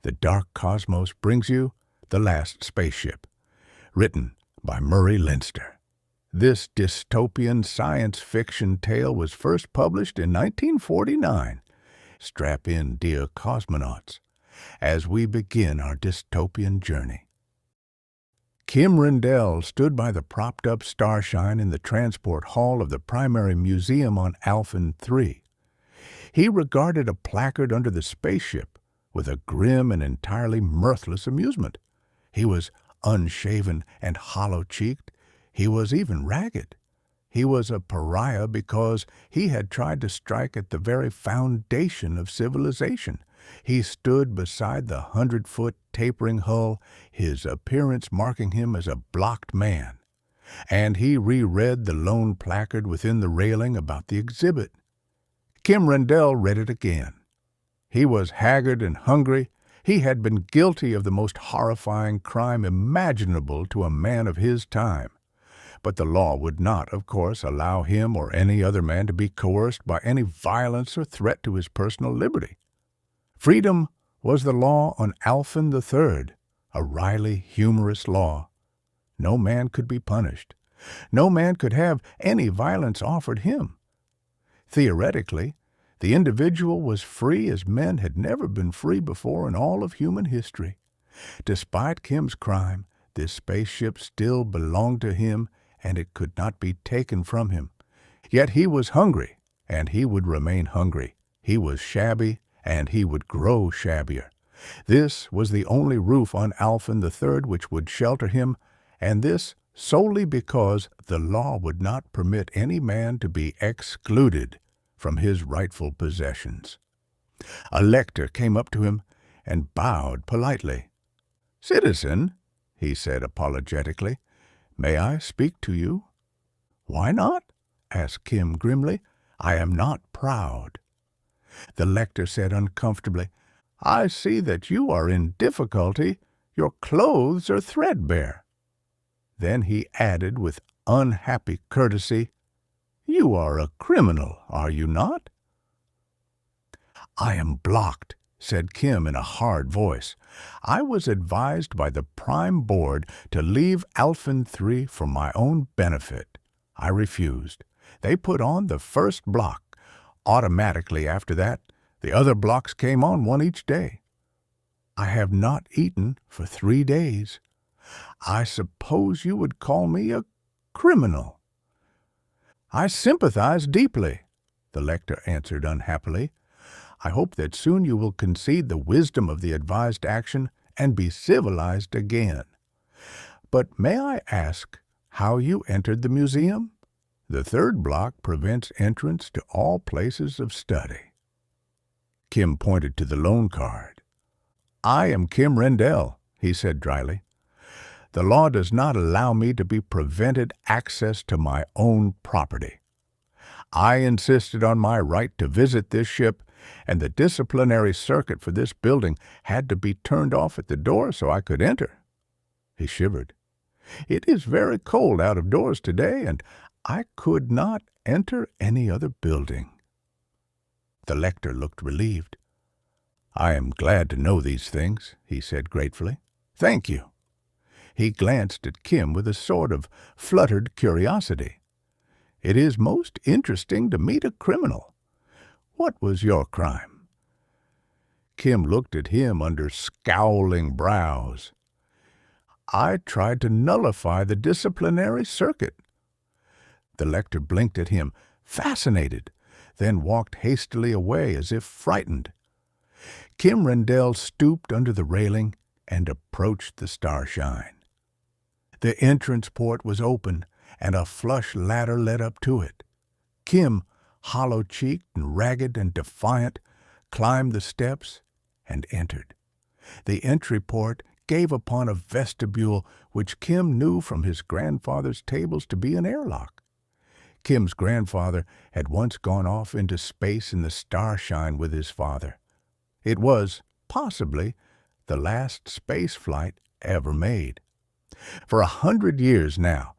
the dark cosmos brings you The Last Spaceship, written by Leinster. This dystopian science fiction tale was first published in 1949. Strap in, dear cosmonauts, as we begin our dystopian journey. Kim Rendall stood by the propped-up Starshine in the transport hall of the primary museum on Alphin III. He regarded a placard under the spaceship with a grim and entirely mirthless amusement. He was unshaven and hollow-cheeked. He was even ragged. He was a pariah because he had tried to strike at the very foundation of civilization. He stood beside the 100-foot tapering hull, his appearance marking him as a blocked man. And he reread the lone placard within the railing about the exhibit. Kim Rendall read it again. He was haggard and hungry. He had been guilty of the most horrifying crime imaginable to a man of his time. But the law would not, of course, allow him or any other man to be coerced by any violence or threat to his personal liberty. Freedom was the law on Alphin III, a wryly humorous law. No man could be punished. No man could have any violence offered him. Theoretically, the individual was free as men had never been free before in all of human history. Despite Kim's crime, this spaceship still belonged to him, and it could not be taken from him. Yet he was hungry, and he would remain hungry. He was shabby, and he would grow shabbier. This was the only roof on Alphin III which would shelter him, and this solely because the law would not permit any man to be excluded from his rightful possessions. A lector came up to him and bowed politely. "Citizen," he said apologetically, "may I speak to you?" "Why not?" asked Kim grimly. "I am not proud." The lector said uncomfortably, "I see that you are in difficulty. Your clothes are threadbare." Then he added with unhappy courtesy, "You are a criminal, are you not?" "I am blocked," said Kim in a hard voice. "I was advised by the Prime Board to leave Alphin III for my own benefit. I refused. They put on the first block. Automatically after that, the other blocks came on one each day. I have not eaten for 3 days. I suppose you would call me a criminal." "I sympathize deeply," the lector answered unhappily. "I hope that soon you will concede the wisdom of the advised action and be civilized again. But may I ask how you entered the museum? The third block prevents entrance to all places of study." Kim pointed to the loan card. "I am Kim Rendall," he said dryly. "The law does not allow me to be prevented access to my own property. I insisted on my right to visit this ship, and the disciplinary circuit for this building had to be turned off at the door so I could enter." He shivered. "It is very cold out of doors today, and I could not enter any other building." The lector looked relieved. "I am glad to know these things," he said gratefully. "Thank you." He glanced at Kim with a sort of fluttered curiosity. "It is most interesting to meet a criminal. What was your crime?" Kim looked at him under scowling brows. "I tried to nullify the disciplinary circuit." The lector blinked at him, fascinated, then walked hastily away as if frightened. Kim Rendall stooped under the railing and approached the Starshine. The entrance port was open, and a flush ladder led up to it. Kim, hollow-cheeked and ragged and defiant, climbed the steps and entered. The entry port gave upon a vestibule which Kim knew from his grandfather's tables to be an airlock. Kim's grandfather had once gone off into space in the Starshine with his father. It was, possibly, the last space flight ever made. For 100 years now,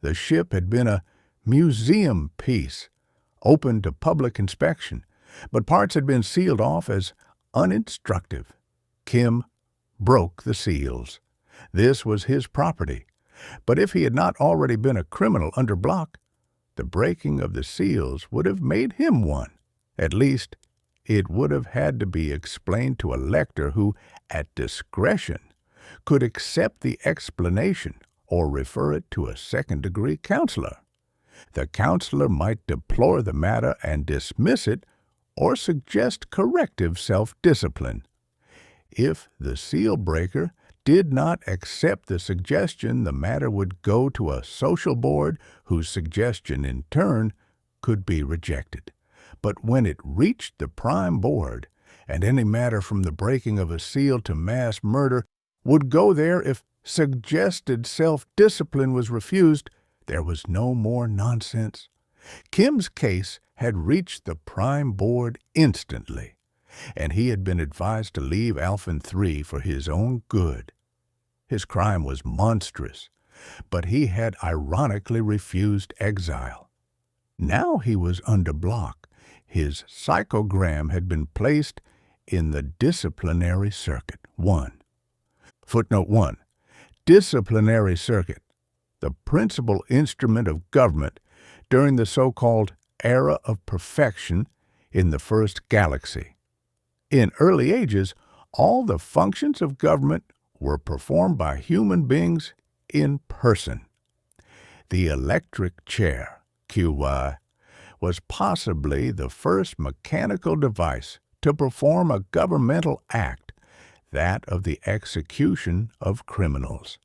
the ship had been a museum piece, open to public inspection, but parts had been sealed off as uninstructive. Kim broke the seals. This was his property, but if he had not already been a criminal under block, the breaking of the seals would have made him one. At least, it would have had to be explained to a lector who, at discretion, could accept the explanation or refer it to a second-degree counselor. The counselor might deplore the matter and dismiss it or suggest corrective self-discipline. If the seal breaker did not accept the suggestion, the matter would go to a social board whose suggestion, in turn, could be rejected. But when it reached the prime board, and any matter from the breaking of a seal to mass murder would go there if suggested self-discipline was refused, there was no more nonsense. Kim's case had reached the prime board instantly, and he had been advised to leave Alphin III for his own good. His crime was monstrous, but he had ironically refused exile. Now he was under block. His psychogram had been placed in the Disiplinary Circuit. 1. Footnote 1. Disiplinary Circuit, the principal instrument of government during the so-called era of perfection in the first galaxy. In early ages, all the functions of government were performed by human beings in person. The electric chair, QY, was possibly the first mechanical device to perform a governmental act, that of the execution of criminals.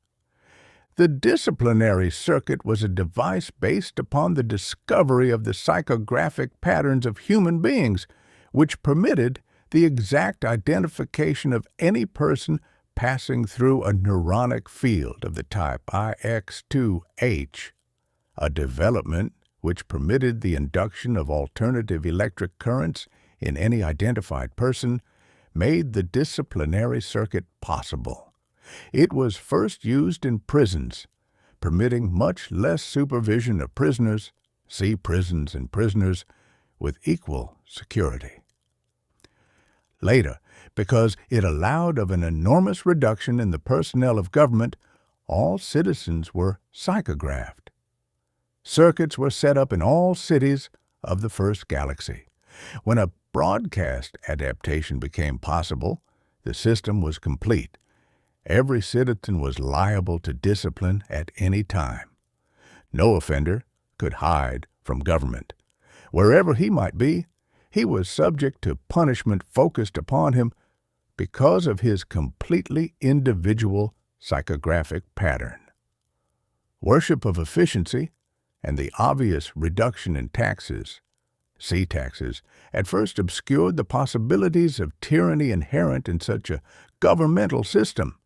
The disciplinary circuit was a device based upon the discovery of the psychographic patterns of human beings, which permitted the exact identification of any person passing through a neuronic field of the type IX2H, a development which permitted the induction of alternative electric currents in any identified person, made the disciplinary circuit possible. It was first used in prisons, permitting much less supervision of prisoners, see prisons and prisoners, with equal security. Later, because it allowed of an enormous reduction in the personnel of government, all citizens were psychographed. Circuits were set up in all cities of the first galaxy. When a broadcast adaptation became possible, the system was complete. Every citizen was liable to discipline at any time. No offender could hide from government. Wherever he might be, he was subject to punishment focused upon him because of his completely individual psychographic pattern. Worship of efficiency and the obvious reduction in taxes, sea taxes, at first obscured the possibilities of tyranny inherent in such a governmental system.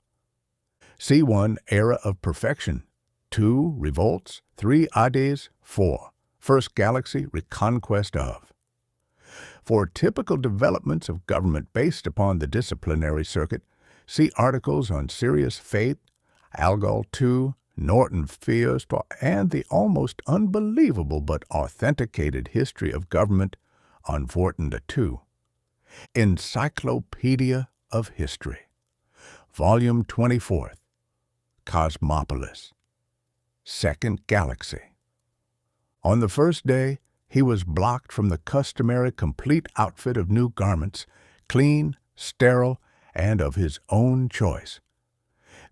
C1, Era of Perfection. 2, Revolts. 3, Ades. 4, First Galaxy, Reconquest of. For typical developments of government based upon the disciplinary circuit, see articles on Serious Faith, Algol II, Norton Fiestor, and the almost unbelievable but authenticated history of government on Vorton II. Encyclopedia of History. Volume 24. Cosmopolis. Second Galaxy. On the first day, he was blocked from the customary complete outfit of new garments, clean, sterile, and of his own choice.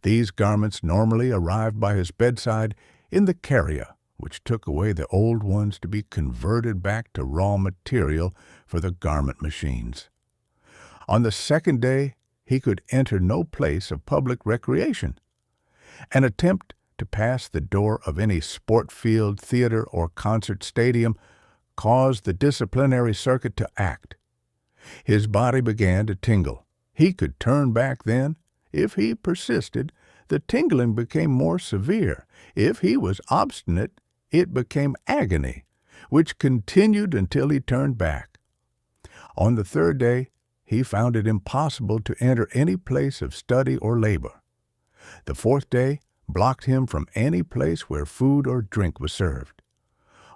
These garments normally arrived by his bedside in the carrier, which took away the old ones to be converted back to raw material for the garment machines. On the second day, he could enter no place of public recreation. An attempt to pass the door of any sport field, theater, or concert stadium caused the disciplinary circuit to act. His body began to tingle. He could turn back then. If he persisted, the tingling became more severe. If he was obstinate, it became agony, which continued until he turned back. On the third day, he found it impossible to enter any place of study or labor. The fourth day blocked him from any place where food or drink was served.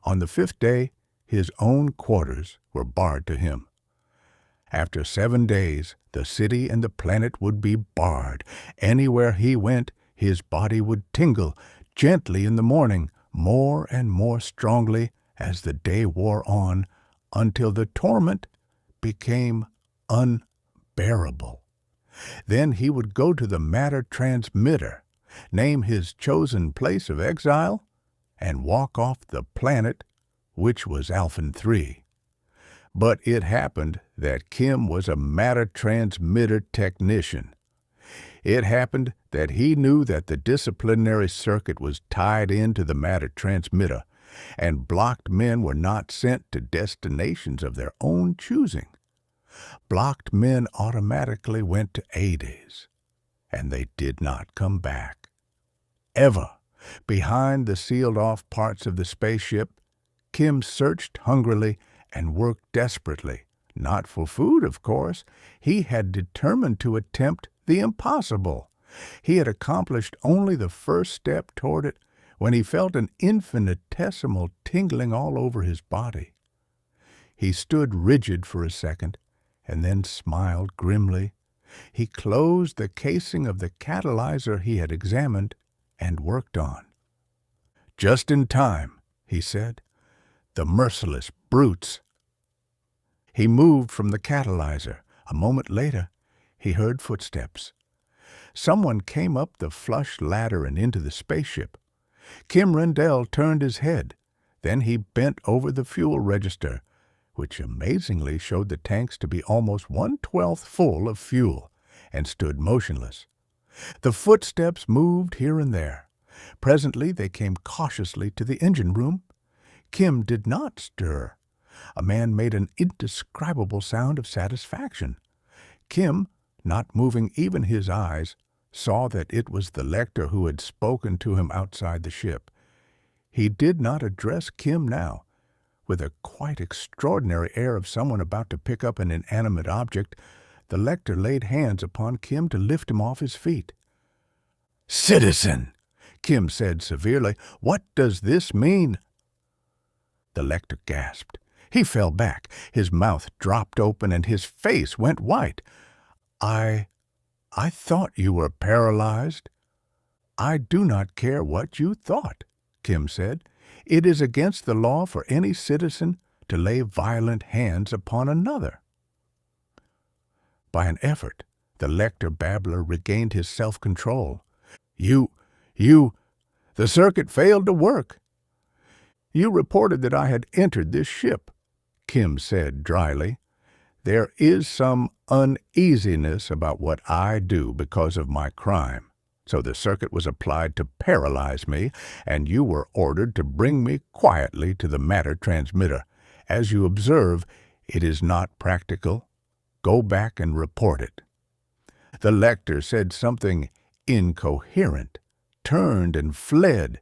On the fifth day, his own quarters were barred to him. After 7 days, the city and the planet would be barred. Anywhere he went, his body would tingle gently in the morning, more and more strongly as the day wore on, until the torment became unbearable. Then he would go to the matter transmitter, name his chosen place of exile, and walk off the planet, which was Alphin III. But it happened that Kim was a matter transmitter technician. It happened that he knew that the disciplinary circuit was tied into the matter transmitter, and blocked men were not sent to destinations of their own choosing. Blocked men automatically went to Hades, and they did not come back. Ever, behind the sealed-off parts of the spaceship, Kim searched hungrily and worked desperately. Not for food, of course. He had determined to attempt the impossible. He had accomplished only the first step toward it when he felt an infinitesimal tingling all over his body. He stood rigid for a second, and then smiled grimly. He closed the casing of the catalyzer he had examined and worked on. "Just in time," he said. "The merciless brutes." He moved from the catalyzer. A moment later, he heard footsteps. Someone came up the flush ladder and into the spaceship. Kim Rendall turned his head. Then he bent over the fuel register, which amazingly showed the tanks to be almost 1/12 full of fuel, and stood motionless. The footsteps moved here and there. Presently they came cautiously to the engine room. Kim did not stir. A man made an indescribable sound of satisfaction. Kim, not moving even his eyes, saw that it was the lector who had spoken to him outside the ship. He did not address Kim now. With a quite extraordinary air of someone about to pick up an inanimate object, the lector laid hands upon Kim to lift him off his feet. "Citizen," Kim said severely, "what does this mean?" The lector gasped. He fell back. His mouth dropped open and his face went white. I thought you were paralyzed." "I do not care what you thought," Kim said. "It is against the law for any citizen to lay violent hands upon another." By an effort, the lector babbler regained his self-control. The circuit failed to work." "You reported that I had entered this ship," Kim said dryly. "There is some uneasiness about what I do because of my crime. So the circuit was applied to paralyze me, and you were ordered to bring me quietly to the matter transmitter. As you observe, it is not practical. Go back and report it." The lector said something incoherent, turned and fled.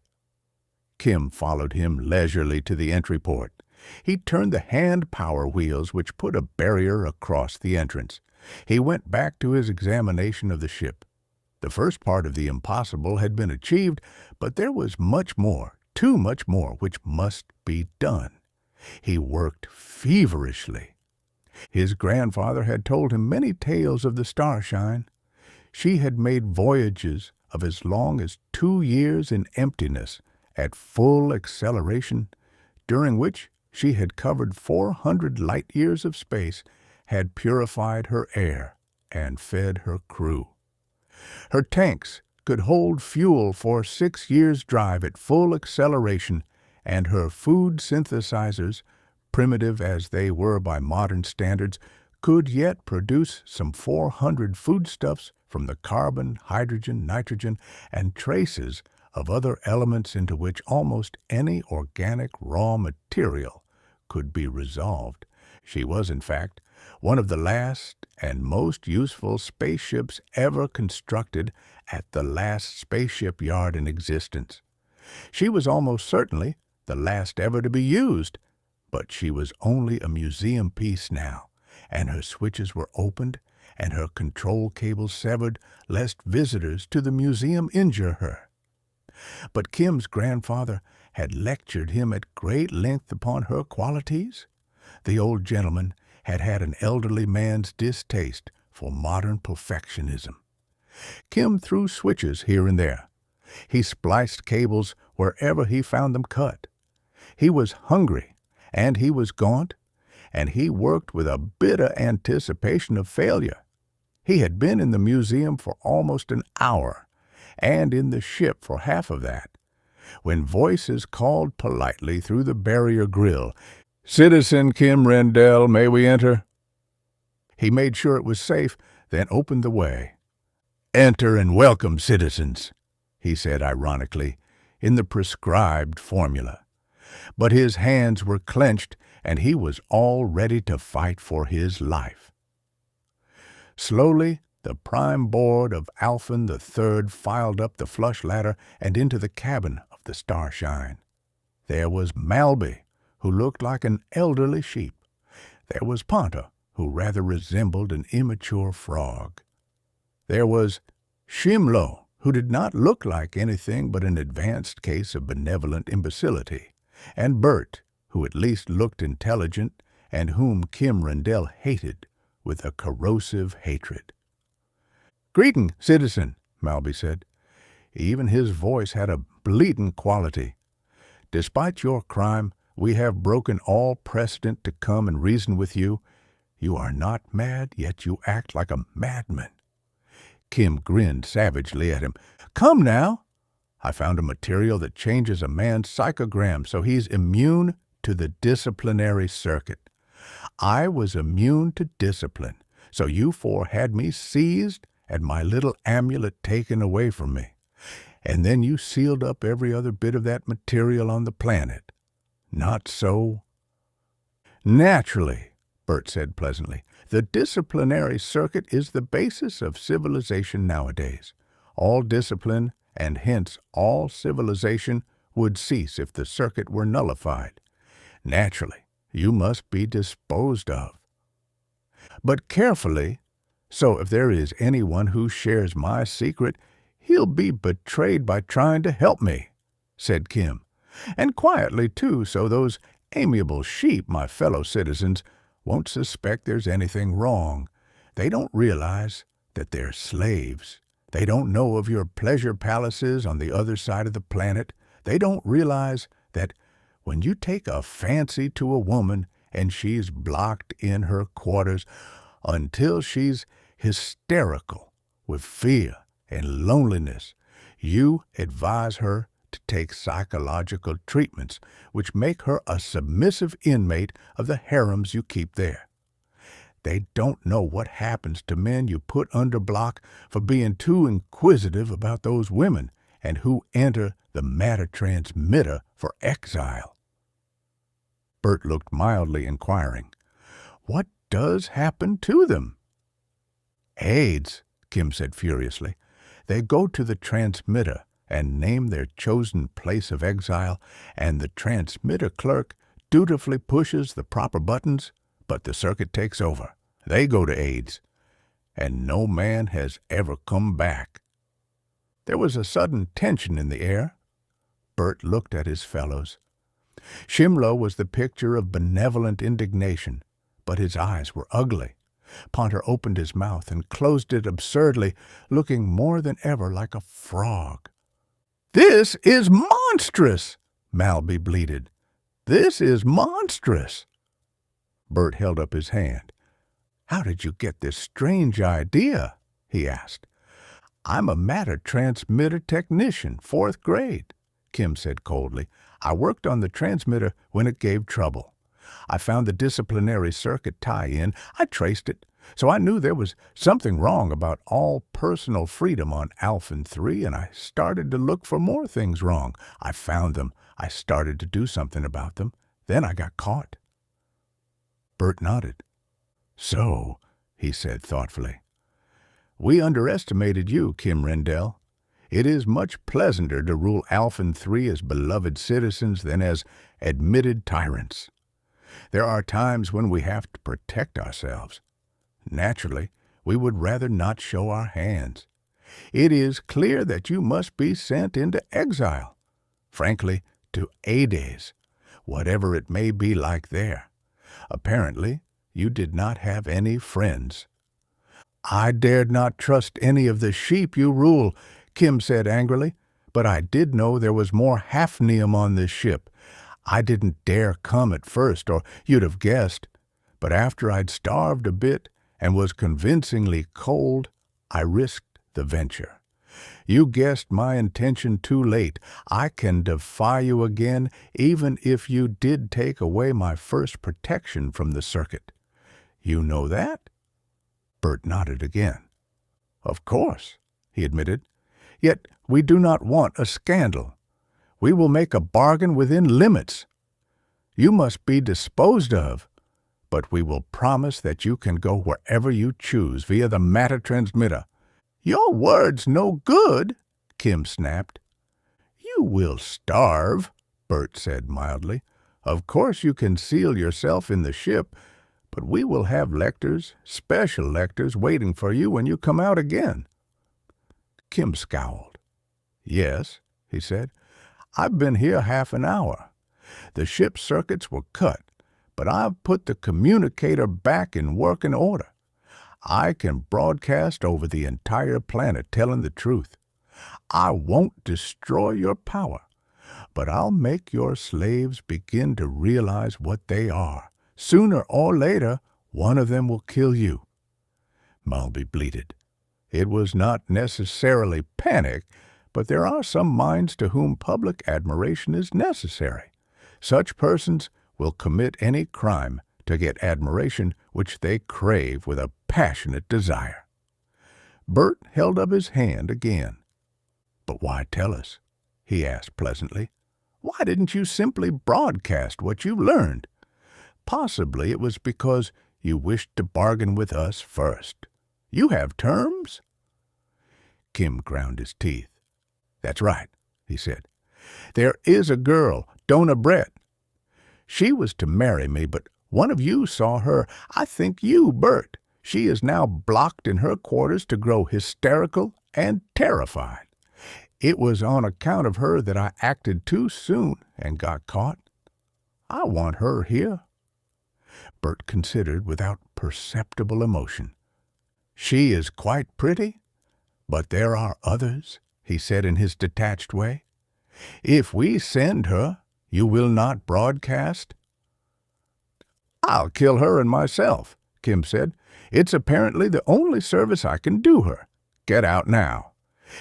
Kim followed him leisurely to the entry port. He turned the hand power wheels which put a barrier across the entrance. He went back to his examination of the ship. The first part of the impossible had been achieved, but there was much more, too much more, which must be done. He worked feverishly. His grandfather had told him many tales of the Starshine. She had made voyages of as long as 2 years in emptiness, at full acceleration, during which she had covered 400 light-years of space, had purified her air, and fed her crew. Her tanks could hold fuel for 6 years' drive at full acceleration, and her food synthesizers, primitive as they were by modern standards, could yet produce some 400 foodstuffs from the carbon, hydrogen, nitrogen, and traces of other elements into which almost any organic raw material could be resolved. She was, in fact, one of the last and most useful spaceships ever constructed at the last spaceship yard in existence. She was almost certainly the last ever to be used, but she was only a museum piece now, and her switches were opened and her control cables severed lest visitors to the museum injure her. But Kim's grandfather had lectured him at great length upon her qualities. The old gentleman had had an elderly man's distaste for modern perfectionism. Kim threw switches here and there. He spliced cables wherever he found them cut. He was hungry, and he was gaunt, and he worked with a bitter anticipation of failure. He had been in the museum for almost an hour, and in the ship for half of that, when voices called politely through the barrier grill, "Citizen Kim Rendall, may we enter?" He made sure it was safe, then opened the way. "Enter and welcome, citizens," he said ironically, in the prescribed formula. But his hands were clenched, and he was all ready to fight for his life. Slowly, the prime board of Alphin III filed up the flush ladder and into the cabin of the Starshine. There was Malby, who looked like an elderly sheep. There was Ponta, who rather resembled an immature frog. There was Shimlo, who did not look like anything but an advanced case of benevolent imbecility, and Bert, who at least looked intelligent and whom Kim Rendall hated with a corrosive hatred. "Greeting, citizen," Malby said. Even his voice had a bleating quality. "Despite your crime, we have broken all precedent to come and reason with you. You are not mad, yet you act like a madman." Kim grinned savagely at him. "Come now. I found a material that changes a man's psychogram so he's immune to the disciplinary circuit. I was immune to discipline, so you four had me seized and my little amulet taken away from me. And then you sealed up every other bit of that material on the planet. Not so?" "Naturally," Bert said pleasantly. "The disciplinary circuit is the basis of civilization nowadays. All discipline, and hence all civilization, would cease if the circuit were nullified. Naturally, you must be disposed of. But carefully, so if there is anyone who shares my secret, he'll be betrayed by trying to help me," said Kim. "And quietly, too, so those amiable sheep, my fellow citizens, won't suspect there's anything wrong. They don't realize that they're slaves. They don't know of your pleasure palaces on the other side of the planet. They don't realize that when you take a fancy to a woman and she's blocked in her quarters until she's hysterical with fear and loneliness, you advise her to take psychological treatments which make her a submissive inmate of the harems you keep there. They don't know what happens to men you put under block for being too inquisitive about those women and who enter the matter transmitter for exile." Bert looked mildly inquiring. "What does happen to them?" "AIDS," Kim said furiously. "They go to the transmitter and name their chosen place of exile, and the transmitter clerk dutifully pushes the proper buttons, but the circuit takes over. They go to AIDS, and no man has ever come back." There was a sudden tension in the air. Bert looked at his fellows. Shimlo was the picture of benevolent indignation, but his eyes were ugly. Ponta opened his mouth and closed it absurdly, looking more than ever like a frog. "This is monstrous!" Malby bleated. "This is monstrous!" Bert held up his hand. "How did you get this strange idea?" he asked. "I'm a matter transmitter technician, 4th grade," Kim said coldly. "I worked on the transmitter when it gave trouble. I found the disciplinary circuit tie-in. I traced it, so I knew there was something wrong about all personal freedom on Alphin III, and I started to look for more things wrong. I found them. I started to do something about them. Then I got caught." Bert nodded. "So," he said thoughtfully, "we underestimated you, Kim Rendall. It is much pleasanter to rule Alphin III as beloved citizens than as admitted tyrants. There are times when we have to protect ourselves. Naturally, we would rather not show our hands. It is clear that you must be sent into exile, frankly, to Hades, whatever it may be like there. Apparently, You did not have any friends. I dared not trust any of the sheep you rule, Kim said angrily, but I did know there was more hafnium on this ship. I didn't dare come at first, or you'd have guessed, but after I'd starved a bit and was convincingly cold, I risked the venture. You guessed my intention too late. I can defy you again, even if you did take away my first protection from the circuit. You know that? Bert nodded again. Of course, he admitted. Yet we do not want a scandal. We will make a bargain within limits. You must be disposed of, but we will promise that you can go wherever you choose via the matter transmitter. Your word's no good, Kim snapped. You will starve, Bert said mildly. Of course you can seal yourself in the ship, but we will have lectors, special lectors, waiting for you when you come out again. Kim scowled. Yes, he said. I've been here half an hour. The ship's circuits were cut, but I've put the communicator back in working order. I can broadcast over the entire planet telling the truth. I won't destroy your power, but I'll make your slaves begin to realize what they are. Sooner or later, one of them will kill you. Mulby bleated. It was not necessarily panic, but there are some minds to whom public admiration is necessary. Such persons will commit any crime to get admiration which they crave with a passionate desire. Bert held up his hand again. But why tell us? He asked pleasantly. Why didn't you simply broadcast what you learned? Possibly it was because you wished to bargain with us first. You have terms? Kim ground his teeth. That's right, he said. There is a girl, Donna Brett. She was to marry me, but one of you saw her. I think you, Bert. She is now blocked in her quarters to grow hysterical and terrified. It was on account of her that I acted too soon and got caught. I want her here. Bert considered without perceptible emotion. She is quite pretty, but there are others, he said in his detached way. If we send her, you will not broadcast? I'll kill her and myself, Kim said. It's apparently the only service I can do her. Get out now.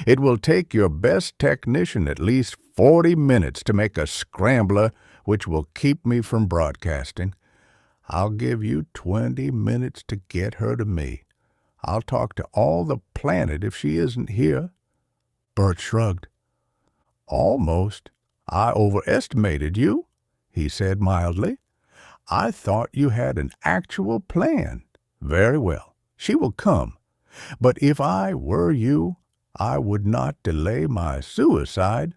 It will take your best technician at least 40 minutes to make a scrambler which will keep me from broadcasting. I'll give you 20 minutes to get her to me. I'll talk to all the planet if she isn't here. Bert shrugged. Almost. I overestimated you, he said mildly. I thought you had an actual plan. Very well. She will come. But if I were you, I would not delay my suicide.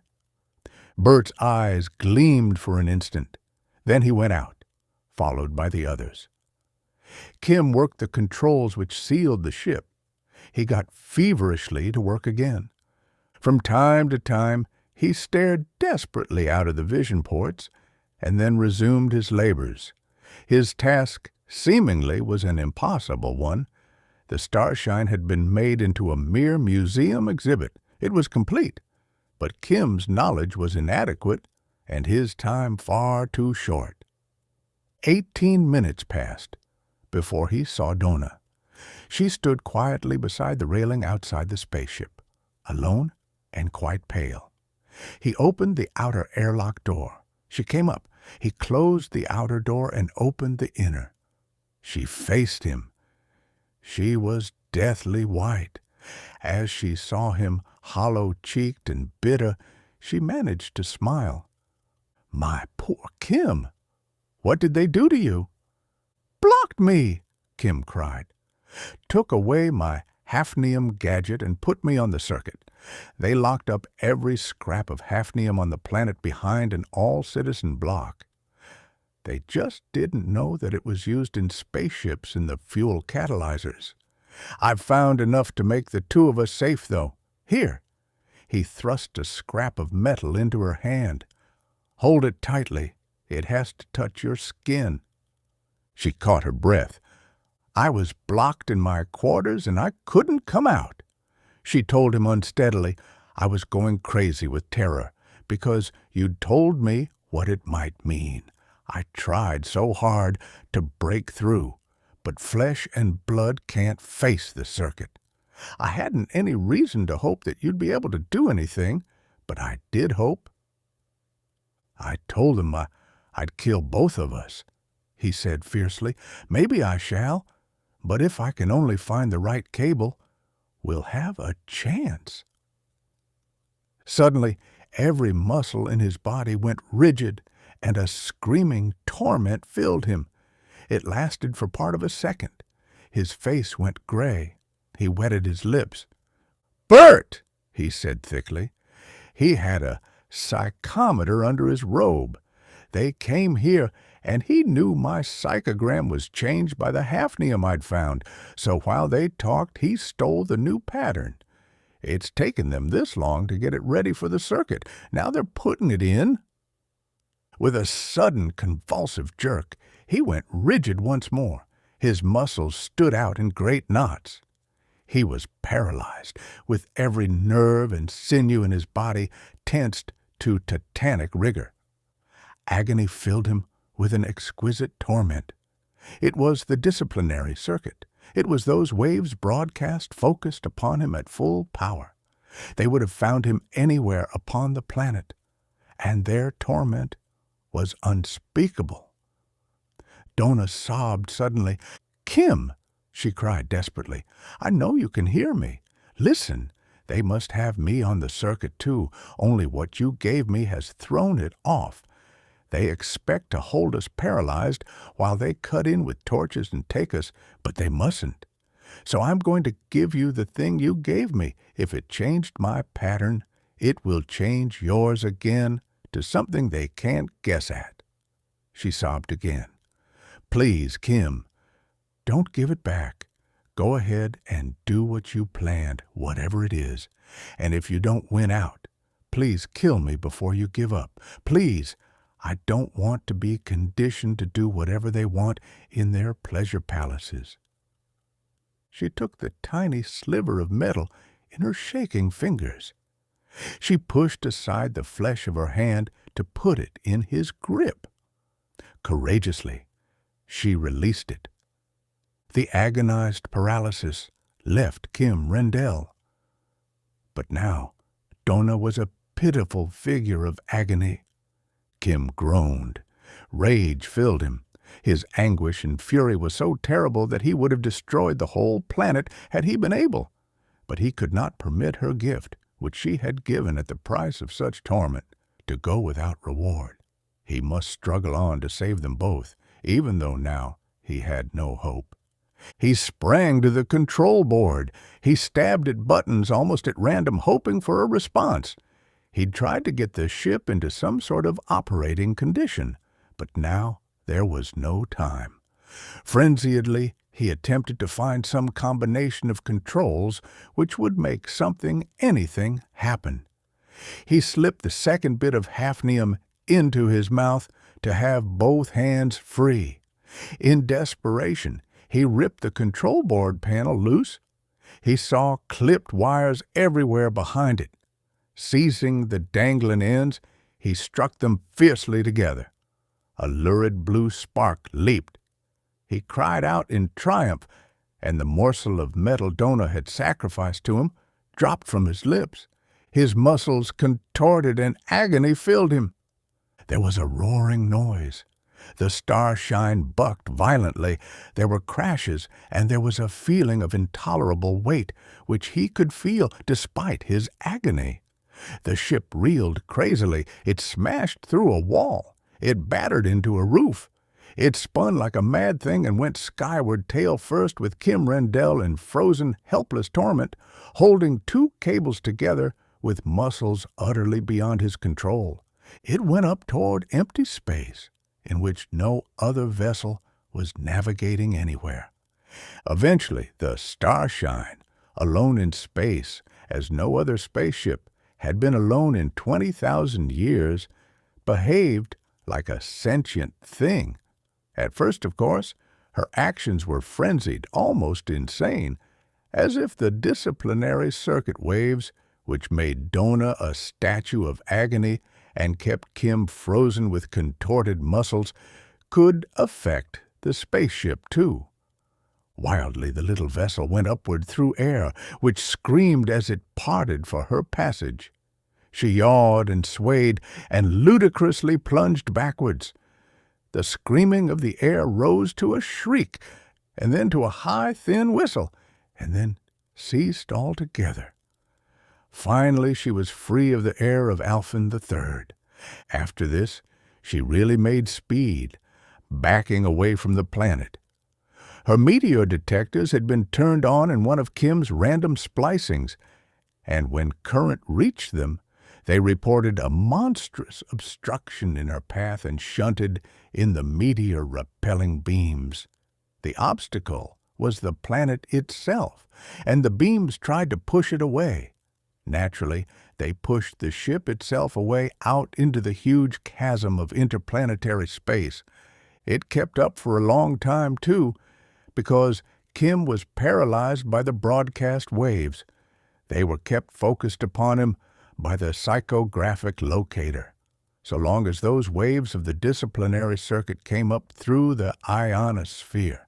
Bert's eyes gleamed for an instant. Then he went out, followed by the others. Kim worked the controls which sealed the ship. He got feverishly to work again. From time to time, he stared desperately out of the vision ports and then resumed his labors. His task seemingly was an impossible one. The Starshine had been made into a mere museum exhibit. It was complete, but Kim's knowledge was inadequate and his time far too short. 18 minutes passed before he saw Donna. She stood quietly beside the railing outside the spaceship, alone and quite pale. He opened the outer airlock door. She came up. He closed the outer door and opened the inner. She faced him. She was deathly white. As she saw him, hollow-cheeked and bitter, she managed to smile. My poor Kim! What did they do to you? Blocked me, Kim cried. Took away my hafnium gadget and put me on the circuit. They locked up every scrap of hafnium on the planet behind an all-citizen block. They just didn't know that it was used in spaceships in the fuel catalyzers. I've found enough to make the two of us safe, though. Here. He thrust a scrap of metal into her hand. Hold it tightly. It has to touch your skin. She caught her breath. I was blocked in my quarters and I couldn't come out. She told him unsteadily I was going crazy with terror because you'd told me what it might mean. I tried so hard to break through, but flesh and blood can't face the circuit. I hadn't any reason to hope that you'd be able to do anything, but I did hope. I told them I'd kill both of us, he said fiercely. Maybe I shall, but if I can only find the right cable, we'll have a chance. Suddenly, every muscle in his body went rigid, and a screaming torment filled him. It lasted for part of a second. His face went gray. He wetted his lips. "Bert!" he said thickly. He had a psychometer under his robe. They came here, and he knew my psychogram was changed by the hafnium I'd found, so while they talked, he stole the new pattern. It's taken them this long to get it ready for the circuit. Now they're putting it in. With a sudden convulsive jerk, he went rigid once more. His muscles stood out in great knots. He was paralyzed, with every nerve and sinew in his body tensed to tetanic rigor. Agony filled him with an exquisite torment. It was the disciplinary circuit. It was those waves broadcast focused upon him at full power. They would have found him anywhere upon the planet, and their torment was unspeakable. Donna sobbed suddenly. "Kim!" she cried desperately. "I know you can hear me. Listen, they must have me on the circuit too, only what you gave me has thrown it off. They expect to hold us paralyzed while they cut in with torches and take us, but they mustn't. So I'm going to give you the thing you gave me. If it changed my pattern, it will change yours again to something they can't guess at." She sobbed again. "Please, Kim, don't give it back. Go ahead and do what you planned, whatever it is. And if you don't win out, please kill me before you give up. Please, I don't want to be conditioned to do whatever they want in their pleasure palaces." She took the tiny sliver of metal in her shaking fingers. She pushed aside the flesh of her hand to put it in his grip. Courageously, she released it. The agonized paralysis left Kim Rendall. But now Donna was a pitiful figure of agony. Kim groaned. Rage filled him. His anguish and fury was so terrible that he would have destroyed the whole planet had he been able. But he could not permit her gift, which she had given at the price of such torment, to go without reward. He must struggle on to save them both, even though now he had no hope. He sprang to the control board. He stabbed at buttons almost at random, hoping for a response. He'd tried to get the ship into some sort of operating condition, but now there was no time. Frenziedly, he attempted to find some combination of controls which would make anything happen. He slipped the second bit of hafnium into his mouth to have both hands free. In desperation, he ripped the control board panel loose. He saw clipped wires everywhere behind it. Seizing the dangling ends, he struck them fiercely together. A lurid blue spark leaped. He cried out in triumph, and the morsel of metal Donna had sacrificed to him dropped from his lips. His muscles contorted and agony filled him. There was a roaring noise. The Starshine bucked violently. There were crashes, and there was a feeling of intolerable weight, which he could feel despite his agony. The ship reeled crazily. It smashed through a wall. It battered into a roof. It spun like a mad thing and went skyward tail first, with Kim Rendall in frozen, helpless torment, holding two cables together with muscles utterly beyond his control. It went up toward empty space, in which no other vessel was navigating anywhere. Eventually, the Starshine, alone in space, as no other spaceship had been alone in 20,000 years, behaved like a sentient thing. At first, of course, Her actions were frenzied, almost insane, as if the disciplinary circuit waves, which made Donna a statue of agony and kept Kim frozen with contorted muscles, could affect the spaceship too. Wildly the little vessel went upward through air, which screamed as it parted for her passage. She yawed and swayed and ludicrously plunged backwards. The screaming of the air rose to a shriek, and then to a high, thin whistle, and then ceased altogether. Finally she was free of the air of Alphin III. After this, she really made speed, backing away from the planet. Her meteor detectors had been turned on in one of Kim's random splicings, and when current reached them, they reported a monstrous obstruction in her path and shunted in the meteor-repelling beams. The obstacle was the planet itself, and the beams tried to push it away. Naturally, they pushed the ship itself away out into the huge chasm of interplanetary space. It kept up for a long time, too, because Kim was paralyzed by the broadcast waves. They were kept focused upon him by the psychographic locator. So long as those waves of the disciplinary circuit came up through the ionosphere,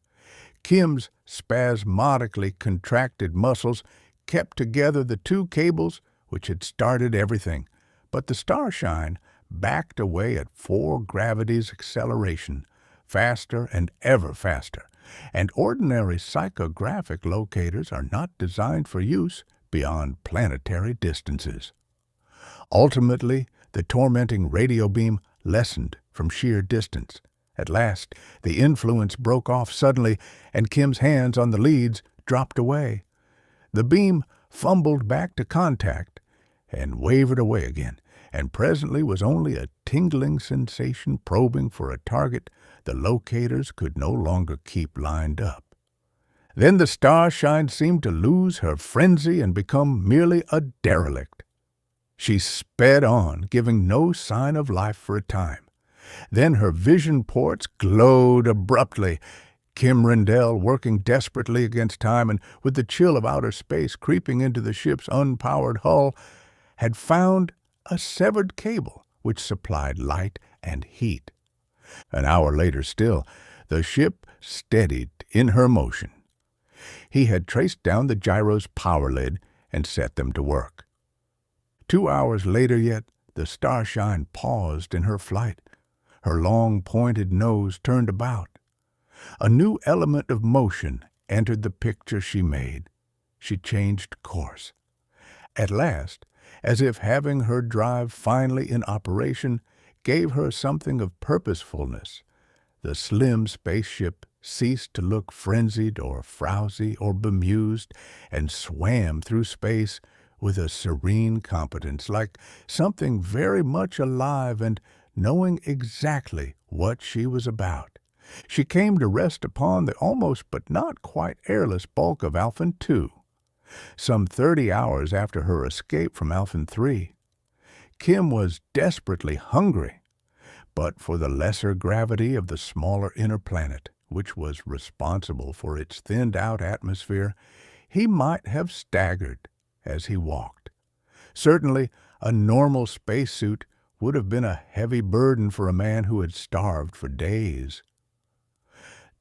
Kim's spasmodically contracted muscles kept together the two cables which had started everything, but the Starshine backed away at 4 gravities acceleration, faster and ever faster, and ordinary psychographic locators are not designed for use beyond planetary distances. Ultimately, the tormenting radio beam lessened from sheer distance. At last, the influence broke off suddenly, and Kim's hands on the leads dropped away. The beam fumbled back to contact and wavered away again, and presently was only a tingling sensation probing for a target the locators could no longer keep lined up. Then the Starshine seemed to lose her frenzy and become merely a derelict. She sped on, giving no sign of life for a time. Then her vision ports glowed abruptly. Kim Rendall, working desperately against time and with the chill of outer space creeping into the ship's unpowered hull, had found a severed cable which supplied light and heat. An hour later still, the ship steadied in her motion. He had traced down the gyro's power lid and set them to work. 2 hours later yet, the Starshine paused in her flight, her long pointed nose turned about. A new element of motion entered the picture she made. She changed course. At last, as if having her drive finally in operation gave her something of purposefulness, the slim spaceship ceased to look frenzied or frowsy or bemused and swam through space with a serene competence, like something very much alive and knowing exactly what she was about. She came to rest upon the almost but not quite airless bulk of Alphin II, some 30 hours after her escape from Alphin III. Kim was desperately hungry, but for the lesser gravity of the smaller inner planet, which was responsible for its thinned-out atmosphere, he might have staggered as he walked. Certainly, a normal spacesuit would have been a heavy burden for a man who had starved for days.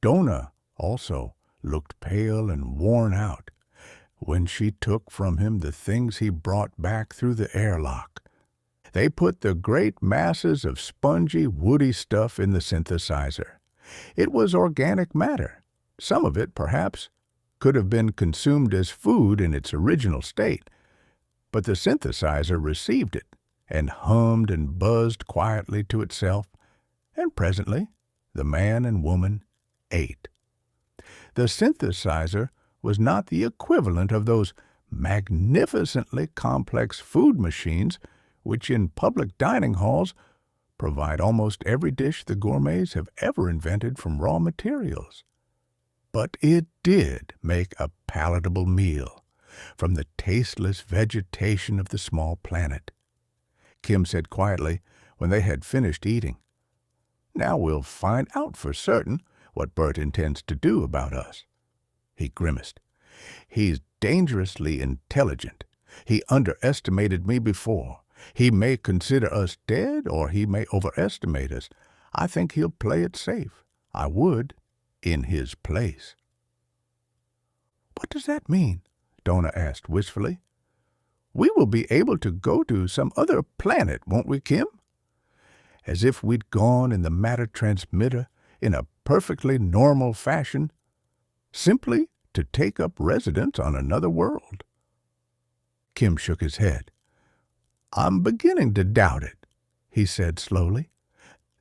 Donna also looked pale and worn out when she took from him the things he brought back through the airlock. They put the great masses of spongy, woody stuff in the synthesizer. It was organic matter. Some of it, perhaps, could have been consumed as food in its original state, but the synthesizer received it and hummed and buzzed quietly to itself, and presently the man and woman ate. The synthesizer was not the equivalent of those magnificently complex food machines which in public dining halls provide almost every dish the gourmets have ever invented from raw materials. But it did make a palatable meal from the tasteless vegetation of the small planet. Kim said quietly when they had finished eating, "Now we'll find out for certain what Bert intends to do about us." He grimaced. "He's dangerously intelligent. He underestimated me before. He may consider us dead, or he may overestimate us. I think he'll play it safe. I would, in his place." "What does that mean?" Donna asked wistfully. "We will be able to go to some other planet, won't we, Kim?" As if we'd gone in the matter transmitter in a perfectly normal fashion, simply to take up residence on another world. Kim shook his head. "I'm beginning to doubt it," he said slowly.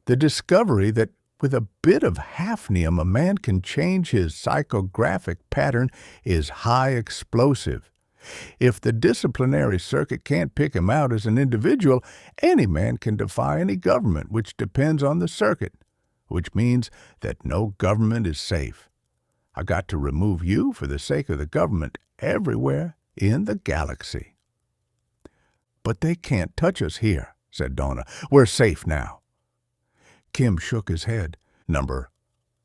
"The discovery that with a bit of hafnium a man can change his psychographic pattern is high explosive. If the disciplinary circuit can't pick him out as an individual, any man can defy any government which depends on the circuit, which means that no government is safe. I got to remove you for the sake of the government everywhere in the galaxy." "But they can't touch us here," said Donna. "We're safe now." Kim shook his head.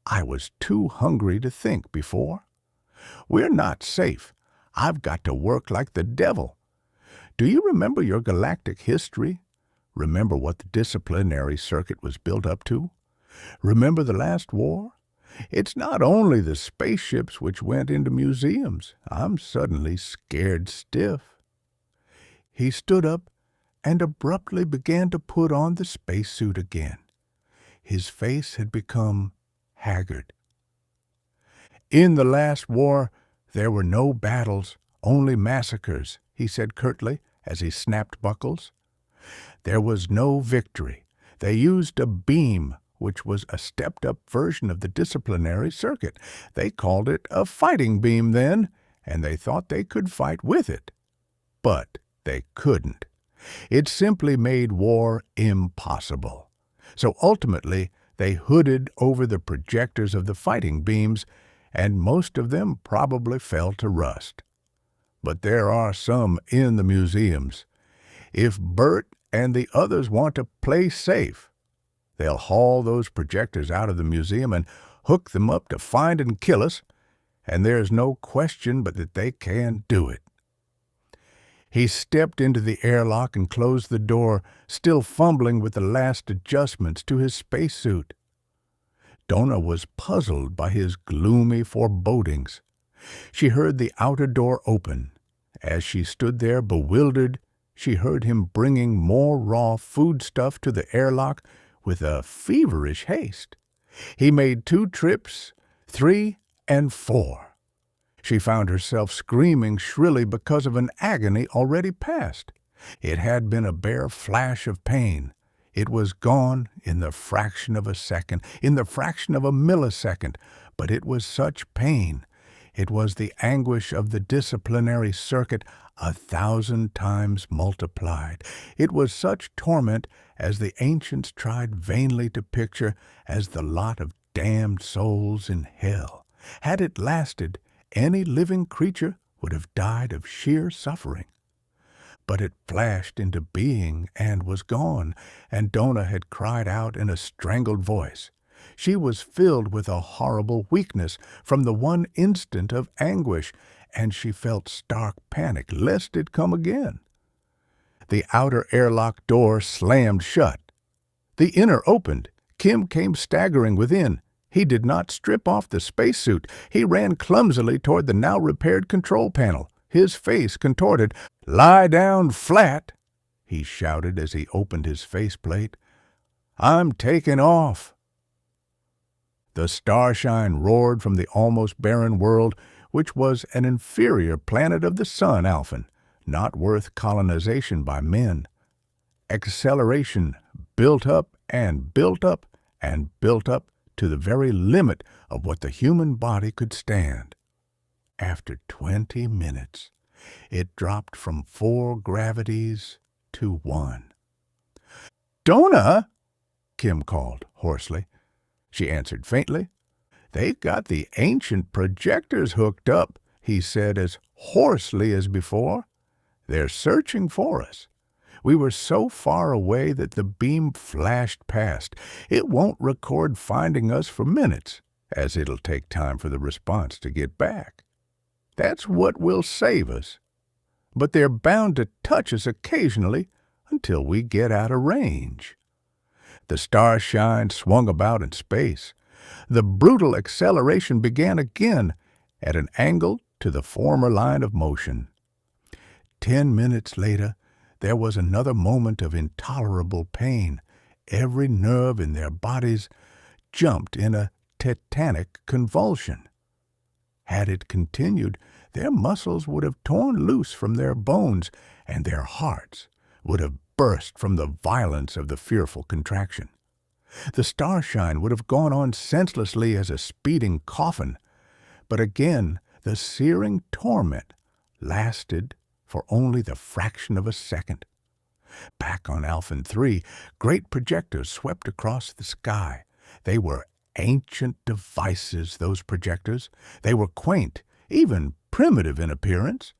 I was too hungry to think before. "We're not safe. I've got to work like the devil. Do you remember your galactic history? Remember what the disciplinary circuit was built up to? Remember the last war? It's not only the spaceships which went into museums. I'm suddenly scared stiff." He stood up and abruptly began to put on the spacesuit again. His face had become haggard. "In the last war, there were no battles, only massacres," he said curtly as he snapped buckles. "There was no victory. They used a beam, which was a stepped-up version of the disciplinary circuit. They called it a fighting beam then, and they thought they could fight with it. But they couldn't. It simply made war impossible. So ultimately, they hooded over the projectors of the fighting beams, and most of them probably fell to rust. But there are some in the museums. If Bert and the others want to play safe, they'll haul those projectors out of the museum and hook them up to find and kill us, and there's no question but that they can do it." He stepped into the airlock and closed the door, still fumbling with the last adjustments to his spacesuit. Donna was puzzled by his gloomy forebodings. She heard the outer door open. As she stood there bewildered, she heard him bringing more raw foodstuff to the airlock with a feverish haste. He made 2 trips, 3, and 4. She found herself screaming shrilly because of an agony already past. It had been a bare flash of pain. It was gone in the fraction of a second, in the fraction of a millisecond, but it was such pain. It was the anguish of the disciplinary circuit 1,000 times multiplied. It was such torment as the ancients tried vainly to picture as the lot of damned souls in hell. Had it lasted, any living creature would have died of sheer suffering. But it flashed into being and was gone, and Donna had cried out in a strangled voice. She was filled with a horrible weakness from the one instant of anguish, and she felt stark panic lest it come again. The outer airlock door slammed shut. The inner opened. Kim came staggering within. He did not strip off the spacesuit. He ran clumsily toward the now-repaired control panel, his face contorted. "Lie down flat," he shouted as he opened his faceplate. "I'm taking off." The Starshine roared from the almost barren world, which was an inferior planet of the sun, Alphin, not worth colonization by men. Acceleration built up and built up and built up to the very limit of what the human body could stand. After 20 minutes, it dropped from 4 gravities to 1. "Donna!" Kim called hoarsely. She answered faintly. "They've got the ancient projectors hooked up," he said as hoarsely as before. "They're searching for us. We were so far away that the beam flashed past. It won't record finding us for minutes. as it'll take time for the response to get back. That's what will save us. But they're bound to touch us occasionally until we get out of range. The Starshine swung about in space. The brutal acceleration began again at an angle to the former line of motion. 10 minutes later, there was another moment of intolerable pain. Every nerve in their bodies jumped in a tetanic convulsion. Had it continued, their muscles would have torn loose from their bones, and their hearts would have burst from the violence of the fearful contraction. The Starshine would have gone on senselessly as a speeding coffin, but again the searing torment lasted for only the fraction of a second. Back on Alphin III, great projectors swept across the sky. They were ancient devices, those projectors. They were quaint, even primitive in appearance.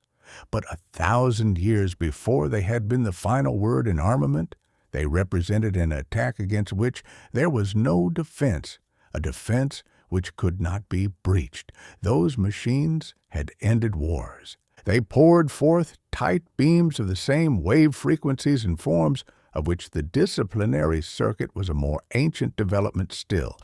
But 1,000 years before they had been the final word in armament, they represented an attack against which there was no defense, a defense which could not be breached. Those machines had ended wars. They poured forth tight beams of the same wave frequencies and forms of which the disciplinary circuit was a more ancient development still.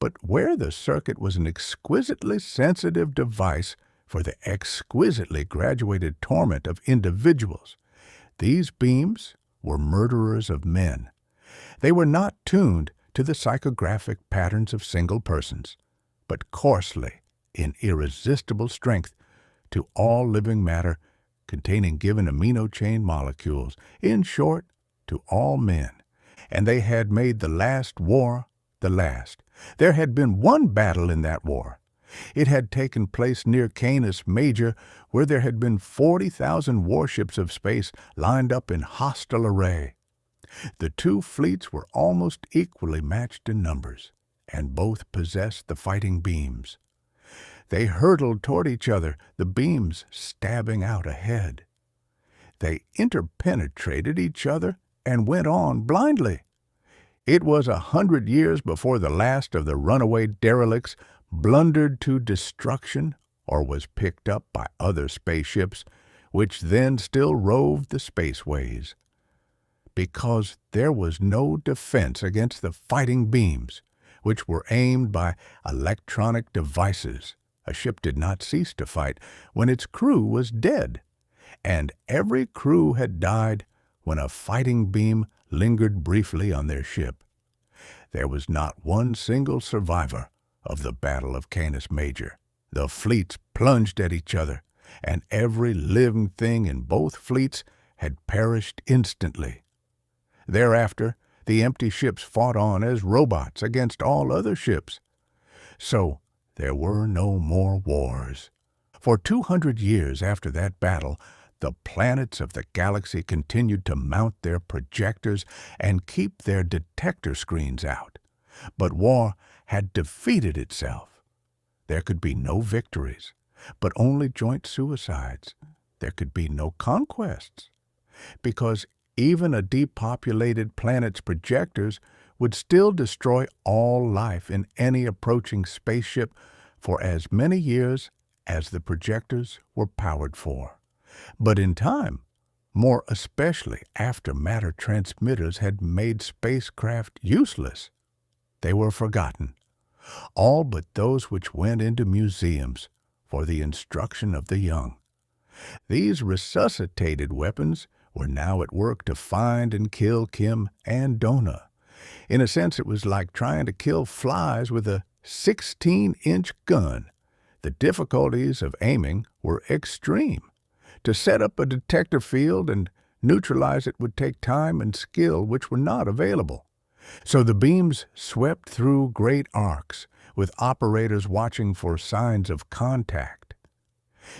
But where the circuit was an exquisitely sensitive device for the exquisitely graduated torment of individuals, these beams were murderers of men. They were not tuned to the psychographic patterns of single persons, but coarsely, in irresistible strength, to all living matter containing given amino chain molecules, in short, to all men. And they had made the last war the last. There had been one battle in that war. It had taken place near Canis Major, where there had been 40,000 warships of space lined up in hostile array. The two fleets were almost equally matched in numbers, and both possessed the fighting beams. They hurtled toward each other, the beams stabbing out ahead. They interpenetrated each other and went on blindly. It was 100 years before the last of the runaway derelicts blundered to destruction or was picked up by other spaceships, which then still roved the spaceways. Because there was no defense against the fighting beams, which were aimed by electronic devices, a ship did not cease to fight when its crew was dead, and every crew had died when a fighting beam lingered briefly on their ship. There was not one single survivor of the Battle of Canis Major. The fleets plunged at each other, and every living thing in both fleets had perished instantly. Thereafter, the empty ships fought on as robots against all other ships. So there were no more wars. For 200 years after that battle, the planets of the galaxy continued to mount their projectors and keep their detector screens out. But war had defeated itself. There could be no victories, but only joint suicides. There could be no conquests, because even a depopulated planet's projectors would still destroy all life in any approaching spaceship for as many years as the projectors were powered for. But in time, more especially after matter transmitters had made spacecraft useless, they were forgotten, all but those which went into museums for the instruction of the young. These resuscitated weapons were now at work to find and kill Kim and Donna. In a sense, it was like trying to kill flies with a 16-inch gun. The difficulties of aiming were extreme. To set up a detector field and neutralize it would take time and skill which were not available. So the beams swept through great arcs, with operators watching for signs of contact.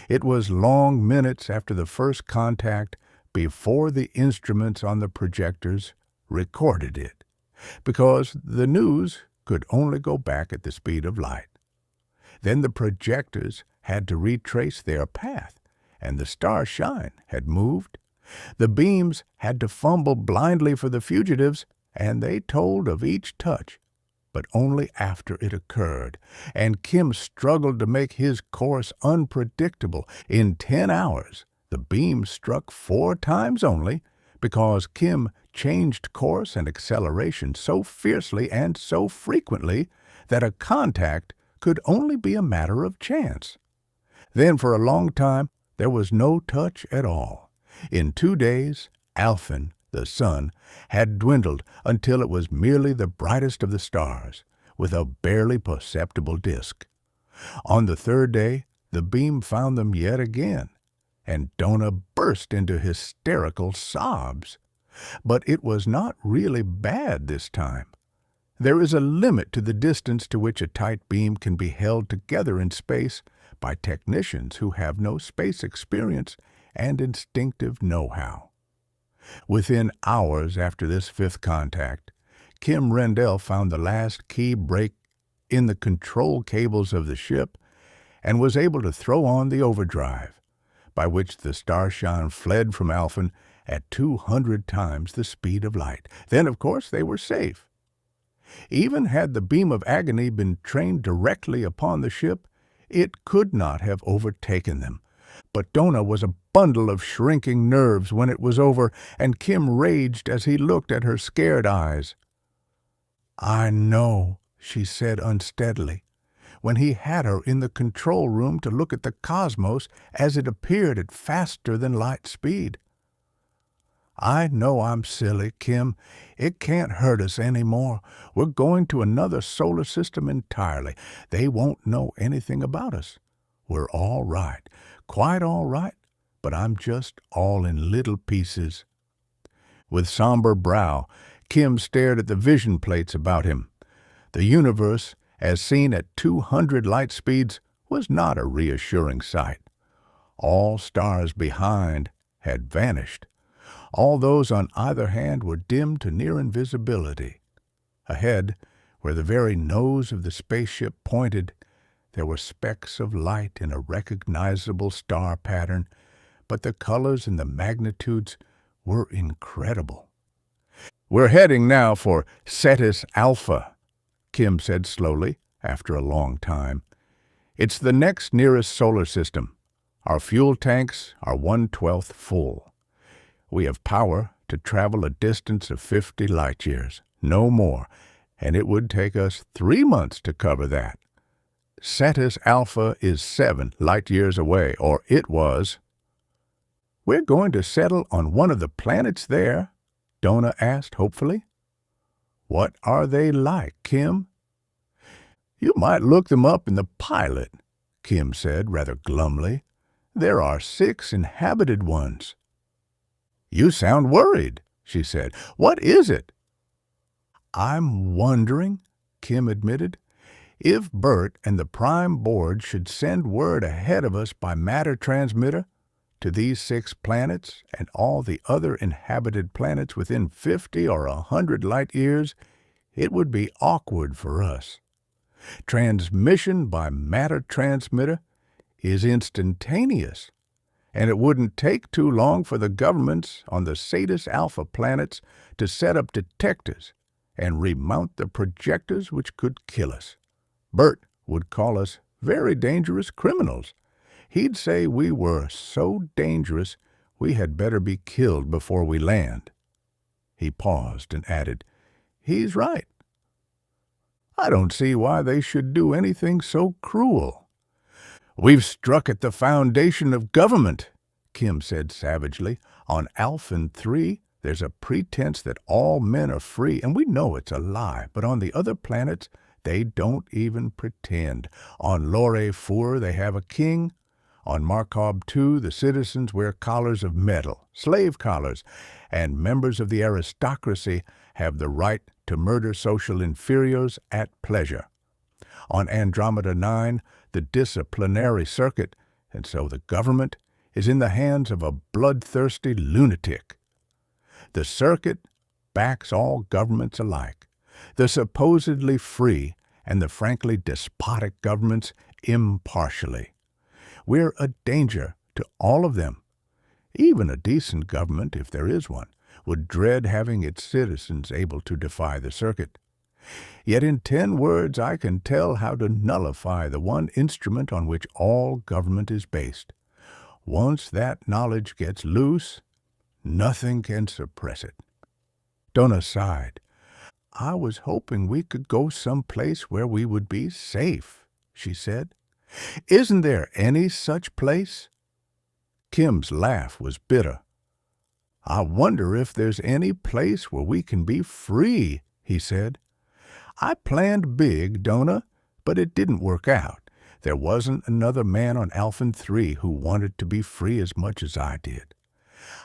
It was long minutes after the first contact before the instruments on the projectors recorded it, because the news could only go back at the speed of light. Then the projectors had to retrace their path, and the Starshine had moved. The beams had to fumble blindly for the fugitives, and they told of each touch, but only after it occurred, and Kim struggled to make his course unpredictable. In 10 hours, the beam struck 4 times only, because Kim changed course and acceleration so fiercely and so frequently that a contact could only be a matter of chance. Then for a long time there was no touch at all. In 2 days, Alphin, the sun, had dwindled until it was merely the brightest of the stars, with a barely perceptible disk. On the 3rd day, the beam found them yet again, and Donna burst into hysterical sobs. But it was not really bad this time. There is a limit to the distance to which a tight beam can be held together in space by technicians who have no space experience and instinctive know-how. Within hours after this 5th contact, Kim Rendall found the last key break in the control cables of the ship and was able to throw on the overdrive, by which the Starshine fled from Alphin at 200 times the speed of light. Then, of course, they were safe. Even had the beam of agony been trained directly upon the ship, it could not have overtaken them. But Donna was a bundle of shrinking nerves when it was over, and Kim raged as he looked at her scared eyes. "I know," she said unsteadily, when he had her in the control room to look at the cosmos as it appeared at faster-than-light speed. "I know I'm silly, Kim. It can't hurt us any more. We're going to another solar system entirely. They won't know anything about us. We're all right, quite all right, but I'm just all in little pieces." With somber brow, Kim stared at the vision plates about him. The universe, as seen at 200 light speeds, was not a reassuring sight. All stars behind had vanished. All those on either hand were dimmed to near invisibility. Ahead, where the very nose of the spaceship pointed, there were specks of light in a recognizable star pattern, but the colors and the magnitudes were incredible. "We're heading now for Cetus Alpha," Kim said slowly, after a long time. "It's the next nearest solar system. Our fuel tanks are 1/12 full. We have power to travel a distance of 50 light-years, no more, and it would take us 3 months to cover that. Cetus Alpha is 7 light-years away, or it was." "We're going to settle on one of the planets there?" Donna asked hopefully. "What are they like, Kim?" "You might look them up in the pilot," Kim said rather glumly. "There are 6 inhabited ones." "You sound worried," she said. "What is it?" "I'm wondering," Kim admitted, "if Bert and the Prime Board should send word ahead of us by matter transmitter to these 6 planets and all the other inhabited planets within 50 or 100 light-years, it would be awkward for us. Transmission by matter transmitter is instantaneous, and it wouldn't take too long for the governments on the Cetus Alpha planets to set up detectors and remount the projectors which could kill us. Bert would call us very dangerous criminals. He'd say we were so dangerous we had better be killed before we land." He paused and added, "He's right. I don't see why they should do anything so cruel." "We've struck at the foundation of government," Kim said savagely. "On Alphin III, there's a pretense that all men are free, and we know it's a lie, but on the other planets, they don't even pretend. On Lore 4, they have a king. On Markov 2, the citizens wear collars of metal, slave collars, and members of the aristocracy have the right to murder social inferiors at pleasure. On Andromeda 9, the Disiplinary Circuit, and so the government, is in the hands of a bloodthirsty lunatic. The circuit backs all governments alike, the supposedly free and the frankly despotic governments impartially. We're a danger to all of them. Even a decent government, if there is one, would dread having its citizens able to defy the circuit. Yet in 10 words I can tell how to nullify the one instrument on which all government is based. Once that knowledge gets loose, nothing can suppress it." Donna sighed. "I was hoping we could go someplace where we would be safe," she said. "Isn't there any such place?" Kim's laugh was bitter. "I wonder if there's any place where we can be free," he said. "I planned big, Donna, but it didn't work out. There wasn't another man on Alphin III who wanted to be free as much as I did.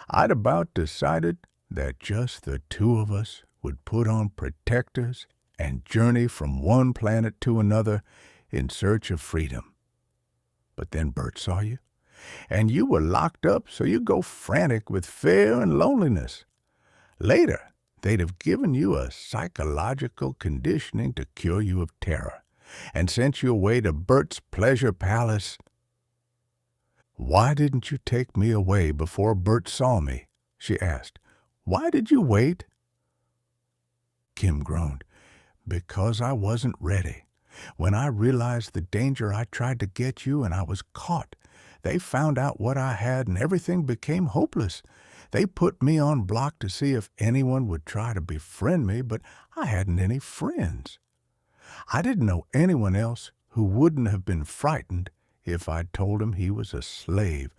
I'd about decided that just the two of us would put on protectors and journey from one planet to another in search of freedom. But then Bert saw you, and you were locked up, so you go frantic with fear and loneliness. Later, they'd have given you a psychological conditioning to cure you of terror, and sent you away to Bert's pleasure palace." "Why didn't you take me away before Bert saw me?" she asked. "Why did you wait?" Kim groaned. "Because I wasn't ready. When I realized the danger, I tried to get you, and I was caught. They found out what I had, and everything became hopeless. They put me on block to see if anyone would try to befriend me, but I hadn't any friends. I didn't know anyone else who wouldn't have been frightened if I'd told him he was a slave.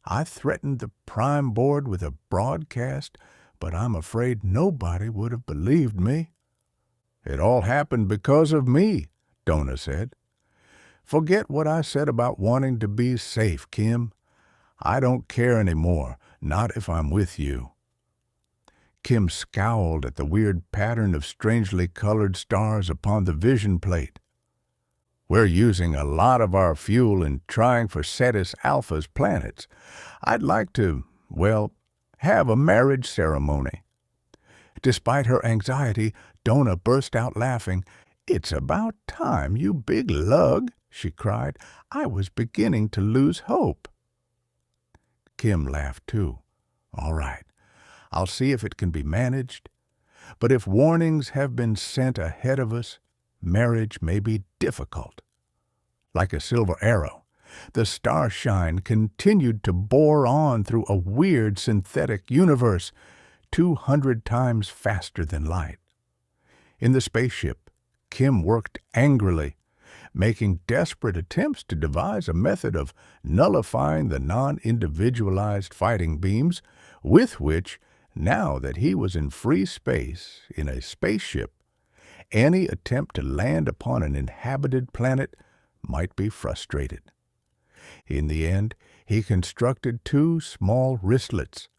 I threatened the Prime Board with a broadcast, but I'm afraid nobody would have believed me." "It all happened because of me," Donna said. "Forget what I said about wanting to be safe, Kim. I don't care anymore, not if I'm with you." Kim scowled at the weird pattern of strangely colored stars upon the vision plate. "We're using a lot of our fuel in trying for Cetus Alpha's planets. I'd like to, well, have a marriage ceremony." Despite her anxiety, Donna burst out laughing. "It's about time, you big lug," she cried. "I was beginning to lose hope." Kim laughed too. "All right, I'll see if it can be managed. But if warnings have been sent ahead of us, marriage may be difficult." Like a silver arrow, the Starshine continued to bore on through a weird synthetic universe, 200 times faster than light. In the spaceship, Kim worked angrily, making desperate attempts to devise a method of nullifying the non-individualized fighting beams with which, now that he was in free space in a spaceship, any attempt to land upon an inhabited planet might be frustrated. In the end, he constructed 2 small wristlets,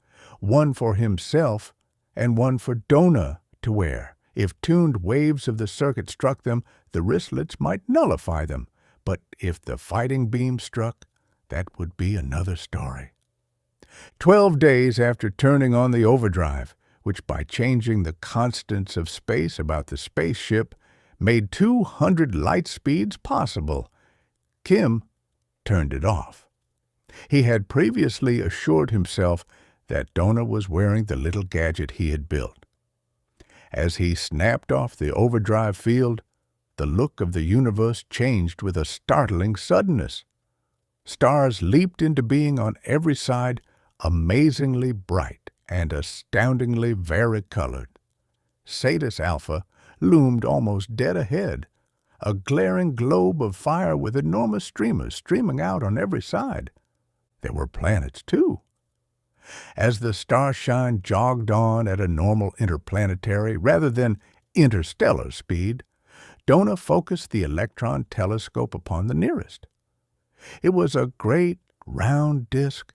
one for himself and one for Donna to wear. If tuned waves of the circuit struck them, the wristlets might nullify them, but if the fighting beam struck, that would be another story. 12 days after turning on the overdrive, which by changing the constants of space about the spaceship made 200 light speeds possible, Kim turned it off. He had previously assured himself that Donna was wearing the little gadget he had built. As he snapped off the overdrive field, the look of the universe changed with a startling suddenness. Stars leaped into being on every side, amazingly bright and astoundingly varicolored. Cetus Alpha loomed almost dead ahead, a glaring globe of fire with enormous streamers streaming out on every side. There were planets, too. As the Starshine jogged on at a normal interplanetary rather than interstellar speed, Donna focused the electron telescope upon the nearest. It was a great round disk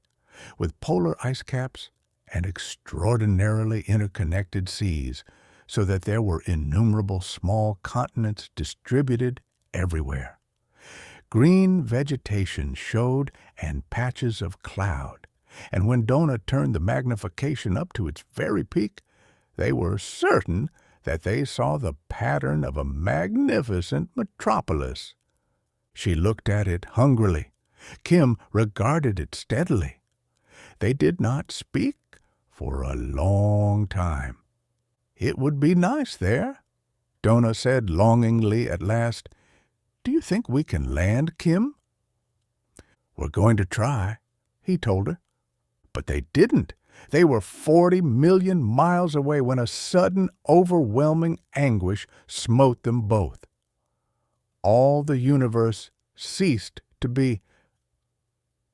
with polar ice caps and extraordinarily interconnected seas, so that there were innumerable small continents distributed everywhere. Green vegetation showed and patches of cloud, and when Donna turned the magnification up to its very peak, they were certain that they saw the pattern of a magnificent metropolis. She looked at it hungrily. Kim regarded it steadily. They did not speak for a long time. It would be nice there, Donna said longingly at last. "Do you think we can land, Kim?" "We're going to try," he told her. But they didn't. They were 40 million miles away when a sudden, overwhelming anguish smote them both. All the universe ceased to be.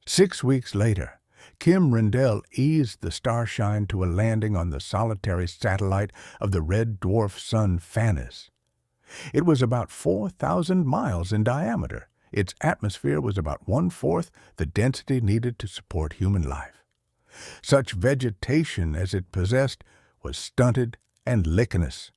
6 weeks later, Kim Rendall eased the Starshine to a landing on the solitary satellite of the red dwarf sun Phanis. It was about 4,000 miles in diameter. Its atmosphere was about 1/4 the density needed to support human life. Such vegetation as it possessed was stunted and lichenous.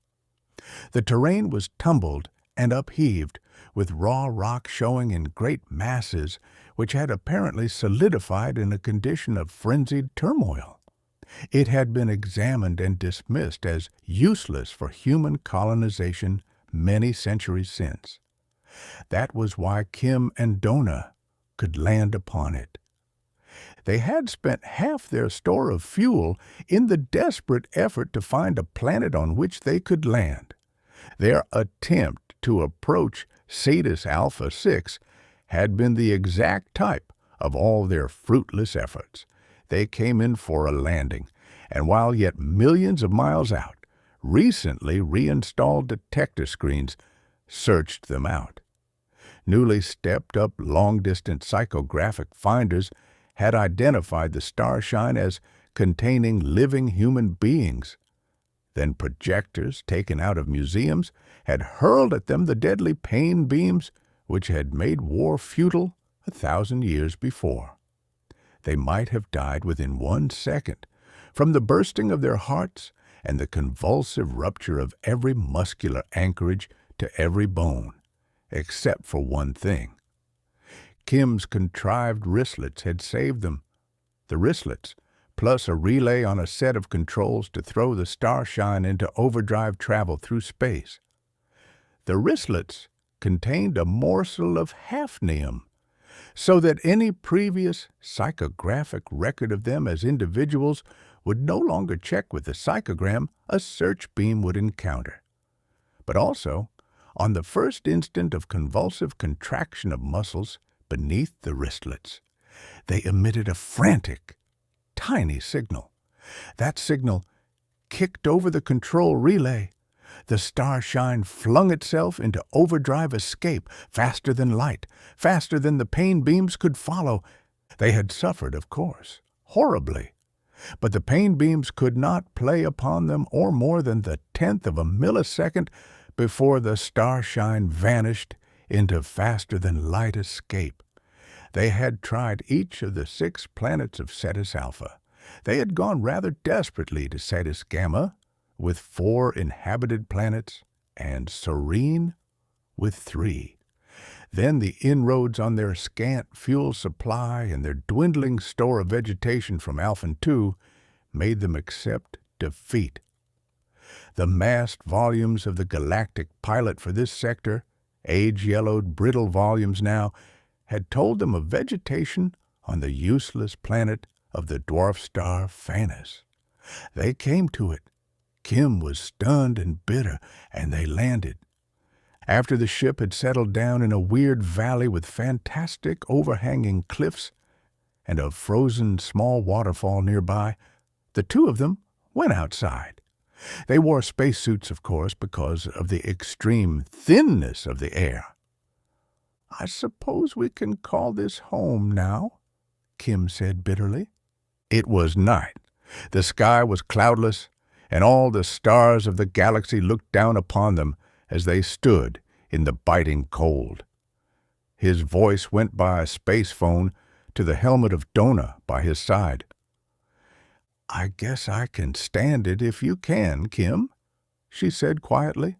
The terrain was tumbled and upheaved, with raw rock showing in great masses which had apparently solidified in a condition of frenzied turmoil. It had been examined and dismissed as useless for human colonization many centuries since. That was why Kim and Donna could land upon it. They had spent half their store of fuel in the desperate effort to find a planet on which they could land. Their attempt to approach Cetus Alpha 6 had been the exact type of all their fruitless efforts. They came in for a landing, and while yet millions of miles out, recently reinstalled detector screens searched them out. Newly stepped-up long-distance psychographic finders had identified the Starshine as containing living human beings. Then projectors taken out of museums had hurled at them the deadly pain beams which had made war futile 1,000 years before. They might have died within 1 second from the bursting of their hearts and the convulsive rupture of every muscular anchorage to every bone, except for one thing. Kim's contrived wristlets had saved them. The wristlets, plus a relay on a set of controls to throw the Starshine into overdrive travel through space. The wristlets contained a morsel of hafnium, so that any previous psychographic record of them as individuals would no longer check with the psychogram a search beam would encounter. But also, on the first instant of convulsive contraction of muscles beneath the wristlets, they emitted a frantic, tiny signal. That signal kicked over the control relay. The Starshine flung itself into overdrive escape faster than light, faster than the pain beams could follow. They had suffered, of course, horribly, but the pain beams could not play upon them or more than the 1/10 of a millisecond before the Starshine vanished into faster-than-light escape. They had tried each of the 6 planets of Cetus Alpha. They had gone rather desperately to Cetus Gamma, with 4 inhabited planets, and Serene, with 3. Then the inroads on their scant fuel supply and their dwindling store of vegetation from Alphin II made them accept defeat. The massed volumes of the galactic pilot for this sector, age-yellowed, brittle volumes now, had told them of vegetation on the useless planet of the dwarf star Phanis. They came to it. Kim was stunned and bitter, and they landed. After the ship had settled down in a weird valley with fantastic overhanging cliffs and a frozen small waterfall nearby, the two of them went outside. They wore spacesuits, of course, because of the extreme thinness of the air. "I suppose we can call this home now," Kim said bitterly. It was night. The sky was cloudless, and all the stars of the galaxy looked down upon them as they stood in the biting cold. His voice went by a space phone to the helmet of Donna by his side. "I guess I can stand it if you can, Kim," she said quietly.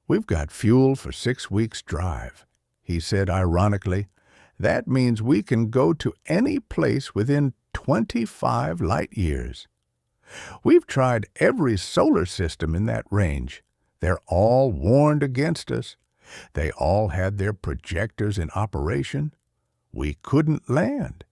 "We've got fuel for 6 weeks' drive," he said ironically. "That means we can go to any place within 25 light years. We've tried every solar system in that range. They're all warned against us. They all had their projectors in operation. We couldn't land.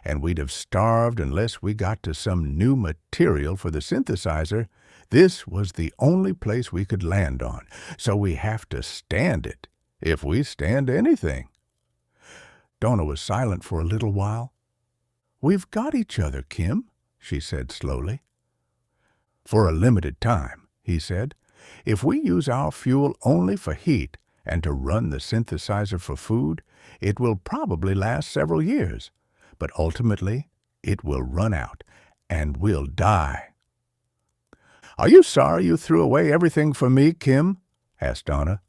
and we'd have starved unless we got to some new material for the synthesizer. This was the only place we could land on, so we have to stand it, if we stand anything." Donna was silent for a little while. "We've got each other, Kim," she said slowly. "For a limited time," he said. "If we use our fuel only for heat and to run the synthesizer for food, it will probably last several years, but ultimately it will run out, and we'll die." "Are you sorry you threw away everything for me, Kim?" asked Donna.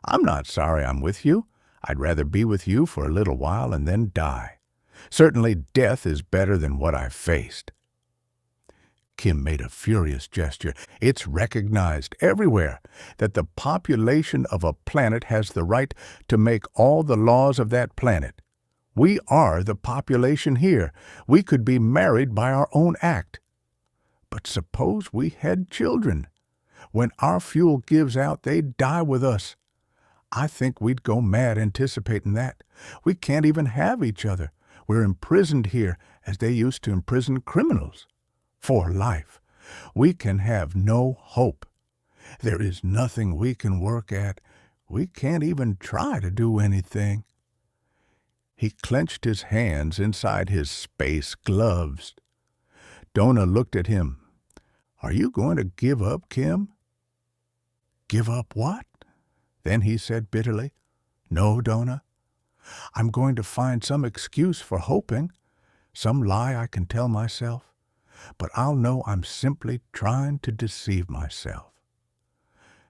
"I'm not sorry I'm with you. I'd rather be with you for a little while and then die. Certainly death is better than what I've faced." Kim made a furious gesture. "It's recognized everywhere that the population of a planet has the right to make all the laws of that planet. We are the population here. We could be married by our own act. But suppose we had children. When our fuel gives out, they'd die with us. I think we'd go mad anticipating that. We can't even have each other. We're imprisoned here as they used to imprison criminals. For life. We can have no hope. There is nothing we can work at. We can't even try to do anything." He clenched his hands inside his space gloves. Donna looked at him. "Are you going to give up, Kim?" "Give up what?" Then he said bitterly, "No, Donna. I'm going to find some excuse for hoping, some lie I can tell myself. But I'll know I'm simply trying to deceive myself."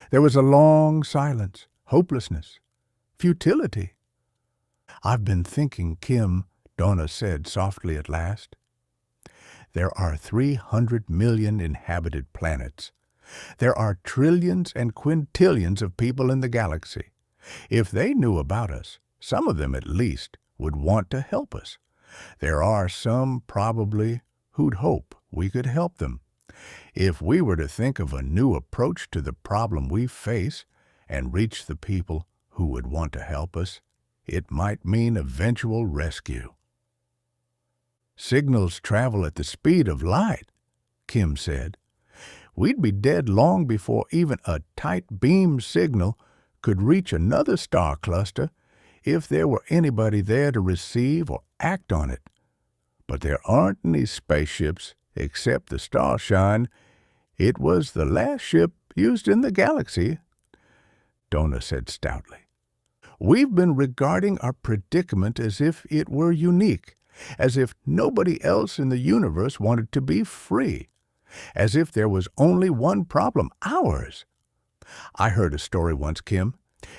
There was a long silence, hopelessness, futility. "I've been thinking, Kim," Donna said softly at last. "There are 300 million inhabited planets. There are trillions and quintillions of people in the galaxy. If they knew about us, some of them at least would want to help us. There are some, probably, who'd hope we could help them. If we were to think of a new approach to the problem we face and reach the people who would want to help us, it might mean eventual rescue." "Signals travel at the speed of light," Kim said. "We'd be dead long before even a tight beam signal could reach another star cluster if there were anybody there to receive or act on it. But there aren't any spaceships except the Starshine. It was the last ship used in the galaxy," Donna said stoutly. "We've been regarding our predicament as if it were unique, as if nobody else in the universe wanted to be free, as if there was only one problem, ours. I heard a story once, Kim.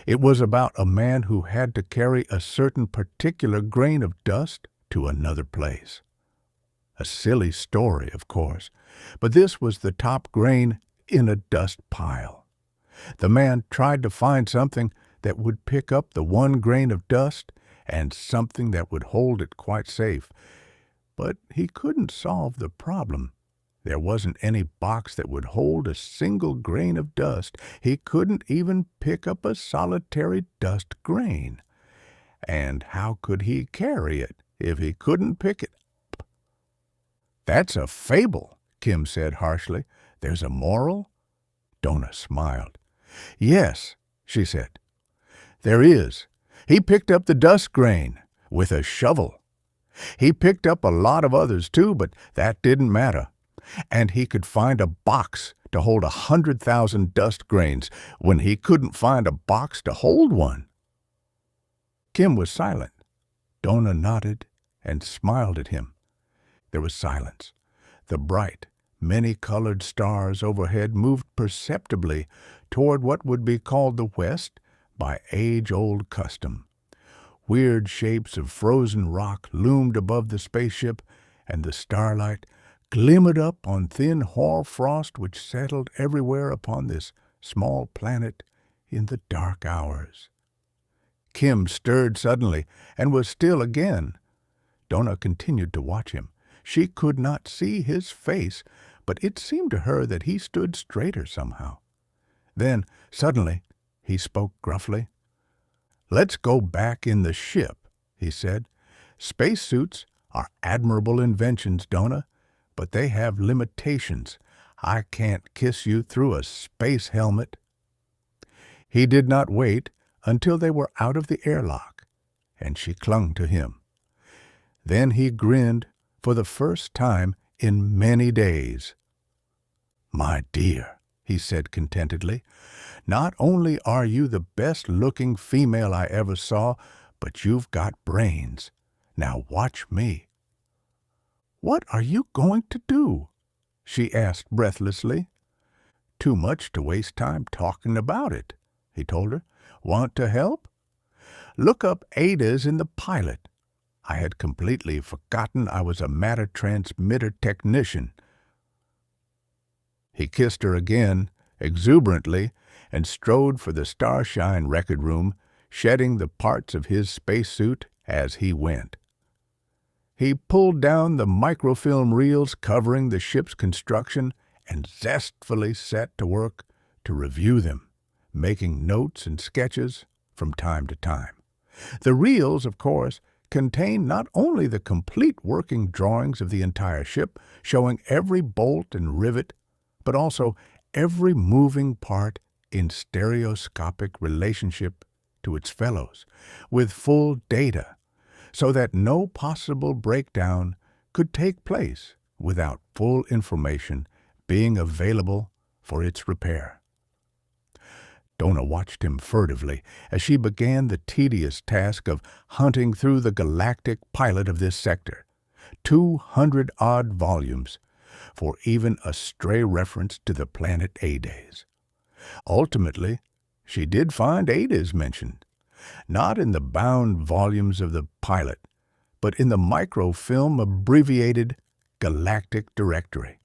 It was about a man who had to carry a certain particular grain of dust to another place. A silly story, of course, but this was the top grain in a dust pile. The man tried to find something that would pick up the one grain of dust and something that would hold it quite safe, but he couldn't solve the problem. There wasn't any box that would hold a single grain of dust. He couldn't even pick up a solitary dust grain. And how could he carry it if he couldn't pick it up?" "That's a fable," Kim said harshly. "There's a moral?" Donna smiled. "Yes," she said. "There is. He picked up the dust grain with a shovel. He picked up a lot of others too, but that didn't matter. And he could find a box to hold 100,000 dust grains when he couldn't find a box to hold one." Kim was silent. Donna nodded and smiled at him. There was silence. The bright, many-colored stars overhead moved perceptibly toward what would be called the west by age-old custom. Weird shapes of frozen rock loomed above the spaceship, and the starlight glimmered up on thin hoar frost which settled everywhere upon this small planet in the dark hours. Kim stirred suddenly and was still again. Donna continued to watch him. She could not see his face, but it seemed to her that he stood straighter somehow. Then, suddenly, he spoke gruffly. "Let's go back in the ship," he said. "Spacesuits are admirable inventions, Donna, but they have limitations. I can't kiss you through a space helmet." He did not wait until they were out of the airlock, and she clung to him. Then he grinned for the first time in many days. "My dear," he said contentedly, "not only are you the best-looking female I ever saw, but you've got brains. Now watch me." "What are you going to do?" she asked breathlessly. "Too much to waste time talking about it," he told her. "Want to help? Look up Ada's in the pilot. I had completely forgotten I was a matter transmitter technician." He kissed her again, exuberantly, and strode for the Starshine record room, shedding the parts of his spacesuit as he went. He pulled down the microfilm reels covering the ship's construction and zestfully set to work to review them, making notes and sketches from time to time. The reels, of course, contain not only the complete working drawings of the entire ship, showing every bolt and rivet, but also every moving part in stereoscopic relationship to its fellows, with full data, so that no possible breakdown could take place without full information being available for its repair. Donna watched him furtively as she began the tedious task of hunting through the galactic pilot of this sector, 200-odd volumes, for even a stray reference to the planet Ades. Ultimately, she did find Ades mentioned, not in the bound volumes of the pilot, but in the microfilm abbreviated Galactic Directory.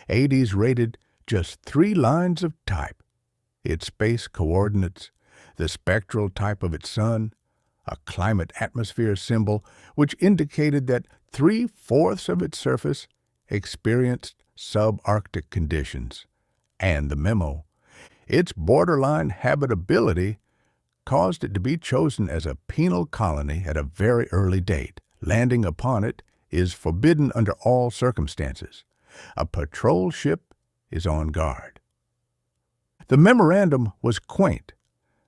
Ades rated just 3 lines of type: its space coordinates, the spectral type of its sun, a climate-atmosphere symbol which indicated that 3/4 of its surface experienced subarctic conditions, and the memo, its borderline habitability, caused it to be chosen as a penal colony at a very early date. Landing upon it is forbidden under all circumstances. A patrol ship is on guard. The memorandum was quaint.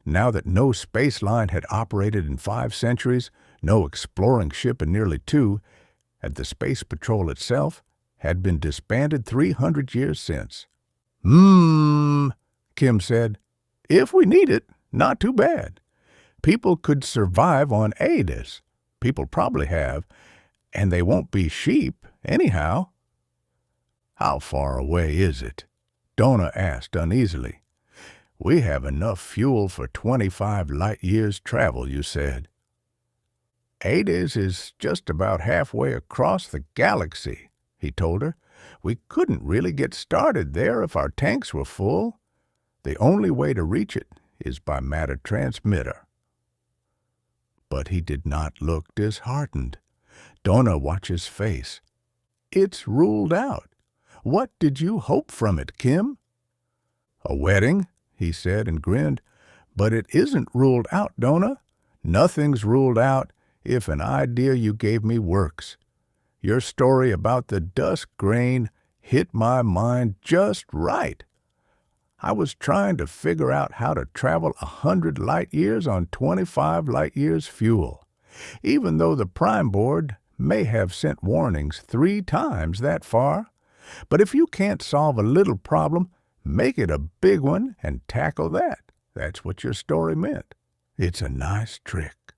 Now that no space line had operated in 5 centuries, no exploring ship in nearly 2, and the Space Patrol itself had been disbanded 300 years since. Kim said. "If we need it, not too bad. People could survive on Ades. People probably have, and they won't be sheep, anyhow." "How far away is it?" Donna asked uneasily. "We have enough fuel for 25 light-years travel, you said." "Ades is just about halfway across the galaxy," he told her. "We couldn't really get started there if our tanks were full. The only way to reach it is by matter transmitter." But he did not look disheartened. Donna watched his face. "It's ruled out. What did you hope from it, Kim?" "A wedding," he said and grinned. "But it isn't ruled out, Donna. Nothing's ruled out if an idea you gave me works. Your story about the dust grain hit my mind just right. I was trying to figure out how to travel 100 light-years on 25 light-years fuel, even though the Prime Board may have sent warnings 3 times that far. But if you can't solve a little problem, make it a big one and tackle that. That's what your story meant. It's a nice trick."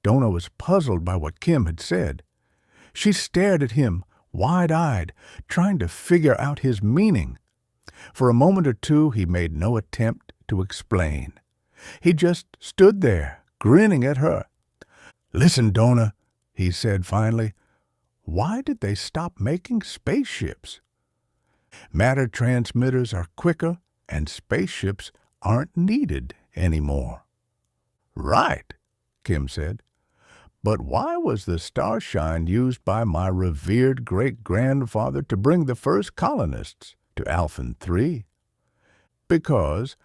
Donna was puzzled by what Kim had said. She stared at him, wide-eyed, trying to figure out his meaning. For a moment or two he made no attempt to explain. He just stood there, grinning at her. "Listen, Donna," he said finally, "why did they stop making spaceships? Matter transmitters are quicker, and spaceships aren't needed anymore." "Right," Kim said. "But why was the Starshine used by my revered great-grandfather to bring the first colonists to Alphin III?" Because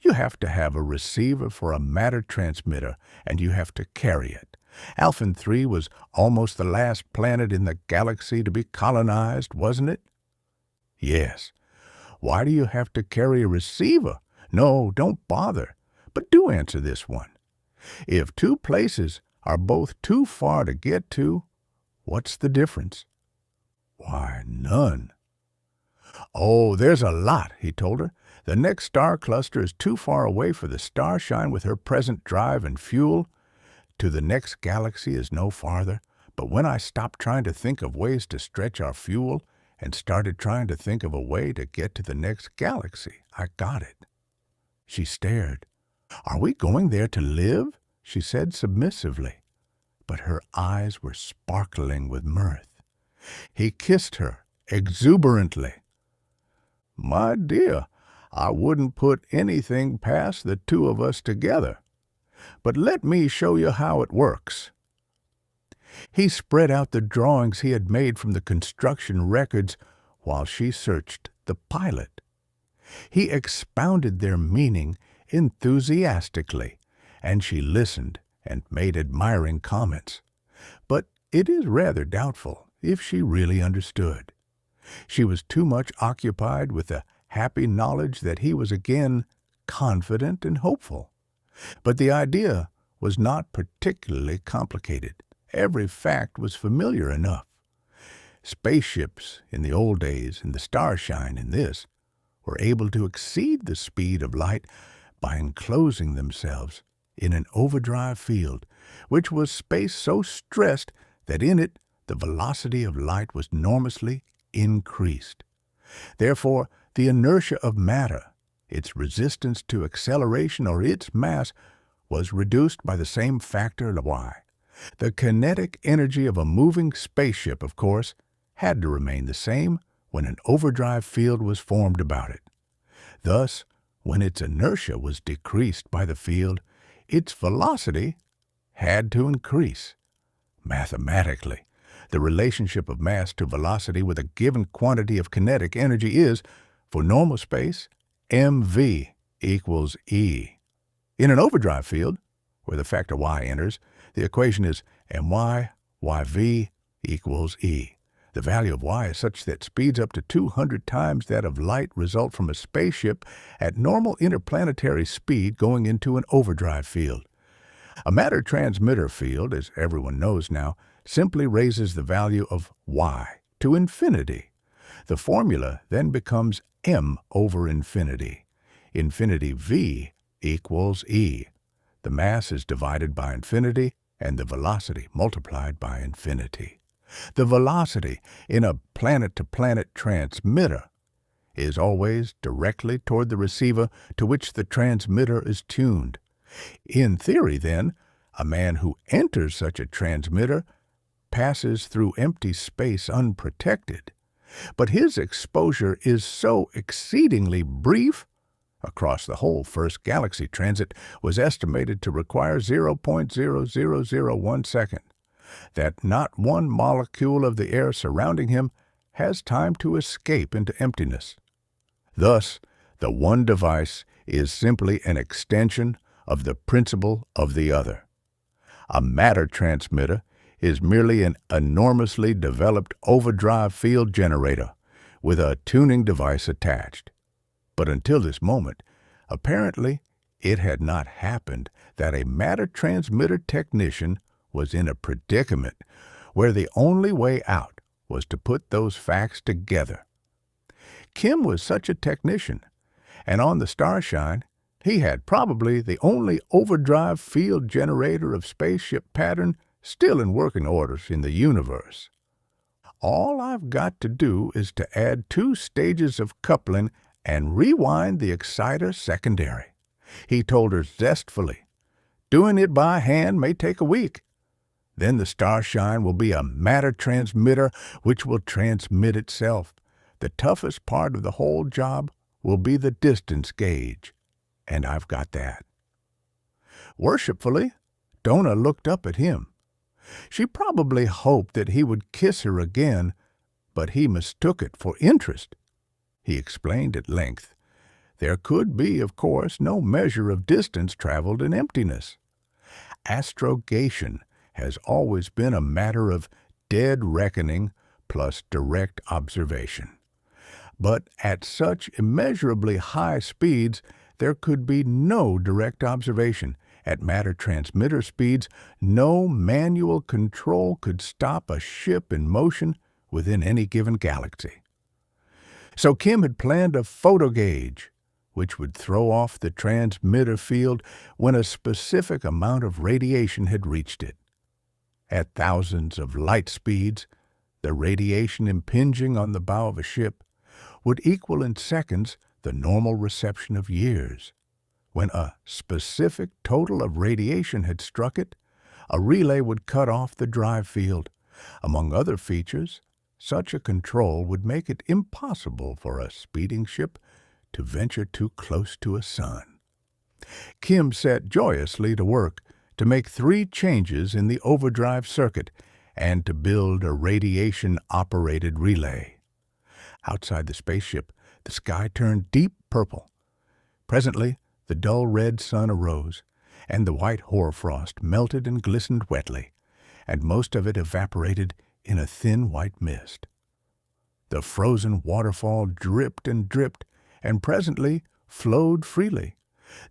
you have to have a receiver for a matter transmitter, and you have to carry it. Alphin III was almost the last planet in the galaxy to be colonized, wasn't it? Yes. Why do you have to carry a receiver? No, don't bother. But do answer this one. If two places are both too far to get to, what's the difference? Why, none. Oh, there's a lot, he told her. The next star cluster is too far away for the Starshine with her present drive and fuel. To the next galaxy is no farther. But when I stopped trying to think of ways to stretch our fuel and started trying to think of a way to get to the next galaxy, I got it. She stared. Are we going there to live? She said submissively. But her eyes were sparkling with mirth. He kissed her exuberantly. My dear, I wouldn't put anything past the two of us together. But let me show you how it works. He spread out the drawings he had made from the construction records while she searched the pilot. He expounded their meaning enthusiastically, and she listened and made admiring comments. But it is rather doubtful if she really understood. She was too much occupied with the happy knowledge that he was again confident and hopeful. But the idea was not particularly complicated. Every fact was familiar enough. Spaceships in the old days and the Starshine in this were able to exceed the speed of light by enclosing themselves in an overdrive field, which was space so stressed that in it the velocity of light was enormously increased. Therefore, the inertia of matter, its resistance to acceleration or its mass, was reduced by the same factor y. The kinetic energy of a moving spaceship, of course, had to remain the same when an overdrive field was formed about it. Thus, when its inertia was decreased by the field, its velocity had to increase. Mathematically, the relationship of mass to velocity with a given quantity of kinetic energy is, for normal space, mv equals E. In an overdrive field, where the factor y enters, the equation is my yv equals E. The value of y is such that speeds up to 200 times that of light result from a spaceship at normal interplanetary speed going into an overdrive field. A matter transmitter field, as everyone knows now, simply raises the value of y to infinity. The formula then becomes m over infinity. Infinity v equals E. The mass is divided by infinity and the velocity multiplied by infinity. The velocity in a planet-to-planet transmitter is always directly toward the receiver to which the transmitter is tuned. In theory, then, a man who enters such a transmitter passes through empty space unprotected. But his exposure is so exceedingly brief, across the whole first galaxy transit was estimated to require 0.0001 second, that not one molecule of the air surrounding him has time to escape into emptiness. Thus, the one device is simply an extension of the principle of the other. A matter transmitter is merely an enormously developed overdrive field generator with a tuning device attached. But until this moment, apparently it had not happened that a matter transmitter technician was in a predicament where the only way out was to put those facts together. Kim was such a technician, and on the Starshine, he had probably the only overdrive field generator of spaceship pattern still in working orders in the universe. All I've got to do is to add 2 stages of coupling and rewind the exciter secondary, he told her zestfully. Doing it by hand may take a week. Then the Starshine will be a matter transmitter which will transmit itself. The toughest part of the whole job will be the distance gauge, and I've got that. Worshipfully, Donna looked up at him. She probably hoped that he would kiss her again, but he mistook it for interest. He explained at length. There could be, of course, no measure of distance traveled in emptiness. Astrogation has always been a matter of dead reckoning plus direct observation. But at such immeasurably high speeds, there could be no direct observation. At matter transmitter speeds, no manual control could stop a ship in motion within any given galaxy. So Kim had planned a photo gauge, which would throw off the transmitter field when a specific amount of radiation had reached it. At thousands of light speeds, the radiation impinging on the bow of a ship would equal in seconds the normal reception of years. When a specific total of radiation had struck it, a relay would cut off the drive field. Among other features, such a control would make it impossible for a speeding ship to venture too close to a sun. Kim set joyously to work to make 3 changes in the overdrive circuit and to build a radiation-operated relay. Outside the spaceship, the sky turned deep purple. Presently, the dull red sun arose, and the white hoarfrost melted and glistened wetly, and most of it evaporated in a thin white mist. The frozen waterfall dripped and dripped, and presently flowed freely.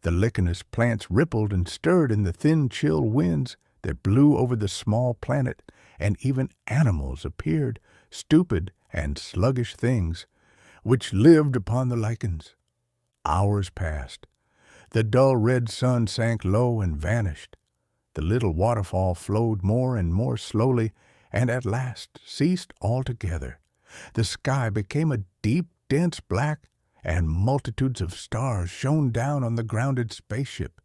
The lichenous plants rippled and stirred in the thin, chill winds that blew over the small planet, and even animals appeared, stupid and sluggish things, which lived upon the lichens. Hours passed. The dull red sun sank low and vanished. The little waterfall flowed more and more slowly, and at last ceased altogether. The sky became a deep, dense black, and multitudes of stars shone down on the grounded spaceship.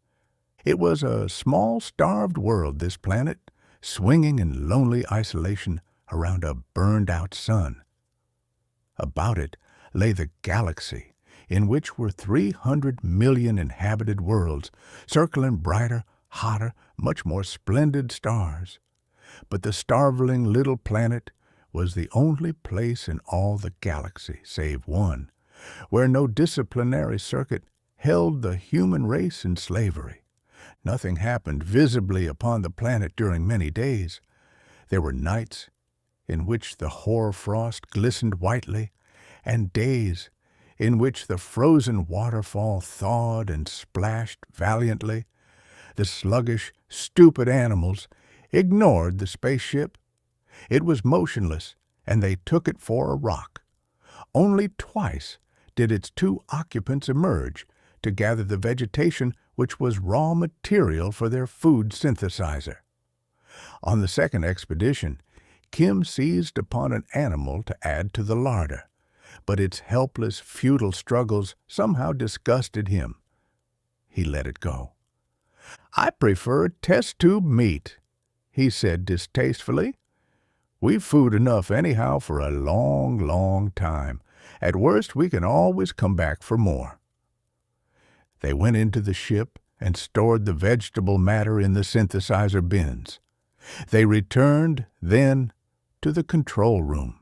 It was a small, starved world, this planet, swinging in lonely isolation around a burned-out sun. About it lay the galaxy, in which were 300 million inhabited worlds, circling brighter, hotter, much more splendid stars. But the starveling little planet was the only place in all the galaxy, save one, where no disciplinary circuit held the human race in slavery. Nothing happened visibly upon the planet during many days. There were nights in which the hoar-frost glistened whitely, and days in which the frozen waterfall thawed and splashed valiantly. The sluggish, stupid animals ignored the spaceship. It was motionless, and they took it for a rock. Only twice did its 2 occupants emerge to gather the vegetation which was raw material for their food synthesizer. On the second expedition, Kim seized upon an animal to add to the larder, but its helpless, futile struggles somehow disgusted him. He let it go. "I prefer test tube meat," he said distastefully. "We've food enough anyhow for a long, long time. At worst, we can always come back for more." They went into the ship and stored the vegetable matter in the synthesizer bins. They returned, then, to the control room.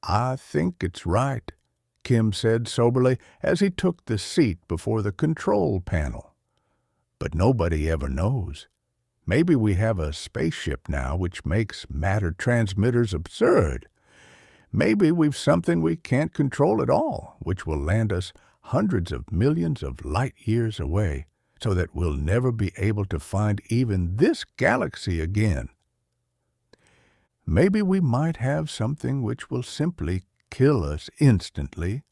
"I think it's right," Kim said soberly as he took the seat before the control panel. "But nobody ever knows. Maybe we have a spaceship now which makes matter transmitters absurd. Maybe we've something we can't control at all, which will land us hundreds of millions of light years away, so that we'll never be able to find even this galaxy again. Maybe we might have something which will simply kill us instantly,"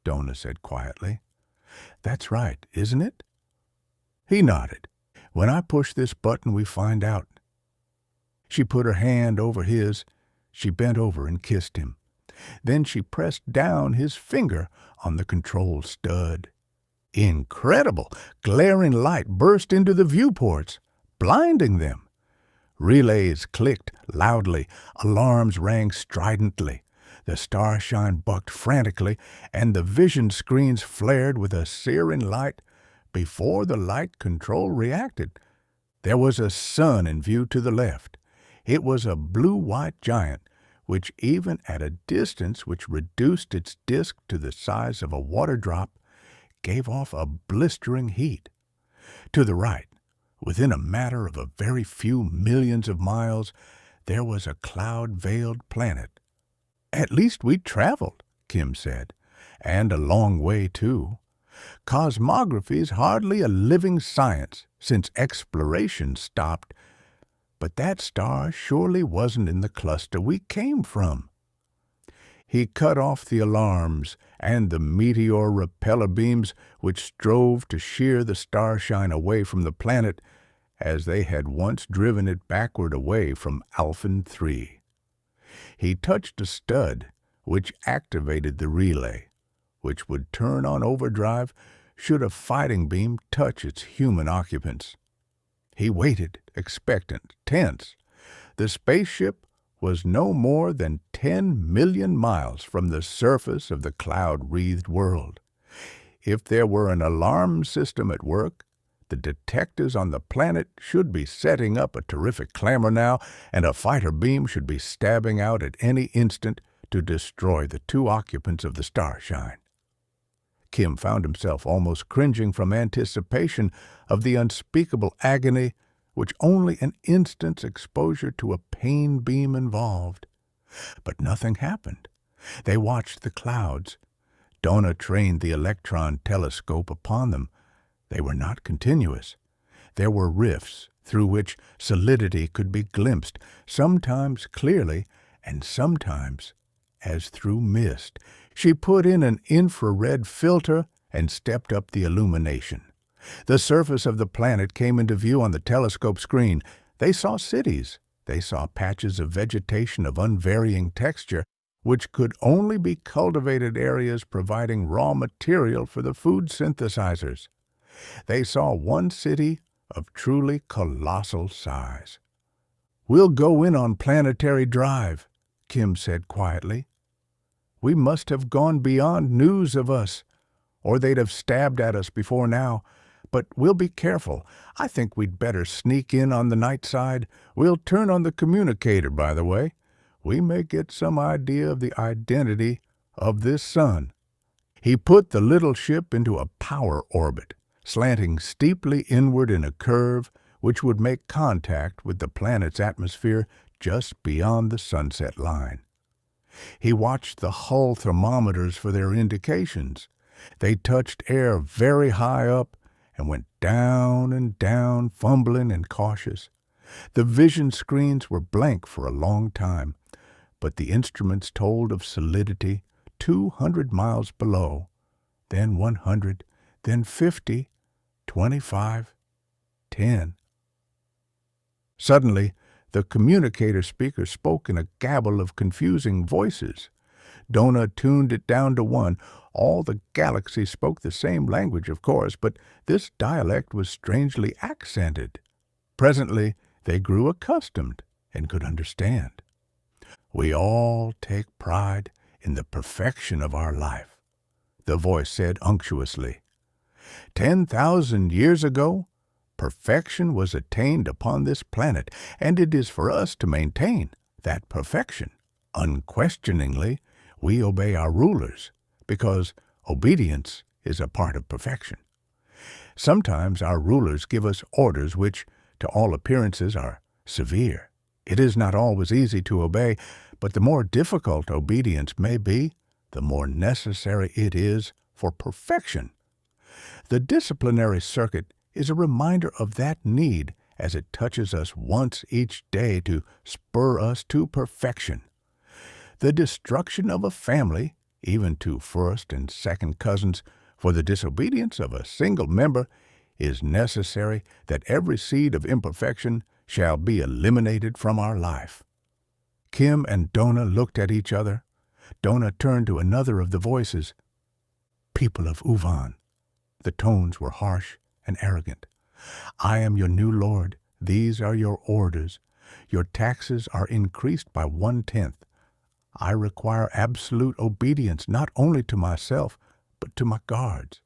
Donna said quietly. "That's right, isn't it?" He nodded. "When I push this button, we find out." She put her hand over his. She bent over and kissed him. Then she pressed down his finger on the control stud. Incredible! Glaring light burst into the viewports, blinding them. Relays clicked loudly, alarms rang stridently. The Starshine bucked frantically, and the vision screens flared with a searing light. Before the light control reacted, there was a sun in view to the left. It was a blue-white giant, which even at a distance which reduced its disk to the size of a water drop, gave off a blistering heat. To the right Within a matter of a very few millions of miles, there was a cloud-veiled planet. "At least we traveled," Kim said, "and a long way, too. Cosmography's hardly a living science since exploration stopped, but that star surely wasn't in the cluster we came from." He cut off the alarms and the meteor repeller beams which strove to shear the Starshine away from the planet as they had once driven it backward away from Alphin III. He touched a stud which activated the relay, which would turn on overdrive should a fighting beam touch its human occupants. He waited, expectant, tense. The spaceship was no more than 10 million miles from the surface of the cloud-wreathed world. If there were an alarm system at work, the detectors on the planet should be setting up a terrific clamor now, and a fighter beam should be stabbing out at any instant to destroy the two occupants of the Starshine. Kim found himself almost cringing from anticipation of the unspeakable agony which only an instant's exposure to a pain beam involved. But nothing happened. They watched the clouds. Donna trained the electron telescope upon them. They were not continuous. There were rifts through which solidity could be glimpsed, sometimes clearly and sometimes as through mist. She put in an infrared filter and stepped up the illumination. The surface of the planet came into view on the telescope screen. They saw cities. They saw patches of vegetation of unvarying texture, which could only be cultivated areas providing raw material for the food synthesizers. They saw one city of truly colossal size. "We'll go in on planetary drive," Kim said quietly. "We must have gone beyond news of us, or they'd have stabbed at us before now. But we'll be careful. I think we'd better sneak in on the night side. We'll turn on the communicator, by the way. We may get some idea of the identity of this sun." He put the little ship into a power orbit, slanting steeply inward in a curve which would make contact with the planet's atmosphere just beyond the sunset line. He watched the hull thermometers for their indications. They touched air very high up and went down and down, fumbling and cautious. The vision screens were blank for a long time, but the instruments told of solidity 200 miles below, then 100, then 50, 25, 10. Suddenly, the communicator speaker spoke in a gabble of confusing voices. Donna tuned it down to 1. All the galaxy spoke the same language, of course, but this dialect was strangely accented. Presently, they grew accustomed and could understand. "We all take pride in the perfection of our life," the voice said unctuously. 10,000 years ago, perfection was attained upon this planet, and it is for us to maintain that perfection. Unquestioningly, we obey our rulers, because obedience is a part of perfection. Sometimes our rulers give us orders which, to all appearances, are severe. It is not always easy to obey, but the more difficult obedience may be, the more necessary it is for perfection. The disciplinary circuit is a reminder of that need as it touches us once each day to spur us to perfection. The destruction of a family, even to first and second cousins, for the disobedience of a single member, is necessary that every seed of imperfection shall be eliminated from our life. Kim and Donna looked at each other. Donna turned to another of the voices. "People of Uvan." The tones were harsh and arrogant. "I am your new lord. These are your orders. Your taxes are increased by 1/10. I require absolute obedience not only to myself, but to my guards.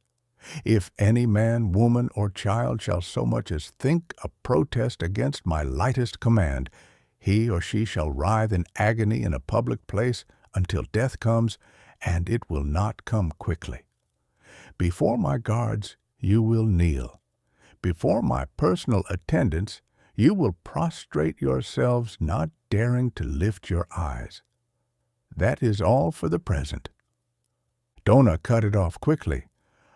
If any man, woman, or child shall so much as think a protest against my lightest command, he or she shall writhe in agony in a public place until death comes, and it will not come quickly. Before my guards you will kneel. before my personal attendants, you will prostrate yourselves, not daring to lift your eyes. That is all for the present." Donna cut it off quickly.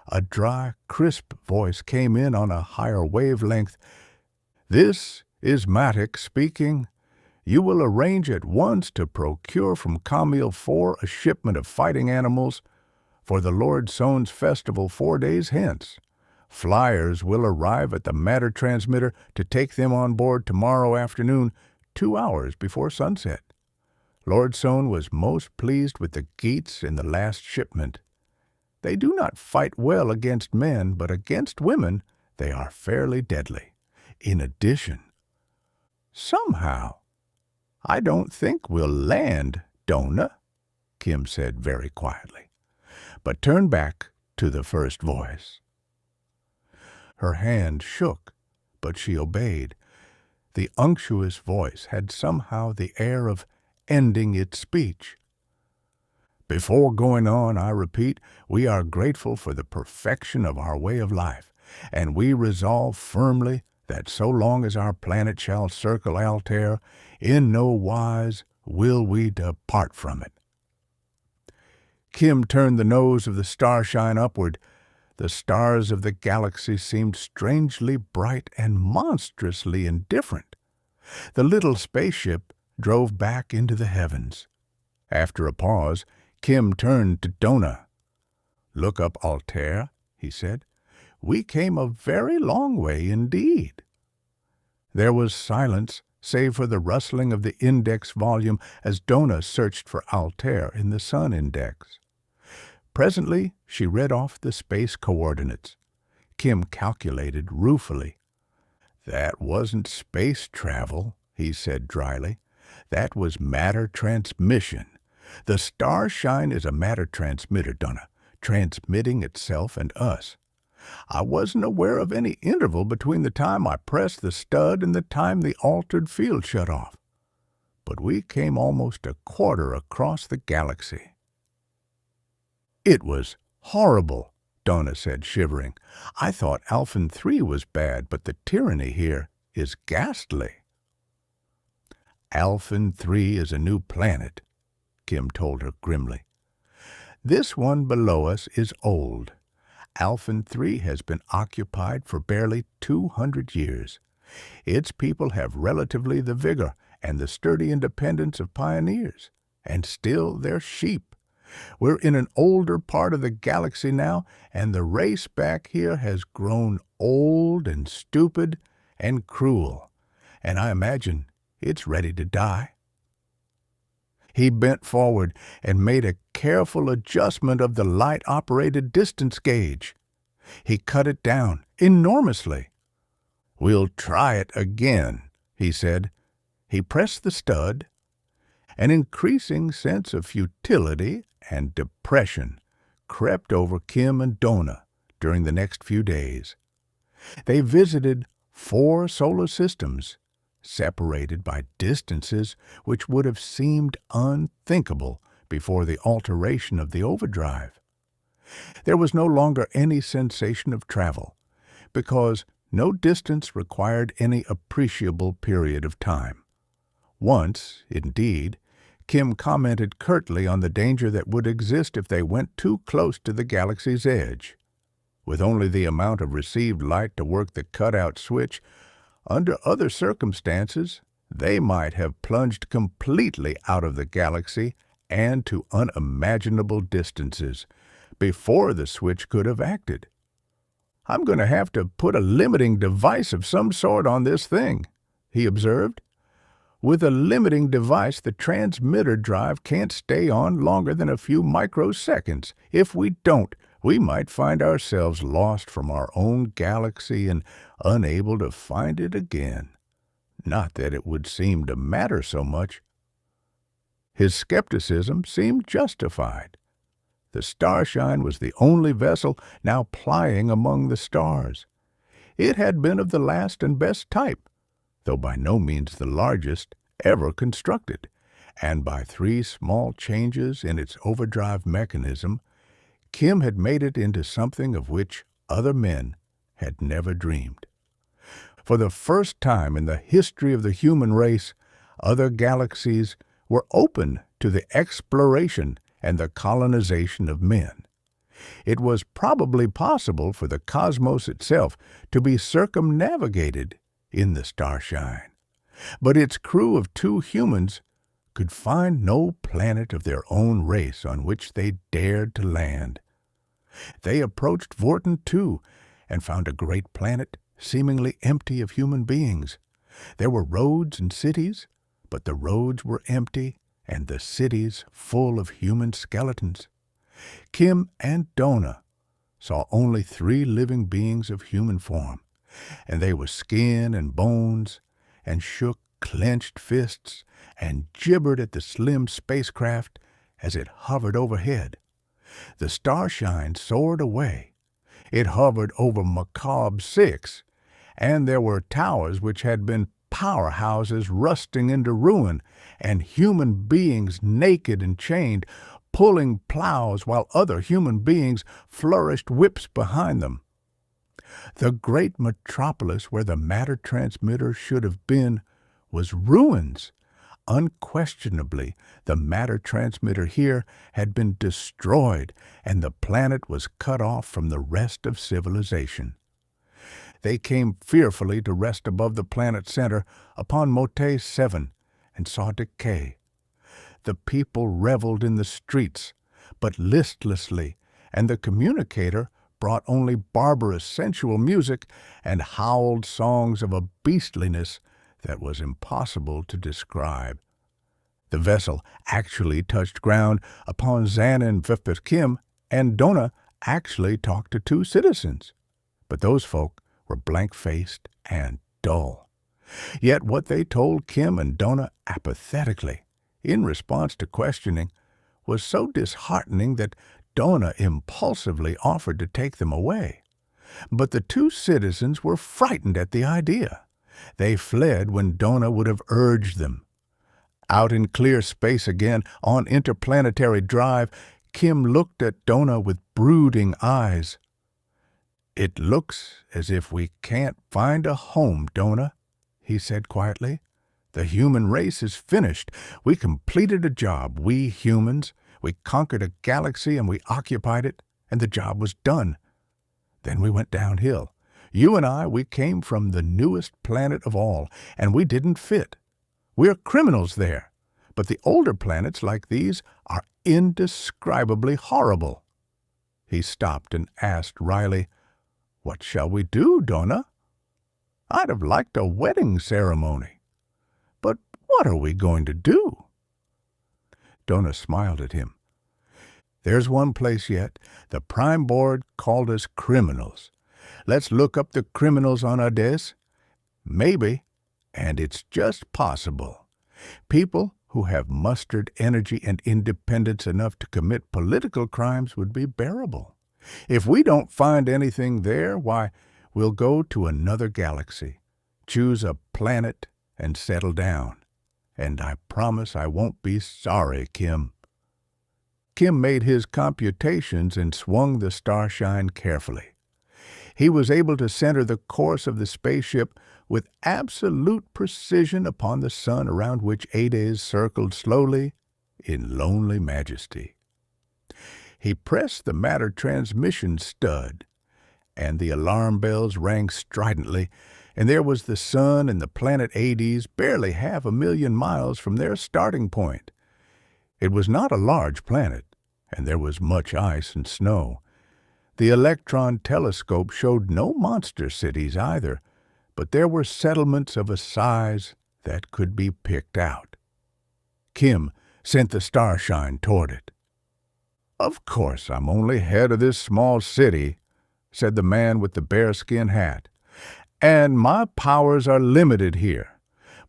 A dry, crisp voice came in on a higher wavelength. "This is Matic speaking. You will arrange at once to procure from Camille 4 a shipment of fighting animals for the Lord Sohn's festival 4 days hence. Flyers will arrive at the matter transmitter to take them on board tomorrow afternoon, 2 hours before sunset. Lord Sohn was most pleased with the Geats in the last shipment. They do not fight well against men, but against women they are fairly deadly. In addition, somehow, I don't think we'll land, Donna," Kim said very quietly, but turned back to the first voice. Her hand shook, but she obeyed. The unctuous voice had somehow the air of ending its speech. "Before going on, I repeat, we are grateful for the perfection of our way of life, and we resolve firmly that so long as our planet shall circle Altair, in no wise will we depart from it." Kim turned the nose of the Starshine upward. The stars of the galaxy seemed strangely bright and monstrously indifferent. The little spaceship drove back into the heavens. After a pause, Kim turned to Donna. "Look up Altair," he said. "We came a very long way indeed." There was silence, save for the rustling of the index volume as Donna searched for Altair in the Sun Index. Presently she read off the space coordinates. Kim calculated ruefully. "That wasn't space travel," he said dryly. "That was matter transmission. The Starshine is a matter transmitter, Donna, transmitting itself and us. I wasn't aware of any interval between the time I pressed the stud and the time the altered field shut off. But we came almost a quarter across the galaxy." "It was horrible," Donna said, shivering. "I thought Alphin III was bad, but the tyranny here is ghastly." "Alphin III is a new planet," Kim told her grimly. "This one below us is old. Alphin III has been occupied for barely 200 years. Its people have relatively the vigor and the sturdy independence of pioneers, and still they're sheep. We're in an older part of the galaxy now, and the race back here has grown old and stupid and cruel, and I imagine it's ready to die." He bent forward and made a careful adjustment of the light-operated distance gauge. He cut it down enormously. "We'll try it again," he said. He pressed the stud. An increasing sense of futility and depression crept over Kim and Donna during the next few days. They visited 4 solar systems, separated by distances which would have seemed unthinkable before the alteration of the overdrive. There was no longer any sensation of travel, because no distance required any appreciable period of time. Once, indeed, Kim commented curtly on the danger that would exist if they went too close to the galaxy's edge. With only the amount of received light to work the cutout switch, under other circumstances, they might have plunged completely out of the galaxy and to unimaginable distances before the switch could have acted. "I'm going to have to put a limiting device of some sort on this thing," he observed. "With a limiting device, the transmitter drive can't stay on longer than a few microseconds. If we don't, we might find ourselves lost from our own galaxy and unable to find it again. Not that it would seem to matter so much." His skepticism seemed justified. The Starshine was the only vessel now plying among the stars. It had been of the last and best type, though by no means the largest ever constructed, and by 3 small changes in its overdrive mechanism, Kim had made it into something of which other men had never dreamed. For the first time in the history of the human race, other galaxies were open to the exploration and the colonization of men. It was probably possible for the cosmos itself to be circumnavigated in the Starshine, but its crew of 2 humans could find no planet of their own race on which they dared to land. They approached Vorton, too, and found a great planet seemingly empty of human beings. There were roads and cities, but the roads were empty and the cities full of human skeletons. Kim and Donna saw only 3 living beings of human form, and they were skin and bones, and shook clenched fists and gibbered at the slim spacecraft as it hovered overhead. The Starshine soared away. It hovered over Macabre 6, and there were towers which had been powerhouses rusting into ruin, and human beings naked and chained, pulling plows while other human beings flourished whips behind them. The great metropolis where the matter transmitter should have been was ruins. Unquestionably, the matter transmitter here had been destroyed, and the planet was cut off from the rest of civilization. They came fearfully to rest above the planet's center upon Motet 7 and saw decay. The people reveled in the streets, but listlessly, and the communicator brought only barbarous sensual music and howled songs of a beastliness that was impossible to describe. The vessel actually touched ground upon Zan and Kim, and Donna actually talked to 2 citizens. But those folk were blank-faced and dull. Yet what they told Kim and Donna apathetically, in response to questioning, was so disheartening that Donna impulsively offered to take them away. But the 2 citizens were frightened at the idea. They fled when Donna would have urged them. Out in clear space again, on interplanetary drive, Kim looked at Donna with brooding eyes. "It looks as if we can't find a home, Donna," he said quietly. "The human race is finished. We completed a job, we humans. We conquered a galaxy and we occupied it, and the job was done. Then we went downhill. You and I, we came from the newest planet of all, and we didn't fit. We're criminals there, but the older planets like these are indescribably horrible." He stopped and asked wryly, "What shall we do, Donna? I'd have liked a wedding ceremony. But what are we going to do?" Donna smiled at him. "There's one place yet. The Prime Board called us criminals. Let's look up the criminals on Ades. Maybe, and it's just possible, people who have mustered energy and independence enough to commit political crimes would be bearable. If we don't find anything there, why, we'll go to another galaxy, choose a planet, and settle down. And I promise I won't be sorry, Kim." Kim made his computations and swung the Starshine carefully. He was able to center the course of the spaceship with absolute precision upon the sun around which Ades circled slowly in lonely majesty. He pressed the matter transmission stud, and the alarm bells rang stridently, and there was the sun and the planet Ades barely 500,000 miles from their starting point. It was not a large planet, and there was much ice and snow. The electron telescope showed no monster cities either, but there were settlements of a size that could be picked out. Kim sent the Starshine toward it. "Of course I'm only head of this small city," said the man with the bearskin hat, "and my powers are limited here,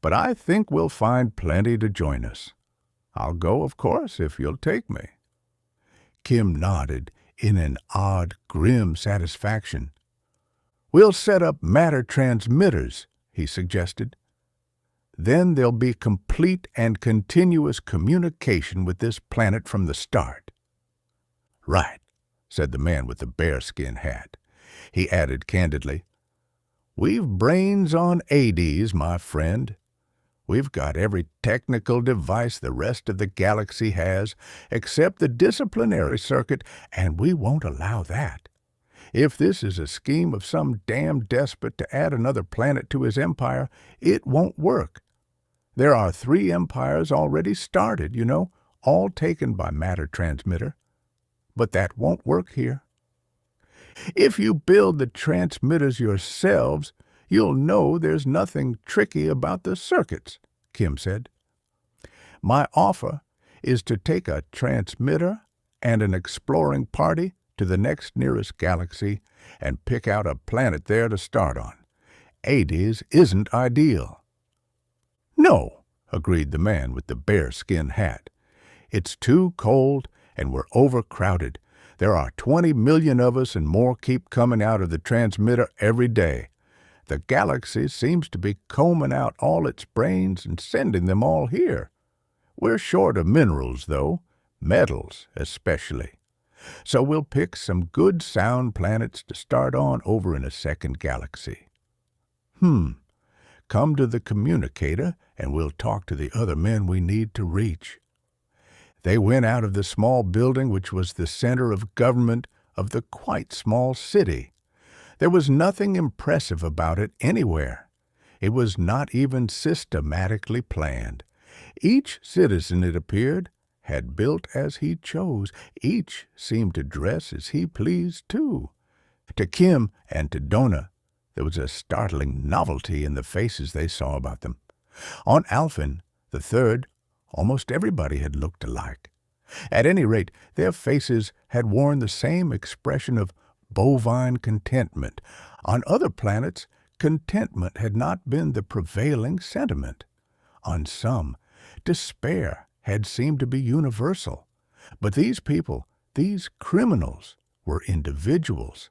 but I think we'll find plenty to join us. I'll go, of course, if you'll take me." Kim nodded in an odd, grim satisfaction. "We'll set up matter transmitters," he suggested. "Then there'll be complete and continuous communication with this planet from the start." "Right," said the man with the bearskin hat. He added candidly, We've brains on Hades, my friend. We've got every technical device the rest of the galaxy has, except the Disiplinary Circuit, and we won't allow that. If this is a scheme of some damn despot to add another planet to his empire, it won't work. There are 3 empires already started, you know, all taken by matter transmitter. But that won't work here. If you build the transmitters yourselves, you'll know there's nothing tricky about the circuits, Kim said. My offer is to take a transmitter and an exploring party to the next nearest galaxy and pick out a planet there to start on. Hades isn't ideal. No, agreed the man with the bearskin hat. It's too cold and we're overcrowded. There are 20 million of us and more keep coming out of the transmitter every day. The galaxy seems to be combing out all its brains and sending them all here. We're short of minerals, though, metals especially. So we'll pick some good sound planets to start on over in a second galaxy. Come to the communicator and we'll talk to the other men we need to reach. They went out of the small building which was the center of government of the quite small city. There was nothing impressive about it anywhere. It was not even systematically planned. Each citizen, it appeared, had built as he chose. Each seemed to dress as he pleased, too. To Kim and to Donna, there was a startling novelty in the faces they saw about them. On Alphin III, almost everybody had looked alike. At any rate, their faces had worn the same expression of bovine contentment. On other planets, contentment had not been the prevailing sentiment. On some, despair had seemed to be universal. But these people, these criminals, were individuals.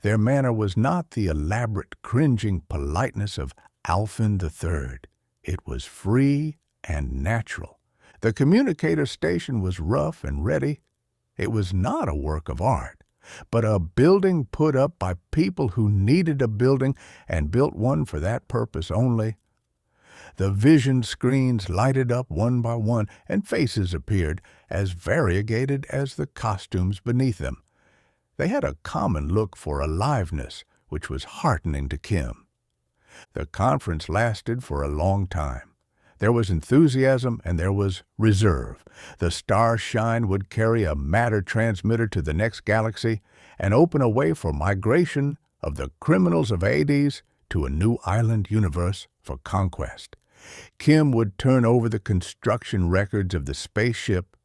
Their manner was not the elaborate, cringing politeness of Alphin III. It was free and natural. The communicator station was rough and ready. It was not a work of art, but a building put up by people who needed a building and built one for that purpose only. The vision screens lighted up one by one, and faces appeared, as variegated as the costumes beneath them. They had a common look for aliveness, which was heartening to Kim. The conference lasted for a long time. There was enthusiasm and there was reserve. The Starshine would carry a matter transmitter to the next galaxy and open a way for migration of the criminals of Hades to a new island universe for conquest. Kim would turn over the construction records of the spaceship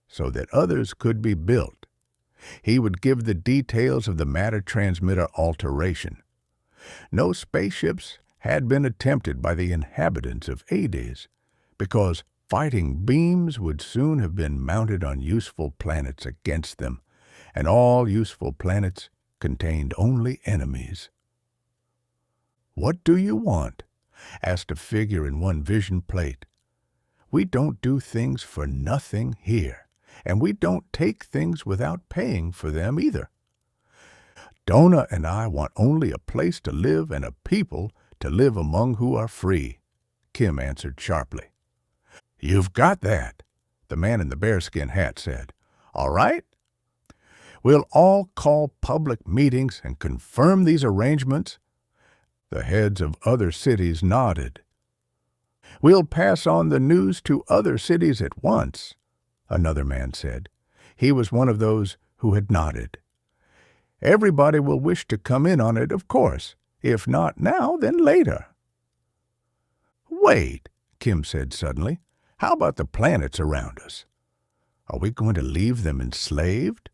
so that others could be built. He would give the details of the matter transmitter alteration. No spaceships had been attempted by the inhabitants of Hades, because fighting beams would soon have been mounted on useful planets against them, and all useful planets contained only enemies. "What do you want?" asked a figure in one vision plate. "We don't do things for nothing here, and we don't take things without paying for them either. Donna and I want only a place to live and a people to live among who are free," Kim answered sharply. "You've got that," the man in the bearskin hat said. "All right. We'll all call public meetings and confirm these arrangements." The heads of other cities nodded. "We'll pass on the news to other cities at once," another man said. He was one of those who had nodded. "Everybody will wish to come in on it, of course. If not now, then later." "Wait," Kim said suddenly. "How about the planets around us? Are we going to leave them enslaved?"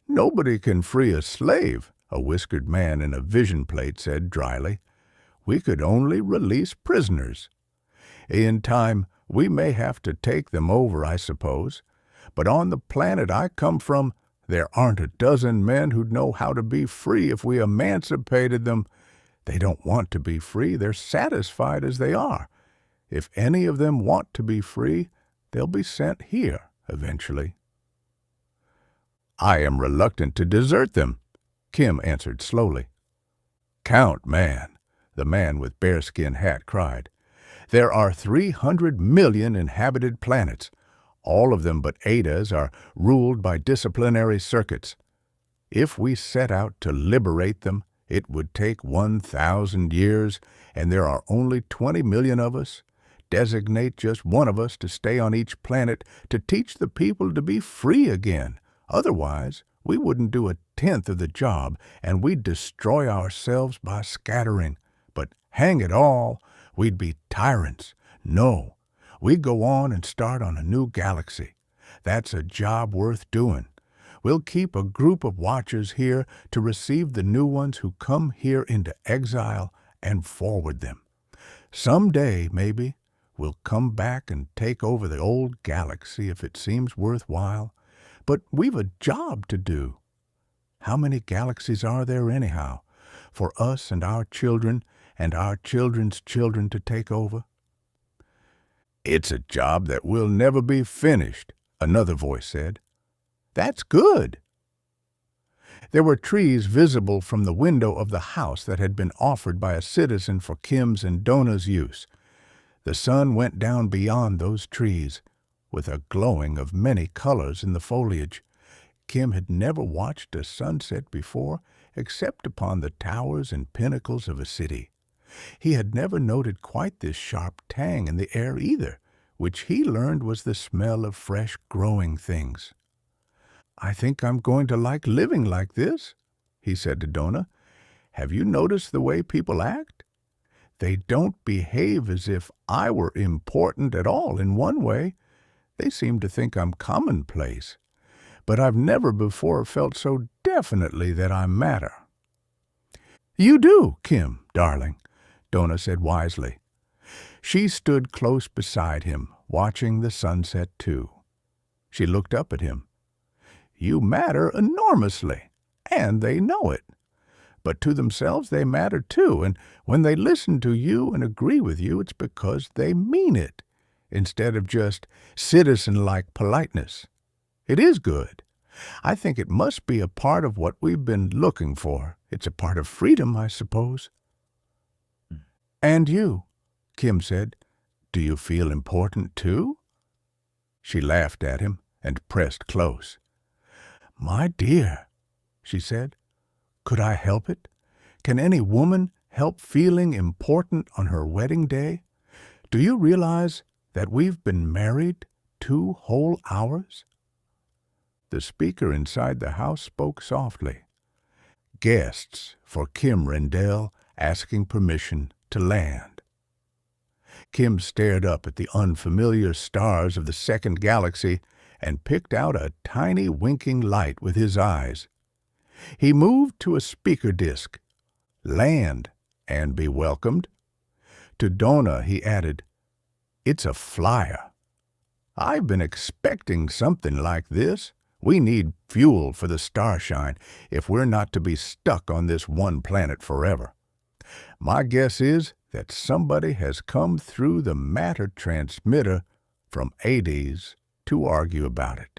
"Nobody can free a slave," a whiskered man in a vision plate said dryly. "We could only release prisoners. In time, we may have to take them over, I suppose. But on the planet I come from, there aren't a dozen men who'd know how to be free if we emancipated them. They don't want to be free. They're satisfied as they are. If any of them want to be free, they'll be sent here eventually." "I am reluctant to desert them," Kim answered slowly. "Count, man, the man with bearskin hat cried. There are 300 million inhabited planets. All of them but Ada's are ruled by disciplinary circuits. If we set out to liberate them, it would take 1,000 years, and there are only 20 million of us. Designate just one of us to stay on each planet to teach the people to be free again. Otherwise, we wouldn't do a tenth of the job, and we'd destroy ourselves by scattering. But hang it all, we'd be tyrants. No, we'd go on and start on a new galaxy. That's a job worth doing. We'll keep a group of watchers here to receive the new ones who come here into exile and forward them. Someday, maybe, we'll come back and take over the old galaxy if it seems worthwhile. But we've a job to do. How many galaxies are there anyhow, for us and our children and our children's children to take over? It's a job that will never be finished, another voice said. That's good. There were trees visible from the window of the house that had been offered by a citizen for Kim's and Donna's use. The sun went down beyond those trees, with a glowing of many colors in the foliage. Kim had never watched a sunset before, except upon the towers and pinnacles of a city. He had never noted quite this sharp tang in the air either, which he learned was the smell of fresh growing things. I think I'm going to like living like this, he said to Donna. Have you noticed the way people act? They don't behave as if I were important at all in one way. They seem to think I'm commonplace. But I've never before felt so definitely that I matter. You do, Kim, darling, Donna said wisely. She stood close beside him, watching the sunset too. She looked up at him. You matter enormously, and they know it. But to themselves they matter too, and when they listen to you and agree with you, it's because they mean it, instead of just citizen-like politeness. It is good. I think it must be a part of what we've been looking for. It's a part of freedom, I suppose. And you, Kim said, do you feel important too? She laughed at him and pressed close. My dear, she said, could I help it? Can any woman help feeling important on her wedding day? Do you realize that we've been married 2 whole hours? The speaker inside the house spoke softly. Guests for Kim Rendall asking permission to land. Kim stared up at the unfamiliar stars of the second galaxy and picked out a tiny winking light with his eyes. He moved to a speaker disc. Land and be welcomed. To Donna he added, It's a flyer. I've been expecting something like this. We need fuel for the Starshine if we're not to be stuck on this one planet forever. My guess is that somebody has come through the matter transmitter from Hades to argue about it.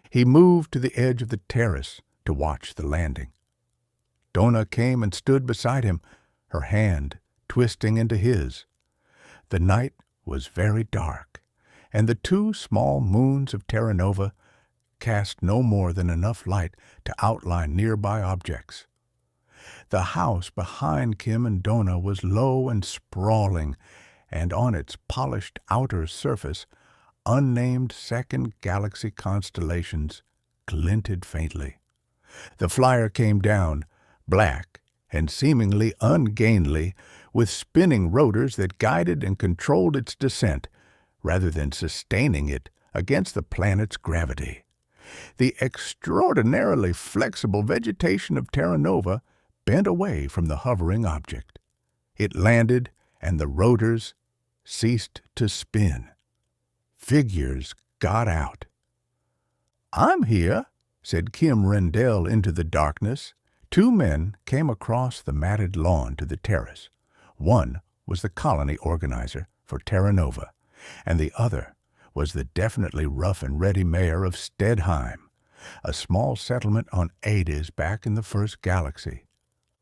He moved to the edge of the terrace to watch the landing. Donna came and stood beside him, her hand twisting into his. The night was very dark, and the 2 small moons of Terra Nova cast no more than enough light to outline nearby objects. The house behind Kim and Donna was low and sprawling, and on its polished outer surface, unnamed second galaxy constellations glinted faintly. The flyer came down, black and seemingly ungainly, with spinning rotors that guided and controlled its descent, rather than sustaining it against the planet's gravity. The extraordinarily flexible vegetation of Terra Nova bent away from the hovering object. It landed, and the rotors ceased to spin. Figures got out. I'm here, said Kim Rendall into the darkness. 2 men came across the matted lawn to the terrace. One was the colony organizer for Terra Nova, and the other was the definitely rough and ready mayor of Stedheim, a small settlement on Hades back in the first galaxy.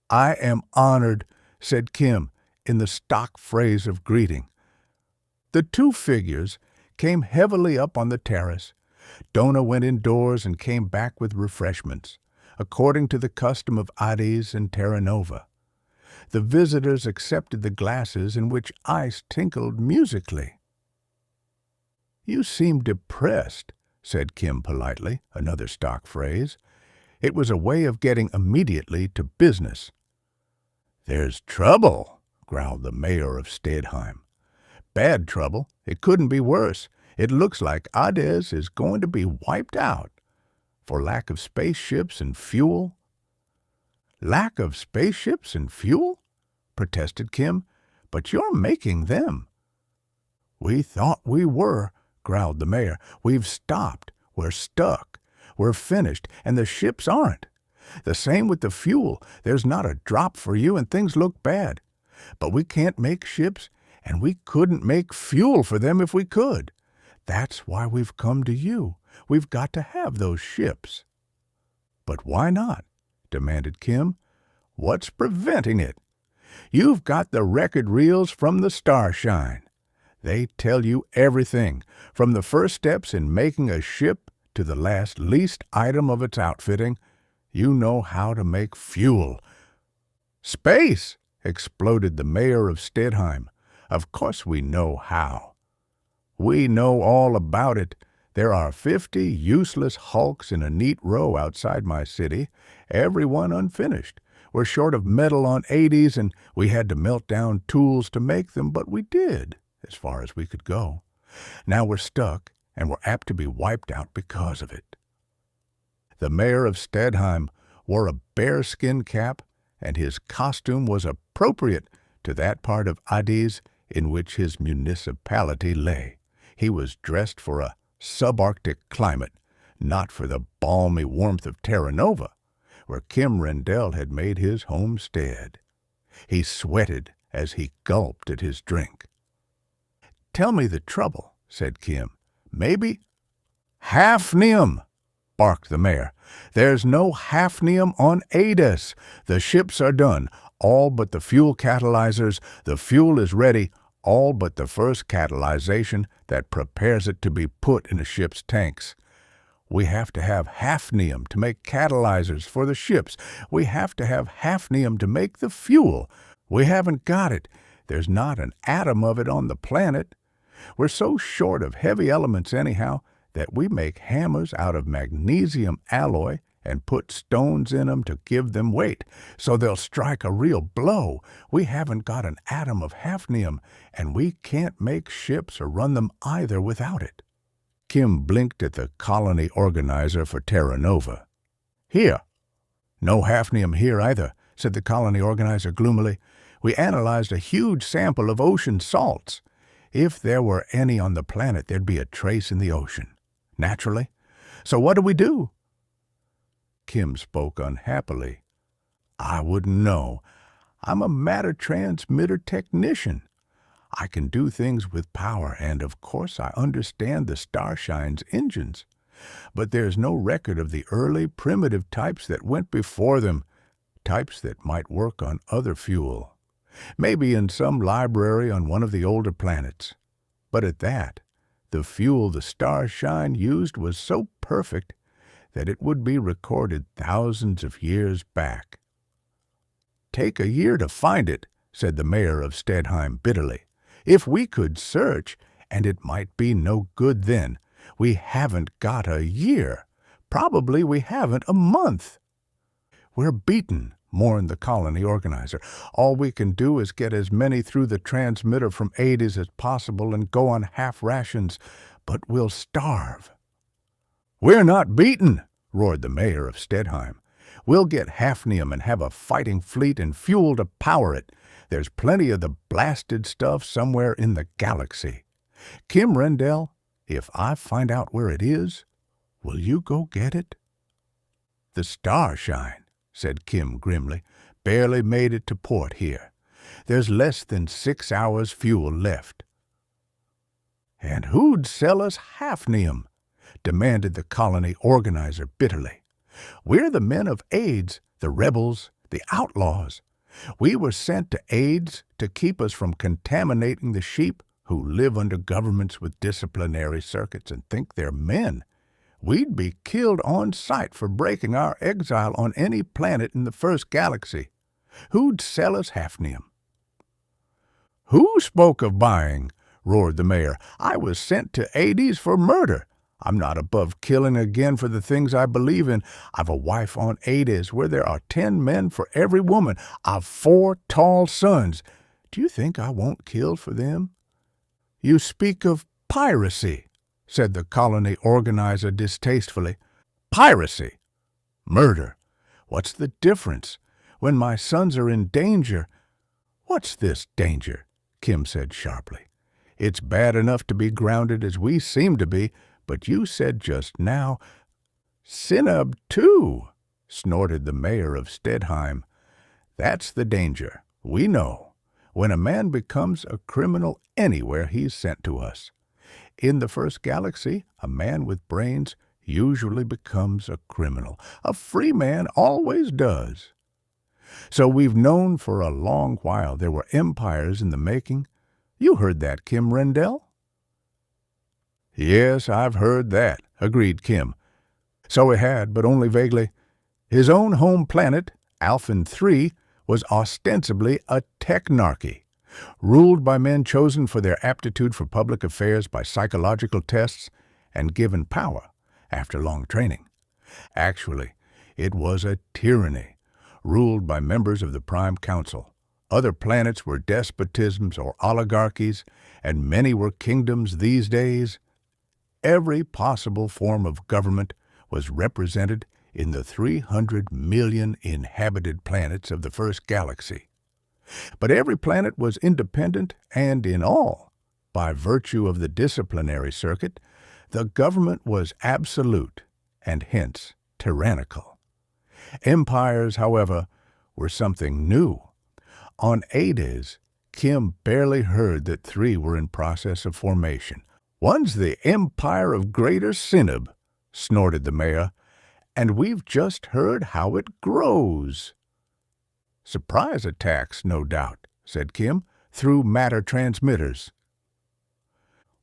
I am honored, said Kim in the stock phrase of greeting. The two figures came heavily up on the terrace. Donna went indoors and came back with refreshments, according to the custom of Adis and Terra Nova. The visitors accepted the glasses in which ice tinkled musically. "You seem depressed," said Kim politely, another stock phrase. It was a way of getting immediately to business. "There's trouble," growled the mayor of Stedheim. "Bad trouble. It couldn't be worse. It looks like Ades is going to be wiped out. For lack of spaceships and fuel." "Lack of spaceships and fuel?" protested Kim. "But you're making them." "We thought we were," growled the mayor. "We've stopped. We're stuck. We're finished, and the ships aren't. The same with the fuel. There's not a drop for you, and things look bad. But we can't make ships, and we couldn't make fuel for them if we could. That's why we've come to you. We've got to have those ships." "But why not?" demanded Kim. "What's preventing it? You've got the record reels from the Starshine. They tell you everything, from the first steps in making a ship to the last least item of its outfitting. You know how to make fuel." "Space!" exploded the mayor of Stedheim. "Of course we know how. We know all about it. There are 50 useless hulks in a neat row outside my city, every one unfinished. We're short of metal on 80s, and we had to melt down tools to make them, but we did, as far as we could go. Now we're stuck, and we're apt to be wiped out because of it." The mayor of Stedheim wore a bearskin cap, and his costume was appropriate to that part of Ades in which his municipality lay. He was dressed for a subarctic climate, not for the balmy warmth of Terra Nova, where Kim Rendall had made his homestead. He sweated as he gulped at his drink. "Tell me the trouble," said Kim. "Maybe—" "Hafnium!" barked the mayor. "There's no hafnium on Ades. The ships are done, all but the fuel catalyzers. The fuel is ready, all but the first catalyzation that prepares it to be put in a ship's tanks. We have to have hafnium to make catalyzers for the ships. We have to have hafnium to make the fuel. We haven't got it. There's not an atom of it on the planet. We're so short of heavy elements anyhow that we make hammers out of magnesium alloy and put stones in them to give them weight, so they'll strike a real blow. We haven't got an atom of hafnium, and we can't make ships or run them either without it." Kim blinked at the colony organizer for Terra Nova. "Here." "No hafnium here either," said the colony organizer gloomily. "We analyzed a huge sample of ocean salts. If there were any on the planet, there'd be a trace in the ocean, naturally. So what do we do?" Kim spoke unhappily. "I wouldn't know. I'm a matter transmitter technician. I can do things with power, and of course I understand the Starshine's engines. But there's no record of the early primitive types that went before them, types that might work on other fuel. Maybe in some library on one of the older planets. But at that, the fuel the Starshine used was so perfect that it would be recorded thousands of years back." "Take a year to find it," said the mayor of Stedheim bitterly. "If we could search, and it might be no good then. We haven't got a year. Probably we haven't a month." "We're beaten," mourned the colony organizer. "All we can do is get as many through the transmitter from Ades as possible and go on half rations, but we'll starve." "We're not beaten," roared the mayor of Stedheim. "We'll get hafnium and have a fighting fleet and fuel to power it. There's plenty of the blasted stuff somewhere in the galaxy. Kim Rendall, if I find out where it is, will you go get it?" "The Starshine," said Kim grimly, "barely made it to port here. There's less than 6 hours' fuel left." "And who'd sell us hafnium?" demanded the colony organizer bitterly. "We're the men of Ades, the rebels, the outlaws. We were sent to aids to keep us from contaminating the sheep who live under governments with disciplinary circuits and think they're men. We'd be killed on sight for breaking our exile on any planet in the first galaxy. Who'd sell us hafnium? "Who spoke of buying?" roared the mayor. "I was sent to Hades for murder. I'm not above killing again for the things I believe in. I've a wife on Hades where there are 10 men for every woman. I've 4 tall sons. Do you think I won't kill for them?" "You speak of piracy," said the colony organizer distastefully. "Piracy? Murder. What's the difference? When my sons are in danger—" "What's this danger?" Kim said sharply. "It's bad enough to be grounded as we seem to be, but you said just now—" "Sinub, too," snorted the mayor of Stedheim. "That's the danger. We know. When a man becomes a criminal anywhere, he's sent to us. In the first galaxy, a man with brains usually becomes a criminal. A free man always does. So we've known for a long while there were empires in the making. You heard that, Kim Rendall?" "Yes, I've heard that," agreed Kim. So he had, but only vaguely. His own home planet, Alphin III, was ostensibly a technarchy, ruled by men chosen for their aptitude for public affairs by psychological tests and given power after long training. Actually, it was a tyranny, ruled by members of the Prime Council. Other planets were despotisms or oligarchies, and many were kingdoms these days. Every possible form of government was represented in the 300 million inhabited planets of the first galaxy. But every planet was independent, and in all, by virtue of the disciplinary circuit, the government was absolute and hence tyrannical. Empires, however, were something new. On Hades, Kim barely heard that 3 were in process of formation. "One's the Empire of Greater Sinub," snorted the mayor, "and we've just heard how it grows." "Surprise attacks, no doubt," said Kim, "through matter transmitters."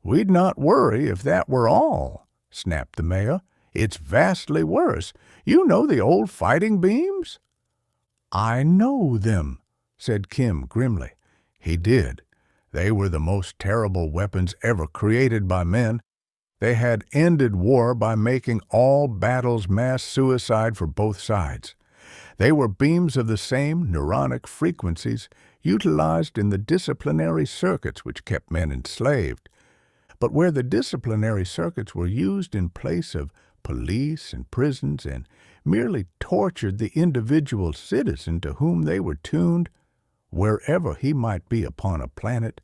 "We'd not worry if that were all," snapped the mayor. "It's vastly worse. You know the old fighting beams?" "I know them," said Kim grimly. He did. They were the most terrible weapons ever created by men. They had ended war by making all battles mass suicide for both sides. They were beams of the same neuronic frequencies utilized in the disciplinary circuits which kept men enslaved. But where the disciplinary circuits were used in place of police and prisons and merely tortured the individual citizen to whom they were tuned, wherever he might be upon a planet,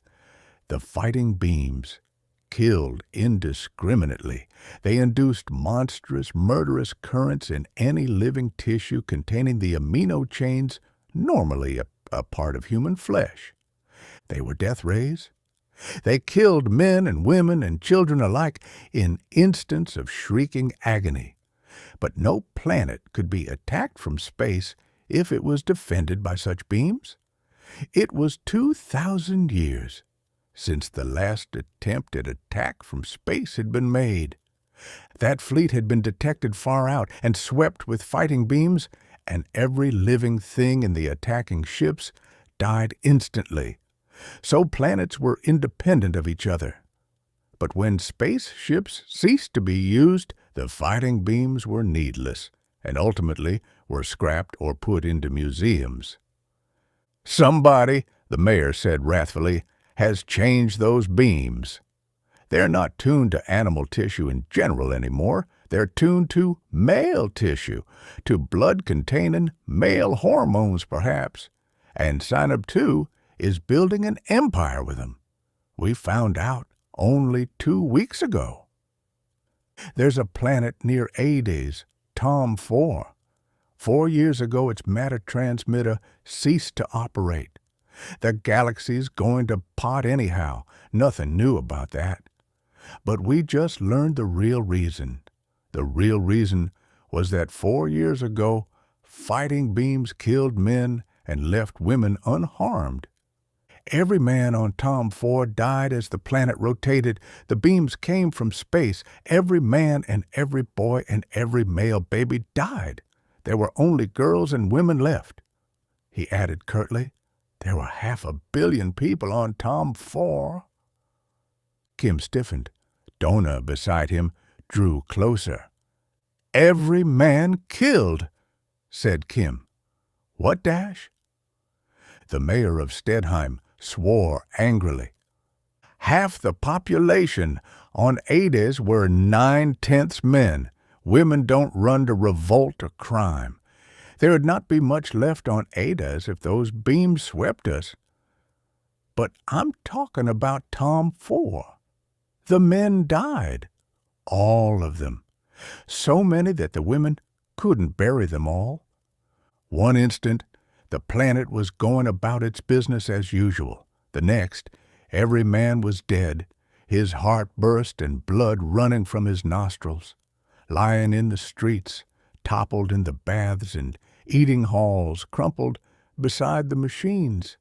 the fighting beams killed indiscriminately. They induced monstrous, murderous currents in any living tissue containing the amino chains normally a part of human flesh. They were death rays. They killed men and women and children alike in instants of shrieking agony. But no planet could be attacked from space if it was defended by such beams. It was 2,000 years since the last attempt at attack from space had been made. That fleet had been detected far out and swept with fighting beams, and every living thing in the attacking ships died instantly. So planets were independent of each other. But when spaceships ceased to be used, the fighting beams were needless, and ultimately were scrapped or put into museums. "Somebody," the mayor said wrathfully, "has changed those beams. They're not tuned to animal tissue in general anymore. They're tuned to male tissue, to blood containing male hormones perhaps. And Sinub 2 is building an empire with them. We found out only 2 weeks ago. There's a planet near Hades, Tom 4. 4 years ago its matter transmitter ceased to operate. The galaxy's going to pot anyhow. Nothing new about that. But we just learned the real reason. The real reason was that 4 years ago, fighting beams killed men and left women unharmed. Every man on Tom 4 died as the planet rotated. The beams came from space. Every man and every boy and every male baby died. There were only girls and women left. He added curtly, there were 500 million people on Tom 4. Kim stiffened. Donna, beside him, drew closer. Every man killed, said Kim. What, Dash? The mayor of Stedheim swore angrily. Half the population on Ades were 9/10 men. Women don't run to revolt or crime. There would not be much left on Ades if those beams swept us. But I'm talking about Tom 4. The men died. All of them. So many that the women couldn't bury them all. One instant, the planet was going about its business as usual. The next, every man was dead, his heart burst and blood running from his nostrils, lying in the streets, toppled in the baths and eating halls, crumpled beside the machines.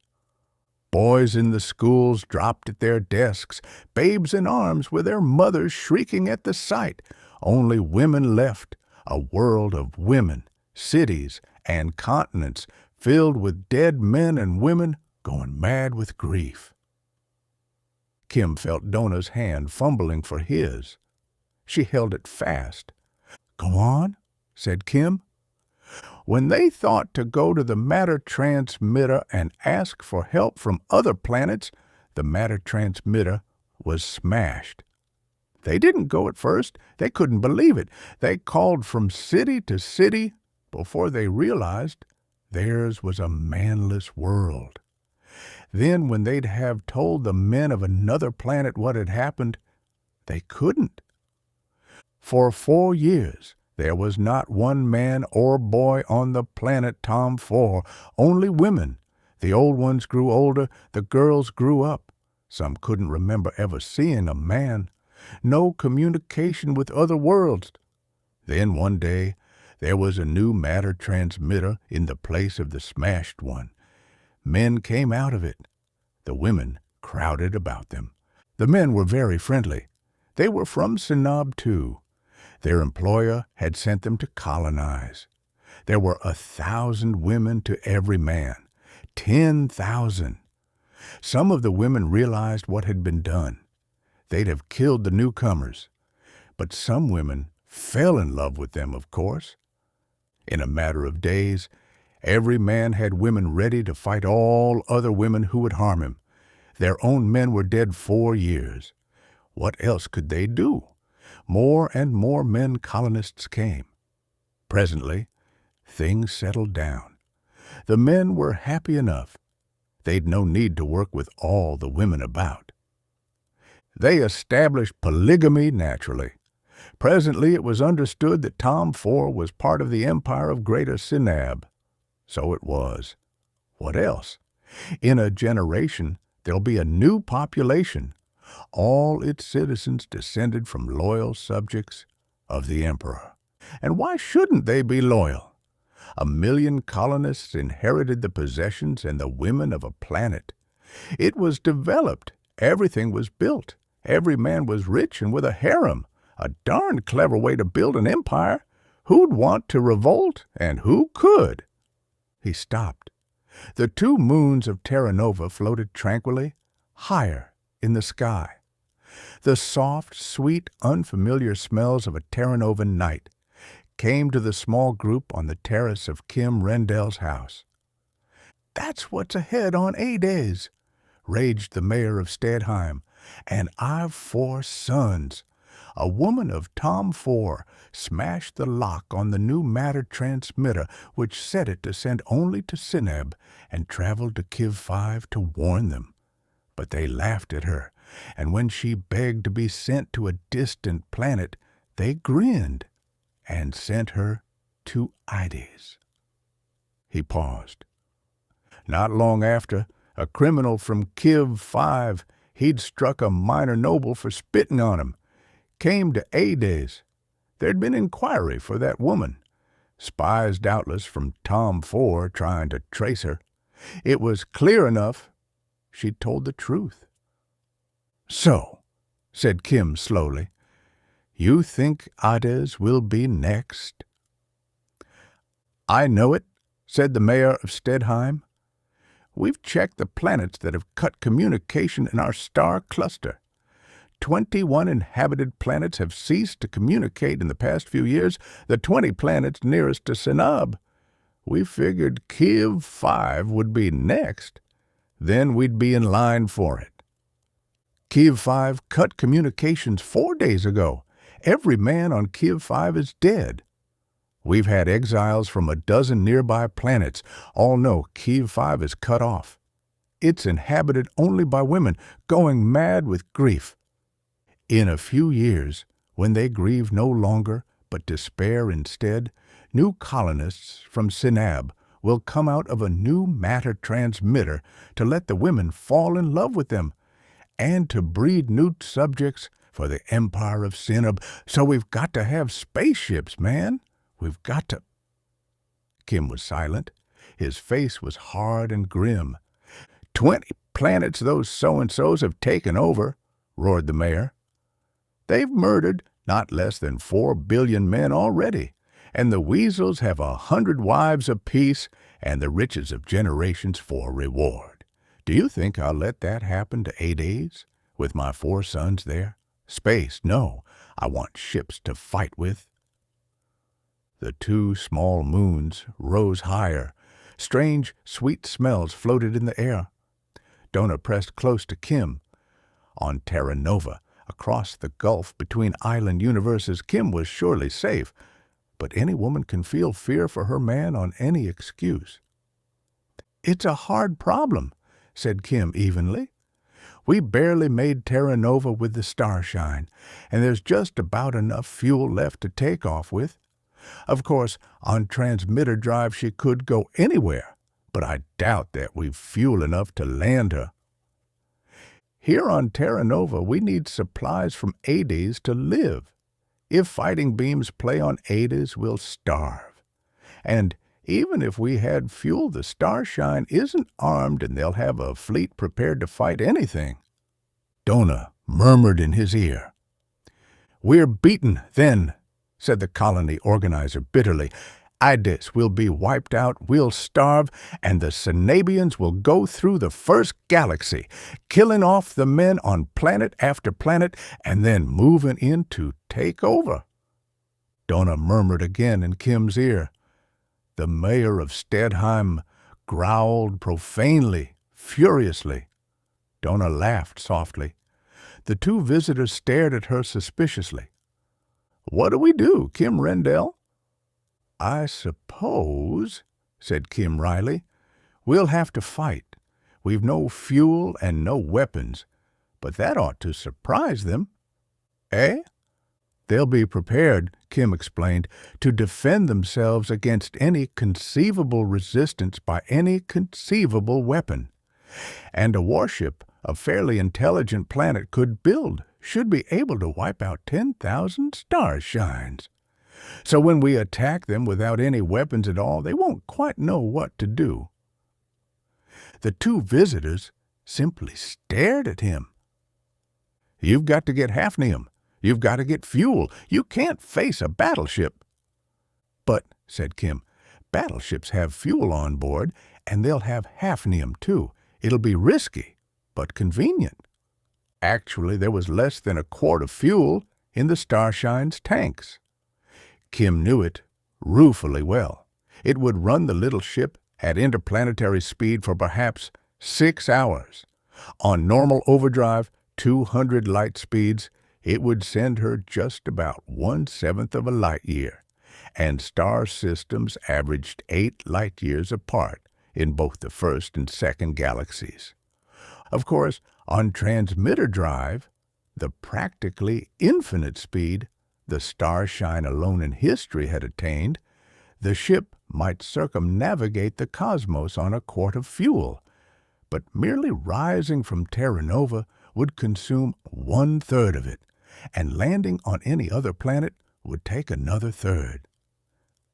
Boys in the schools dropped at their desks, babes in arms with their mothers shrieking at the sight. Only women left, a world of women, cities and continents filled with dead men and women going mad with grief. Kim felt Donna's hand fumbling for his. She held it fast. Go on, said Kim. When they thought to go to the matter transmitter and ask for help from other planets, the matter transmitter was smashed. They didn't go at first. They couldn't believe it. They called from city to city before they realized theirs was a manless world. Then when they'd have told the men of another planet what had happened, they couldn't. For 4 years, there was not one man or boy on the planet Tom 4, only women. The old ones grew older, the girls grew up. Some couldn't remember ever seeing a man. No communication with other worlds. Then one day, there was a new matter transmitter in the place of the smashed one. Men came out of it. The women crowded about them. The men were very friendly. They were from Sinab too. Their employer had sent them to colonize. There were 1,000 women to every man. 10,000. Some of the women realized what had been done. They'd have killed the newcomers. But some women fell in love with them, of course. In a matter of days, every man had women ready to fight all other women who would harm him. Their own men were dead 4 years. What else could they do? More and more men colonists came. Presently, things settled down. The men were happy enough. They'd no need to work with all the women about. They established polygamy naturally. Presently it was understood that Tom 4 was part of the empire of Greater Sinab. So it was. What else? In a generation, there'll be a new population. All its citizens descended from loyal subjects of the emperor. And why shouldn't they be loyal? 1 million colonists inherited the possessions and the women of a planet. It was developed. Everything was built. Every man was rich and with a harem. A darn clever way to build an empire. Who'd want to revolt, and who could? He stopped. The 2 moons of Terra Nova floated tranquilly, higher in the sky. The soft, sweet, unfamiliar smells of a Terra Nova night came to the small group on the terrace of Kim Rendall's house. That's what's ahead on Ades, raged the mayor of Stedheim. And I've 4 sons. A woman of Tom 4 smashed the lock on the new matter transmitter, which set it to send only to Sinab, and traveled to Kiv 5 to warn them. But they laughed at her, and when she begged to be sent to a distant planet, they grinned and sent her to Ades. He paused. Not long after, a criminal from Kiv 5, he'd struck a minor noble for spitting on him, came to Ades. There'd been inquiry for that woman. Spies doubtless from Tom 4 trying to trace her. It was clear enough she'd told the truth. "So," said Kim slowly, "you think Ades will be next?" "I know it," said the mayor of Stedheim. "We've checked the planets that have cut communication in our star cluster. 21 inhabited planets have ceased to communicate in the past few years, the 20 planets nearest to Sinab. We figured Kiev 5 would be next. Then we'd be in line for it. Kiev 5 cut communications 4 days ago. Every man on Kiev 5 is dead. We've had exiles from a dozen nearby planets. All know Kiev 5 is cut off. It's inhabited only by women, going mad with grief. In a few years, when they grieve no longer, but despair instead, new colonists from Sinab will come out of a new matter transmitter to let the women fall in love with them, and to breed new subjects for the empire of Sinab. So we've got to have spaceships, man. We've got to—" Kim was silent. His face was hard and grim. 20 planets those so-and-sos have taken over," roared the mayor. "They've murdered not less than 4 billion men already, and the weasels have 100 wives apiece and the riches of generations for reward. Do you think I'll let that happen to Ades, with my 4 sons there? Space, no. I want ships to fight with." The 2 small moons rose higher. Strange, sweet smells floated in the air. Donna pressed close to Kim. On Terra Nova, across the gulf between island universes, Kim was surely safe, but any woman can feel fear for her man on any excuse. "It's a hard problem," said Kim evenly. "We barely made Terra Nova with the Starshine, and there's just about enough fuel left to take off with. Of course, on transmitter drive she could go anywhere, but I doubt that we've fuel enough to land her. Here on Terra Nova, we need supplies from Ades to live. If fighting beams play on Ades, we'll starve. And even if we had fuel, the Starshine isn't armed and they'll have a fleet prepared to fight anything." Donna murmured in his ear. "We're beaten, then," said the colony organizer bitterly. "Ades will be wiped out, we'll starve, and the Sinabians will go through the first galaxy, killing off the men on planet after planet, and then moving in to take over." Donna murmured again in Kim's ear. The mayor of Stedheim growled profanely, furiously. Donna laughed softly. The 2 visitors stared at her suspiciously. "What do we do, Kim Rendall?" "I suppose," said Kim wryly, "we'll have to fight. We've no fuel and no weapons, but that ought to surprise them." "Eh?" "They'll be prepared," Kim explained, "to defend themselves against any conceivable resistance by any conceivable weapon. And a warship a fairly intelligent planet could build should be able to wipe out 10,000 Starshines. So when we attack them without any weapons at all, they won't quite know what to do." The 2 visitors simply stared at him. "You've got to get hafnium. You've got to get fuel. You can't face a battleship." "But," said Kim, "battleships have fuel on board, and they'll have hafnium too. It'll be risky, but convenient." Actually, there was less than a quart of fuel in the Starshine's tanks. Kim knew it ruefully well. It would run the little ship at interplanetary speed for perhaps 6 hours. On normal overdrive, 200 light speeds, it would send her just about 1/7 of a light year, and star systems averaged 8 light years apart in both the first and second galaxies. Of course, on transmitter drive, the practically infinite speed the Starshine alone in history had attained, the ship might circumnavigate the cosmos on a quart of fuel, but merely rising from Terra Nova would consume 1/3 of it, and landing on any other planet would take another third.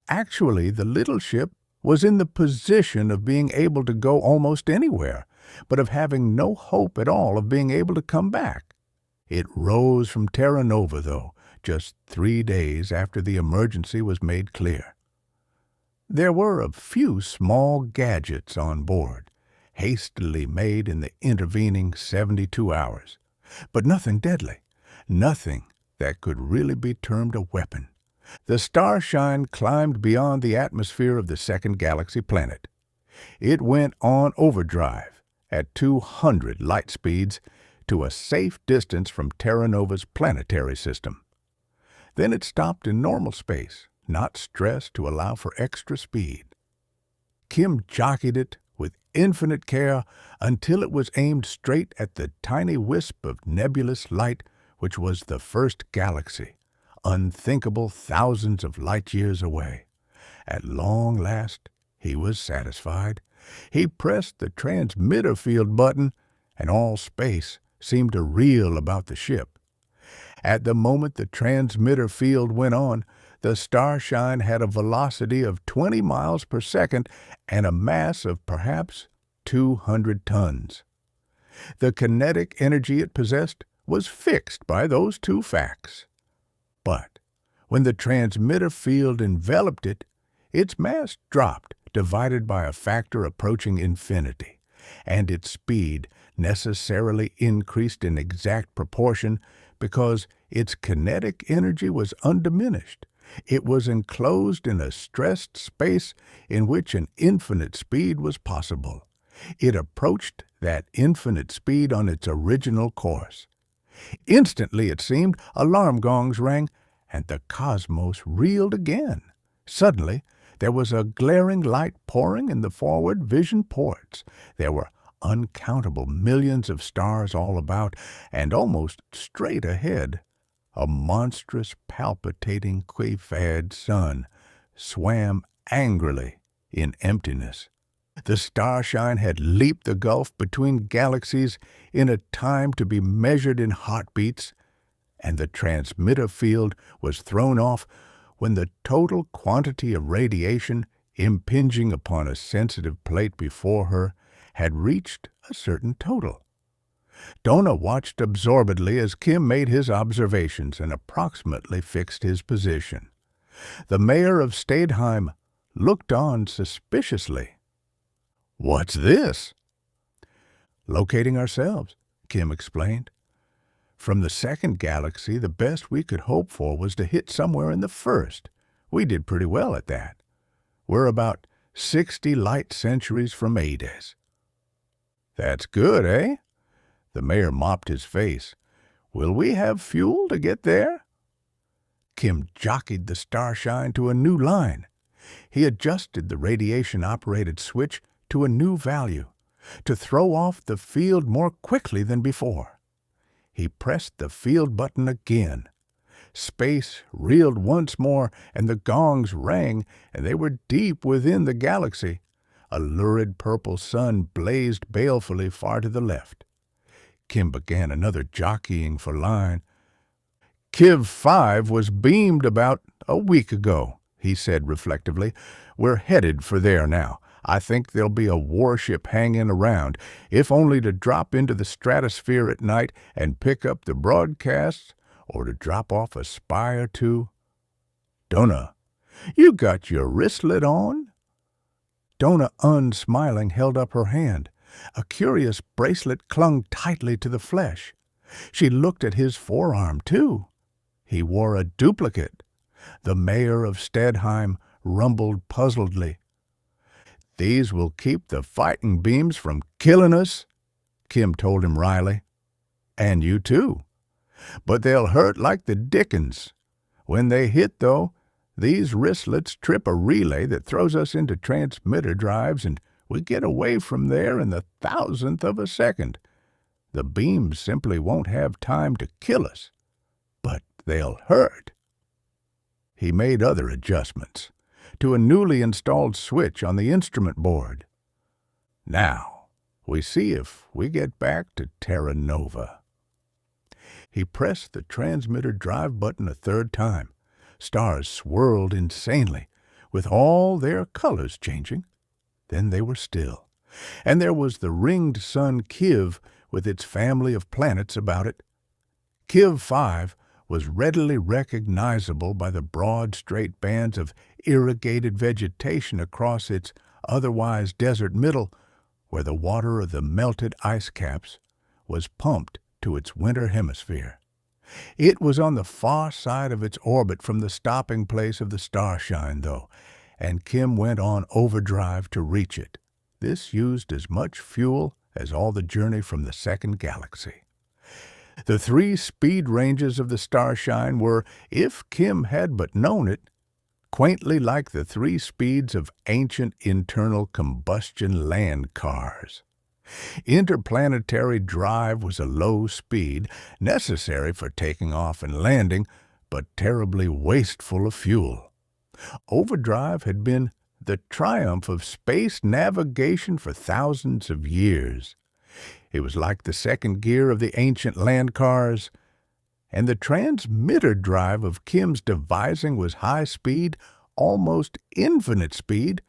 Actually, the little ship was in the position of being able to go almost anywhere, but of having no hope at all of being able to come back. It rose from Terra Nova, though, just 3 days after the emergency was made clear. There were a few small gadgets on board, hastily made in the intervening 72 hours, but nothing deadly, nothing that could really be termed a weapon. The Starshine climbed beyond the atmosphere of the second galaxy planet. It went on overdrive at 200 light speeds to a safe distance from Terra Nova's planetary system. Then it stopped in normal space, not stressed to allow for extra speed. Kim jockeyed it with infinite care until it was aimed straight at the tiny wisp of nebulous light which was the first galaxy, unthinkable thousands of light years away. At long last, he was satisfied. He pressed the transmitter field button, and all space seemed to reel about the ship. At the moment the transmitter field went on, the Starshine had a velocity of 20 miles per second and a mass of perhaps 200 tons. The kinetic energy it possessed was fixed by those two facts. But when the transmitter field enveloped it, its mass dropped, divided by a factor approaching infinity, and its speed necessarily increased in exact proportion because its kinetic energy was undiminished. It was enclosed in a stressed space in which an infinite speed was possible. It approached that infinite speed on its original course. Instantly, it seemed, alarm gongs rang, and the cosmos reeled again. Suddenly, there was a glaring light pouring in the forward vision ports. There were uncountable millions of stars all about, and almost straight ahead, a monstrous, palpitating, queefad sun swam angrily in emptiness. The Starshine had leaped the gulf between galaxies in a time to be measured in heartbeats, and the transmitter field was thrown off when the total quantity of radiation impinging upon a sensitive plate before her had reached a certain total. Donna watched absorbedly as Kim made his observations and approximately fixed his position. The mayor of Stadeheim looked on suspiciously. "What's this?" "Locating ourselves," Kim explained. "From the second galaxy, the best we could hope for was to hit somewhere in the first. We did pretty well at that. We're about 60 light centuries from Hades." "That's good, eh?" The mayor mopped his face. "Will we have fuel to get there?" Kim jockeyed the Starshine to a new line. He adjusted the radiation-operated switch to a new value, to throw off the field more quickly than before. He pressed the field button again. Space reeled once more, and the gongs rang, and they were deep within the galaxy. A lurid purple sun blazed balefully far to the left. Kim began another jockeying for line. "Kiv 5 was beamed about a week ago," he said reflectively. "We're headed for there now. I think there'll be a warship hanging around, if only to drop into the stratosphere at night and pick up the broadcasts, or to drop off a spy or two." "Donna, you got your wristlet on?" Donna, unsmiling, held up her hand. A curious bracelet clung tightly to the flesh. She looked at his forearm, too. He wore a duplicate. The mayor of Stadeheim rumbled puzzledly. "These will keep the fighting beams from killing us," Kim told him wryly. "And you, too. But they'll hurt like the dickens. When they hit, though, these wristlets trip a relay that throws us into transmitter drives, and we get away from there in the thousandth of a second. The beams simply won't have time to kill us, but they'll hurt." He made other adjustments to a newly installed switch on the instrument board. "Now, we see if we get back to Terra Nova." He pressed the transmitter drive button a third time. Stars swirled insanely. with all their colors changing. Then they were still, and there was the ringed sun Kiv with its family of planets about it. Kiv 5 was readily recognizable by the broad, straight bands of irrigated vegetation across its otherwise desert middle, where the water of the melted ice caps was pumped to its winter hemisphere. It was on the far side of its orbit from the stopping place of the Starshine, though, and Kim went on overdrive to reach it. This used as much fuel as all the journey from the second galaxy. The 3 speed ranges of the Starshine were, if Kim had but known it, quaintly like the 3 speeds of ancient internal combustion land cars. Interplanetary drive was a low speed, necessary for taking off and landing, but terribly wasteful of fuel. Overdrive had been the triumph of space navigation for thousands of years. It was like the second gear of the ancient land cars, and the transmitter drive of Kim's devising was high speed, almost infinite speed,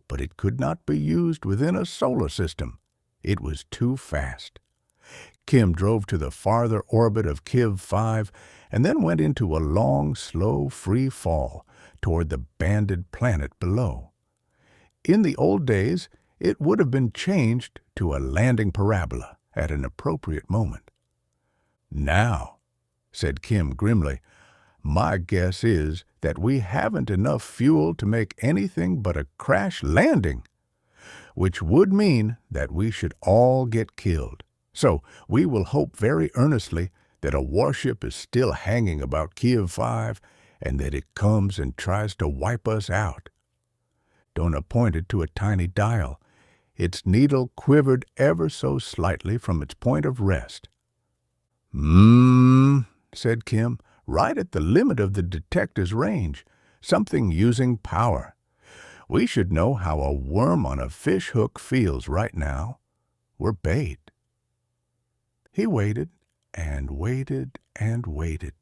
but it could not be used within a solar system. It was too fast. Kim drove to the farther orbit of Kiv 5 and then went into a long, slow, free fall toward the banded planet below. In the old days, it would have been changed to a landing parabola at an appropriate moment. "Now," said Kim grimly, "my guess is that we haven't enough fuel to make anything but a crash landing, which would mean that we should all get killed. So we will hope very earnestly that a warship is still hanging about Kiv 5 and that it comes and tries to wipe us out." Donna pointed to a tiny dial. Its needle quivered ever so slightly from its point of rest. Said Kim, "right at the limit of the detector's range. Something using power. We should know how a worm on a fish hook feels right now. We're bait." He waited and waited and waited.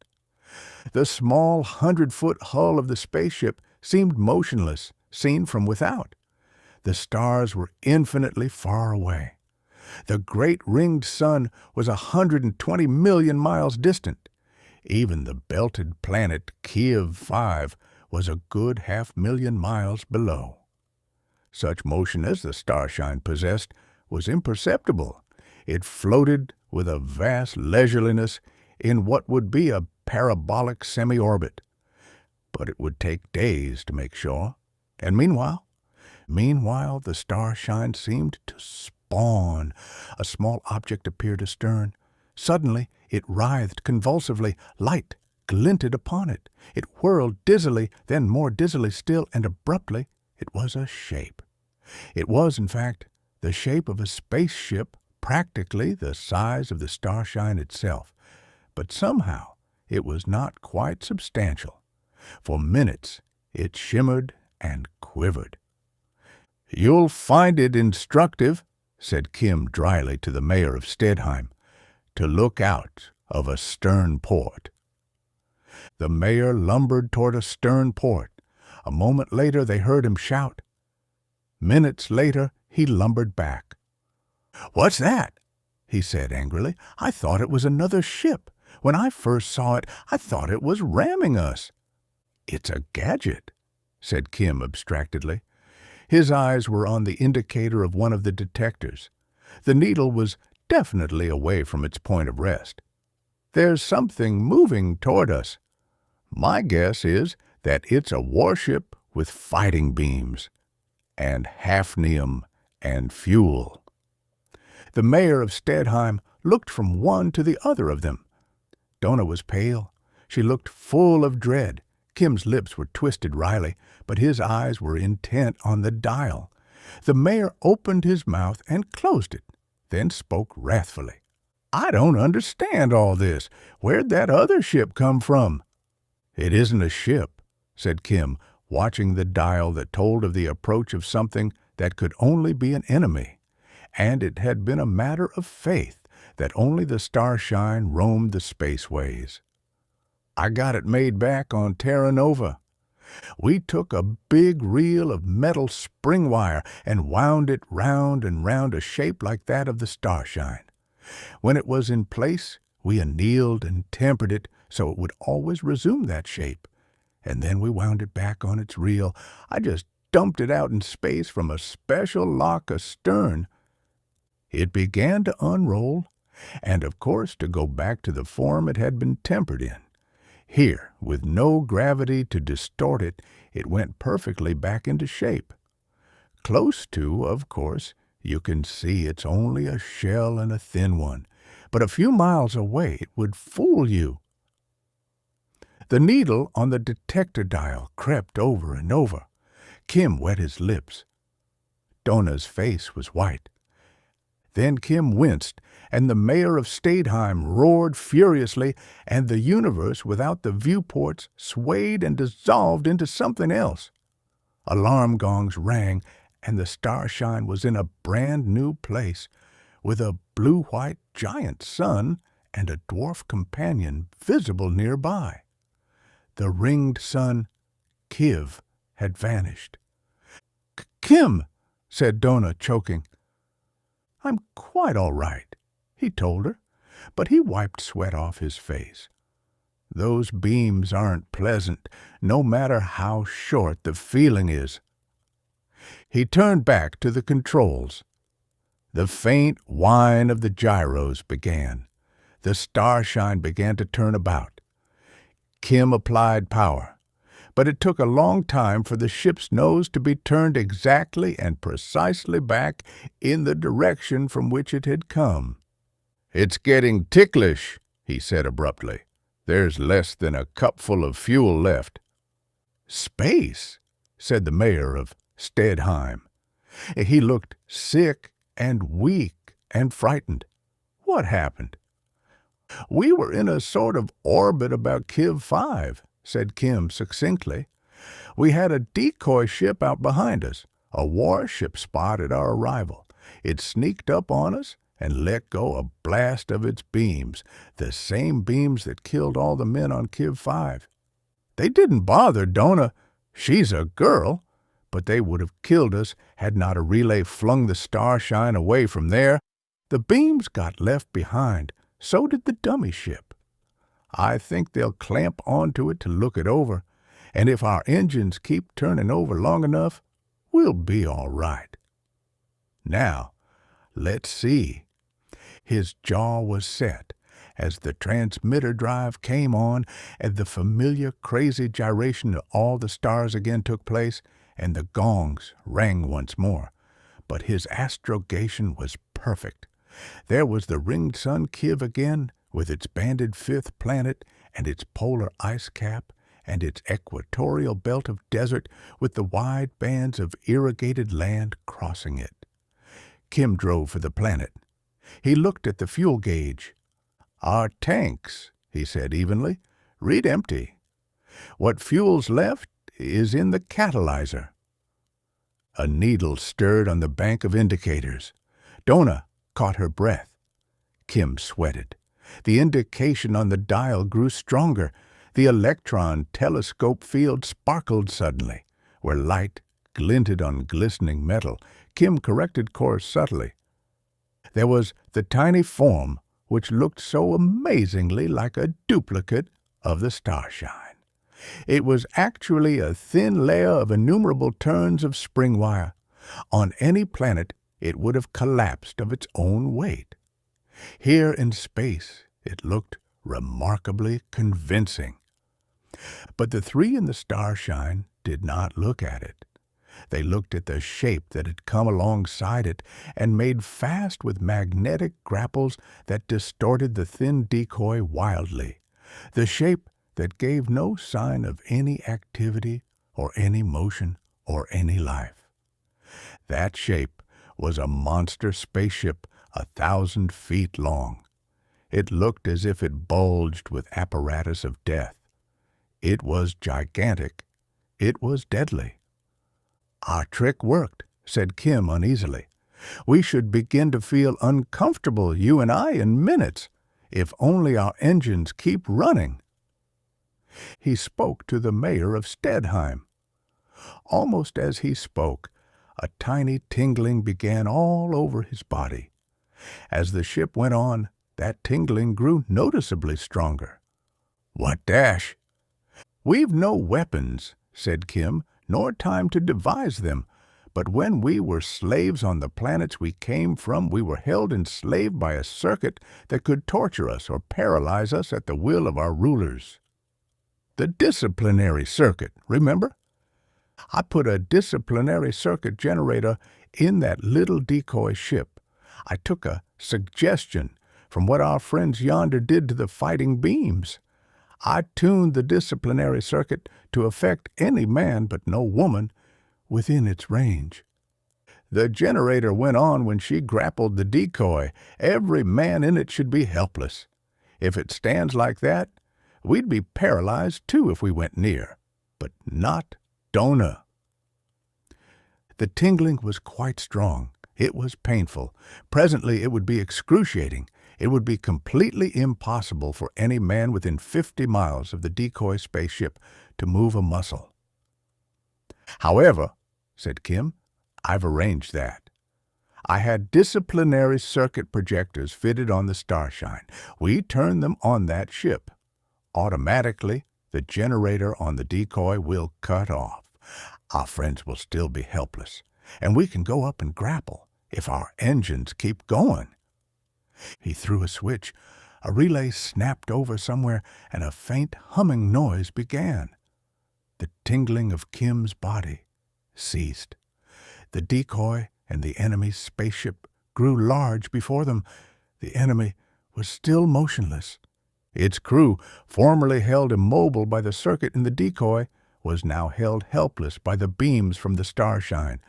The small 100-foot hull of the spaceship seemed motionless, seen from without. The stars were infinitely far away. The great ringed sun was 120 million miles distant. Even the belted planet Kiv 5 was a good 500,000 miles below. Such motion as the Starshine possessed was imperceptible. It floated with a vast leisureliness in what would be a parabolic semi-orbit. But it would take days to make sure. And meanwhile, the Starshine seemed to spawn. A small object appeared astern. Suddenly, it writhed convulsively. Light glinted upon it. It whirled dizzily, then more dizzily still, and abruptly it was a shape. It was, in fact, the shape of a spaceship, practically the size of the Starshine itself. But somehow it was not quite substantial. For minutes it shimmered and quivered. "You'll find it instructive," said Kim dryly to the mayor of Stedheim, "to look out of a stern port." The mayor lumbered toward a stern port. A moment later they heard him shout. Minutes later he lumbered back. "What's that?" he said angrily. "I thought it was another ship. When I first saw it, I thought it was ramming us." "It's a gadget," said Kim abstractedly. His eyes were on the indicator of one of the detectors. The needle was definitely away from its point of rest. "There's something moving toward us. My guess is that it's a warship with fighting beams and hafnium and fuel." The mayor of Stedheim looked from one to the other of them. Donna was pale. She looked full of dread. Kim's lips were twisted wryly, but his eyes were intent on the dial. The mayor opened his mouth and closed it, then spoke wrathfully. "I don't understand all this. Where'd that other ship come from?" "It isn't a ship," said Kim, watching the dial that told of the approach of something that could only be an enemy. And it had been a matter of faith that only the Starshine roamed the spaceways. "I got it made back on Terra Nova. We took a big reel of metal spring wire and wound it round and round a shape like that of the Starshine. When it was in place, we annealed and tempered it so it would always resume that shape. And then we wound it back on its reel. I just dumped it out in space from a special lock astern. It began to unroll, and of course to go back to the form it had been tempered in. Here, with no gravity to distort it, it went perfectly back into shape. Close to, of course, you can see it's only a shell and a thin one, but a few miles away it would fool you. The needle on the detector dial crept over and over. Kim wet his lips. Donna's face was white. Then Kim winced, and the mayor of Stadeheim roared furiously, and the universe without the viewports swayed and dissolved into something else. Alarm gongs rang, and the Starshine was in a brand new place, with a blue-white giant sun and a dwarf companion visible nearby. The ringed sun, Kiv, had vanished. "Kim," said Donna, choking. "I'm quite all right," he told her, but he wiped sweat off his face. "Those beams aren't pleasant, no matter how short the feeling is." He turned back to the controls. The faint whine of the gyros began. The Starshine began to turn about. Kim applied power, but it took a long time for the ship's nose to be turned exactly and precisely back in the direction from which it had come. "It's getting ticklish," he said abruptly. "There's less than a cupful of fuel left." "Space," said the mayor of Stadeheim. He looked sick and weak and frightened. "What happened?" "We were in a sort of orbit about Kiv 5, said Kim succinctly. "We had a decoy ship out behind us. A warship spotted our arrival. It sneaked up on us and let go a blast of its beams, the same beams that killed all the men on Kiv 5. They didn't bother Donna. She's a girl. But they would have killed us had not a relay flung the Starshine away from there. The beams got left behind. So did the dummy ship. I think they'll clamp onto it to look it over, and if our engines keep turning over long enough, we'll be all right. Now, let's see." His jaw was set as the transmitter drive came on and the familiar crazy gyration of all the stars again took place, and the gongs rang once more. But his astrogation was perfect. There was the ringed sun Kiv again, with its banded fifth planet and its polar ice cap and its equatorial belt of desert with the wide bands of irrigated land crossing it. Kim drove for the planet. He looked at the fuel gauge. "Our tanks," he said evenly, "read empty. What fuel's left is in the catalyzer." A needle stirred on the bank of indicators. Donna caught her breath. Kim sweated. The indication on the dial grew stronger. The electron telescope field sparkled suddenly. Where light glinted on glistening metal, Kim corrected course subtly. There was the tiny form which looked so amazingly like a duplicate of the Starshine. It was actually a thin layer of innumerable turns of spring wire. On any planet, it would have collapsed of its own weight. Here in space, it looked remarkably convincing. But the three in the Starshine did not look at it. They looked at the shape that had come alongside it and made fast with magnetic grapples that distorted the thin decoy wildly, the shape that gave no sign of any activity or any motion or any life. That shape was a monster spaceship 1,000 feet long. It looked as if it bulged with apparatus of death. It was gigantic. It was deadly. "Our trick worked," said Kim uneasily. "We should begin to feel uncomfortable, you and I, in minutes, if only our engines keep running." He spoke to the mayor of Stedheim. Almost as he spoke, a tiny tingling began all over his body. As the ship went on, that tingling grew noticeably stronger. "What dash?" "We've no weapons," said Kim, "nor time to devise them. But when we were slaves on the planets we came from, we were held enslaved by a circuit that could torture us or paralyze us at the will of our rulers. The Disiplinary Circuit, remember? I put a disciplinary circuit generator in that little decoy ship. I took a suggestion from what our friends yonder did to the fighting beams. I tuned the disciplinary circuit to affect any man but no woman within its range. The generator went on when she grappled the decoy. Every man in it should be helpless. If it stands like that, we'd be paralyzed too if we went near. But not Dona." The tingling was quite strong. It was painful. Presently it would be excruciating. It would be completely impossible for any man within 50 miles of the decoy spaceship to move a muscle. "However," said Kim, "I've arranged that. I had disciplinary circuit projectors fitted on the Starshine. We turned them on that ship. Automatically, the generator on the decoy will cut off. Our friends will still be helpless, and we can go up and grapple if our engines keep going." He threw a switch. A relay snapped over somewhere, and a faint humming noise began. The tingling of Kim's body ceased. The decoy and the enemy's spaceship grew large before them. The enemy was still motionless. Its crew, formerly held immobile by the circuit in the decoy, was now held helpless by the beams from the Starshine.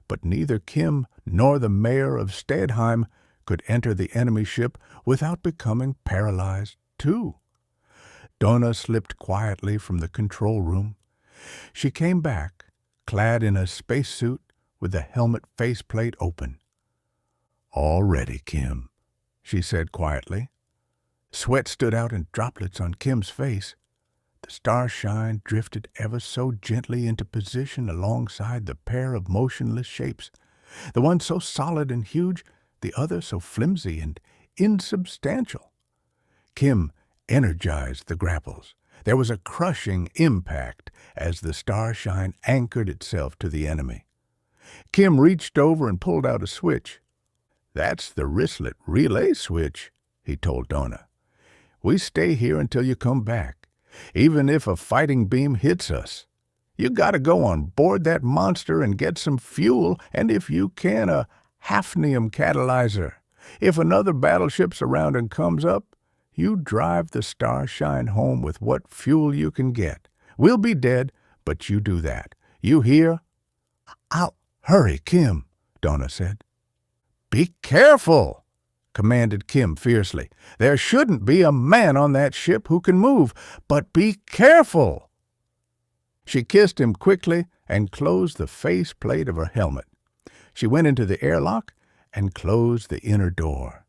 But neither Kim nor the mayor of Stedheim could enter the enemy ship without becoming paralyzed too. Dona slipped quietly from the control room. She came back, clad in a spacesuit with the helmet faceplate open. "All ready, Kim," she said quietly. Sweat stood out in droplets on Kim's face. The Starshine drifted ever so gently into position alongside the pair of motionless shapes, the one so solid and huge, the other so flimsy and insubstantial. Kim energized the grapples. There was a crushing impact as the Starshine anchored itself to the enemy. Kim reached over and pulled out a switch. "That's the wristlet relay switch," he told Dona. "We stay here until you come back, even if a fighting beam hits us. You gotta go on board that monster and get some fuel, and if you can, a hafnium catalyzer. If another battleship's around and comes up, you drive the Starshine home with what fuel you can get. We'll be dead, but you do that. You hear?" "I'll hurry, Kim," Dona said. "Be careful," commanded Kim fiercely. "There shouldn't be a man on that ship who can move, but be careful." She kissed him quickly and closed the faceplate of her helmet. She went into the airlock and closed the inner door.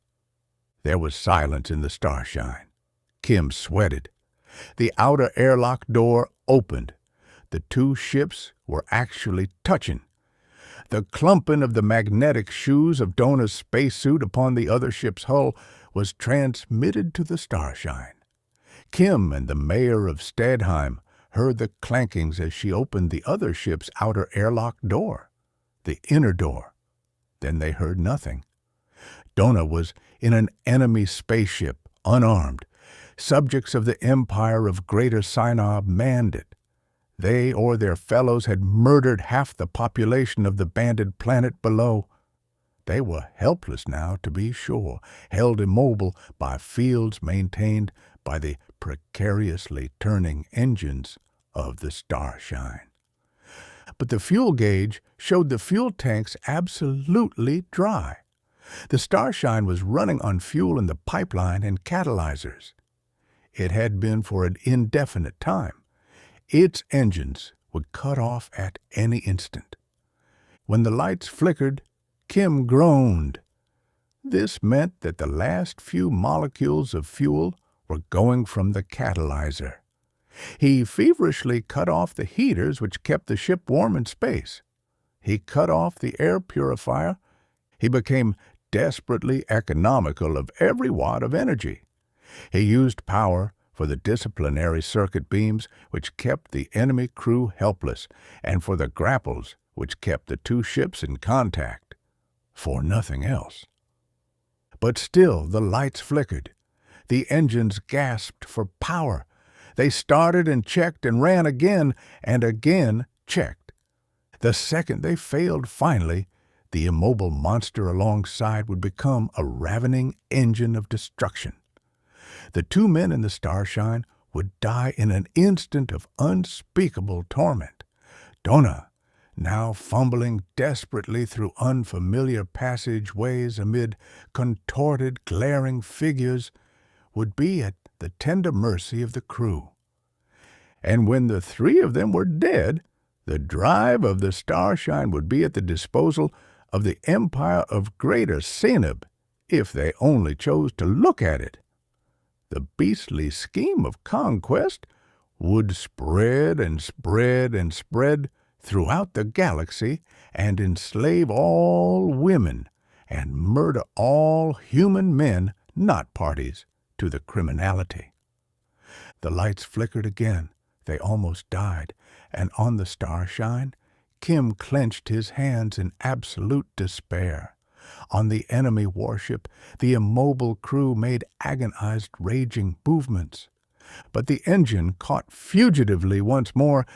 There was silence in the Starshine. Kim sweated. The outer airlock door opened. The two ships were actually touching. The clumping of the magnetic shoes of Dona's spacesuit upon the other ship's hull was transmitted to the Starshine. Kim and the mayor of Stedheim heard the clankings as she opened the other ship's outer airlock door, the inner door. Then they heard nothing. Dona was in an enemy spaceship, unarmed. Subjects of the Empire of Greater Synob manned it. They or their fellows had murdered half the population of the banded planet below. They were helpless now, to be sure, held immobile by fields maintained by the precariously turning engines of the Starshine. But the fuel gauge showed the fuel tanks absolutely dry. The Starshine was running on fuel in the pipeline and catalyzers. It had been for an indefinite time. Its engines would cut off at any instant. When the lights flickered, Kim groaned. This meant that the last few molecules of fuel were going from the catalyzer. He feverishly cut off the heaters which kept the ship warm in space. He cut off the air purifier. He became desperately economical of every watt of energy. He used power for the disciplinary circuit beams which kept the enemy crew helpless, and for the grapples which kept the two ships in contact. For nothing else. But still the lights flickered. The engines gasped for power. They started and checked and ran again and again checked. The second they failed finally, the immobile monster alongside would become a ravening engine of destruction. The two men in the Starshine would die in an instant of unspeakable torment. Donna, now fumbling desperately through unfamiliar passageways amid contorted, glaring figures, would be at the tender mercy of the crew. And when the three of them were dead, the drive of the Starshine would be at the disposal of the Empire of Greater Ceneb, if they only chose to look at it. The beastly scheme of conquest would spread and spread and spread throughout the galaxy and enslave all women and murder all human men not parties to the criminality. The lights flickered again. They almost died, and on the Starshine, Kim clenched his hands in absolute despair. On the enemy warship, the immobile crew made agonized, raging movements. But the engine caught fugitively once more,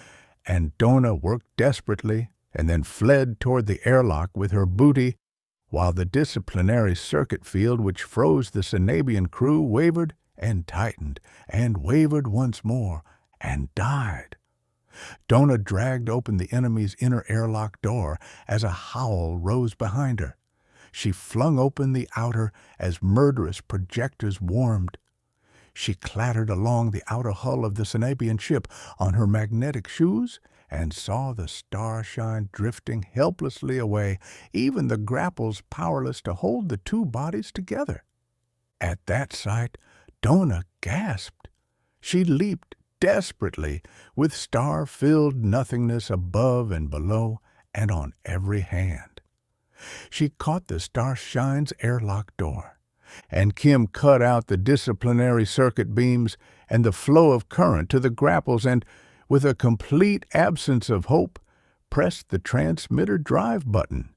and Donna worked desperately and then fled toward the airlock with her booty, while the disciplinary circuit field which froze the Cenabian crew wavered and tightened and wavered once more and died. Donna dragged open the enemy's inner airlock door as a howl rose behind her. She flung open the outer as murderous projectors warmed. She clattered along the outer hull of the Cenabian ship on her magnetic shoes and saw the Starshine drifting helplessly away, even the grapples powerless to hold the two bodies together. At that sight, Donna gasped. She leaped desperately, with star-filled nothingness above and below and on every hand. She caught the Starshine's airlock door, and Kim cut out the disciplinary circuit beams and the flow of current to the grapples and, with a complete absence of hope, pressed the transmitter drive button.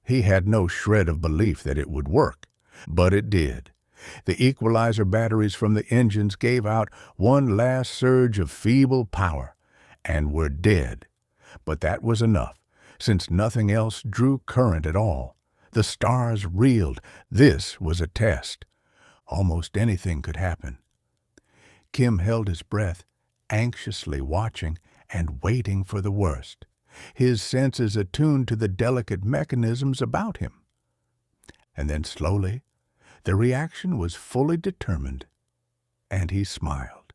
He had no shred of belief that it would work, but it did. The equalizer batteries from the engines gave out one last surge of feeble power, and were dead. But that was enough, since nothing else drew current at all. The stars reeled. This was a test. Almost anything could happen. Kim held his breath, anxiously watching and waiting for the worst, his senses attuned to the delicate mechanisms about him. And then slowly, the reaction was fully determined, and he smiled.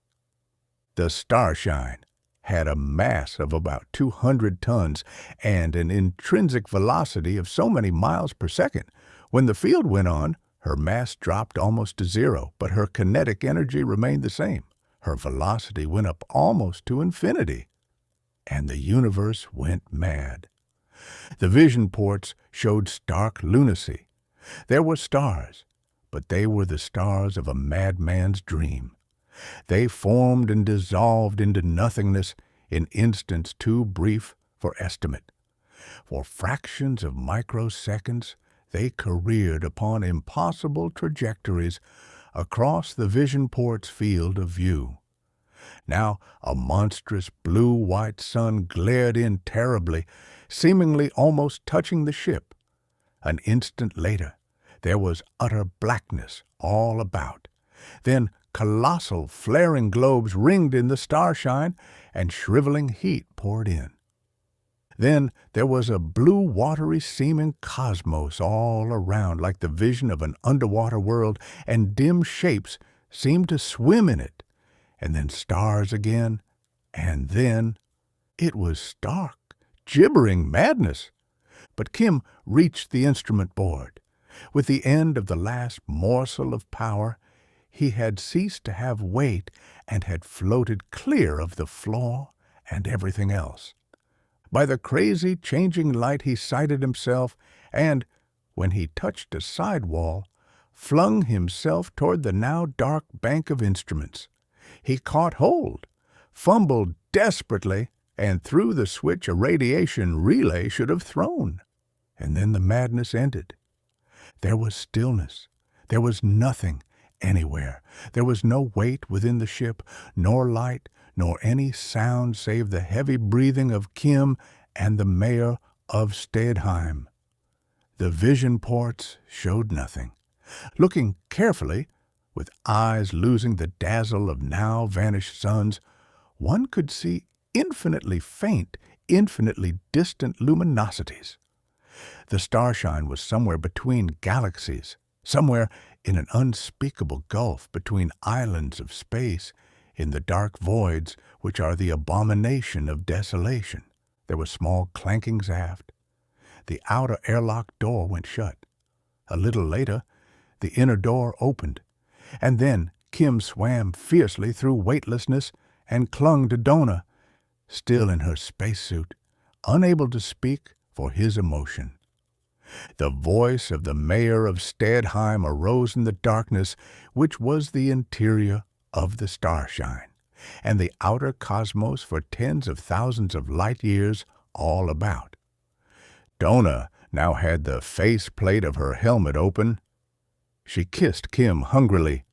The Starshine had a mass of about 200 tons and an intrinsic velocity of so many miles per second. When the field went on, her mass dropped almost to zero, but her kinetic energy remained the same. Her velocity went up almost to infinity, and the universe went mad. The vision ports showed stark lunacy. There were stars, but they were the stars of a madman's dream. They formed and dissolved into nothingness in instants too brief for estimate. For fractions of microseconds, they careered upon impossible trajectories across the vision port's field of view. Now a monstrous blue-white sun glared in terribly, seemingly almost touching the ship. An instant later, there was utter blackness all about. Then colossal flaring globes ringed in the Starshine, and shriveling heat poured in. Then there was a blue, watery seeming cosmos all around, like the vision of an underwater world, and dim shapes seemed to swim in it. And then stars again, and then it was stark, gibbering madness. But Kim reached the instrument board. With the end of the last morsel of power, He had ceased to have weight and had floated clear of the floor and everything else. By the crazy changing light he sighted himself and, when he touched a side wall, flung himself toward the now dark bank of instruments. He caught hold, fumbled desperately, and threw the switch a radiation relay should have thrown. And then the madness ended. There was stillness. There was nothing anywhere. There was no weight within the ship, nor light, nor any sound save the heavy breathing of Kim and the mayor of Stedheim. The vision ports showed nothing. Looking carefully, with eyes losing the dazzle of now vanished suns, one could see infinitely faint, infinitely distant luminosities. The Starshine was somewhere between galaxies, somewhere in an unspeakable gulf between islands of space, in the dark voids which are the abomination of desolation. There were small clankings aft. The outer airlock door went shut. A little later, the inner door opened, and then Kim swam fiercely through weightlessness and clung to Donna, still in her spacesuit, unable to speak for his emotion. The voice of the mayor of Stedheim arose in the darkness which was the interior of the Starshine, and the outer cosmos for tens of thousands of light years all about. Donna now had the face-plate of her helmet open. She kissed Kim hungrily.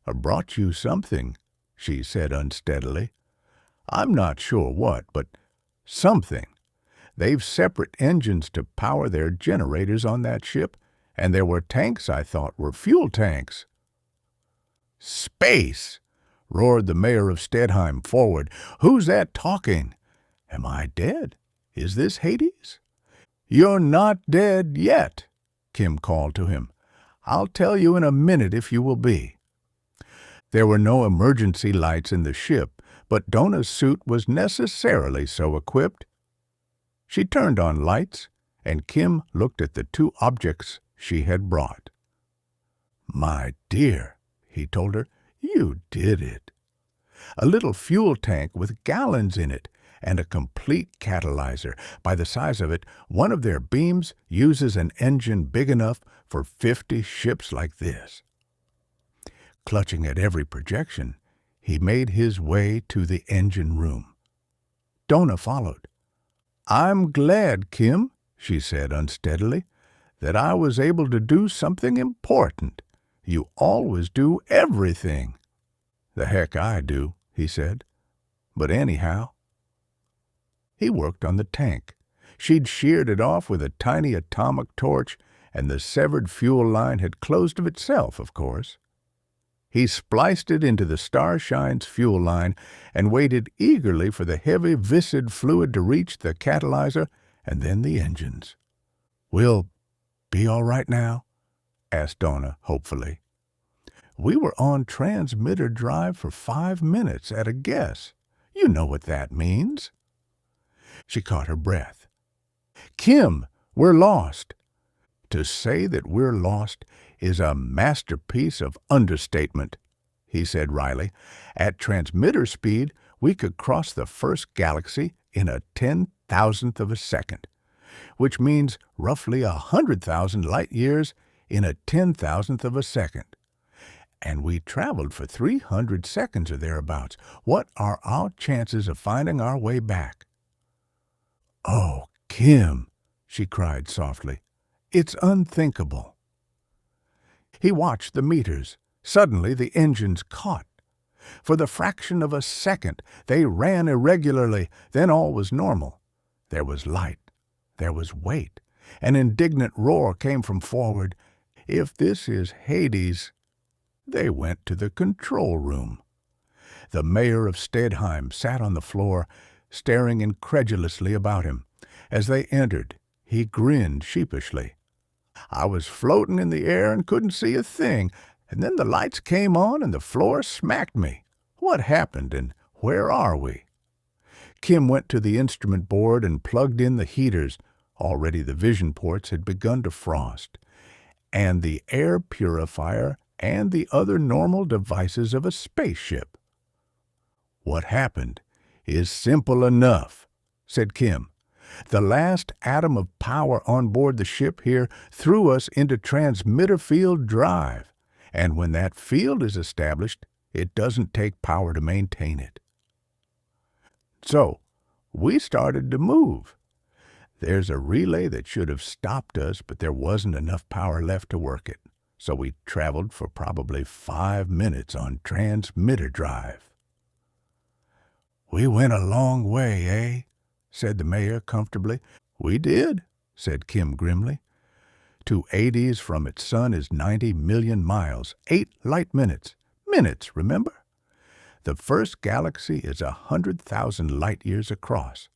"I brought you something," she said unsteadily. "I'm not sure what, but something. They've separate engines to power their generators on that ship, and there were tanks I thought were fuel tanks." "Space!" roared the mayor of Stedheim forward. "Who's that talking? Am I dead? Is this Hades?" "You're not dead yet," Kim called to him. "I'll tell you in a minute if you will be." There were no emergency lights in the ship, but Donna's suit was necessarily so equipped. She turned on lights, and Kim looked at the two objects she had brought. "My dear," he told her, "you did it. A little fuel tank with gallons in it, and a complete catalyzer. By the size of it, one of their beams uses an engine big enough for 50 ships like this." Clutching at every projection, he made his way to the engine room. Donna followed. "I'm glad, Kim," she said unsteadily, "that I was able to do something important. You always do everything." "The heck I do," he said. "But anyhow." He worked on the tank. She'd sheared it off with a tiny atomic torch, and the severed fuel line had closed of itself, of course. He spliced it into the Starshine's fuel line and waited eagerly for the heavy viscid fluid to reach the catalyzer and then the engines. "We'll be all right now?" asked Donna hopefully. "We were on transmitter drive for 5 minutes at a guess. You know what that means." She caught her breath. "Kim, we're lost." "To say that we're lost is a masterpiece of understatement," he said wryly. "At transmitter speed, we could cross the first galaxy in a 10,000th of a second, which means roughly 100,000 light years in a 10,000th of a second. And we traveled for 300 seconds or thereabouts. What are our chances of finding our way back?" "Oh, Kim," she cried softly, "it's unthinkable." He watched the meters. Suddenly the engines caught. For the fraction of a second they ran irregularly, then all was normal. There was light. There was weight. An indignant roar came from forward. "If this is Hades—" They went to the control room. The mayor of Stedheim sat on the floor, staring incredulously about him. As they entered, he grinned sheepishly. "I was floating in the air and couldn't see a thing, and then the lights came on and the floor smacked me. What happened, and where are we?" Kim went to the instrument board and plugged in the heaters. Already the vision ports had begun to frost, and the air purifier and the other normal devices of a spaceship. What happened is simple enough, said Kim. The last atom of power on board the ship here threw us into transmitter field drive, and when that field is established, it doesn't take power to maintain it. So, we started to move. There's a relay that should have stopped us, but there wasn't enough power left to work it, so we traveled for probably 5 minutes on transmitter drive. "We went a long way, eh?" said the mayor comfortably. "We did," said Kim grimly. "To Hades from its sun is 90 million miles, 8 light minutes. Minutes, remember? The first galaxy is 100,000 light-years across.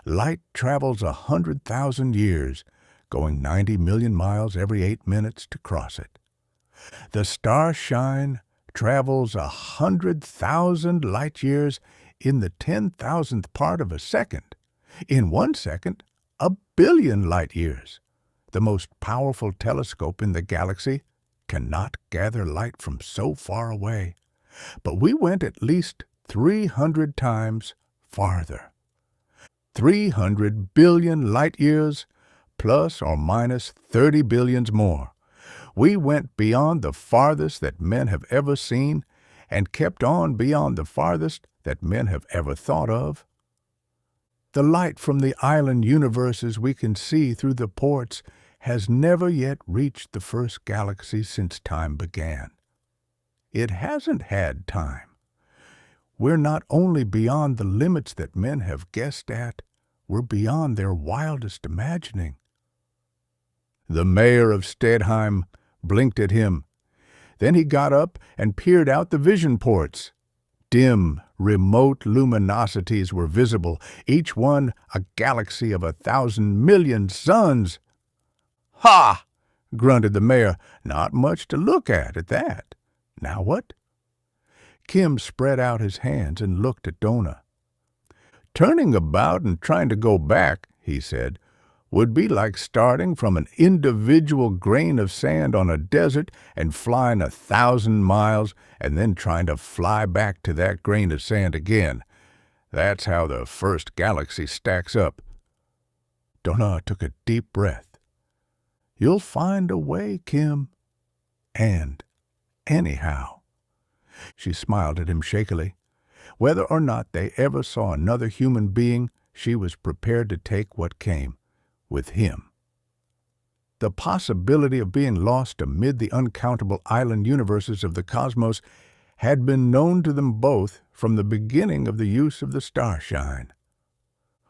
Light travels 100,000 years, going 90 million miles every 8 minutes to cross it. The Starshine travels 100,000 light-years in the 10,000th part of a second. In 1 second, 1 billion light-years. The most powerful telescope in the galaxy cannot gather light from so far away. But we went at least 300 times farther. 300 billion light-years, plus or minus 30 billions more. We went beyond the farthest that men have ever seen, and kept on beyond the farthest that men have ever thought of. The light from the island universes we can see through the ports has never yet reached the first galaxy since time began. It hasn't had time. We're not only beyond the limits that men have guessed at, we're beyond their wildest imagining." The mayor of Stedheim blinked at him. Then he got up and peered out the vision ports. Dim, remote luminosities were visible, each one a galaxy of 1,000 million suns. "Ha!" grunted the mayor. "Not much to look at that. Now what?" Kim spread out his hands and looked at Donna. "Turning about and trying to go back," he said, "would be like starting from an individual grain of sand on a desert and flying 1,000 miles and then trying to fly back to that grain of sand again. That's how the first galaxy stacks up." Donna took a deep breath. "You'll find a way, Kim. And anyhow." She smiled at him shakily. Whether or not they ever saw another human being, she was prepared to take what came, with him. The possibility of being lost amid the uncountable island universes of the cosmos had been known to them both from the beginning of the use of the Starshine.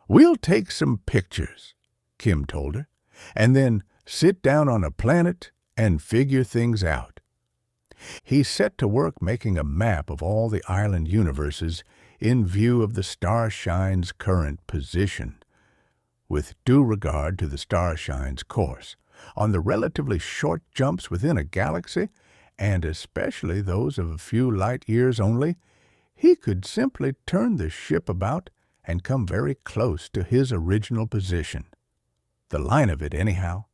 "We'll take some pictures," Kim told her, "and then sit down on a planet and figure things out." He set to work making a map of all the island universes in view of the Starshine's current position, with due regard to the Starshine's course, on the relatively short jumps within a galaxy, and especially those of a few light-years only. He could simply turn the ship about and come very close to his original position. The line of it, anyhow.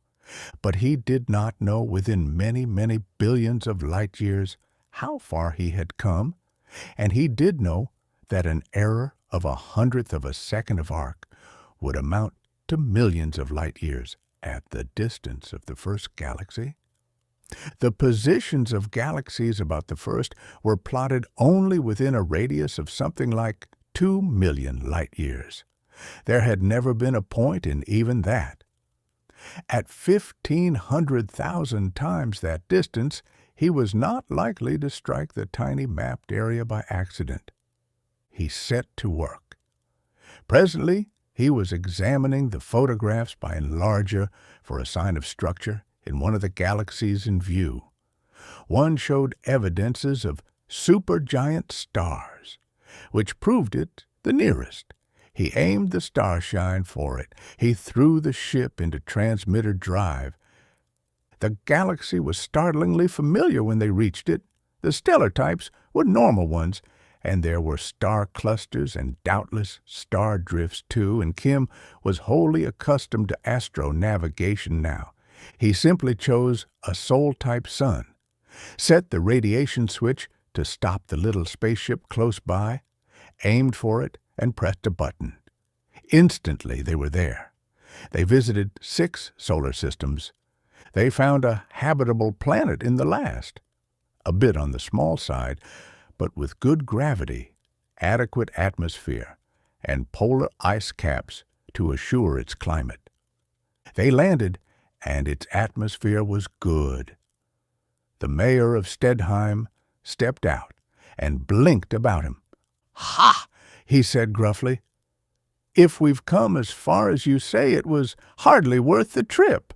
But he did not know within many, many billions of light-years how far he had come, and he did know that an error of 1/100th of a second of arc would amount to millions of light-years at the distance of the first galaxy. The positions of galaxies about the first were plotted only within a radius of something like 2 million light-years. There had never been a point in even that. At 1,500,000 times that distance, he was not likely to strike the tiny mapped area by accident. He set to work. Presently, he was examining the photographs by enlarger for a sign of structure in one of the galaxies in view. One showed evidences of supergiant stars, which proved it the nearest. He aimed the Starshine for it. He threw the ship into transmitter drive. The galaxy was startlingly familiar when they reached it. The stellar types were normal ones, and there were star clusters and doubtless star drifts too, and Kim was wholly accustomed to astronavigation now. He simply chose a Sol-type sun. set the radiation switch to stop the little spaceship close by, aimed for it, and pressed a button. Instantly they were there. They visited 6 solar systems. They found a habitable planet in the last, a bit on the small side, but with good gravity, adequate atmosphere, and polar ice caps to assure its climate. They landed, and its atmosphere was good. The mayor of Stedheim stepped out and blinked about him. "Ha!" he said gruffly. "If we've come as far as you say, it was hardly worth the trip."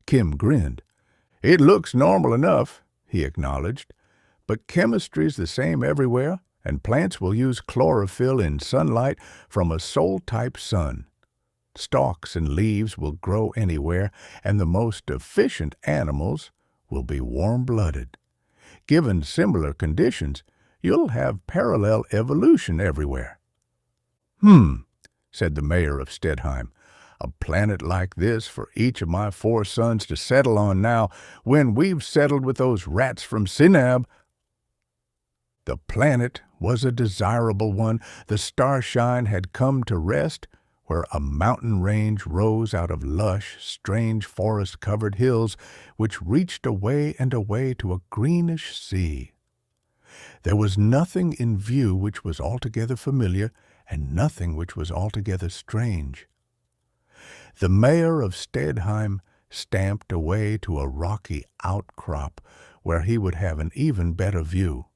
Kim grinned. "It looks normal enough," he acknowledged, "but chemistry's the same everywhere, and plants will use chlorophyll in sunlight from a Sol-type sun. Stalks and leaves will grow anywhere, and the most efficient animals will be warm-blooded. Given similar conditions, you'll have parallel evolution everywhere." Said the mayor of Stedheim. "A planet like this for each of my 4 sons to settle on now, when we've settled with those rats from Sinab." The planet was a desirable one. The Starshine had come to rest where a mountain range rose out of lush, strange forest-covered hills which reached away and away to a greenish sea. There was nothing in view which was altogether familiar, and nothing which was altogether strange. The mayor of Stedheim stamped away to a rocky outcrop where he would have an even better view.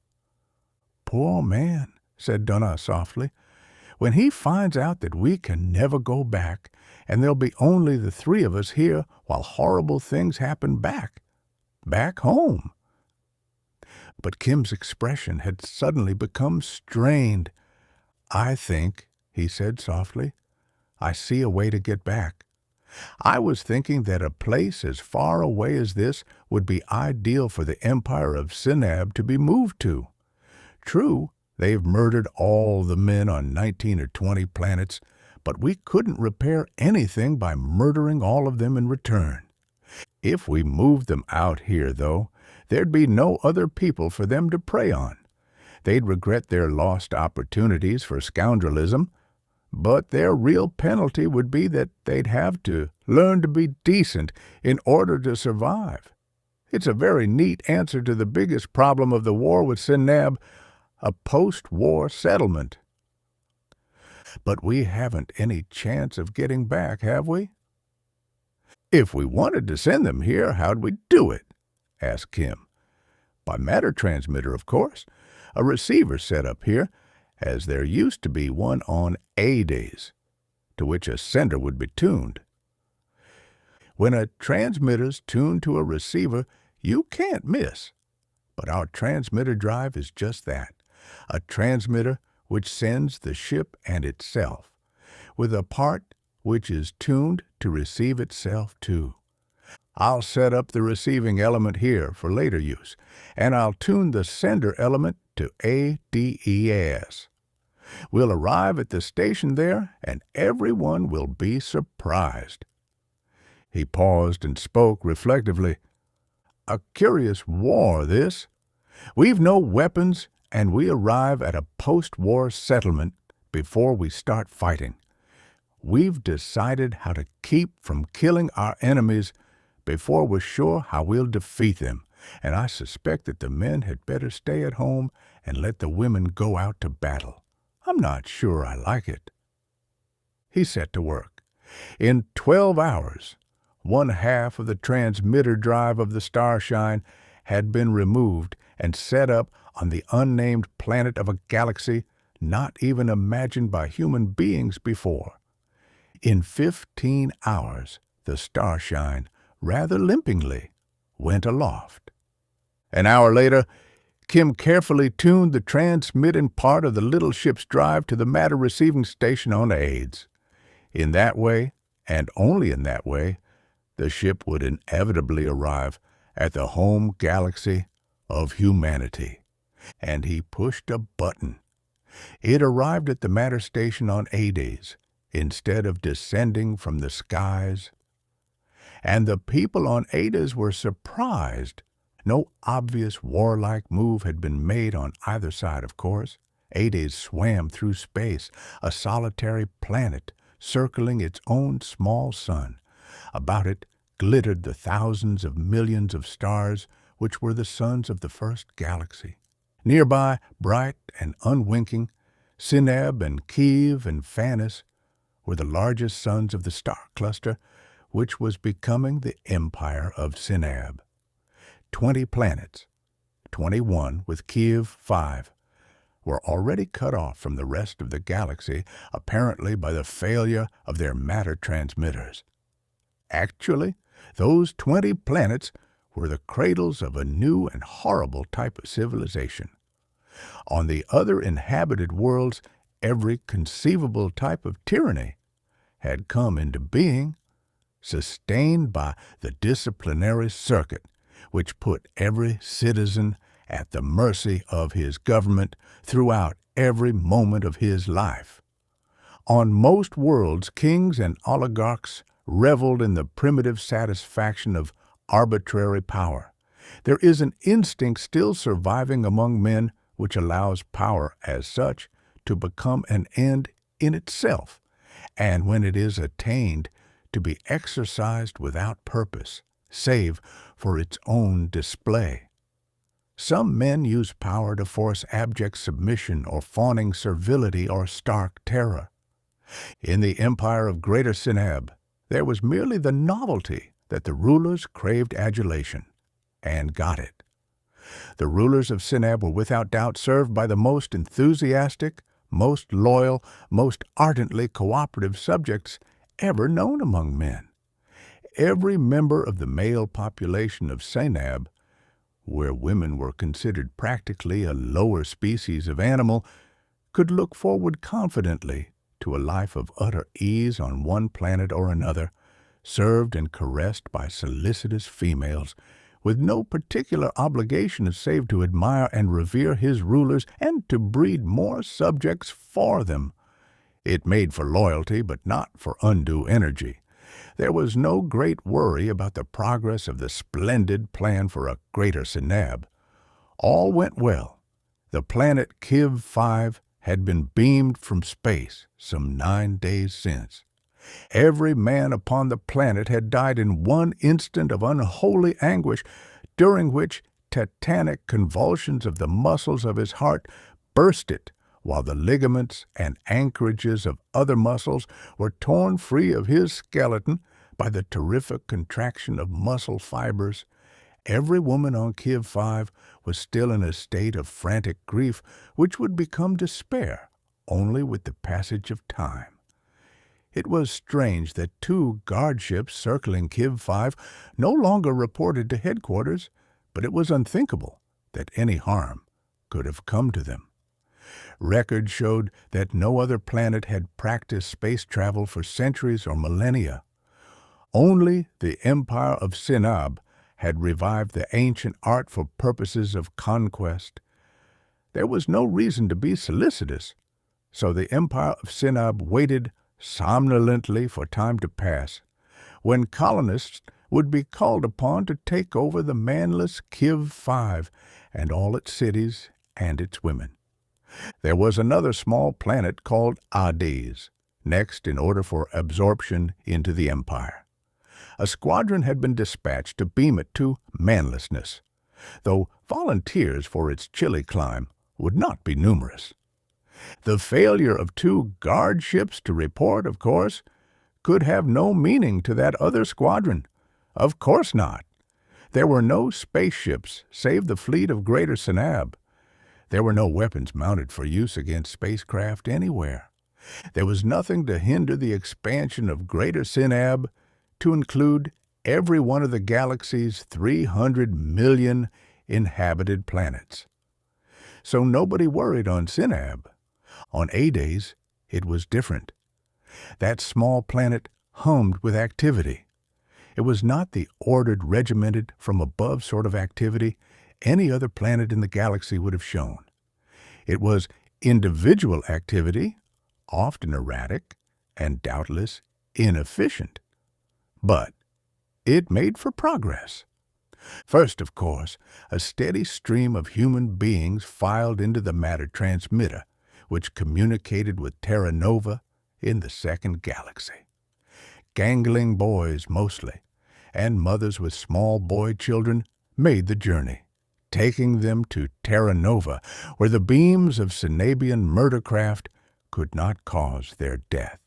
"Poor man," said Donna softly, "when he finds out that we can never go back, and there'll be only the 3 of us here while horrible things happen back home." But Kim's expression had suddenly become strained. "I think," he said softly, "I see a way to get back. I was thinking that a place as far away as this would be ideal for the Empire of Sinab to be moved to. True, they've murdered all the men on 19 or 20 planets, but we couldn't repair anything by murdering all of them in return. If we moved them out here, though, there'd be no other people for them to prey on. They'd regret their lost opportunities for scoundrelism, but their real penalty would be that they'd have to learn to be decent in order to survive. It's a very neat answer to the biggest problem of the war with Sinab, a post-war settlement." "But we haven't any chance of getting back, have we?" "If we wanted to send them here, how'd we do it?" asked Kim. "By matter transmitter, of course. A receiver set up here, as there used to be one on A-days, to which a sender would be tuned. When a transmitter's tuned to a receiver, you can't miss. But our transmitter drive is just that, a transmitter which sends the ship and itself, with a part which is tuned to receive itself too. I'll set up the receiving element here for later use, and I'll tune the sender element to ADES. We'll arrive at the station there, and everyone will be surprised." He paused and spoke reflectively. "A curious war, this. We've no weapons, and we arrive at a post-war settlement before we start fighting. We've decided how to keep from killing our enemies before we're sure how we'll defeat them, and I suspect that the men had better stay at home and let the women go out to battle. I'm not sure I like it." He set to work. In 12 hours, 1/2 of the transmitter drive of the Starshine had been removed and set up on the unnamed planet of a galaxy not even imagined by human beings before. In 15 hours, the Starshine, rather limpingly, went aloft. An hour later, Kim carefully tuned the transmitting part of the little ship's drive to the matter receiving station on AIDS. In that way, and only in that way, the ship would inevitably arrive at the home galaxy of humanity. And he pushed a button. It arrived at the matter station on A-days, instead of descending from the skies. And the people on A-days were surprised No obvious warlike move had been made on either side, of course. Ades swam through space, a solitary planet, circling its own small sun. About it glittered the thousands of millions of stars which were the suns of the first galaxy. Nearby, bright and unwinking, Sineb and Kiev and Phanis were the largest suns of the star cluster, which was becoming the empire of Sineb. 20 planets, 21 with Kiev 5, were already cut off from the rest of the galaxy, apparently by the failure of their matter transmitters. Actually, those 20 planets were the cradles of a new and horrible type of civilization. On the other inhabited worlds, every conceivable type of tyranny had come into being, sustained by the Disiplinary Circuit, which put every citizen at the mercy of his government throughout every moment of his life. On most worlds, kings and oligarchs reveled in the primitive satisfaction of arbitrary power. There is an instinct still surviving among men which allows power as such to become an end in itself, and when it is attained, to be exercised without purpose, save for its own display. Some men use power to force abject submission or fawning servility or stark terror. In the empire of Greater Sineb, there was merely the novelty that the rulers craved adulation, and got it. The rulers of Sineb were without doubt served by the most enthusiastic, most loyal, most ardently cooperative subjects ever known among men. Every member of the male population of Sineb, where women were considered practically a lower species of animal, could look forward confidently to a life of utter ease on one planet or another, served and caressed by solicitous females, with no particular obligation save to admire and revere his rulers and to breed more subjects for them. It made for loyalty, but not for undue energy. There was no great worry about the progress of the splendid plan for a Greater Sineb. All went well. The planet Kiv 5 had been beamed from space some 9 days since. Every man upon the planet had died in one instant of unholy anguish, during which tetanic convulsions of the muscles of his heart burst it, while the ligaments and anchorages of other muscles were torn free of his skeleton by the terrific contraction of muscle fibers. Every woman on Kiv 5 was still in a state of frantic grief, which would become despair only with the passage of time. It was strange that 2 guard ships circling Kiv 5 no longer reported to headquarters, but it was unthinkable that any harm could have come to them. Records showed that no other planet had practiced space travel for centuries or millennia. Only the Empire of Sinab had revived the ancient art for purposes of conquest. There was no reason to be solicitous, so the Empire of Sinab waited somnolently for time to pass, when colonists would be called upon to take over the manless Kiv 5 and all its cities and its women. There was another small planet called Ades, next in order for absorption into the empire. A squadron had been dispatched to beam it to manlessness, though volunteers for its chilly climb would not be numerous. The failure of 2 guard ships to report, of course, could have no meaning to that other squadron. Of course not. There were no spaceships save the fleet of Greater Sinab. There were no weapons mounted for use against spacecraft anywhere. There was nothing to hinder the expansion of Greater Sinab to include every one of the galaxy's 300 million inhabited planets. So nobody worried on Sinab. On Ades, it was different. That small planet hummed with activity. It was not the ordered, regimented, from above sort of activity any other planet in the galaxy would have shown. It was individual activity, often erratic, and doubtless inefficient. But it made for progress. First, of course, a steady stream of human beings filed into the matter transmitter, which communicated with Terra Nova in the second galaxy. Gangling boys mostly, and mothers with small boy children made the journey, taking them to Terra Nova, where the beams of Cenabian murdercraft could not cause their death.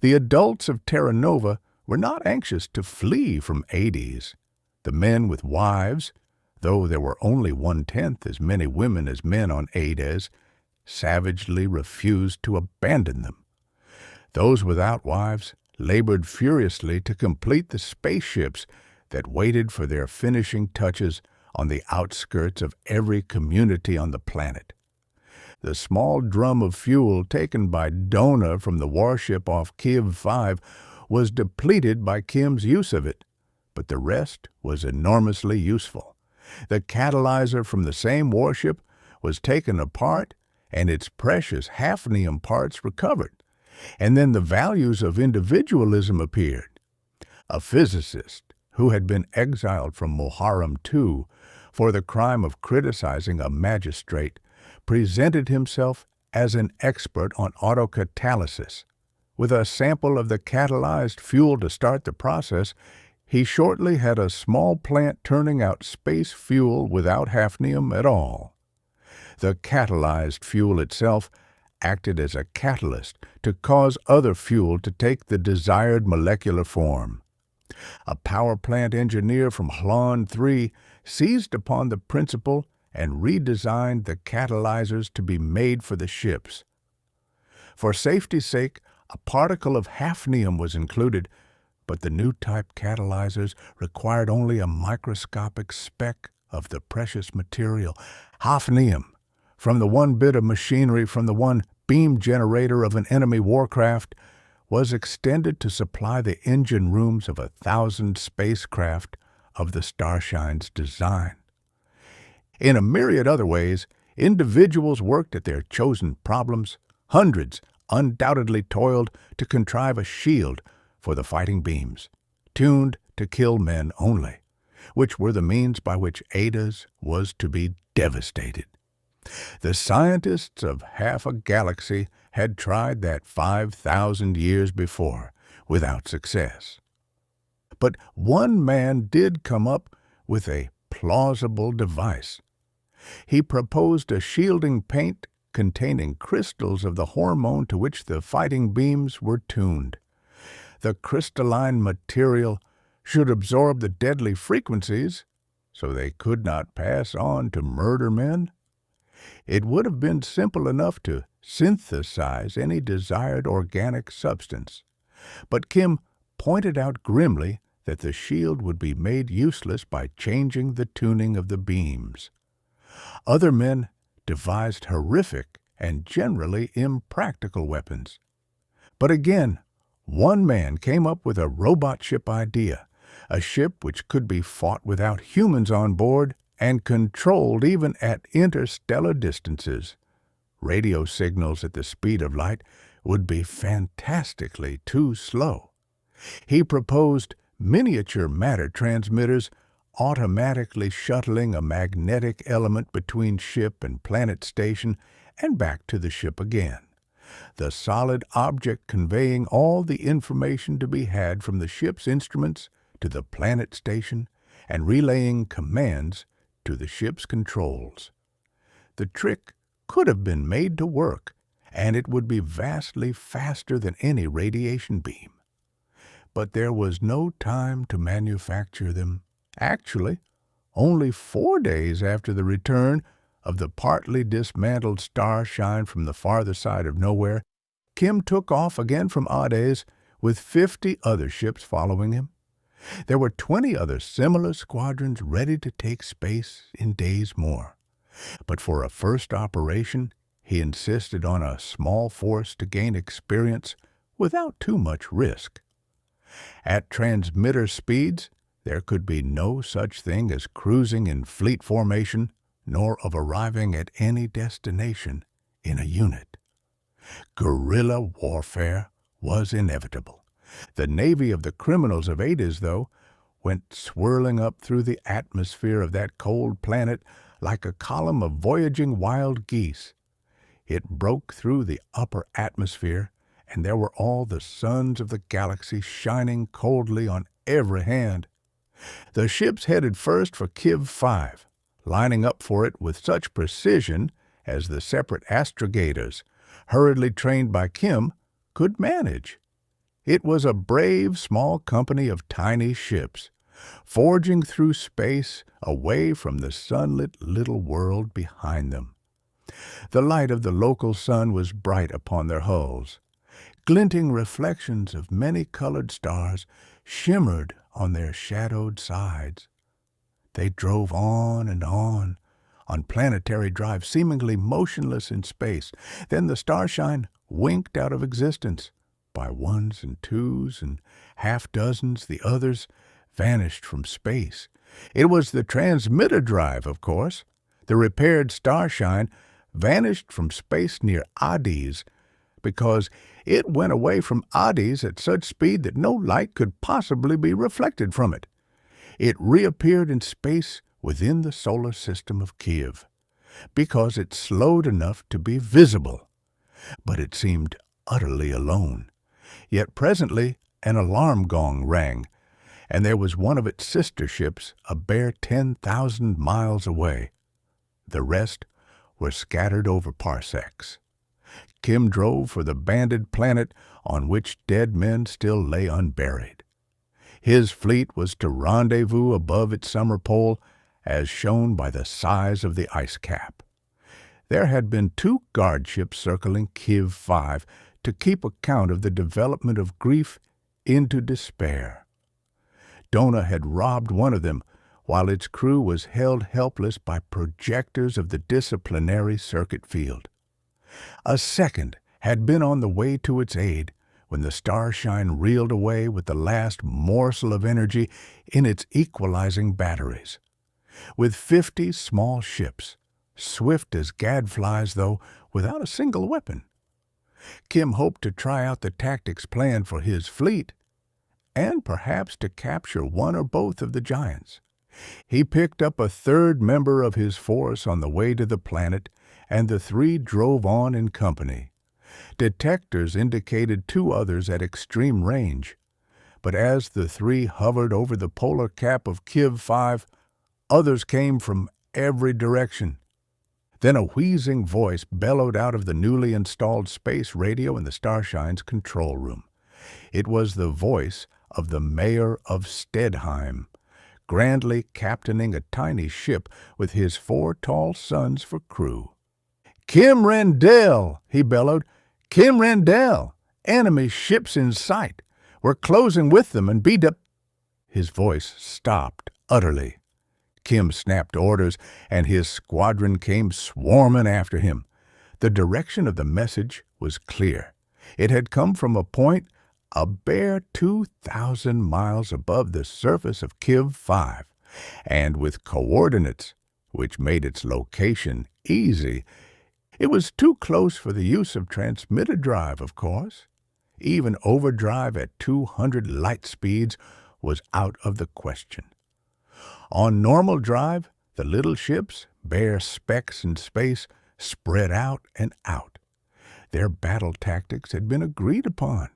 The adults of Terra Nova were not anxious to flee from Hades. The men with wives, though there were only 1/10 as many women as men on Hades, savagely refused to abandon them. Those without wives labored furiously to complete the spaceships that waited for their finishing touches on the outskirts of every community on the planet. The small drum of fuel taken by Dona from the warship off Kiv 5 was depleted by Kim's use of it, but the rest was enormously useful. The catalyzer from the same warship was taken apart and its precious hafnium parts recovered, and then the values of individualism appeared. A physicist who had been exiled from Muharram II for the crime of criticizing a magistrate presented himself as an expert on autocatalysis. With a sample of the catalyzed fuel to start the process, he shortly had a small plant turning out space fuel without hafnium at all. The catalyzed fuel itself acted as a catalyst to cause other fuel to take the desired molecular form. A power plant engineer from Alphin III seized upon the principle and redesigned the catalyzers to be made for the ships. For safety's sake, a particle of hafnium was included, but the new type catalyzers required only a microscopic speck of the precious material, hafnium, from the one bit of machinery from the one beam generator of an enemy warcraft, was extended to supply the engine rooms of 1,000 spacecraft of the Starshine's design. In a myriad other ways, individuals worked at their chosen problems. Hundreds undoubtedly toiled to contrive a shield for the fighting beams, tuned to kill men only, which were the means by which Hades was to be devastated. The scientists of half a galaxy had tried that 5,000 years before, without success. But one man did come up with a plausible device. He proposed a shielding paint containing crystals of the hormone to which the fighting beams were tuned. The crystalline material should absorb the deadly frequencies so they could not pass on to murder men. It would have been simple enough to synthesize any desired organic substance, but Kim pointed out grimly that the shield would be made useless by changing the tuning of the beams. Other men devised horrific and generally impractical weapons. But again, one man came up with a robot ship idea, a ship which could be fought without humans on board and controlled even at interstellar distances. Radio signals at the speed of light would be fantastically too slow. He proposed miniature matter transmitters automatically shuttling a magnetic element between ship and planet station and back to the ship again. The solid object conveying all the information to be had from the ship's instruments to the planet station and relaying commands to the ship's controls. The trick could have been made to work, and it would be vastly faster than any radiation beam. But there was no time to manufacture them. Actually, only 4 days after the return of the partly dismantled Starshine from the farther side of nowhere, Kim took off again from Hades with 50 other ships following him. There were 20 other similar squadrons ready to take space in days more. But for a first operation, he insisted on a small force to gain experience without too much risk. At transmitter speeds, there could be no such thing as cruising in fleet formation, nor of arriving at any destination in a unit. Guerrilla warfare was inevitable. The navy of the criminals of Hades, though, went swirling up through the atmosphere of that cold planet like a column of voyaging wild geese. It broke through the upper atmosphere, and there were all the suns of the galaxy shining coldly on every hand. The ships headed first for Kiv 5, lining up for it with such precision as the separate astrogators, hurriedly trained by Kim, could manage. It was a brave small company of tiny ships, forging through space away from the sunlit little world behind them. The light of the local sun was bright upon their hulls. Glinting reflections of many-colored stars shimmered on their shadowed sides. They drove on planetary drive, seemingly motionless in space. Then the Starshine winked out of existence. By ones and twos and half-dozens, the others vanished from space. It was the transmitter drive, of course. The repaired Starshine vanished from space near Hades because it went away from Hades at such speed that no light could possibly be reflected from it. It reappeared in space within the solar system of Kiv because it slowed enough to be visible. But it seemed utterly alone. Yet presently an alarm gong rang, and there was one of its sister ships a bare 10,000 miles away. The rest were scattered over parsecs. Kim drove for the banded planet on which dead men still lay unburied. His fleet was to rendezvous above its summer pole, as shown by the size of the ice cap. There had been 2 guard ships circling Kiv 5 to keep account of the development of grief into despair. Dona had robbed one of them, while its crew was held helpless by projectors of the Disiplinary Circuit field. A second had been on the way to its aid when the Starshine reeled away with the last morsel of energy in its equalizing batteries. With 50 small ships, swift as gadflies though, without a single weapon, Kim hoped to try out the tactics planned for his fleet, and perhaps to capture one or both of the giants. He picked up a third member of his force on the way to the planet, and the 3 drove on in company. Detectors indicated 2 others at extreme range, but as the 3 hovered over the polar cap of Kiv 5, others came from every direction. Then a wheezing voice bellowed out of the newly installed space radio in the Starshine's control room. It was the voice of the mayor of Stedheim, grandly captaining a tiny ship with his 4 tall sons for crew. "Kim Rendall!" he bellowed. "Kim Rendall! Enemy ships in sight! We're closing with them and beat up—" His voice stopped utterly. Kim snapped orders, and his squadron came swarming after him. The direction of the message was clear. It had come from a point a bare 2,000 miles above the surface of Kiv 5, and with coordinates which made its location easy. It was too close for the use of transmitter drive, of course. Even overdrive at 200 light speeds was out of the question. On normal drive, the little ships, bare specks in space, spread out and out. Their battle tactics had been agreed upon.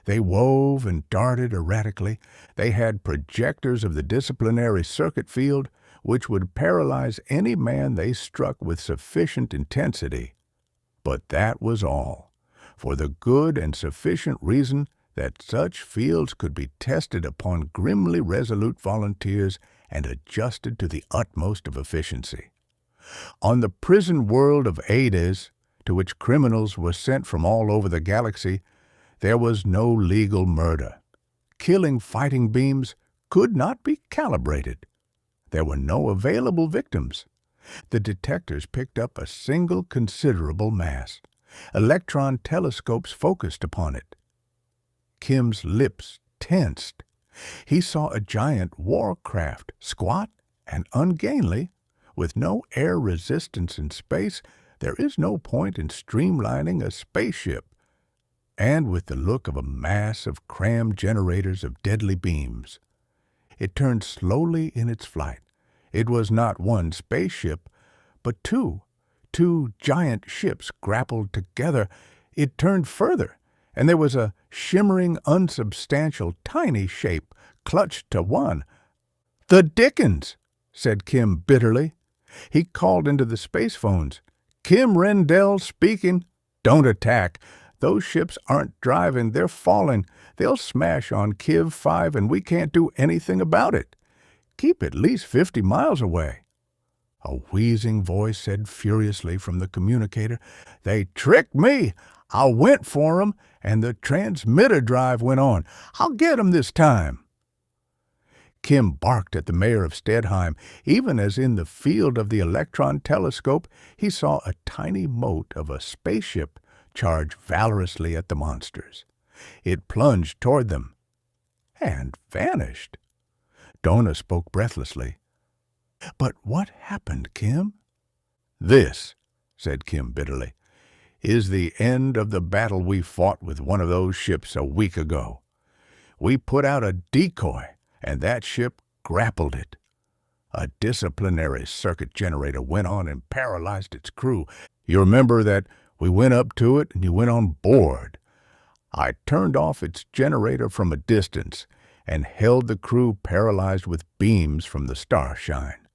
They wove and darted erratically. They had projectors of the Disiplinary Circuit field, which would paralyze any man they struck with sufficient intensity. But that was all, for the good and sufficient reason that such fields could be tested upon grimly resolute volunteers and adjusted to the utmost of efficiency. On the prison world of Hades, to which criminals were sent from all over the galaxy, there was no legal murder. Killing fighting beams could not be calibrated. There were no available victims. The detectors picked up a single considerable mass. Electron telescopes focused upon it. Kim's lips tensed. He saw a giant warcraft, squat and ungainly. With no air resistance in space, there is no point in streamlining a spaceship. And with the look of a mass of crammed generators of deadly beams. It turned slowly in its flight. It was not one spaceship, but two. Two giant ships grappled together. It turned further, and there was a shimmering, unsubstantial, tiny shape clutched to one. "The dickens!" said Kim bitterly. He called into the space phones. "Kim Rendall speaking. Don't attack. Those ships aren't driving. They're falling. They'll smash on Kiv 5, and we can't do anything about it. Keep at least 50 miles away." A wheezing voice said furiously from the communicator, "They tricked me. I went for 'em, and the transmitter drive went on. I'll get 'em this time." Kim barked at the mayor of Stedheim. Even as in the field of the electron telescope, he saw a tiny mote of a spaceship charge valorously at the monsters. It plunged toward them and vanished. Donna spoke breathlessly. "But what happened, Kim?" "This," said Kim bitterly, "is the end of the battle we fought with one of those ships a week ago. We put out a decoy, and that ship grappled it. A disciplinary circuit generator went on and paralyzed its crew. You remember that we went up to it and you went on board. I turned off its generator from a distance and held the crew paralyzed with beams from the Starshine.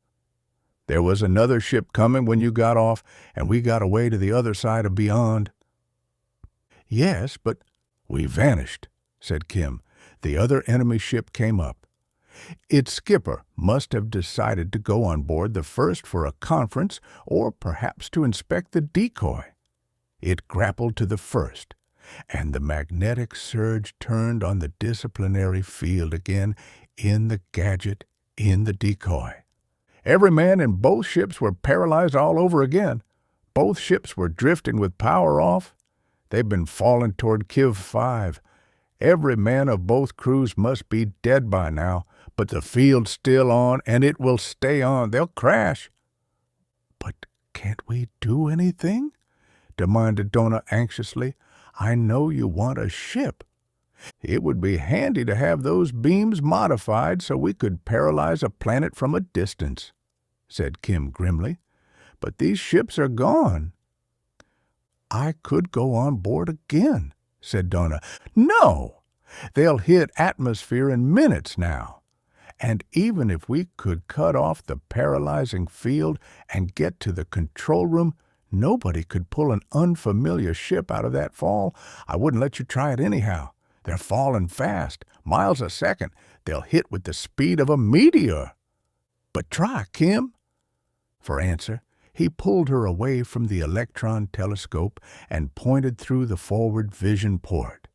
There was another ship coming when you got off, and we got away to the other side of beyond." "Yes, but—" "We vanished," said Kim. "The other enemy ship came up. Its skipper must have decided to go on board the first for a conference or perhaps to inspect the decoy. It grappled to the first, and the magnetic surge turned on the disciplinary field again in the gadget, in the decoy. Every man in both ships were paralyzed all over again. Both ships were drifting with power off. They've been falling toward Kiv 5. Every man of both crews must be dead by now, but the field's still on, and it will stay on. They'll crash." "But can't we do anything?" demanded Donna anxiously. "I know you want a ship." "It would be handy to have those beams modified so we could paralyze a planet from a distance," said Kim grimly. "But these ships are gone." "I could go on board again," said Donna. "No! They'll hit atmosphere in minutes now. And even if we could cut off the paralyzing field and get to the control room, nobody could pull an unfamiliar ship out of that fall. I wouldn't let you try it anyhow. They're falling fast, miles a second. They'll hit with the speed of a meteor." "But try, Kim." For answer, he pulled her away from the electron telescope and pointed through the forward vision port.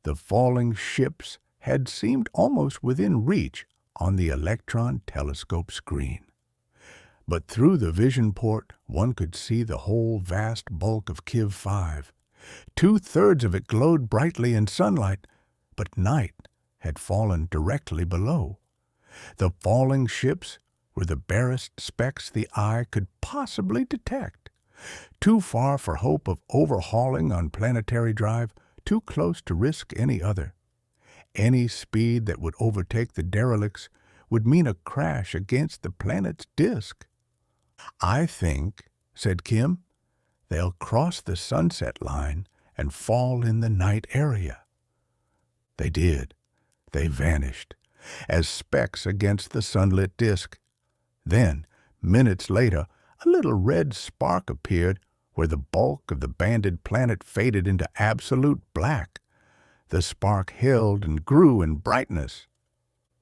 The falling ships had seemed almost within reach on the electron telescope screen. But through the vision port, one could see the whole vast bulk of Kiv 5. 2/3 of it glowed brightly in sunlight, but night had fallen directly below. The falling ships were the barest specks the eye could possibly detect. Too far for hope of overhauling on planetary drive, too close to risk any other. Any speed that would overtake the derelicts would mean a crash against the planet's disk. "I think," said Kim, "they'll cross the sunset line and fall in the night area." They did. They vanished, as specks against the sunlit disk. Then, minutes later, a little red spark appeared where the bulk of the banded planet faded into absolute black. The spark held and grew in brightness.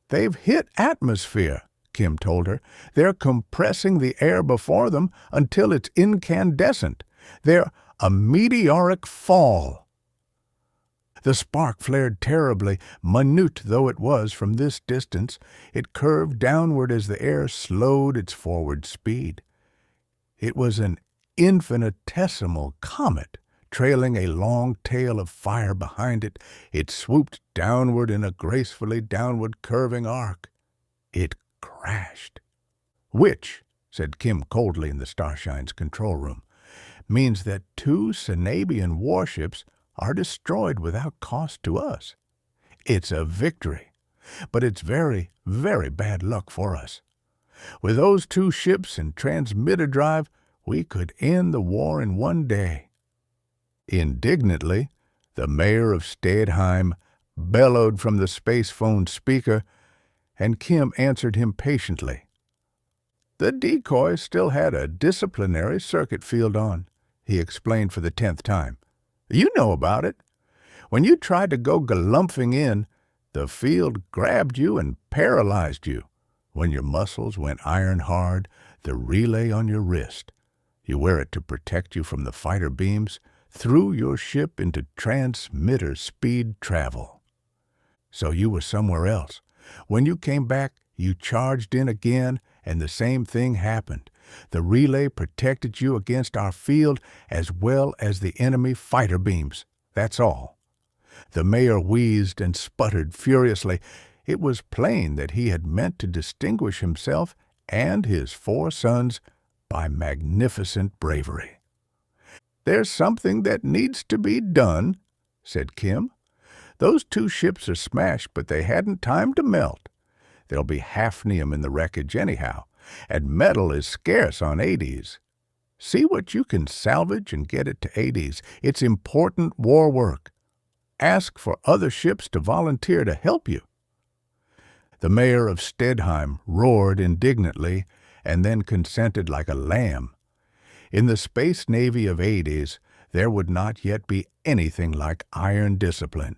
"They've hit atmosphere," Kim told her. "They're compressing the air before them until it's incandescent. They're a meteoric fall." The spark flared terribly, minute though it was from this distance. It curved downward as the air slowed its forward speed. It was an infinitesimal comet, trailing a long tail of fire behind it. It swooped downward in a gracefully downward curving arc. It crashed. "Which," said Kim coldly in the Starshine's control room, "means that 2 Sanabian warships are destroyed without cost to us. It's a victory. But it's very, very bad luck for us. With those 2 ships and transmitter drive, we could end the war in one day." Indignantly, the mayor of Stedheim bellowed from the space phone speaker, and Kim answered him patiently. "The decoy still had a disciplinary circuit field on," he explained for the 10th time. "You know about it. When you tried to go galumphing in, the field grabbed you and paralyzed you. When your muscles went iron hard, the relay on your wrist. You wear it to protect you from the fighter beams, threw your ship into transmitter speed travel. So you were somewhere else. When you came back, you charged in again, and the same thing happened. The relay protected you against our field as well as the enemy fighter beams. That's all." The mayor wheezed and sputtered furiously. It was plain that he had meant to distinguish himself and his 4 sons by magnificent bravery. "There's something that needs to be done," said Kim. "Those 2 ships are smashed, but they hadn't time to melt. There'll be hafnium in the wreckage anyhow, and metal is scarce on Hades. See what you can salvage and get it to Hades. It's important war work. Ask for other ships to volunteer to help you." The mayor of Stedheim roared indignantly and then consented like a lamb. In the space navy of Hades, there would not yet be anything like iron discipline.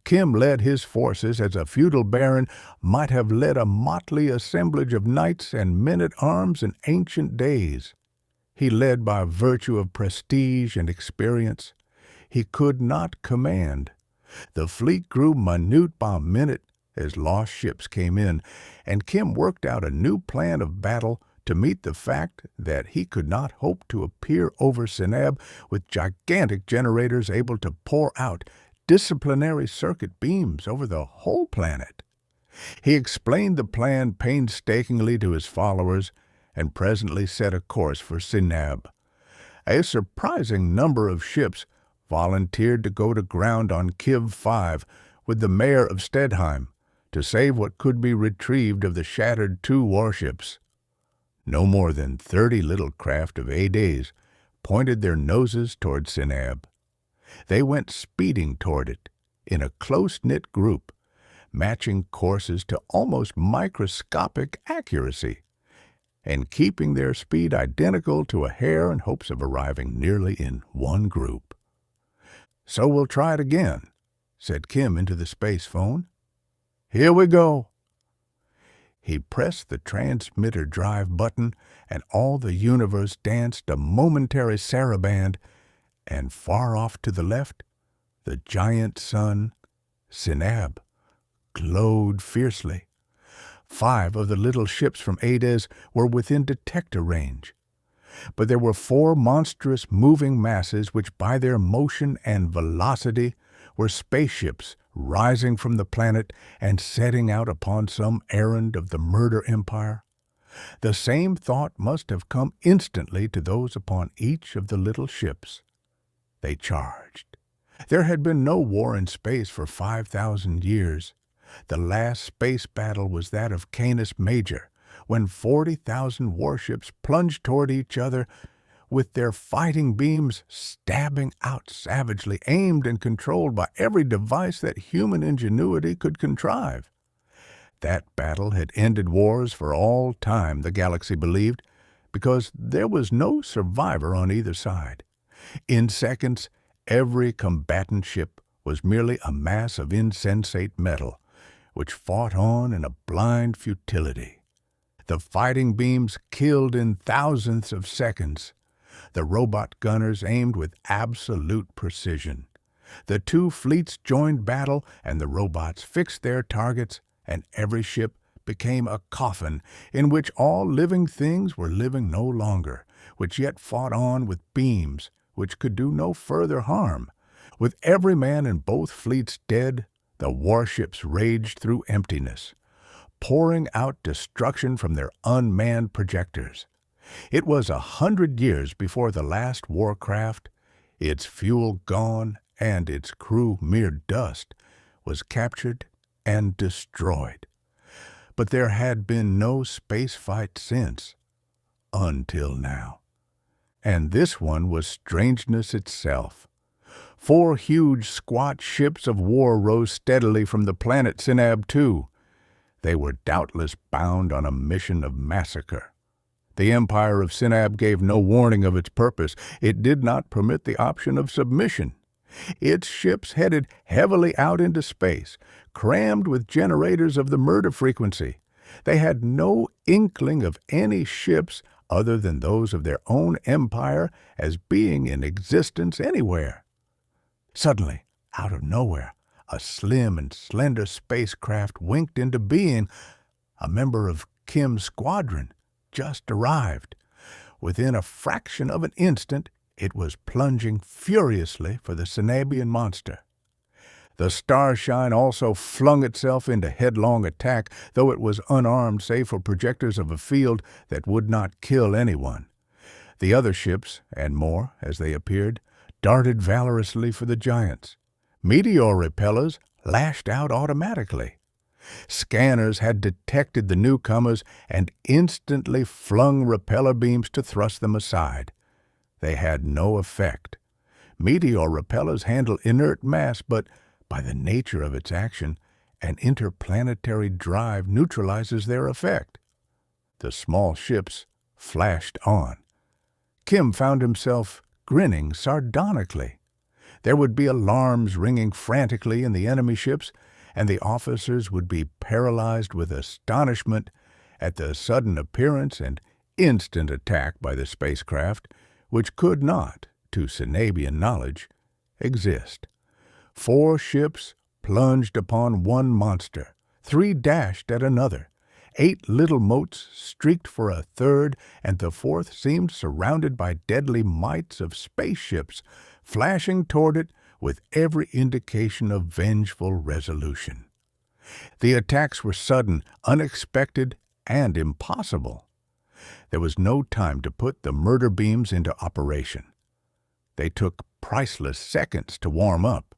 Kim led his forces as a feudal baron might have led a motley assemblage of knights and men-at-arms in ancient days. He led by virtue of prestige and experience. He could not command. The fleet grew minute by minute as lost ships came in, and Kim worked out a new plan of battle to meet the fact that he could not hope to appear over Seneb with gigantic generators able to pour out disciplinary circuit beams over the whole planet. He explained the plan painstakingly to his followers and presently set a course for Seneb. A surprising number of ships volunteered to go to ground on Kiv 5 with the mayor of Stedheim to save what could be retrieved of the shattered 2 warships. No more than 30 little craft of Hades pointed their noses toward Seneb. They went speeding toward it in a close-knit group, matching courses to almost microscopic accuracy, and keeping their speed identical to a hair in hopes of arriving nearly in one group. "So we'll try it again," said Kim into the space phone. "Here we go." He pressed the transmitter drive button, and all the universe danced a momentary saraband, and far off to the left, the giant sun, Seneb, glowed fiercely. 5 of the little ships from Hades were within detector range. But there were 4 monstrous moving masses which by their motion and velocity were spaceships rising from the planet and setting out upon some errand of the murder empire. The same thought must have come instantly to those upon each of the little ships. They charged. There had been no war in space for 5,000 years. The last space battle was that of Canis Major, when 40,000 warships plunged toward each other, with their fighting beams stabbing out savagely, aimed and controlled by every device that human ingenuity could contrive. That battle had ended wars for all time, the galaxy believed, because there was no survivor on either side. In seconds, every combatant ship was merely a mass of insensate metal, which fought on in a blind futility. The fighting beams killed in thousandths of seconds. The robot gunners aimed with absolute precision. The 2 fleets joined battle, and the robots fixed their targets, and every ship became a coffin in which all living things were living no longer, which yet fought on with beams which could do no further harm. With every man in both fleets dead, the warships raged through emptiness, pouring out destruction from their unmanned projectors. It was 100 years before the last warcraft, its fuel gone and its crew mere dust, was captured and destroyed. But there had been no space fight since, until now. And this one was strangeness itself. 4 huge, squat ships of war rose steadily from the planet Synab II. They were doubtless bound on a mission of massacre. The Empire of Synab gave no warning of its purpose. It did not permit the option of submission. Its ships headed heavily out into space, crammed with generators of the murder frequency. They had no inkling of any ships other than those of their own empire as being in existence anywhere. Suddenly, out of nowhere, a slim and slender spacecraft winked into being. A member of Kim's squadron just arrived. Within a fraction of an instant, it was plunging furiously for the Synabian monster. The Starshine also flung itself into headlong attack, though it was unarmed save for projectors of a field that would not kill anyone. The other ships, and more as they appeared, darted valorously for the giants. Meteor repellers lashed out automatically. Scanners had detected the newcomers and instantly flung repeller beams to thrust them aside. They had no effect. Meteor repellers handle inert mass, but by the nature of its action, an interplanetary drive neutralizes their effect. The small ships flashed on. Kim found himself grinning sardonically. There would be alarms ringing frantically in the enemy ships, and the officers would be paralyzed with astonishment at the sudden appearance and instant attack by the spacecraft, which could not, to Synabian knowledge, exist. 4 ships plunged upon one monster, 3 dashed at another. 8 little motes streaked for a third, and the 4th seemed surrounded by deadly mites of spaceships, flashing toward it with every indication of vengeful resolution. The attacks were sudden, unexpected, and impossible. There was no time to put the murder beams into operation. They took priceless seconds to warm up.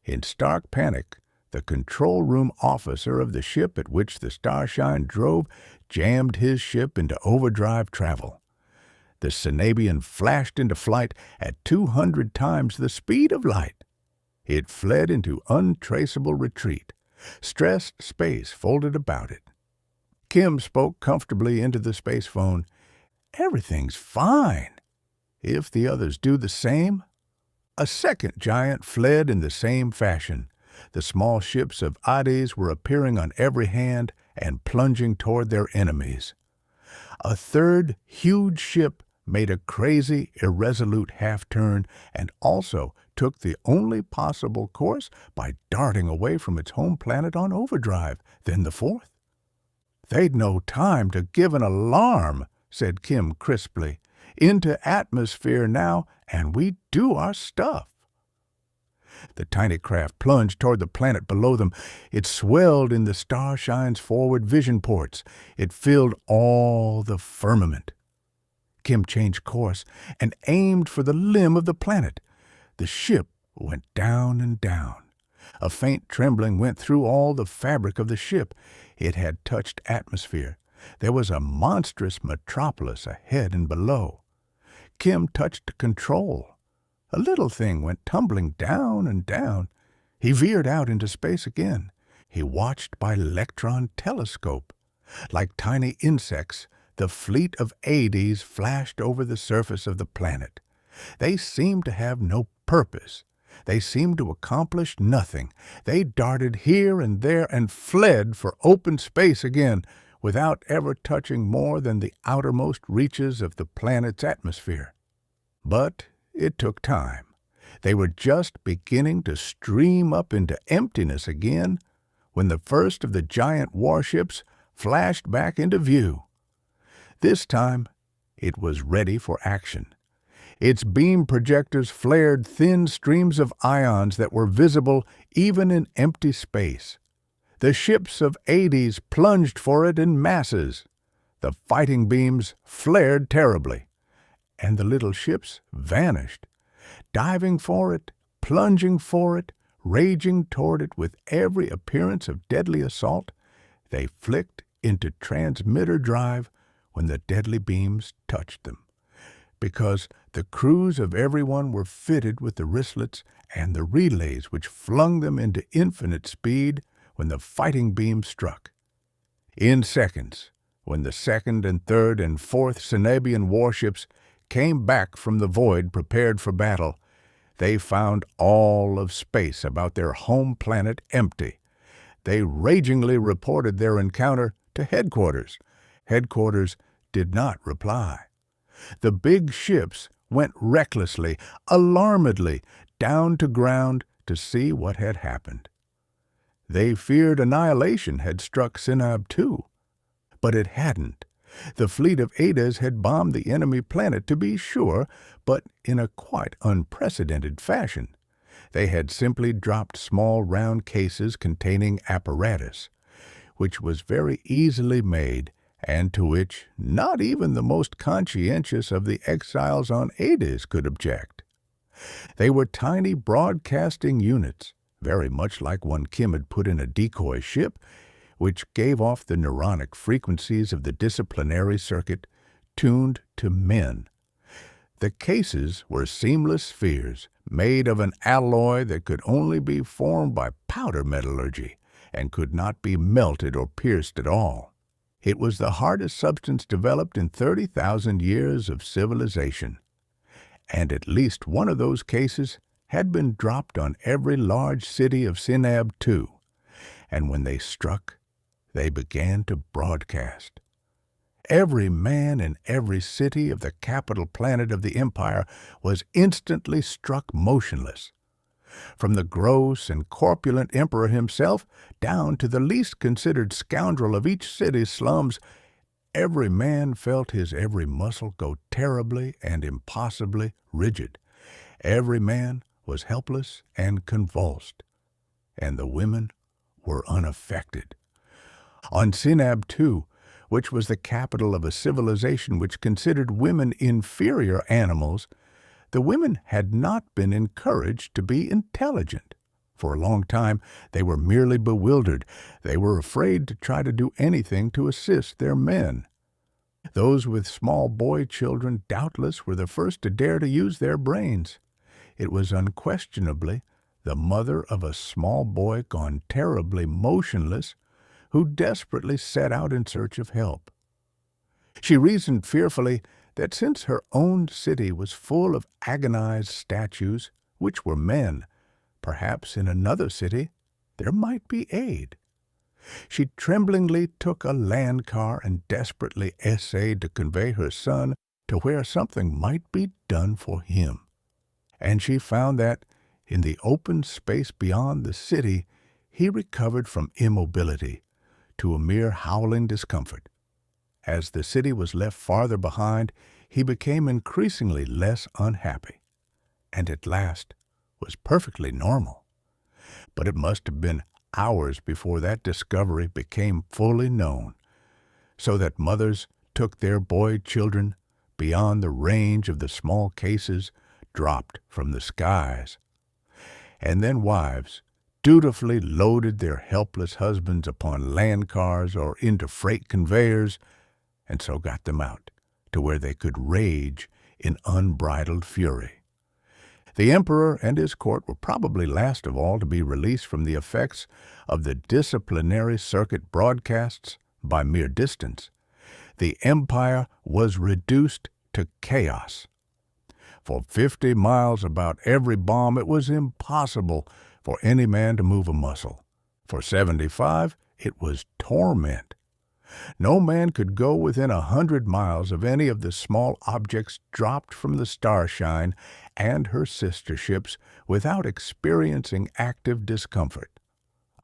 In stark panic, the control room officer of the ship at which the Starshine drove jammed his ship into overdrive travel. The Synabian flashed into flight at 200 times the speed of light. It fled into untraceable retreat. Stressed space folded about it. Kim spoke comfortably into the space phone. "Everything's fine. If the others do the same." A second giant fled in the same fashion. The small ships of Hades were appearing on every hand and plunging toward their enemies. A third huge ship made a crazy, irresolute half-turn and also took the only possible course by darting away from its home planet on overdrive. Then the 4th. "They'd no time to give an alarm," said Kim crisply. "Into atmosphere now, and we do our stuff." The tiny craft plunged toward the planet below them. It swelled in the Starshine's forward vision ports. It filled all the firmament. Kim changed course and aimed for the limb of the planet. The ship went down and down. A faint trembling went through all the fabric of the ship. It had touched atmosphere. There was a monstrous metropolis ahead and below. Kim touched control. A little thing went tumbling down and down. He veered out into space again. He watched by electron telescope. Like tiny insects, the fleet of Hades flashed over the surface of the planet. They seemed to have no purpose. They seemed to accomplish nothing. They darted here and there and fled for open space again, without ever touching more than the outermost reaches of the planet's atmosphere. But it took time. They were just beginning to stream up into emptiness again when the first of the giant warships flashed back into view. This time, it was ready for action. Its beam projectors flared thin streams of ions that were visible even in empty space. The ships of Hades plunged for it in masses. The fighting beams flared terribly, and the little ships vanished. Diving for it, plunging for it, Raging toward it with every appearance of deadly assault, they flicked into transmitter drive when the deadly beams touched them, because the crews of everyone were fitted with the wristlets and the relays which flung them into infinite speed when the fighting beam struck. In seconds, when the second and third and fourth Cenabian warships came back from the void prepared for battle, they found all of space about their home planet empty. They ragingly reported their encounter to headquarters. Headquarters did not reply. The big ships went recklessly, alarmedly, down to ground to see what had happened. They feared annihilation had struck Sinab too, but it hadn't. The fleet of Adas had bombed the enemy planet, to be sure, but in a quite unprecedented fashion. They had simply dropped small round cases containing apparatus, which was very easily made, and to which not even the most conscientious of the exiles on Adas could object. They were tiny broadcasting units, very much like one Kim had put in a decoy ship, which gave off the neuronic frequencies of the disciplinary circuit, tuned to men. The cases were seamless spheres made of an alloy that could only be formed by powder metallurgy and could not be melted or pierced at all. It was the hardest substance developed in 30,000 years of civilization, and at least one of those cases had been dropped on every large city of Sinab too, and when they struck, they began to broadcast. Every man in every city of the capital planet of the empire was instantly struck motionless. From the gross and corpulent emperor himself down to the least considered scoundrel of each city's slums, every man felt his every muscle go terribly and impossibly rigid. Every man was helpless and convulsed, and the women were unaffected. On Sinab, too, which was the capital of a civilization which considered women inferior animals, the women had not been encouraged to be intelligent. For a long time, they were merely bewildered. They were afraid to try to do anything to assist their men. Those with small boy children doubtless were the first to dare to use their brains. It was unquestionably the mother of a small boy gone terribly motionless who desperately set out in search of help. She reasoned fearfully that since her own city was full of agonized statues, which were men, perhaps in another city there might be aid. She tremblingly took a land car and desperately essayed to convey her son to where something might be done for him. And she found that, in the open space beyond the city, he recovered from immobility to a mere howling discomfort. As the city was left farther behind, he became increasingly less unhappy, and at last was perfectly normal. But it must have been hours before that discovery became fully known, so that mothers took their boy children beyond the range of the small cases dropped from the skies. And then wives dutifully loaded their helpless husbands upon land cars or into freight conveyors, and so got them out to where they could rage in unbridled fury. The emperor and his court were probably last of all to be released from the effects of the disciplinary circuit broadcasts by mere distance. The empire was reduced to chaos. For 50 miles about every bomb, it was impossible for any man to move a muscle. For 75, it was torment. No man could go within 100 miles of any of the small objects dropped from the Starshine and her sister ships without experiencing active discomfort.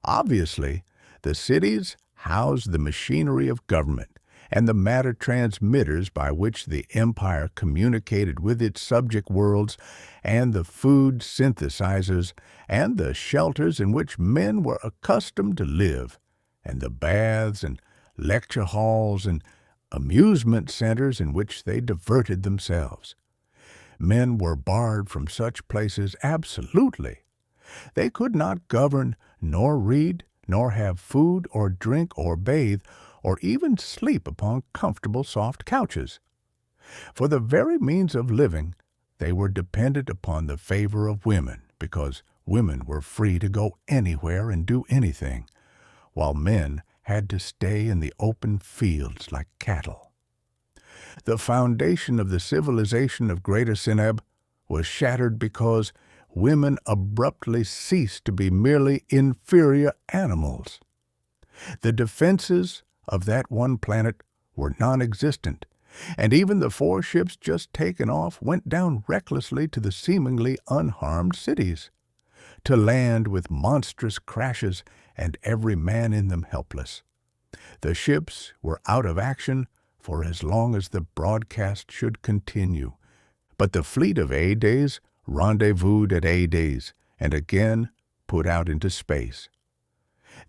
Obviously, the cities housed the machinery of government and the matter transmitters by which the empire communicated with its subject worlds, and the food synthesizers, and the shelters in which men were accustomed to live, and the baths and lecture halls and amusement centers in which they diverted themselves. Men were barred from such places absolutely. They could not govern, nor read, nor have food or drink or bathe, or even sleep upon comfortable soft couches. For the very means of living, they were dependent upon the favor of women, because women were free to go anywhere and do anything, while men had to stay in the open fields like cattle. The foundation of the civilization of Greater Sinab was shattered because women abruptly ceased to be merely inferior animals. The defenses of that one planet were non-existent, and even the 4 ships just taken off went down recklessly to the seemingly unharmed cities, to land with monstrous crashes and every man in them helpless. The ships were out of action for as long as the broadcast should continue, but the fleet of A-Days rendezvoused at A-Days and again put out into space.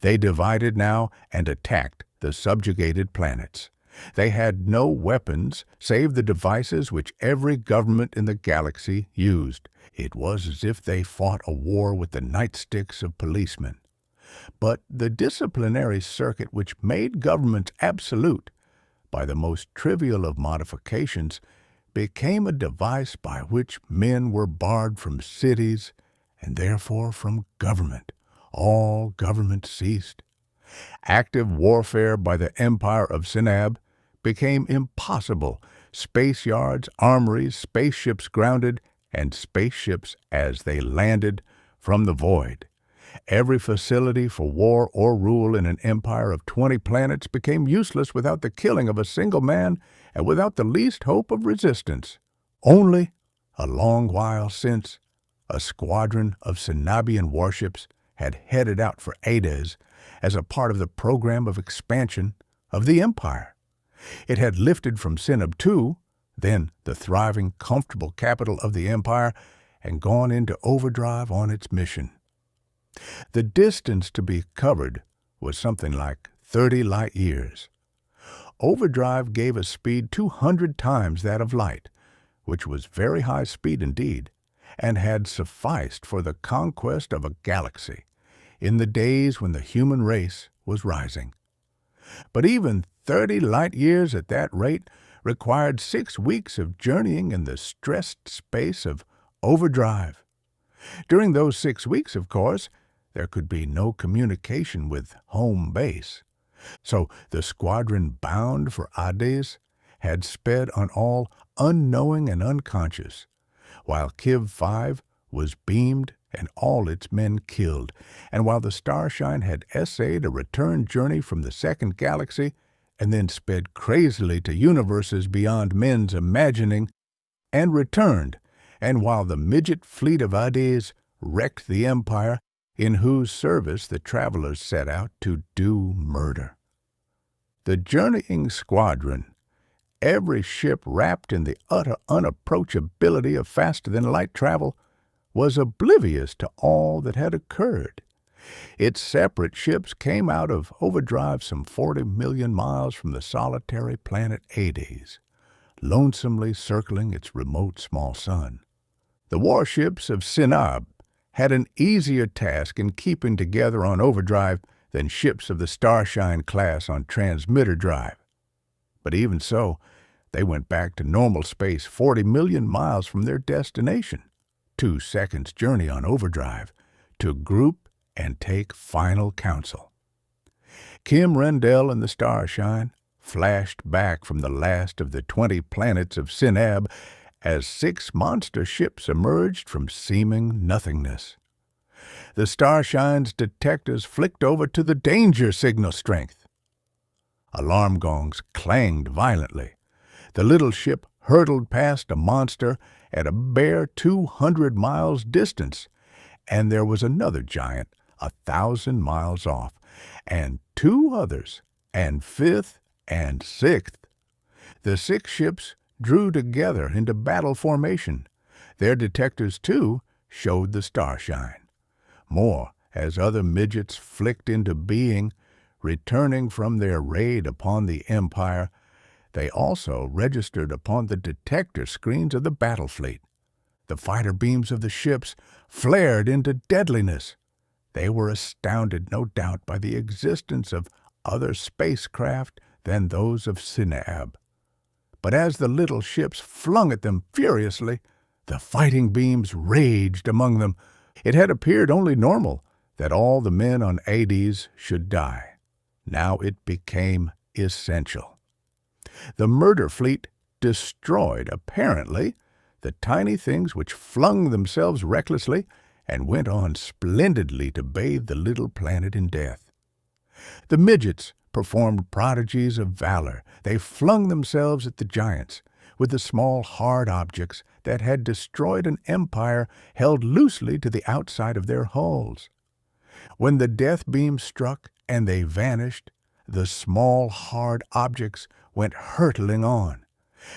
They divided now and attacked the subjugated planets. They had no weapons save the devices which every government in the galaxy used. It was as if they fought a war with the nightsticks of policemen. But the disciplinary circuit which made governments absolute, by the most trivial of modifications, became a device by which men were barred from cities and therefore from government. All government ceased. Active warfare by the Empire of Sinab became impossible. Space yards, armories, spaceships grounded, and spaceships as they landed from the void. Every facility for war or rule in an empire of 20 planets became useless without the killing of a single man and without the least hope of resistance. Only, a long while since, a squadron of Sinabian warships had headed out for Hades as a part of the program of expansion of the empire. It had lifted from Sinab II, then the thriving, comfortable capital of the empire, and gone into overdrive on its mission. The distance to be covered was something like 30 light years. Overdrive gave a speed 200 times that of light, which was very high speed indeed, and had sufficed for the conquest of a galaxy in the days when the human race was rising. But even 30 light years at that rate required 6 weeks of journeying in the stressed space of overdrive. During those 6 weeks, of course, there could be no communication with home base. So the squadron bound for Hades had sped on all unknowing and unconscious, while Kiv 5 was beamed and all its men killed, and while the Starshine had essayed a return journey from the second galaxy and then sped crazily to universes beyond men's imagining and returned, and while the midget fleet of Hades wrecked the empire in whose service the travelers set out to do murder. The journeying squadron, every ship wrapped in the utter unapproachability of faster-than-light travel, was oblivious to all that had occurred. Its separate ships came out of overdrive some 40 million miles from the solitary planet Hades, lonesomely circling its remote small sun. The warships of Sinab had an easier task in keeping together on overdrive than ships of the Starshine class on transmitter drive. But even so, they went back to normal space 40 million miles from their destination, 2 seconds' journey on overdrive, to group and take final counsel. Kim Rendall and the Starshine flashed back from the last of the 20 planets of Sinab as 6 monster ships emerged from seeming nothingness. The Starshine's detectors flicked over to the danger signal strength. Alarm gongs clanged violently. The little ship hurtled past a monster at a bare 200 miles distance, and there was another giant 1,000 miles off, and 2 others, and 5th and 6th. The 6 ships drew together into battle formation. Their detectors, too, showed the Starshine. More, as other midgets flicked into being, returning from their raid upon the Empire, they also registered upon the detector screens of the battle fleet. The fighter beams of the ships flared into deadliness. They were astounded, no doubt, by the existence of other spacecraft than those of Sinab. But as the little ships flung at them furiously, the fighting beams raged among them. It had appeared only normal that all the men on Hades should die. Now it became essential. The murder fleet destroyed, apparently, the tiny things which flung themselves recklessly and went on splendidly to bathe the little planet in death. The midgets performed prodigies of valor. They flung themselves at the giants with the small hard objects that had destroyed an empire held loosely to the outside of their hulls. When the death beam struck and they vanished, the small hard objects went hurtling on.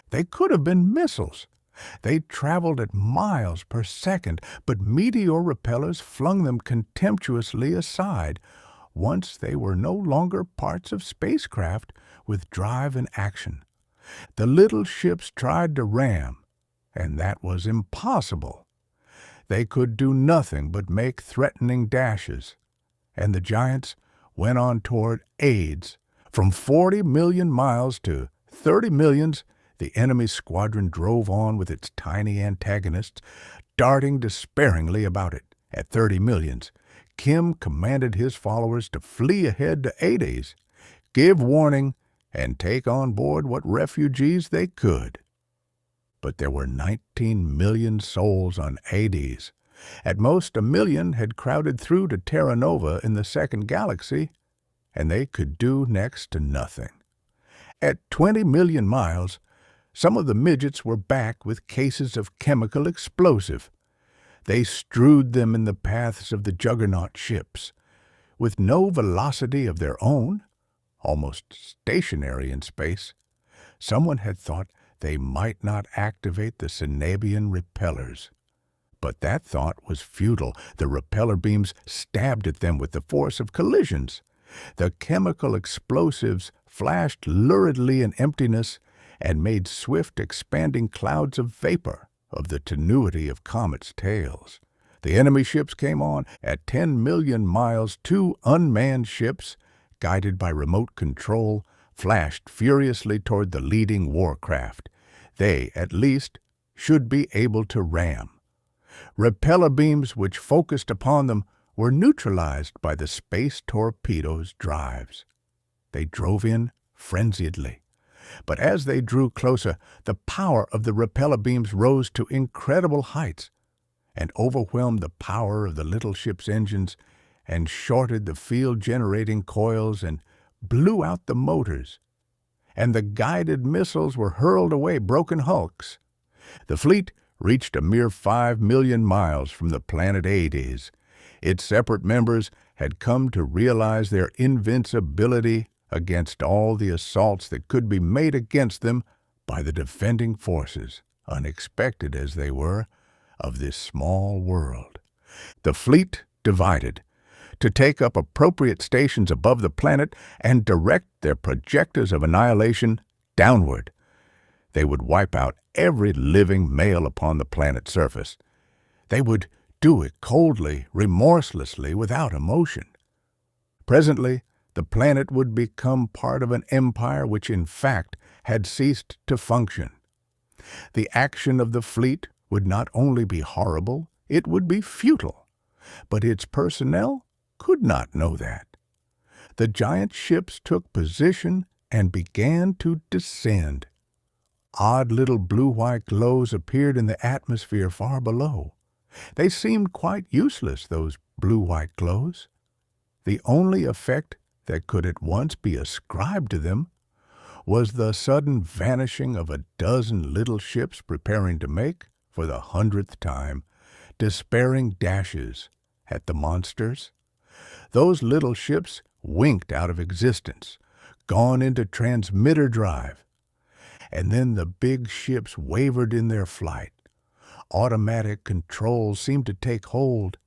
They could have been missiles. They traveled at miles per second, but meteor repellers flung them contemptuously aside. Once they were no longer parts of spacecraft with drive and action. The little ships tried to ram, and that was impossible. They could do nothing but make threatening dashes, and the giants went on toward Hades. From 40 million miles to 30 millions, the enemy squadron drove on with its tiny antagonists, darting despairingly about it. At 30 millions, Kim commanded his followers to flee ahead to Hades, give warning, and take on board what refugees they could. But there were 19 million souls on Hades. At most, 1 million had crowded through to Terra Nova in the second galaxy, and they could do next to nothing. At 20 million miles, some of the midgets were back with cases of chemical explosive. They strewed them in the paths of the juggernaut ships. With no velocity of their own, almost stationary in space, someone had thought they might not activate the Sinabian repellers. But that thought was futile. The repeller beams stabbed at them with the force of collisions. The chemical explosives flashed luridly in emptiness and made swift expanding clouds of vapor of the tenuity of comets' tails. The enemy ships came on. At 10 million miles, 2 unmanned ships, guided by remote control, flashed furiously toward the leading warcraft. They, at least, should be able to ram. Repeller beams which focused upon them were neutralized by the space torpedo's drives. They drove in frenziedly. But as they drew closer, the power of the repeller beams rose to incredible heights and overwhelmed the power of the little ship's engines and shorted the field-generating coils and blew out the motors. And the guided missiles were hurled away broken hulks. The fleet reached a mere 5 million miles from the planet Hades. Its separate members had come to realize their invincibility against all the assaults that could be made against them by the defending forces, unexpected as they were, of this small world. The fleet divided to take up appropriate stations above the planet and direct their projectors of annihilation downward. They would wipe out every living male upon the planet's surface. They would do it coldly, remorselessly, without emotion. Presently, the planet would become part of an empire which in fact had ceased to function. The action of the fleet would not only be horrible, it would be futile. But its personnel could not know that. The giant ships took position and began to descend. Odd little blue-white glows appeared in the atmosphere far below. They seemed quite useless, those blue-white glows. The only effect that could at once be ascribed to them was the sudden vanishing of a dozen little ships preparing to make, for the 100th time, despairing dashes at the monsters. Those little ships winked out of existence, gone into transmitter drive. And then the big ships wavered in their flight. Automatic controls seemed to take hold.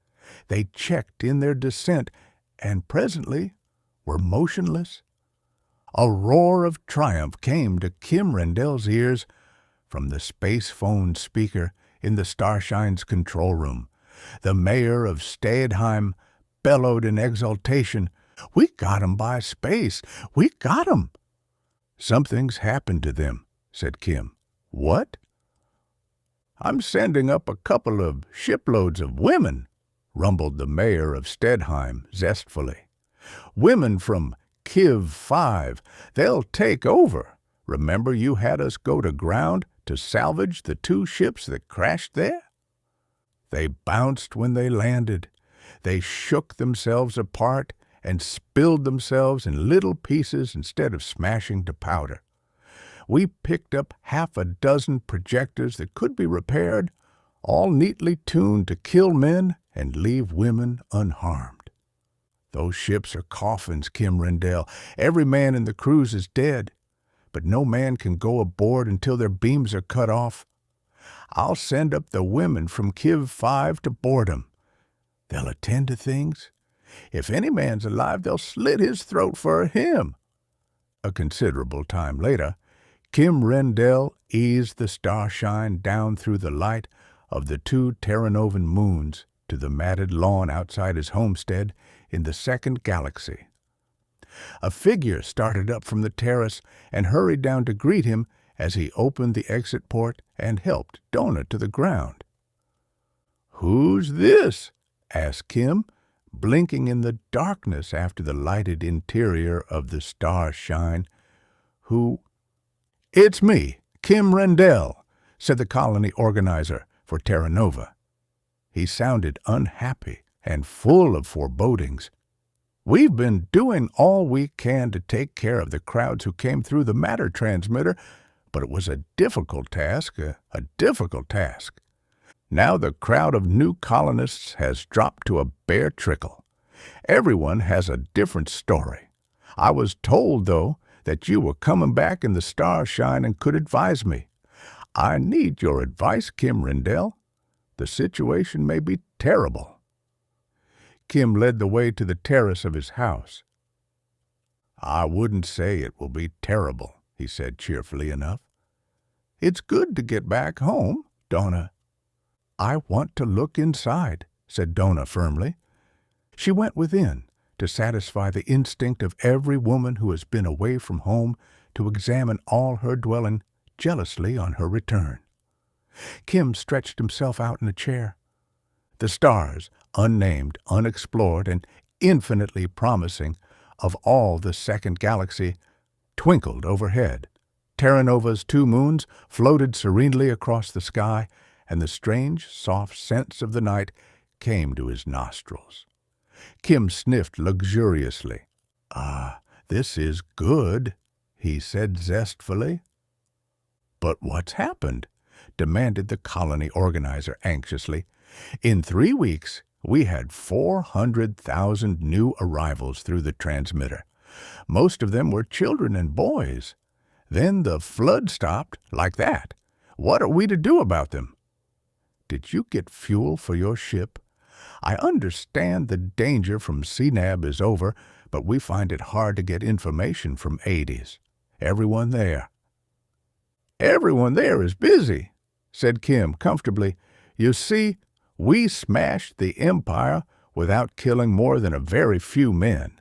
They checked in their descent, and presently were motionless. A roar of triumph came to Kim Rendell's ears from the space phone speaker in the Starshine's control room. The mayor of Staedheim bellowed in exultation, "We got 'em by space! We got 'em!" "Something's happened to them," said Kim. "What?" "I'm sending up a couple of shiploads of women," rumbled the mayor of Staedheim zestfully. "Women from Kiv 5. They'll take over. Remember you had us go to ground to salvage the 2 ships that crashed there? They bounced when they landed. They shook themselves apart and spilled themselves in little pieces instead of smashing to powder. We picked up half a dozen projectors that could be repaired, all neatly tuned to kill men and leave women unharmed. Those ships are coffins, Kim Rendall. Every man in the crews is dead, but no man can go aboard until their beams are cut off. I'll send up the women from Kiv 5 to board 'em. They'll attend to things. If any man's alive, they'll slit his throat for him." A considerable time later, Kim Rendall eased the Starshine down through the light of the 2 Terranovan moons to the matted lawn outside his homestead in the second galaxy. A figure started up from the terrace and hurried down to greet him as he opened the exit port and helped Donna to the ground. "Who's this?" asked Kim, blinking in the darkness after the lighted interior of the Starshine. "Who?" "It's me, Kim Rendall," said the colony organizer for Terra Nova. He sounded unhappy and full of forebodings. "We've been doing all we can to take care of the crowds who came through the matter transmitter, but it was a difficult task, a difficult task. Now the crowd of new colonists has dropped to a bare trickle. Everyone has a different story. I was told, though, that you were coming back in the Starshine and could advise me. I need your advice, Kim Rendall. The situation may be terrible." Kim led the way to the terrace of his house. "I wouldn't say it will be terrible," he said cheerfully enough. "It's good to get back home, Donna." "I want to look inside," said Donna firmly. She went within to satisfy the instinct of every woman who has been away from home to examine all her dwelling jealously on her return. Kim stretched himself out in a chair. The stars, unnamed, unexplored, and infinitely promising, of all the second galaxy, twinkled overhead. Terra Nova's 2 moons floated serenely across the sky, and the strange, soft scents of the night came to his nostrils. Kim sniffed luxuriously. "Ah, this is good," he said zestfully. "But what's happened?" demanded the colony organizer anxiously. "In 3 weeks, we had 400,000 new arrivals through the transmitter. Most of them were children and boys. Then the flood stopped, like that. What are we to do about them?" "Did you get fuel for your ship? I understand the danger from CNAB is over, but we find it hard to get information from Hades. Everyone there." "Everyone there is busy," said Kim comfortably. "You see, we smashed the Empire without killing more than a very few men.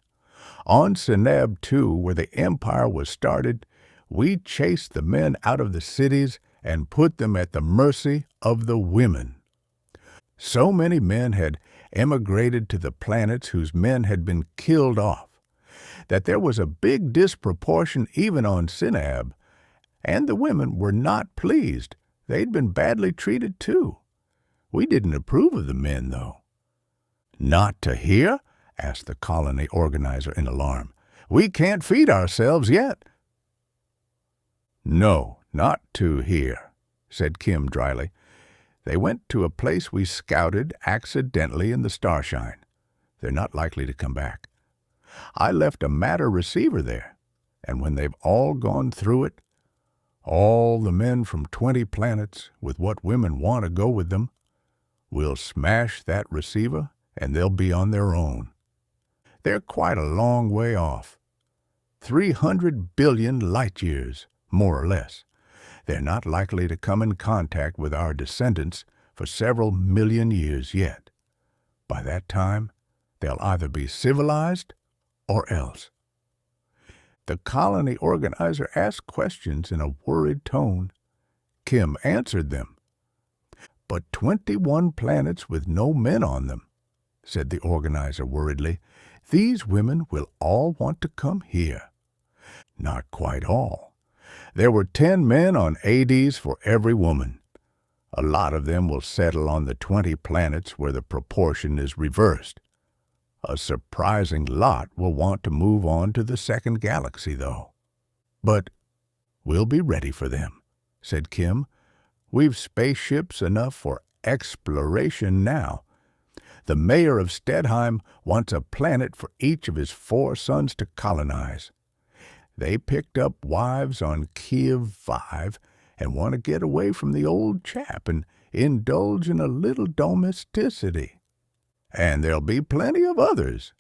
On Seneb 2, where the Empire was started, we chased the men out of the cities and put them at the mercy of the women. So many men had emigrated to the planets whose men had been killed off, that there was a big disproportion even on Seneb, and the women were not pleased. They'd been badly treated, too. We didn't approve of the men, though." "Not to hear?" asked the colony organizer in alarm. "We can't feed ourselves yet." "No, not to hear," said Kim dryly. "They went to a place we scouted accidentally in the Starshine. They're not likely to come back. I left a matter receiver there, and when they've all gone through it, all the men from 20 planets with what women want to go with them, we'll smash that receiver and they'll be on their own. They're quite a long way off. 300 billion light years, more or less. They're not likely to come in contact with our descendants for several million years yet. By that time, they'll either be civilized or else. The colony organizer asked questions in a worried tone. Kim answered them. "But 21 planets with no men on them," said the organizer worriedly. "These women will all want to come here." Not quite all. There were 10 men on Hades for every woman. A lot of them will settle on the 20 planets where the proportion is reversed. A surprising lot will want to move on to the second galaxy, though. "But we'll be ready for them," said Kim. "We've spaceships enough for exploration now. The mayor of Stedheim wants a planet for each of his 4 sons to colonize. They picked up wives on Kiev 5 and want to get away from the old chap and indulge in a little domesticity. And there'll be plenty of others."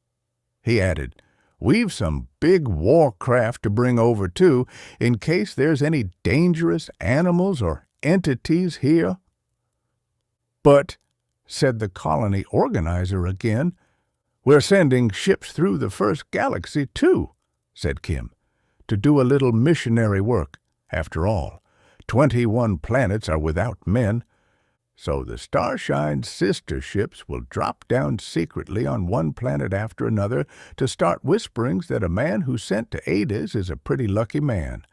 He added, "We've some big warcraft to bring over, too, in case there's any dangerous animals or entities here." "But," said the colony organizer again, "we're sending ships through the first galaxy, too," said Kim, "to do a little missionary work. After all, 21 planets are without men, so the Starshine's sister ships will drop down secretly on one planet after another to start whisperings that a man who's sent to Hades is a pretty lucky man.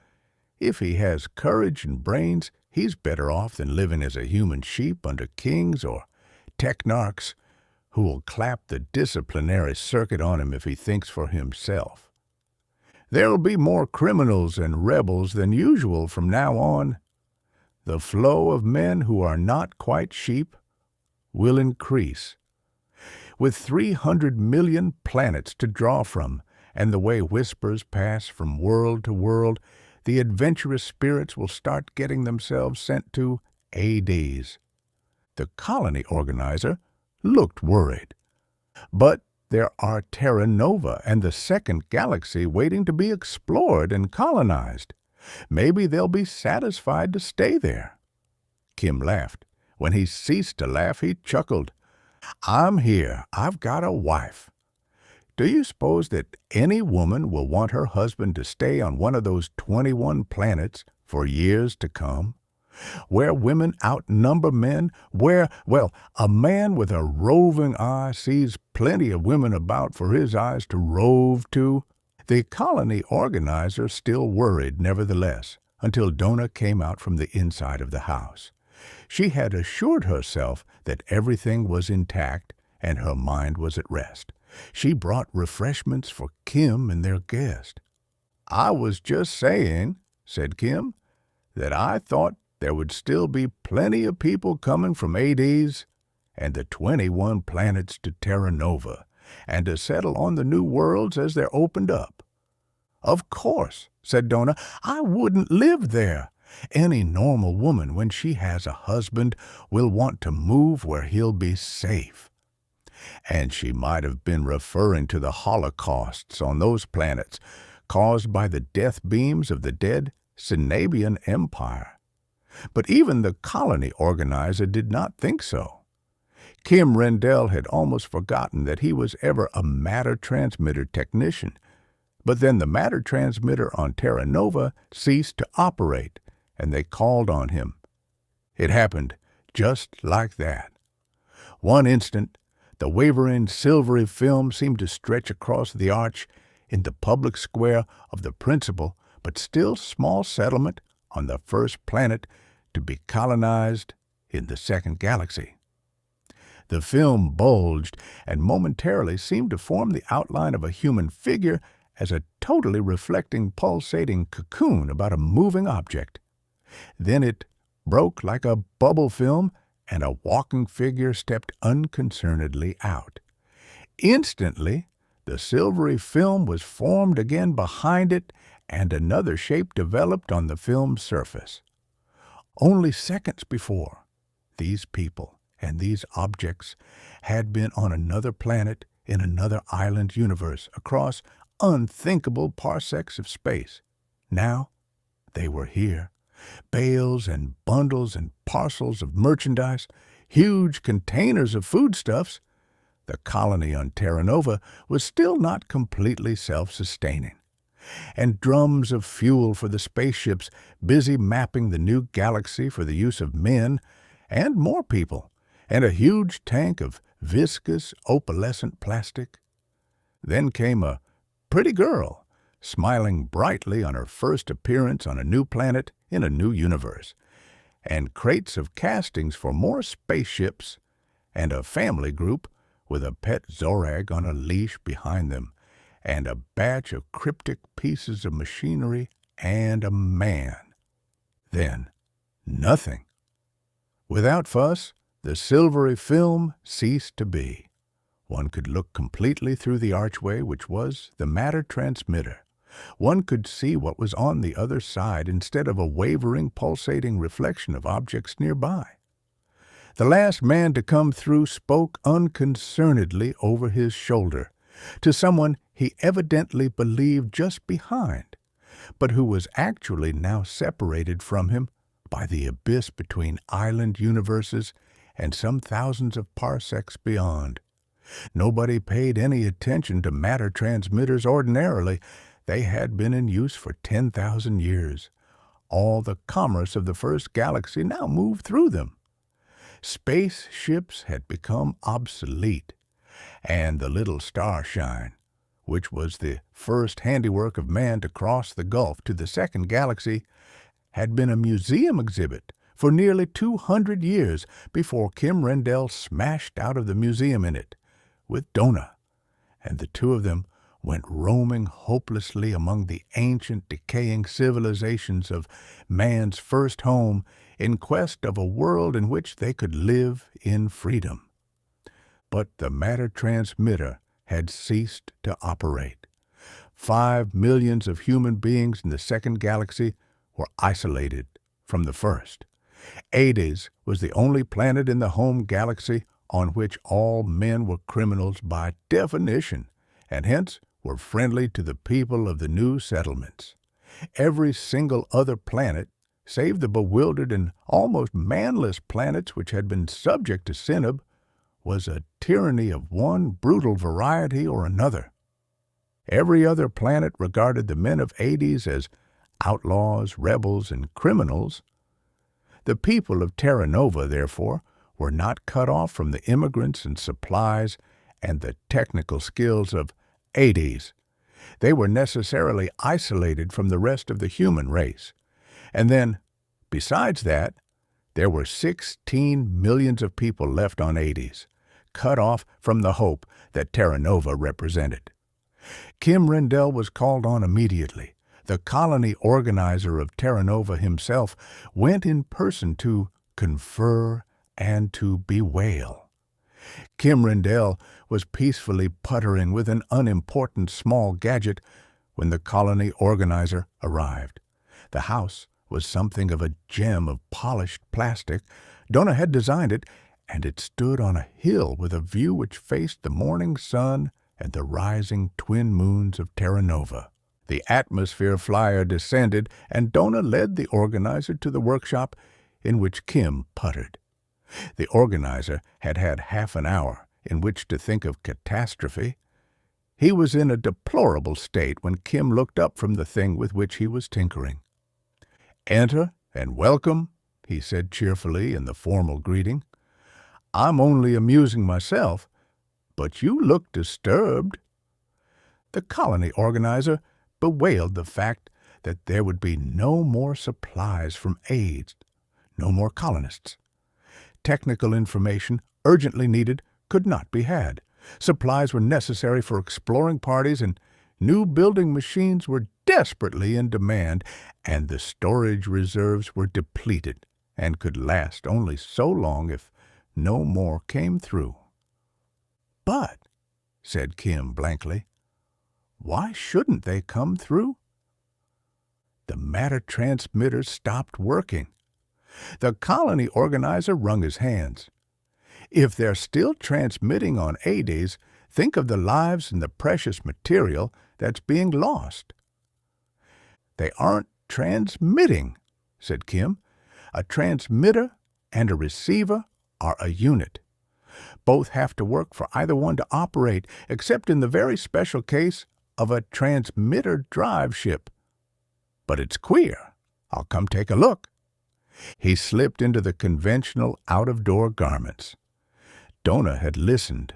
If he has courage and brains, he's better off than living as a human sheep under kings or technarchs who will clap the disciplinary circuit on him if he thinks for himself. There'll be more criminals and rebels than usual from now on. The flow of men who are not quite sheep will increase. With 300 million planets to draw from, and the way whispers pass from world to world, the adventurous spirits will start getting themselves sent to Hades." The colony organizer looked worried. "But there are Terra Nova and the second galaxy waiting to be explored and colonized. Maybe they'll be satisfied to stay there." Kim laughed. When he ceased to laugh, he chuckled. "I'm here. I've got a wife. Do you suppose that any woman will want her husband to stay on one of those 21 planets for years to come? Where women outnumber men, where, well, a man with a roving eye sees plenty of women about for his eyes to rove to?" The colony organizer still worried, nevertheless, until Donna came out from the inside of the house. She had assured herself that everything was intact and her mind was at rest. She brought refreshments for Kim and their guest. "I was just saying," said Kim, "that I thought there would still be plenty of people coming from Hades and the 21 planets to Terra Nova, and to settle on the new worlds as they're opened up." "Of course," said Donna. "I wouldn't live there. Any normal woman, when she has a husband, will want to move where he'll be safe." And she might have been referring to the holocausts on those planets, caused by the death beams of the dead Cinabian Empire. But even the colony organizer did not think so. Kim Rendall had almost forgotten that he was ever a matter transmitter technician, but then the matter transmitter on Terra Nova ceased to operate, and they called on him. It happened just like that. One instant, the wavering silvery film seemed to stretch across the arch in the public square of the principal but still small settlement on the first planet to be colonized in the second galaxy. The film bulged and momentarily seemed to form the outline of a human figure as a totally reflecting, pulsating cocoon about a moving object. Then it broke like a bubble film, and a walking figure stepped unconcernedly out. Instantly, the silvery film was formed again behind it, and another shape developed on the film's surface. Only seconds before, these people and these objects had been on another planet in another island universe across unthinkable parsecs of space. Now they were here, Bales and bundles and parcels of merchandise, huge containers of foodstuffs. The colony on Terra Nova was still not completely self-sustaining. And drums of fuel for the spaceships busy mapping the new galaxy for the use of men and more people, and a huge tank of viscous, opalescent plastic. Then came a pretty girl, smiling brightly on her first appearance on a new planet in a new universe, and crates of castings for more spaceships, and a family group with a pet Zorag on a leash behind them, and a batch of cryptic pieces of machinery, and a man. Then, nothing. Without fuss, the silvery film ceased to be. One could look completely through the archway which was the matter transmitter. One could see what was on the other side instead of a wavering, pulsating reflection of objects nearby. The last man to come through spoke unconcernedly over his shoulder to someone he evidently believed just behind, but who was actually now separated from him by the abyss between island universes and some thousands of parsecs beyond. Nobody paid any attention to matter transmitters ordinarily. They had been in use for 10,000 years. All the commerce of the first galaxy now moved through them. Spaceships had become obsolete, and the little Starshine, which was the first handiwork of man to cross the gulf to the second galaxy, had been a museum exhibit for nearly 200 years before Kim Rendall smashed out of the museum in it with Donna, and the two of them went roaming hopelessly among the ancient, decaying civilizations of man's first home in quest of a world in which they could live in freedom. But the matter transmitter had ceased to operate. 5 million of human beings in the second galaxy were isolated from the first. Hades was the only planet in the home galaxy on which all men were criminals by definition, and hence were friendly to the people of the new settlements. Every single other planet, save the bewildered and almost manless planets which had been subject to Synod, was a tyranny of one brutal variety or another. Every other planet regarded the men of Hades as outlaws, rebels, and criminals. The people of Terra Nova, therefore, were not cut off from the immigrants and supplies and the technical skills of Hades. They were necessarily isolated from the rest of the human race. And then, besides that, there were 16 millions of people left on Hades, cut off from the hope that Terra Nova represented. Kim Rendall was called on immediately. The colony organizer of Terra Nova himself went in person to confer and to bewail. Kim Rendall was peacefully puttering with an unimportant small gadget when the colony organizer arrived. The house was something of a gem of polished plastic. Donna had designed it, and it stood on a hill with a view which faced the morning sun and the rising twin moons of Terra Nova. The atmosphere flyer descended, and Donna led the organizer to the workshop in which Kim puttered. The organizer had had half an hour in which to think of catastrophe. He was in a deplorable state when Kim looked up from the thing with which he was tinkering. "Enter and welcome," he said cheerfully in the formal greeting. "I'm only amusing myself, but you look disturbed." The colony organizer bewailed the fact that there would be no more supplies from Hades, no more colonists. Technical information, urgently needed, could not be had. Supplies were necessary for exploring parties, and new building machines were desperately in demand, and the storage reserves were depleted and could last only so long if no more came through. "But," said Kim blankly, "why shouldn't they come through?" The matter transmitter stopped working. The colony organizer wrung his hands. "If they're still transmitting on Hades, think of the lives and the precious material that's being lost." "They aren't transmitting," said Kim. A transmitter and a receiver are a unit. Both have to work for either one to operate, except in the very special case of a transmitter drive ship. But it's queer. I'll come take a look. He slipped into the conventional out-of-door garments. Donna had listened.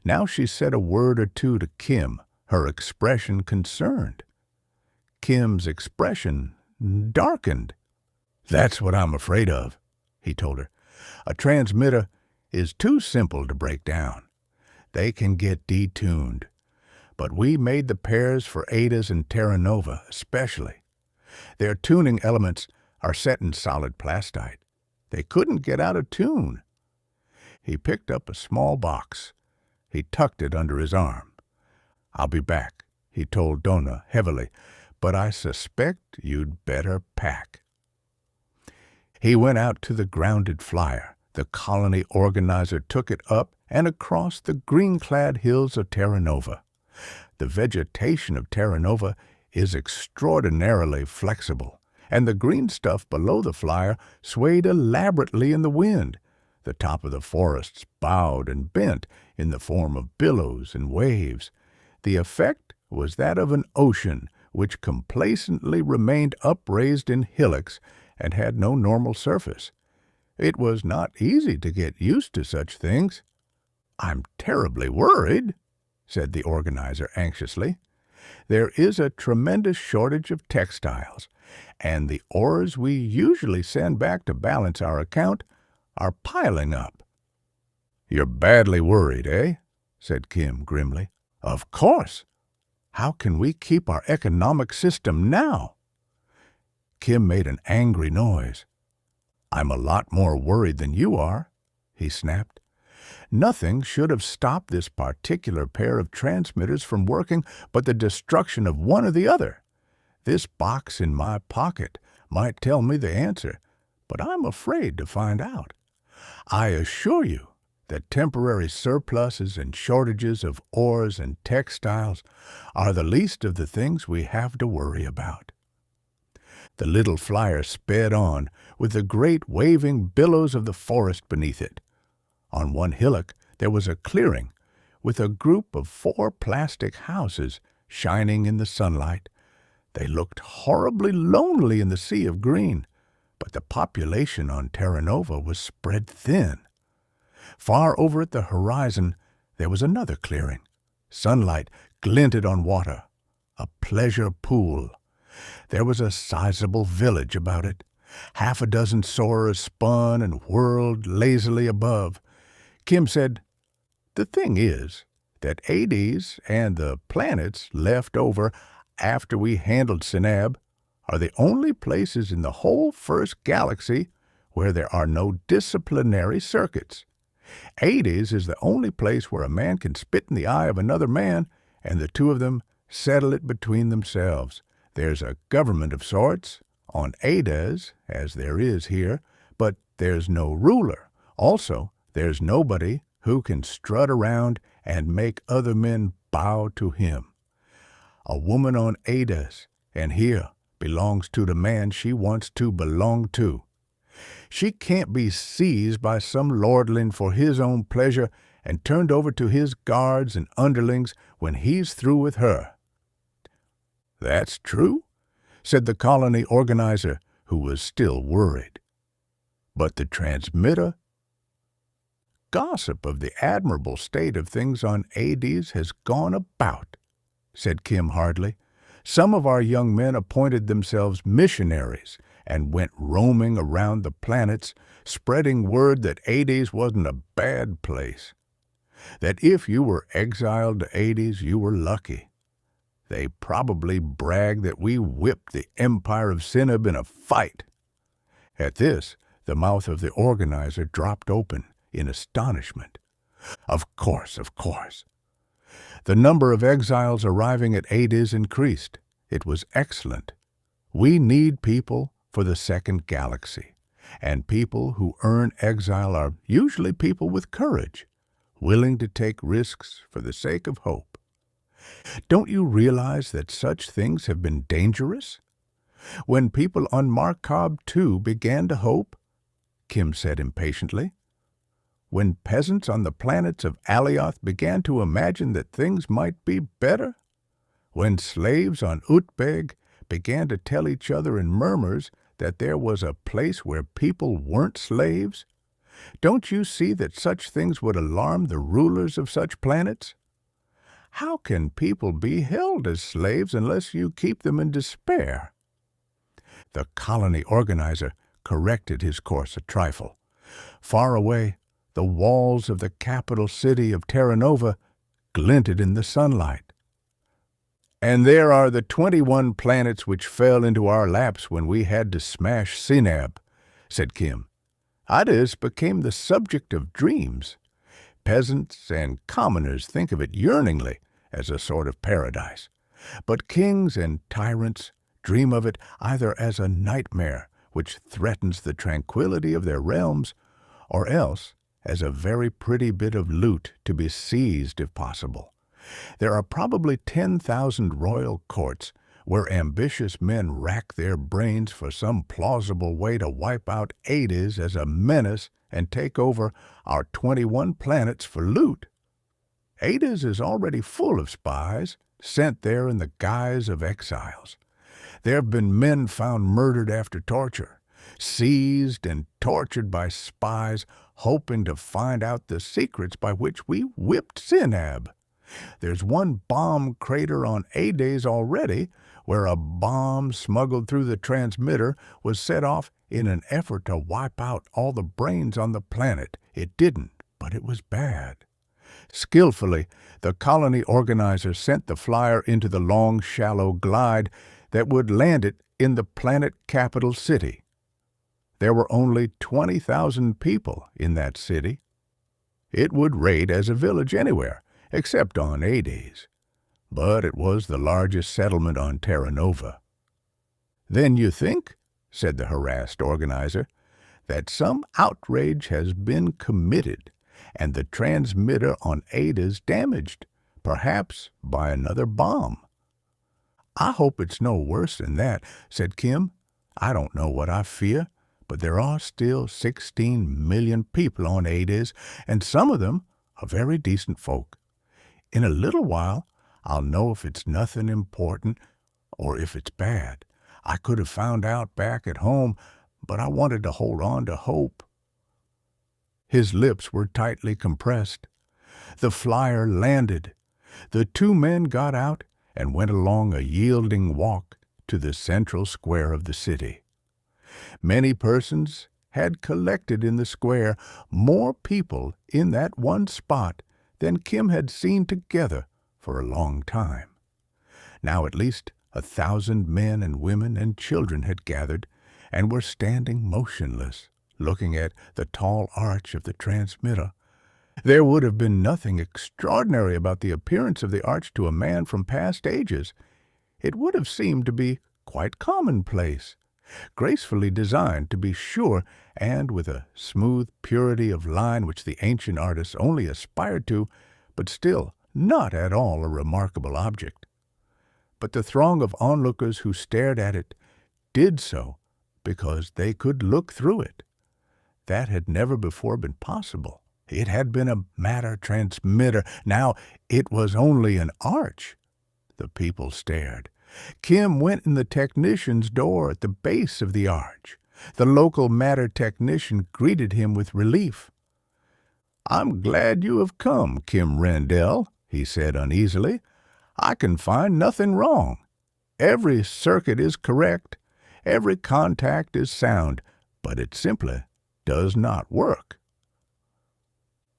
Now she said a word or two to Kim, her expression concerned. Kim's expression darkened. "That's what I'm afraid of," he told her. "A transmitter is too simple to break down. They can get detuned. But we made the pairs for Adas and Terra Nova especially. Their tuning elements are set in solid plastite. They couldn't get out of tune." He picked up a small box. He tucked it under his arm. "I'll be back," he told Donna heavily, "but I suspect you'd better pack." He went out to the grounded flyer. The colony organizer took it up and across the green-clad hills of Terra Nova. The vegetation of Terra Nova is extraordinarily flexible, and the green stuff below the flyer swayed elaborately in the wind. The top of the forests bowed and bent in the form of billows and waves. The effect was that of an ocean which complacently remained upraised in hillocks and had no normal surface. It was not easy to get used to such things. "I'm terribly worried," said the organizer anxiously. "There is a tremendous shortage of textiles, and the ores we usually send back to balance our account are piling up." "You're badly worried, eh?" said Kim grimly. "Of course. How can we keep our economic system now?" Kim made an angry noise. "I'm a lot more worried than you are," he snapped. "Nothing should have stopped this particular pair of transmitters from working but the destruction of one or the other. This box in my pocket might tell me the answer, but I'm afraid to find out. I assure you that temporary surpluses and shortages of ores and textiles are the least of the things we have to worry about." The little flyer sped on, with the great waving billows of the forest beneath it. On one hillock there was a clearing, with a group of 4 plastic houses shining in the sunlight. They looked horribly lonely in the sea of green, but the population on Terra Nova was spread thin. Far over at the horizon there was another clearing. Sunlight glinted on water, a pleasure pool. There was a sizable village about it. Half a dozen soarers spun and whirled lazily above. Kim said, "The thing is that Hades and the planets left over after we handled Sinab are the only places in the whole first galaxy where there are no disciplinary circuits. Hades is the only place where a man can spit in the eye of another man, and the two of them settle it between themselves. There's a government of sorts on Hades, as there is here, but there's no ruler. Also, there's nobody who can strut around and make other men bow to him. A woman on Hades, and here, belongs to the man she wants to belong to. She can't be seized by some lordling for his own pleasure and turned over to his guards and underlings when he's through with her." "That's true," said the colony organizer, who was still worried. "But the transmitter?" "Gossip of the admirable state of things on Hades has gone about," said Kim hardly. "Some of our young men appointed themselves missionaries and went roaming around the planets, spreading word that Hades wasn't a bad place. That if you were exiled to Hades, you were lucky. They probably bragged that we whipped the Empire of Sinab in a fight." At this, the mouth of the organizer dropped open in astonishment. Of course. The number of exiles arriving at Hades increased. It was excellent. We need people for the second galaxy, and people who earn exile are usually people with courage, willing to take risks for the sake of hope. Don't you realize that such things have been dangerous? When people on Markab 2 began to hope, Kim said impatiently. When peasants on the planets of Alioth began to imagine that things might be better. When slaves on Utbeg began to tell each other in murmurs that there was a place where people weren't slaves. Don't you see that such things would alarm the rulers of such planets? How can people be held as slaves unless you keep them in despair? The colony organizer corrected his course a trifle. Far away, the walls of the capital city of Terra Nova glinted in the sunlight. And there are the 21 planets which fell into our laps when we had to smash Sinab, said Kim. Adis became the subject of dreams. Peasants and commoners think of it yearningly as a sort of paradise. But kings and tyrants dream of it either as a nightmare which threatens the tranquility of their realms, or else as a very pretty bit of loot to be seized if possible. There are probably 10,000 royal courts where ambitious men rack their brains for some plausible way to wipe out Adis as a menace and take over our 21 planets for loot. Adis is already full of spies, sent there in the guise of exiles. There have been men found murdered after torture, seized and tortured by spies hoping to find out the secrets by which we whipped Sinab. There's one bomb crater on Adis already, where a bomb smuggled through the transmitter was set off in an effort to wipe out all the brains on the planet. It didn't, but it was bad. Skillfully, the colony organizer sent the flyer into the long, shallow glide that would land it in the planet capital city. There were only 20,000 people in that city. It would rate as a village anywhere, except on Adis. But it was the largest settlement on Terra Nova. Then you think, said the harassed organizer, that some outrage has been committed and the transmitter on Adis damaged, perhaps by another bomb. I hope it's no worse than that, said Kim. I don't know what I fear, but there are still 16 million people on Adis, and some of them are very decent folk. In a little while, I'll know if it's nothing important or if it's bad. I could have found out back at home, but I wanted to hold on to hope. His lips were tightly compressed. The flyer landed. The two men got out and went along a yielding walk to the central square of the city. Many persons had collected in the square, more people in that one spot than Kim had seen together for a long time. Now at least 1,000 men and women and children had gathered and were standing motionless, looking at the tall arch of the transmitter. There would have been nothing extraordinary about the appearance of the arch to a man from past ages. It would have seemed to be quite commonplace, gracefully designed, to be sure, and with a smooth purity of line which the ancient artists only aspired to, but still not at all a remarkable object. But the throng of onlookers who stared at it did so because they could look through it. That had never before been possible. It had been a matter transmitter. Now it was only an arch. The people stared. Kim went in the technician's door at the base of the arch. The local matter technician greeted him with relief. "I'm glad you have come, Kim Rendall," he said uneasily. "I can find nothing wrong. Every circuit is correct. Every contact is sound, but it simply does not work."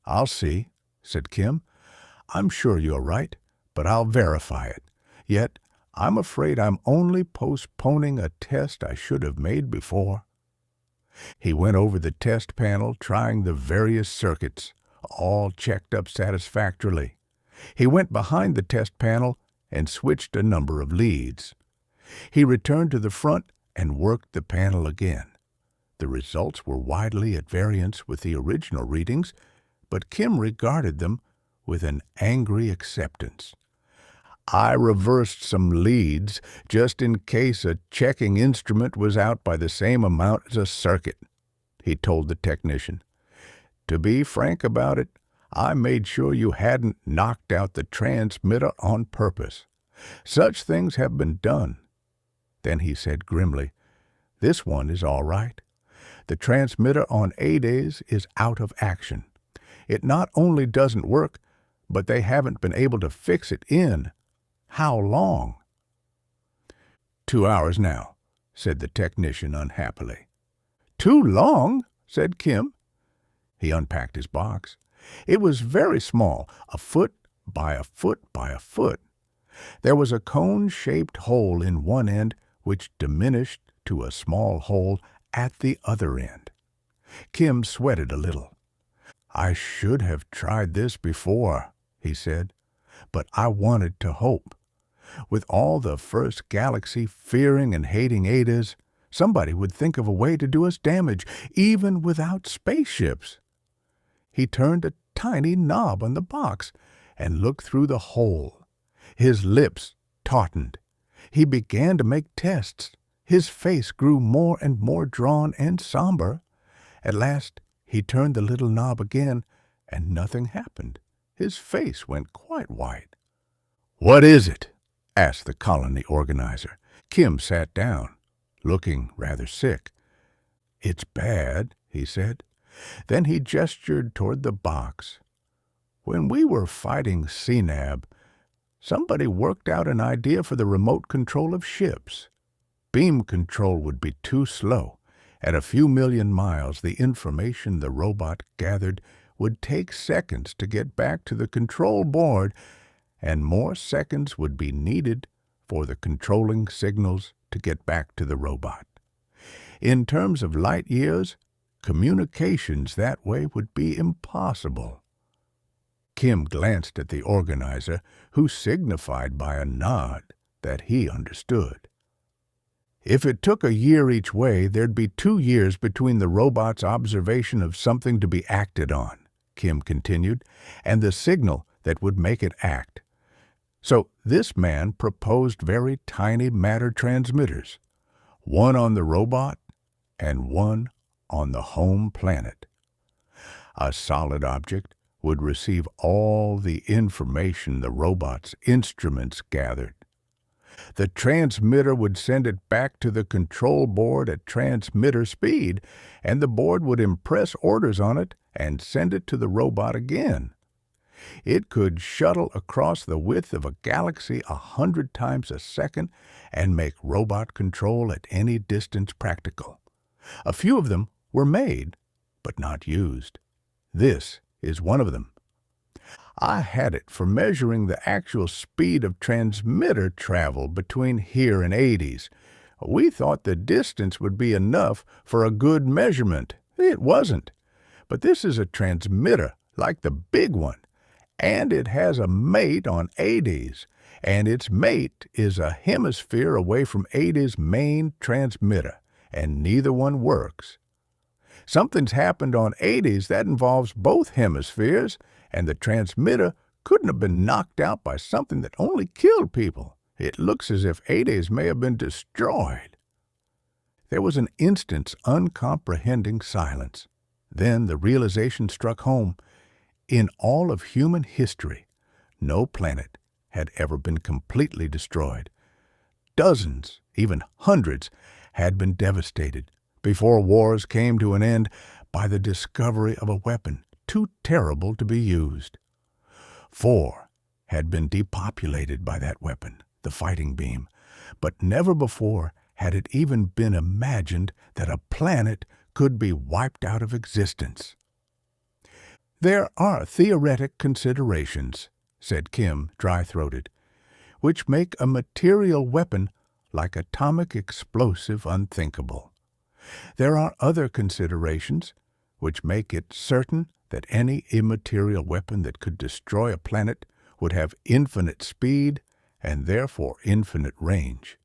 "I'll see," said Kim. "I'm sure you're right, but I'll verify it. Yet I'm afraid I'm only postponing a test I should have made before." He went over the test panel, trying the various circuits. All checked up satisfactorily. He went behind the test panel and switched a number of leads. He returned to the front and worked the panel again. The results were widely at variance with the original readings, but Kim regarded them with an angry acceptance. I reversed some leads just in case a checking instrument was out by the same amount as a circuit," he told the technician. "To be frank about it, I made sure you hadn't knocked out the transmitter on purpose. Such things have been done." Then he said grimly, "This one is all right. The transmitter on A-days is out of action. It not only doesn't work, but they haven't been able to fix it in how long?" "2 hours now," said the technician unhappily. "Too long?" said Kim. He unpacked his box. It was very small, a foot by a foot by a foot. There was a cone-shaped hole in one end which diminished to a small hole at the other end. Kim sweated a little. "I should have tried this before," he said, "but I wanted to hope. With all the first galaxy fearing and hating Adas, somebody would think of a way to do us damage, even without spaceships." He turned a tiny knob on the box and looked through the hole. His lips tautened. He began to make tests. His face grew more and more drawn and somber. At last he turned the little knob again, and nothing happened. His face went quite white. "What is it?" asked the colony organizer. Kim sat down, looking rather sick. "It's bad," he said. Then he gestured toward the box. "When we were fighting CNAB, somebody worked out an idea for the remote control of ships. Beam control would be too slow. At a few million miles, the information the robot gathered would take seconds to get back to the control board, and more seconds would be needed for the controlling signals to get back to the robot. In terms of light years, communications that way would be impossible." Kim glanced at the organizer, who signified by a nod that he understood. "If it took a year each way, there'd be 2 years between the robot's observation of something to be acted on," Kim continued, "and the signal that would make it act. So this man proposed very tiny matter transmitters, one on the robot and one on the home planet. A solid object would receive all the information the robot's instruments gathered. The transmitter would send it back to the control board at transmitter speed, and the board would impress orders on it and send it to the robot again. It could shuttle across the width of a galaxy 100 times a second and make robot control at any distance practical. A few of them were made, but not used. This is one of them. I had it for measuring the actual speed of transmitter travel between here and Hades. We thought the distance would be enough for a good measurement. It wasn't. But this is a transmitter, like the big one, and it has a mate on Hades, and its mate is a hemisphere away from Hades' main transmitter, and neither one works. Something's happened on Hades that involves both hemispheres, and the transmitter couldn't have been knocked out by something that only killed people. It looks as if Hades may have been destroyed." There was an instant's uncomprehending silence. Then the realization struck home. In all of human history, no planet had ever been completely destroyed. Dozens, even hundreds, had been devastated before wars came to an end by the discovery of a weapon too terrible to be used. 4 had been depopulated by that weapon, the fighting beam, but never before had it even been imagined that a planet could be wiped out of existence. "There are theoretic considerations," said Kim, dry-throated, "which make a material weapon like atomic explosive unthinkable. There are other considerations which make it certain that any immaterial weapon that could destroy a planet would have infinite speed and therefore infinite range.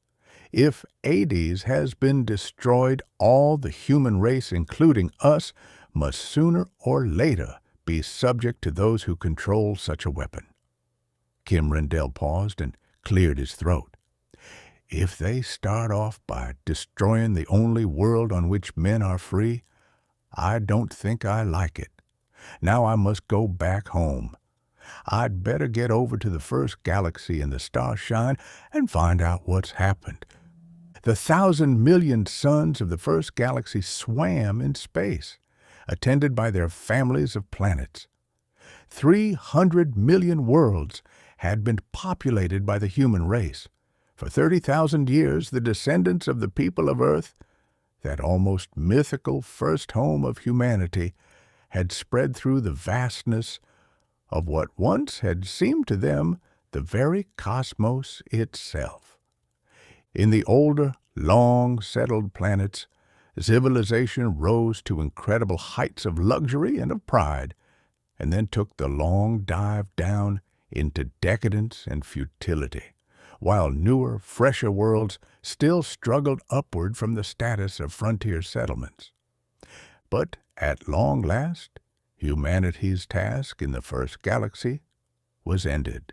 If Hades has been destroyed, all the human race, including us, must sooner or later be subject to those who control such a weapon." Kim Rendall paused and cleared his throat. If they start off by destroying the only world on which men are free, I don't think I like it. Now I must go back home. I'd better get over to the first galaxy in the Starshine and find out what's happened. The 1,000,000,000 suns of the first galaxy swam in space, attended by their families of planets. 300,000,000 worlds had been populated by the human race. For 30,000 years, the descendants of the people of Earth, that almost mythical first home of humanity, had spread through the vastness of what once had seemed to them the very cosmos itself. In the older, long-settled planets, civilization rose to incredible heights of luxury and of pride, and then took the long dive down into decadence and futility, while newer, fresher worlds still struggled upward from the status of frontier settlements. But at long last, humanity's task in the first galaxy was ended.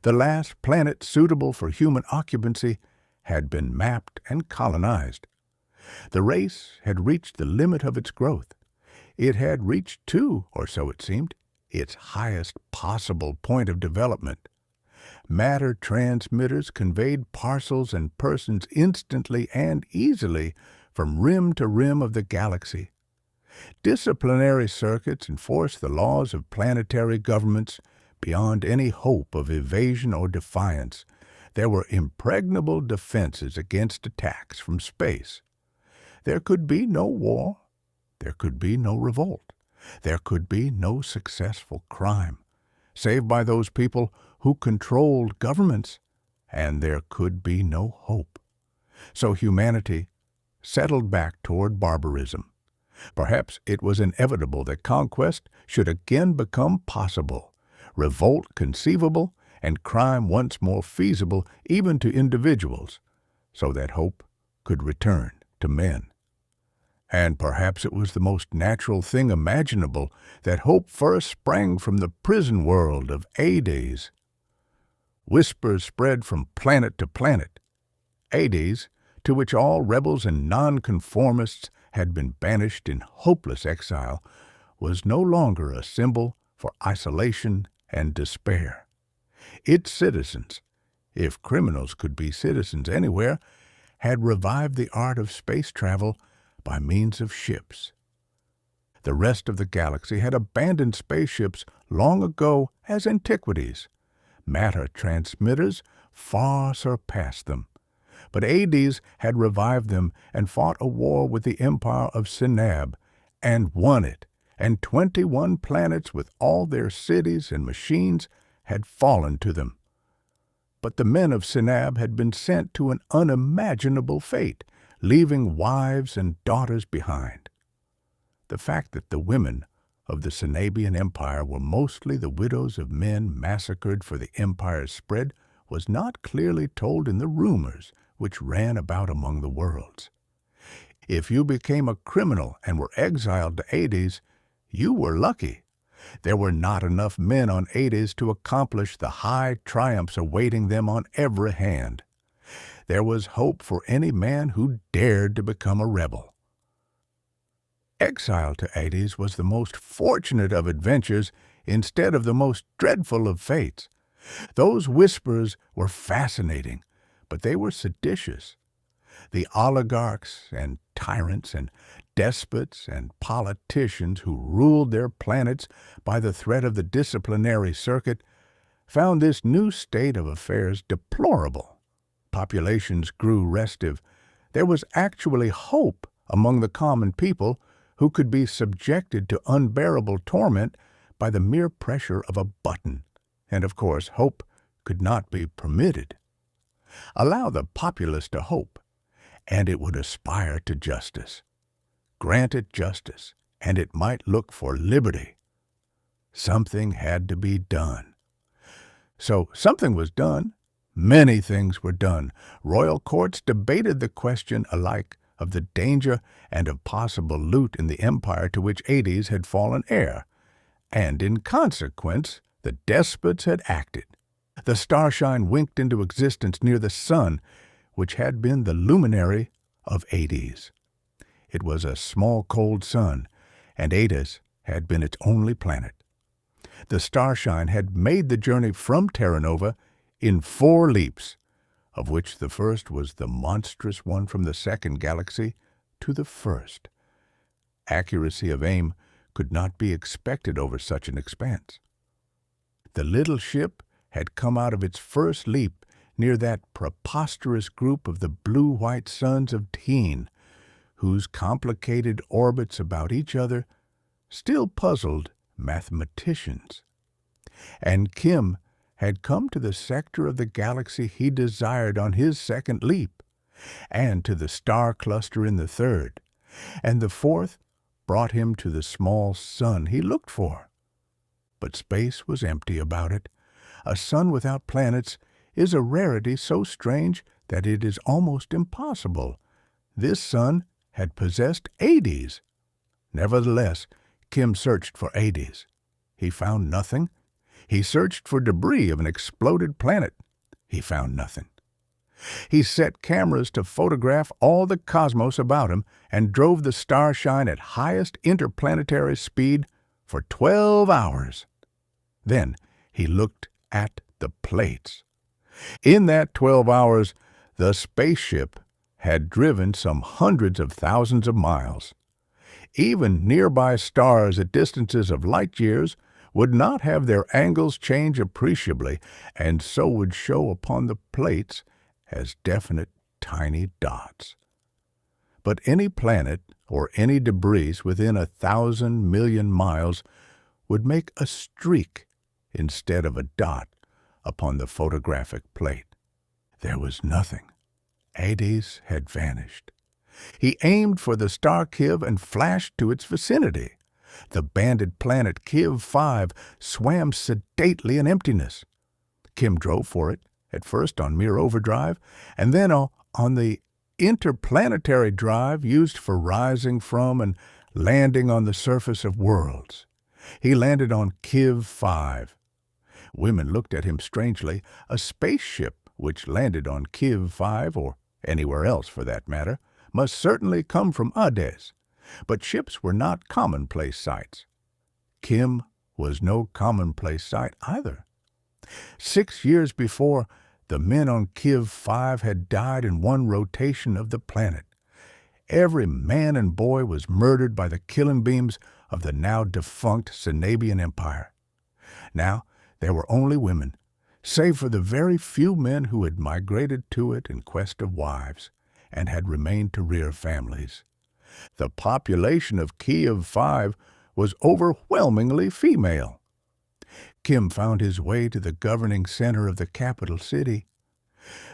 The last planet suitable for human occupancy had been mapped and colonized. The race had reached the limit of its growth. It had reached, too, or so it seemed, its highest possible point of development. Matter transmitters conveyed parcels and persons instantly and easily from rim to rim of the galaxy. Disciplinary circuits enforced the laws of planetary governments beyond any hope of evasion or defiance. There were impregnable defenses against attacks from space. There could be no war. There could be no revolt. There could be no successful crime, save by those people who controlled governments, and there could be no hope. So humanity settled back toward barbarism. Perhaps it was inevitable that conquest should again become possible, revolt conceivable, and crime once more feasible even to individuals, so that hope could return to men. And perhaps it was the most natural thing imaginable that hope first sprang from the prison world of Hades. Whispers spread from planet to planet. Hades, to which all rebels and nonconformists had been banished in hopeless exile, was no longer a symbol for isolation and despair. Its citizens, if criminals could be citizens anywhere, had revived the art of space travel by means of ships. The rest of the galaxy had abandoned spaceships long ago as antiquities. Matter transmitters far surpassed them. But Hades had revived them and fought a war with the empire of Sinab, and won it, and 21 planets with all their cities and machines had fallen to them. But the men of Sinab had been sent to an unimaginable fate, leaving wives and daughters behind. The fact that the women of the Sinabian Empire were mostly the widows of men massacred for the empire's spread was not clearly told in the rumors which ran about among the worlds. If you became a criminal and were exiled to Hades, you were lucky. There were not enough men on Hades to accomplish the high triumphs awaiting them on every hand. There was hope for any man who dared to become a rebel. Exile to Hades was the most fortunate of adventures instead of the most dreadful of fates. Those whispers were fascinating, but they were seditious. The oligarchs and tyrants and despots and politicians who ruled their planets by the threat of the disciplinary circuit found this new state of affairs deplorable. Populations grew restive. There was actually hope among the common people who could be subjected to unbearable torment by the mere pressure of a button. And of course, hope could not be permitted. Allow the populace to hope, and it would aspire to justice. Grant it justice, and it might look for liberty. Something had to be done. So something was done. Many things were done. Royal courts debated the question alike of the danger and of possible loot in the empire to which Hades had fallen heir, and in consequence the despots had acted. The Starshine winked into existence near the sun, which had been the luminary of Hades. It was a small, cold sun, and Hades had been its only planet. The Starshine had made the journey from Terra Nova in 4 leaps, of which the first was the monstrous one from the second galaxy to the first. Accuracy of aim could not be expected over such an expanse. The little ship had come out of its first leap near that preposterous group of the blue-white suns of Teen, whose complicated orbits about each other still puzzled mathematicians. And Kim had come to the sector of the galaxy he desired on his second leap, and to the star cluster in the third, and the fourth brought him to the small sun he looked for. But space was empty about it. A sun without planets is a rarity so strange that it is almost impossible. This sun had possessed Hades. Nevertheless, Kim searched for Hades. He found nothing. He searched for debris of an exploded planet. He found nothing. He set cameras to photograph all the cosmos about him and drove the Starshine at highest interplanetary speed for 12 hours. Then he looked at the plates. In that 12 hours, the spaceship had driven some hundreds of thousands of miles. Even nearby stars at distances of light years would not have their angles change appreciably, and so would show upon the plates as definite tiny dots. But any planet or any debris within 1,000 million miles would make a streak instead of a dot upon the photographic plate. There was nothing. Hades had vanished. He aimed for the star Kiv and flashed to its vicinity. The banded planet Kiv 5 swam sedately in emptiness. Kim drove for it, at first on mere overdrive, and then on the interplanetary drive used for rising from and landing on the surface of worlds. He landed on Kiv 5. Women looked at him strangely. A spaceship which landed on Kiv 5, or anywhere else for that matter, must certainly come from Hades. But ships were not commonplace sights. Kim was no commonplace sight either. 6 years before, the men on Kiv 5 had died in one rotation of the planet. Every man and boy was murdered by the killing beams of the now defunct Cenobian Empire. Now there were only women, save for the very few men who had migrated to it in quest of wives and had remained to rear families. The population of Kiv 5 was overwhelmingly female. Kim found his way to the governing center of the capital city.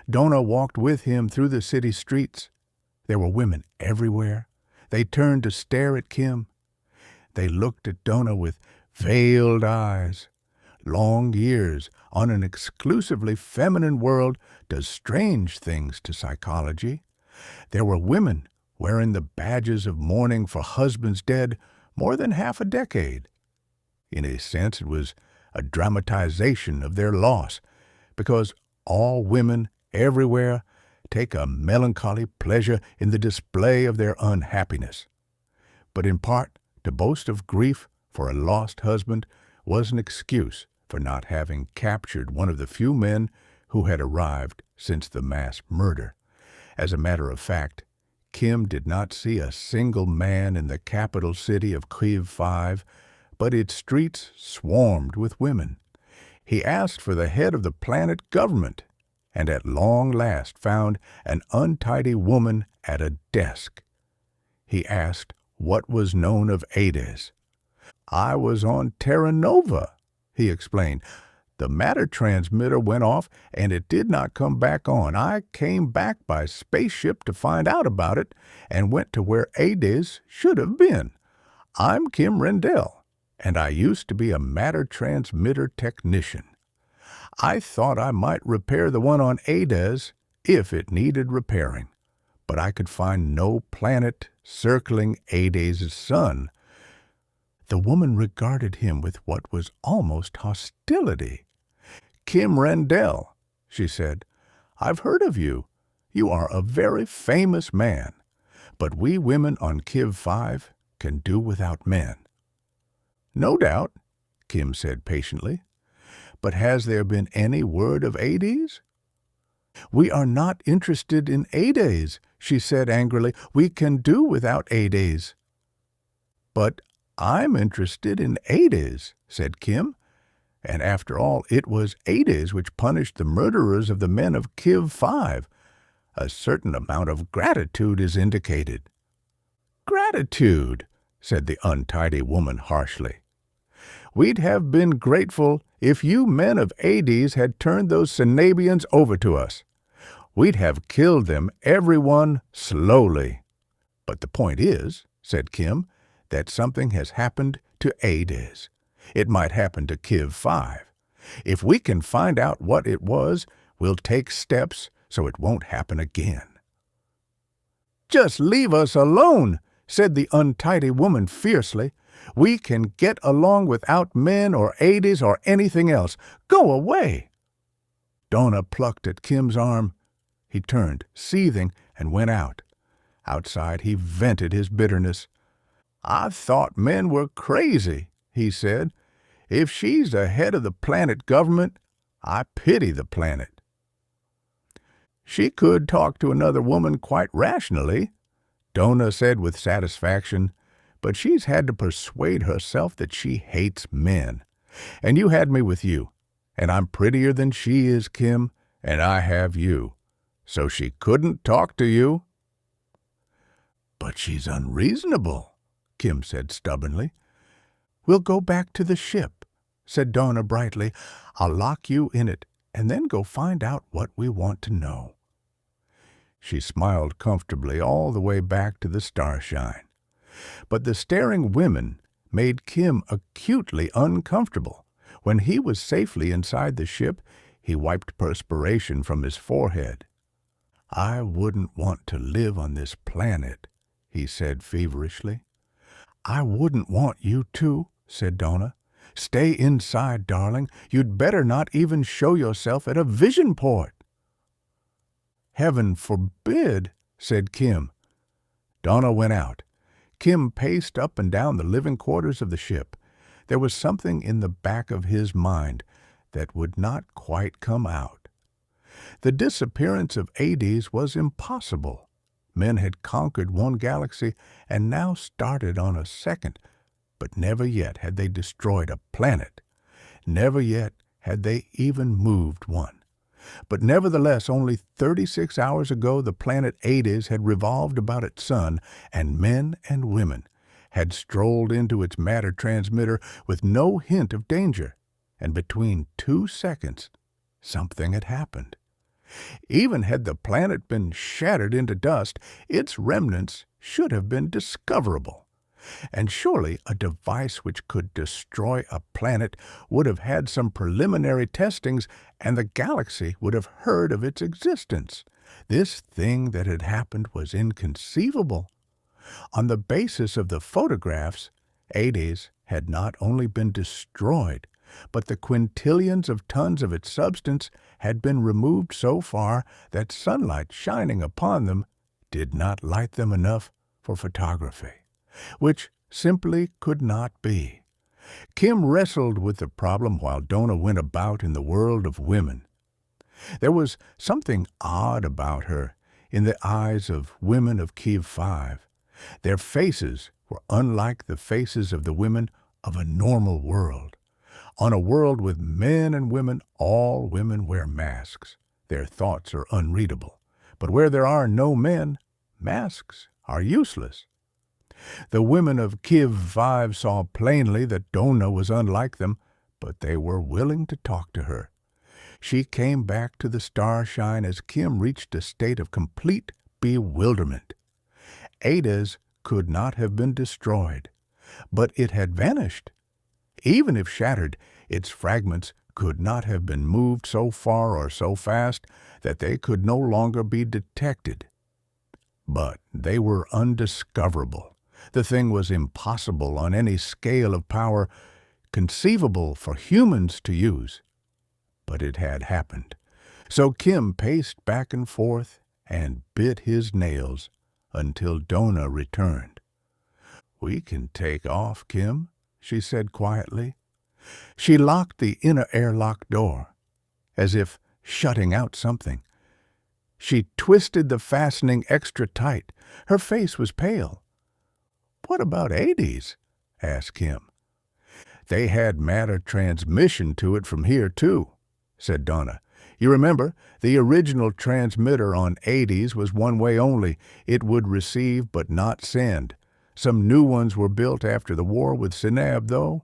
Donna walked with him through the city streets. There were women everywhere. They turned to stare at Kim. They looked at Donna with veiled eyes. Long years on an exclusively feminine world does strange things to psychology. There were women wearing the badges of mourning for husbands dead more than half a decade. In a sense, it was a dramatization of their loss, because all women everywhere take a melancholy pleasure in the display of their unhappiness. But in part, to boast of grief for a lost husband was an excuse for not having captured one of the few men who had arrived since the mass murder. As a matter of fact, Kim did not see a single man in the capital city of Kiv 5, but its streets swarmed with women. He asked for the head of the planet government, and at long last found an untidy woman at a desk. He asked what was known of Hades. "I was on Terra Nova," he explained. "The matter transmitter went off, and it did not come back on. I came back by spaceship to find out about it, and went to where Hades should have been. I'm Kim Rendall, and I used to be a matter transmitter technician. I thought I might repair the one on Hades if it needed repairing, but I could find no planet circling Hades' sun." The woman regarded him with what was almost hostility. Kim Rendall," she said. "I've heard of you. You are a very famous man. But we women on Kiv 5 can do without men." "No doubt," Kim said patiently. "But has there been any word of Ades?" "We are not interested in Ades," she said angrily. "We can do without Ades." "But I'm interested in Ades," said Kim. "And after all, it was Ades which punished the murderers of the men of Kiv 5. A certain amount of gratitude is indicated." "Gratitude," said the untidy woman harshly. "We'd have been grateful if you men of Ades had turned those Cenabians over to us. We'd have killed them, everyone, slowly. But the point is," said Kim, "that something has happened to Ades. It might happen to Kiv 5. If we can find out what it was, we'll take steps so it won't happen again." "Just leave us alone," said the untidy woman fiercely. "We can get along without men or Ades or anything else. Go away." Donna plucked at Kim's arm. He turned, seething, and went out. Outside he vented his bitterness. "I thought men were crazy," he said. "If she's the head of the planet government, I pity the planet." "She could talk to another woman quite rationally," Donna said with satisfaction, "but she's had to persuade herself that she hates men. And you had me with you, and I'm prettier than she is, Kim, and I have you. So she couldn't talk to you." "But she's unreasonable," Kim said stubbornly. "We'll go back to the ship," said Donna brightly. "I'll lock you in it, and then go find out what we want to know." She smiled comfortably all the way back to the Starshine. But the staring women made Kim acutely uncomfortable. When he was safely inside the ship, he wiped perspiration from his forehead. "I wouldn't want to live on this planet," he said feverishly. "I wouldn't want you to," said Donna. "Stay inside, darling. You'd better not even show yourself at a vision port." "Heaven forbid," said Kim. Donna went out. Kim paced up and down the living quarters of the ship. There was something in the back of his mind that would not quite come out. The disappearance of Ades was impossible. Men had conquered one galaxy and now started on a second, but never yet had they destroyed a planet. Never yet had they even moved one. But nevertheless, only 36 hours ago the planet Ades had revolved about its sun, and men and women had strolled into its matter transmitter with no hint of danger. And between 2 seconds, something had happened. Even had the planet been shattered into dust, its remnants should have been discoverable. And surely a device which could destroy a planet would have had some preliminary testings, and the galaxy would have heard of its existence. This thing that had happened was inconceivable. On the basis of the photographs, Ades had not only been destroyed, but the quintillions of tons of its substance had been removed so far that sunlight shining upon them did not light them enough for photography, which simply could not be. Kim wrestled with the problem while Donna went about in the world of women. There was something odd about her in the eyes of women of Kiv 5. Their faces were unlike the faces of the women of a normal world. On a world with men and women, all women wear masks. Their thoughts are unreadable. But where there are no men, masks are useless. The women of Kiv 5 saw plainly that Donna was unlike them, but they were willing to talk to her. She came back to the Starshine as Kim reached a state of complete bewilderment. Ades could not have been destroyed, but it had vanished. Even if shattered, its fragments could not have been moved so far or so fast that they could no longer be detected. But they were undiscoverable. The thing was impossible on any scale of power conceivable for humans to use. But it had happened. So Kim paced back and forth and bit his nails until Donna returned. "We can take off, Kim," she said quietly. She locked the inner airlock door, as if shutting out something. She twisted the fastening extra tight. Her face was pale. "What about Hades?" asked Kim. "They had matter transmission to it from here, too," said Donna. "You remember, the original transmitter on Hades was one way only. It would receive but not send. Some new ones were built after the war with Sinab, though.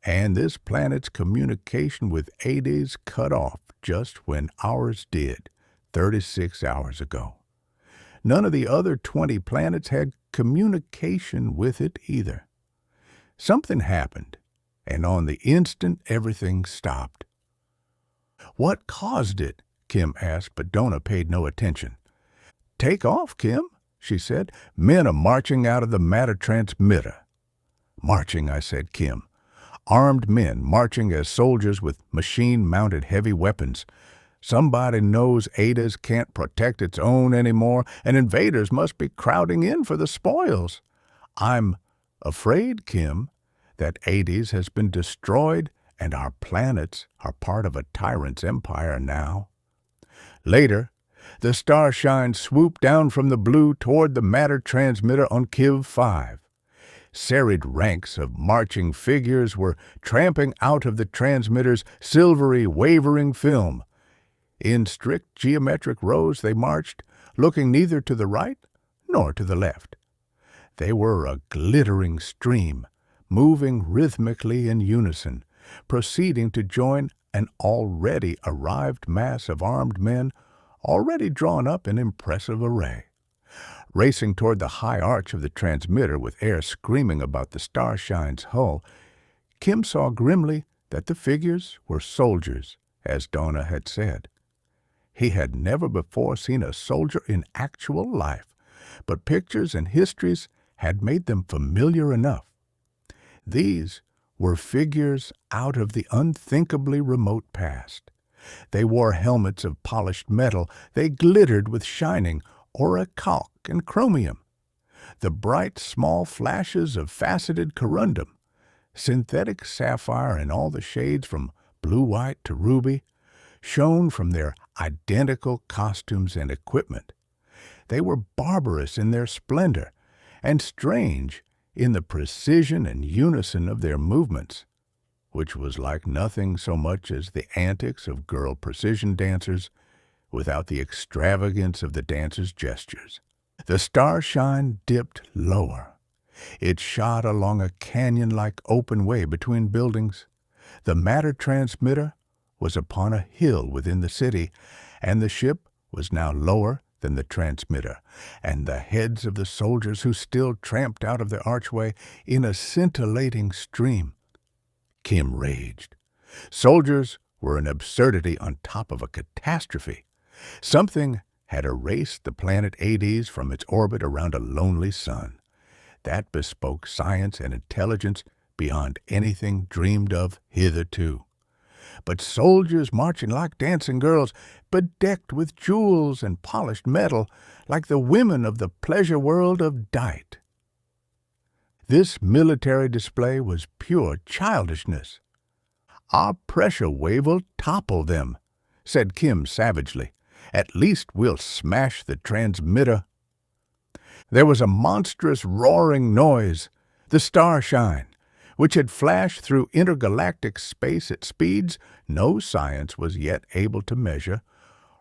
And this planet's communication with Hades cut off just when ours did, 36 hours ago. None of the other 20 planets had communication with it either. Something happened, and on the instant everything stopped." "What caused it?" Kim asked, but Donna paid no attention. "Take off, Kim," she said. "Men are marching out of the matter transmitter." "Marching," I said, Kim. "Armed men marching as soldiers with machine-mounted heavy weapons. Somebody knows Hades can't protect its own anymore, and invaders must be crowding in for the spoils. I'm afraid, Kim, that Hades has been destroyed and our planets are part of a tyrant's empire now." Later, the Starshine swooped down from the blue toward the matter transmitter on Kiv 5. Serried ranks of marching figures were tramping out of the transmitter's silvery, wavering film. In strict geometric rows they marched, looking neither to the right nor to the left. They were a glittering stream, moving rhythmically in unison, proceeding to join an already arrived mass of armed men already drawn up in impressive array. Racing toward the high arch of the transmitter with air screaming about the Starshine's hull, Kim saw grimly that the figures were soldiers, as Donna had said. He had never before seen a soldier in actual life, but pictures and histories had made them familiar enough. These were figures out of the unthinkably remote past. They wore helmets of polished metal. They glittered with shining orichalc and chromium. The bright, small flashes of faceted corundum, synthetic sapphire in all the shades from blue-white to ruby, shone from their identical costumes and equipment. They were barbarous in their splendor and strange in the precision and unison of their movements, which was like nothing so much as the antics of girl precision dancers without the extravagance of the dancers' gestures. The Starshine dipped lower. It shot along a canyon-like open way between buildings. The matter transmitter was upon a hill within the city, and the ship was now lower than the transmitter, and the heads of the soldiers who still tramped out of the archway in a scintillating stream. Kim raged. Soldiers were an absurdity on top of a catastrophe. Something had erased the planet Hades from its orbit around a lonely sun. That bespoke science and intelligence beyond anything dreamed of hitherto. But soldiers marching like dancing girls, bedecked with jewels and polished metal, like the women of the pleasure world of Dight. This military display was pure childishness. "Our pressure wave will topple them," said Kim savagely. "At least we'll smash the transmitter." There was a monstrous roaring noise. The Starshine, which had flashed through intergalactic space at speeds no science was yet able to measure,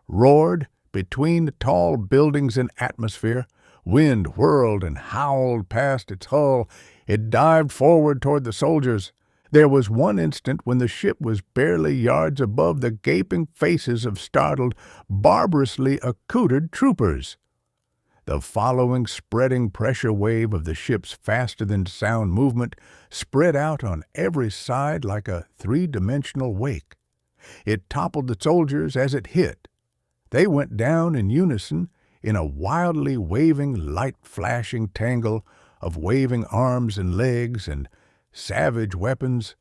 roared between tall buildings and atmosphere. Wind whirled and howled past its hull. It dived forward toward the soldiers. There was one instant when the ship was barely yards above the gaping faces of startled, barbarously accoutred troopers. The following spreading pressure wave of the ship's faster-than-sound movement spread out on every side like a three-dimensional wake. It toppled the soldiers as it hit. They went down in unison in a wildly waving, light-flashing tangle of waving arms and legs and savage weapons.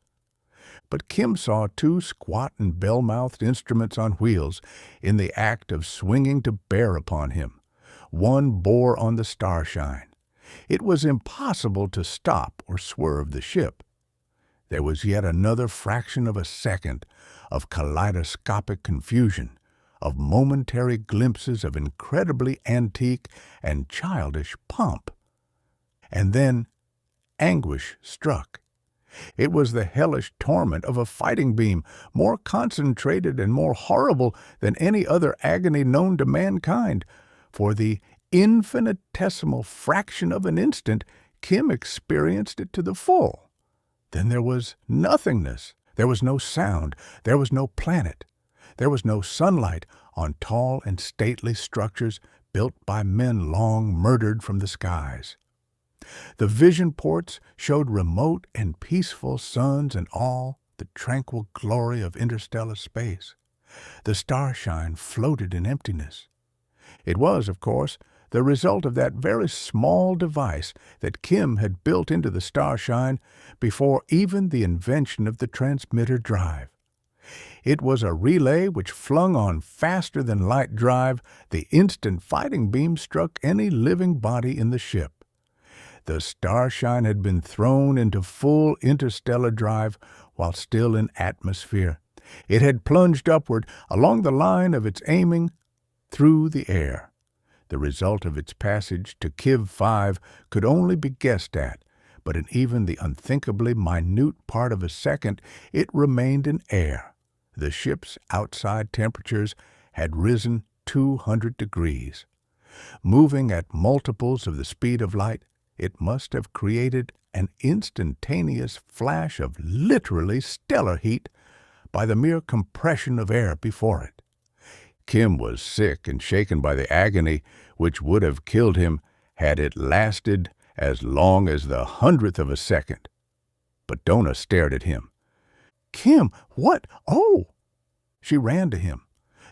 but Kim saw two squat and bell-mouthed instruments on wheels in the act of swinging to bear upon him. One bore on the Starshine. It was impossible to stop or swerve the ship. There was yet another fraction of a second of kaleidoscopic confusion, of momentary glimpses of incredibly antique and childish pomp. And then anguish struck. It was the hellish torment of a fighting beam, more concentrated and more horrible than any other agony known to mankind. For the infinitesimal fraction of an instant, Kim experienced it to the full. Then there was nothingness. There was no sound. There was no planet. There was no sunlight on tall and stately structures built by men long murdered from the skies. The vision ports showed remote and peaceful suns and all the tranquil glory of interstellar space. The Starshine floated in emptiness. It was, of course, the result of that very small device that Kim had built into the Starshine before even the invention of the transmitter drive. It was a relay which flung on faster than light drive the instant fighting beam struck any living body in the ship. The Starshine had been thrown into full interstellar drive while still in atmosphere. It had plunged upward along the line of its aiming through the air. The result of its passage to Kiv 5 could only be guessed at, but in even the unthinkably minute part of a second it remained in air. The ship's outside temperatures had risen 200 degrees. Moving at multiples of the speed of light, it must have created an instantaneous flash of literally stellar heat by the mere compression of air before it. Kim was sick and shaken by the agony which would have killed him had it lasted as long as the 100th of a second. But Donna stared at him. "Kim, what? Oh!" She ran to him.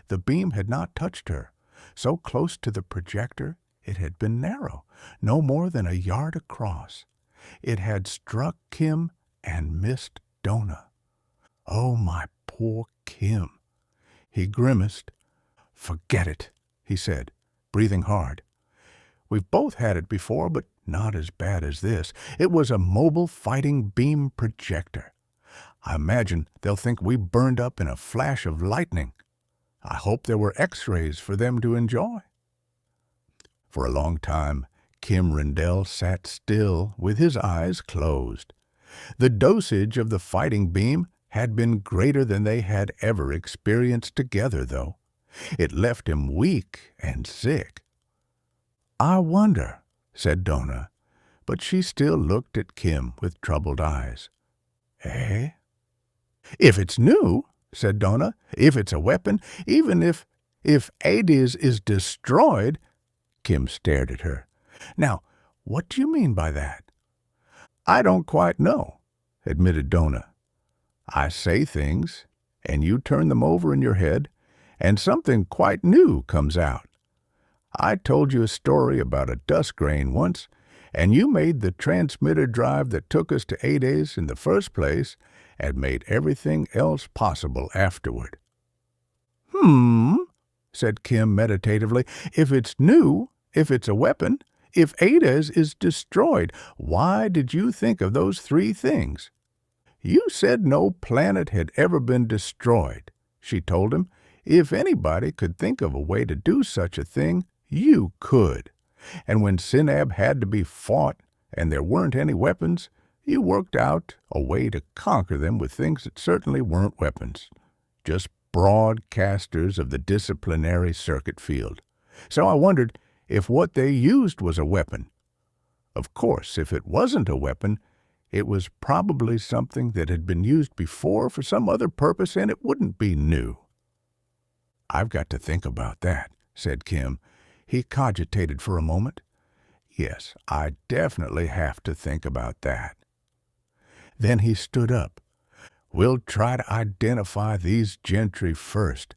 The beam had not touched her. So close to the projector, it had been narrow, no more than a yard across. It had struck Kim and missed Donna. Oh, my poor Kim! He grimaced. "Forget it," he said, breathing hard. "We've both had it before, but not as bad as this. It was a mobile fighting beam projector. I imagine they'll think we burned up in a flash of lightning. I hope there were X-rays for them to enjoy." For a long time, Kim Rendall sat still with his eyes closed. The dosage of the fighting beam had been greater than they had ever experienced together, though. It left him weak and sick. "I wonder," said Donna, but she still looked at Kim with troubled eyes. "Eh?" "If it's new," said Donna, "if it's a weapon, even if Hades is destroyed—" Kim stared at her. "Now, what do you mean by that?" "I don't quite know," admitted Donna. "I say things, and you turn them over in your head, and something quite new comes out. I told you a story about a dust grain once, and you made the transmitter drive that took us to Hades in the first place and made everything else possible afterward." Said Kim meditatively. "If it's new, if it's a weapon, if Hades is destroyed, why did you think of those three things?" "You said no planet had ever been destroyed," she told him. "If anybody could think of a way to do such a thing, you could. And when Sinab had to be fought and there weren't any weapons, you worked out a way to conquer them with things that certainly weren't weapons, just broadcasters of the disciplinary circuit field. So I wondered if what they used was a weapon. Of course, if it wasn't a weapon, it was probably something that had been used before for some other purpose, and it wouldn't be new." "I've got to think about that," said Kim. He cogitated for a moment. "Yes, I definitely have to think about that." Then he stood up. "We'll try to identify these gentry first.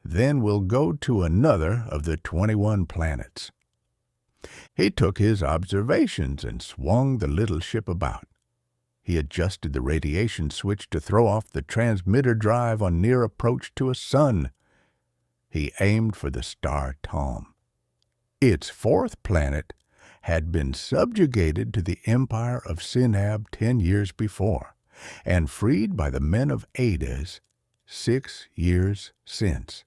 Then we'll go to another of the 21 planets." He took his observations and swung the little ship about. He adjusted the radiation switch to throw off the transmitter drive on near approach to a sun. He aimed for the star Tom. Its fourth planet had been subjugated to the empire of Sinab 10 years before, and freed by the men of Hades 6 years since.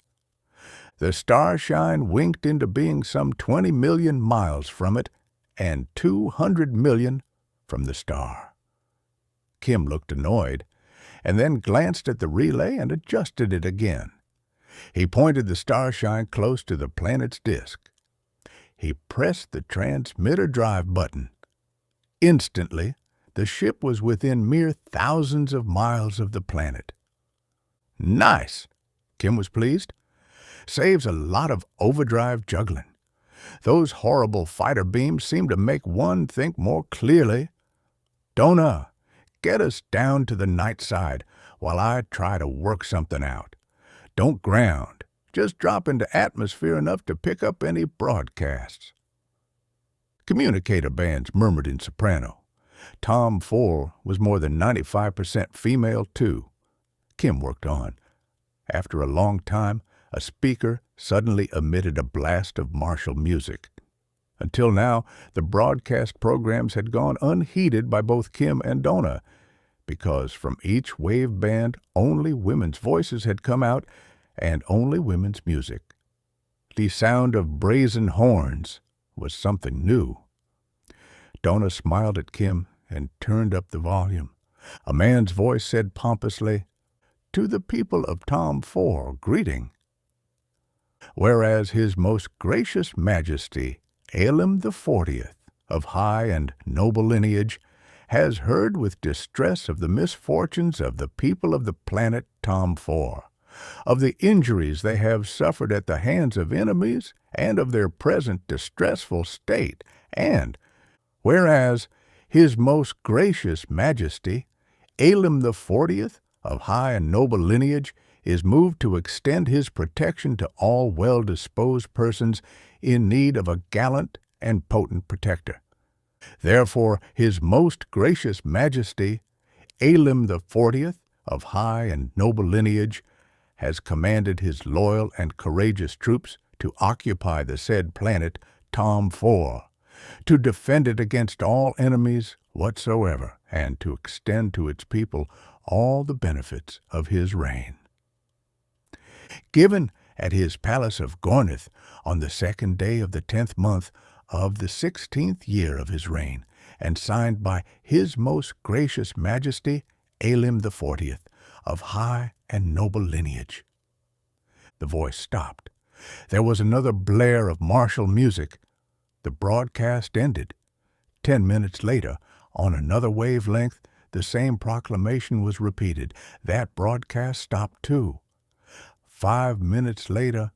The Starshine winked into being some 20 million miles from it and 200 million from the star. Kim looked annoyed, and then glanced at the relay and adjusted it again. He pointed the Starshine close to the planet's disk. He pressed the transmitter drive button. Instantly, the ship was within mere thousands of miles of the planet. Nice! Kim was pleased. Saves a lot of overdrive juggling. Those horrible fighter beams seem to make one think more clearly. Donna, get us down to the night side while I try to work something out. Don't ground. Just drop into atmosphere enough to pick up any broadcasts. Communicator bands murmured in soprano. Tom 4 was more than 95% female, too. Kim worked on. After a long time, a speaker suddenly emitted a blast of martial music. Until now, the broadcast programs had gone unheeded by both Kim and Donna, because from each wave band only women's voices had come out and only women's music. The sound of brazen horns was something new. Donna smiled at Kim and turned up the volume. A man's voice said pompously, "To the people of Tom 4, greeting. Whereas His Most Gracious Majesty, Alphin IV, of high and noble lineage, has heard with distress of the misfortunes of the people of the planet Tom 4, of the injuries they have suffered at the hands of enemies, and of their present distressful state, and whereas His Most Gracious Majesty, Alphin IV, of high and noble lineage, is moved to extend his protection to all well-disposed persons in need of a gallant and potent protector. Therefore, His Most Gracious Majesty, Alphin IV, of high and noble lineage, has commanded his loyal and courageous troops to occupy the said planet Tom 4, to defend it against all enemies whatsoever, and to extend to its people all the benefits of his reign. Given at his palace of Gornith on the 2nd day of the 10th month of the 16th year of his reign, and signed by His Most Gracious Majesty, Alphin IV, of high and noble lineage." The voice stopped. There was another blare of martial music. The broadcast ended. 10 minutes later, on another wavelength, the same proclamation was repeated. That broadcast stopped too. 5 minutes later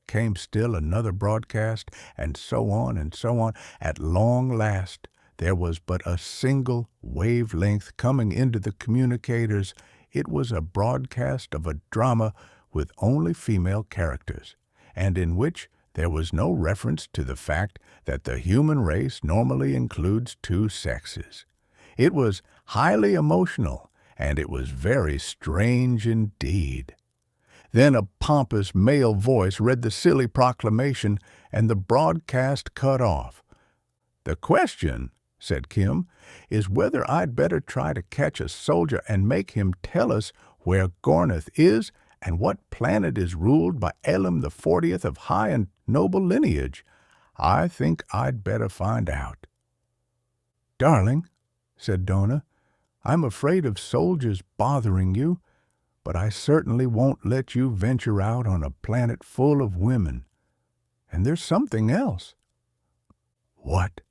came still another broadcast, and so on and so on. At long last, there was but a single wavelength coming into the communicators. It was a broadcast of a drama with only female characters, and in which there was no reference to the fact that the human race normally includes 2 sexes. It was highly emotional, and it was very strange indeed. Then a pompous male voice read the silly proclamation, and the broadcast cut off. "The question," said Kim, "is whether I'd better try to catch a soldier and make him tell us where Gornith is and what planet is ruled by Alphin IV of high and noble lineage. I think I'd better find out." "Darling," said Donna, "I'm afraid of soldiers bothering you, but I certainly won't let you venture out on a planet full of women. And there's something else." "What?"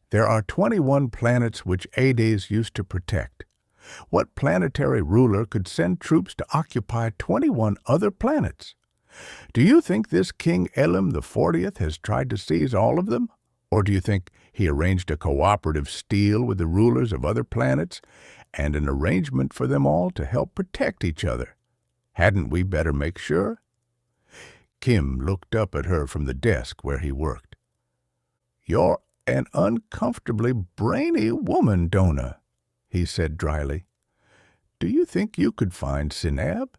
"There are 21 planets which Hades used to protect. What planetary ruler could send troops to occupy 21 other planets? Do you think this King Alphin IV has tried to seize all of them? Or do you think he arranged a cooperative deal with the rulers of other planets, and an arrangement for them all to help protect each other? Hadn't we better make sure?" Kim looked up at her from the desk where he worked. "You're an uncomfortably brainy woman, Donna. he said dryly. "Do you think you could find Sinab?"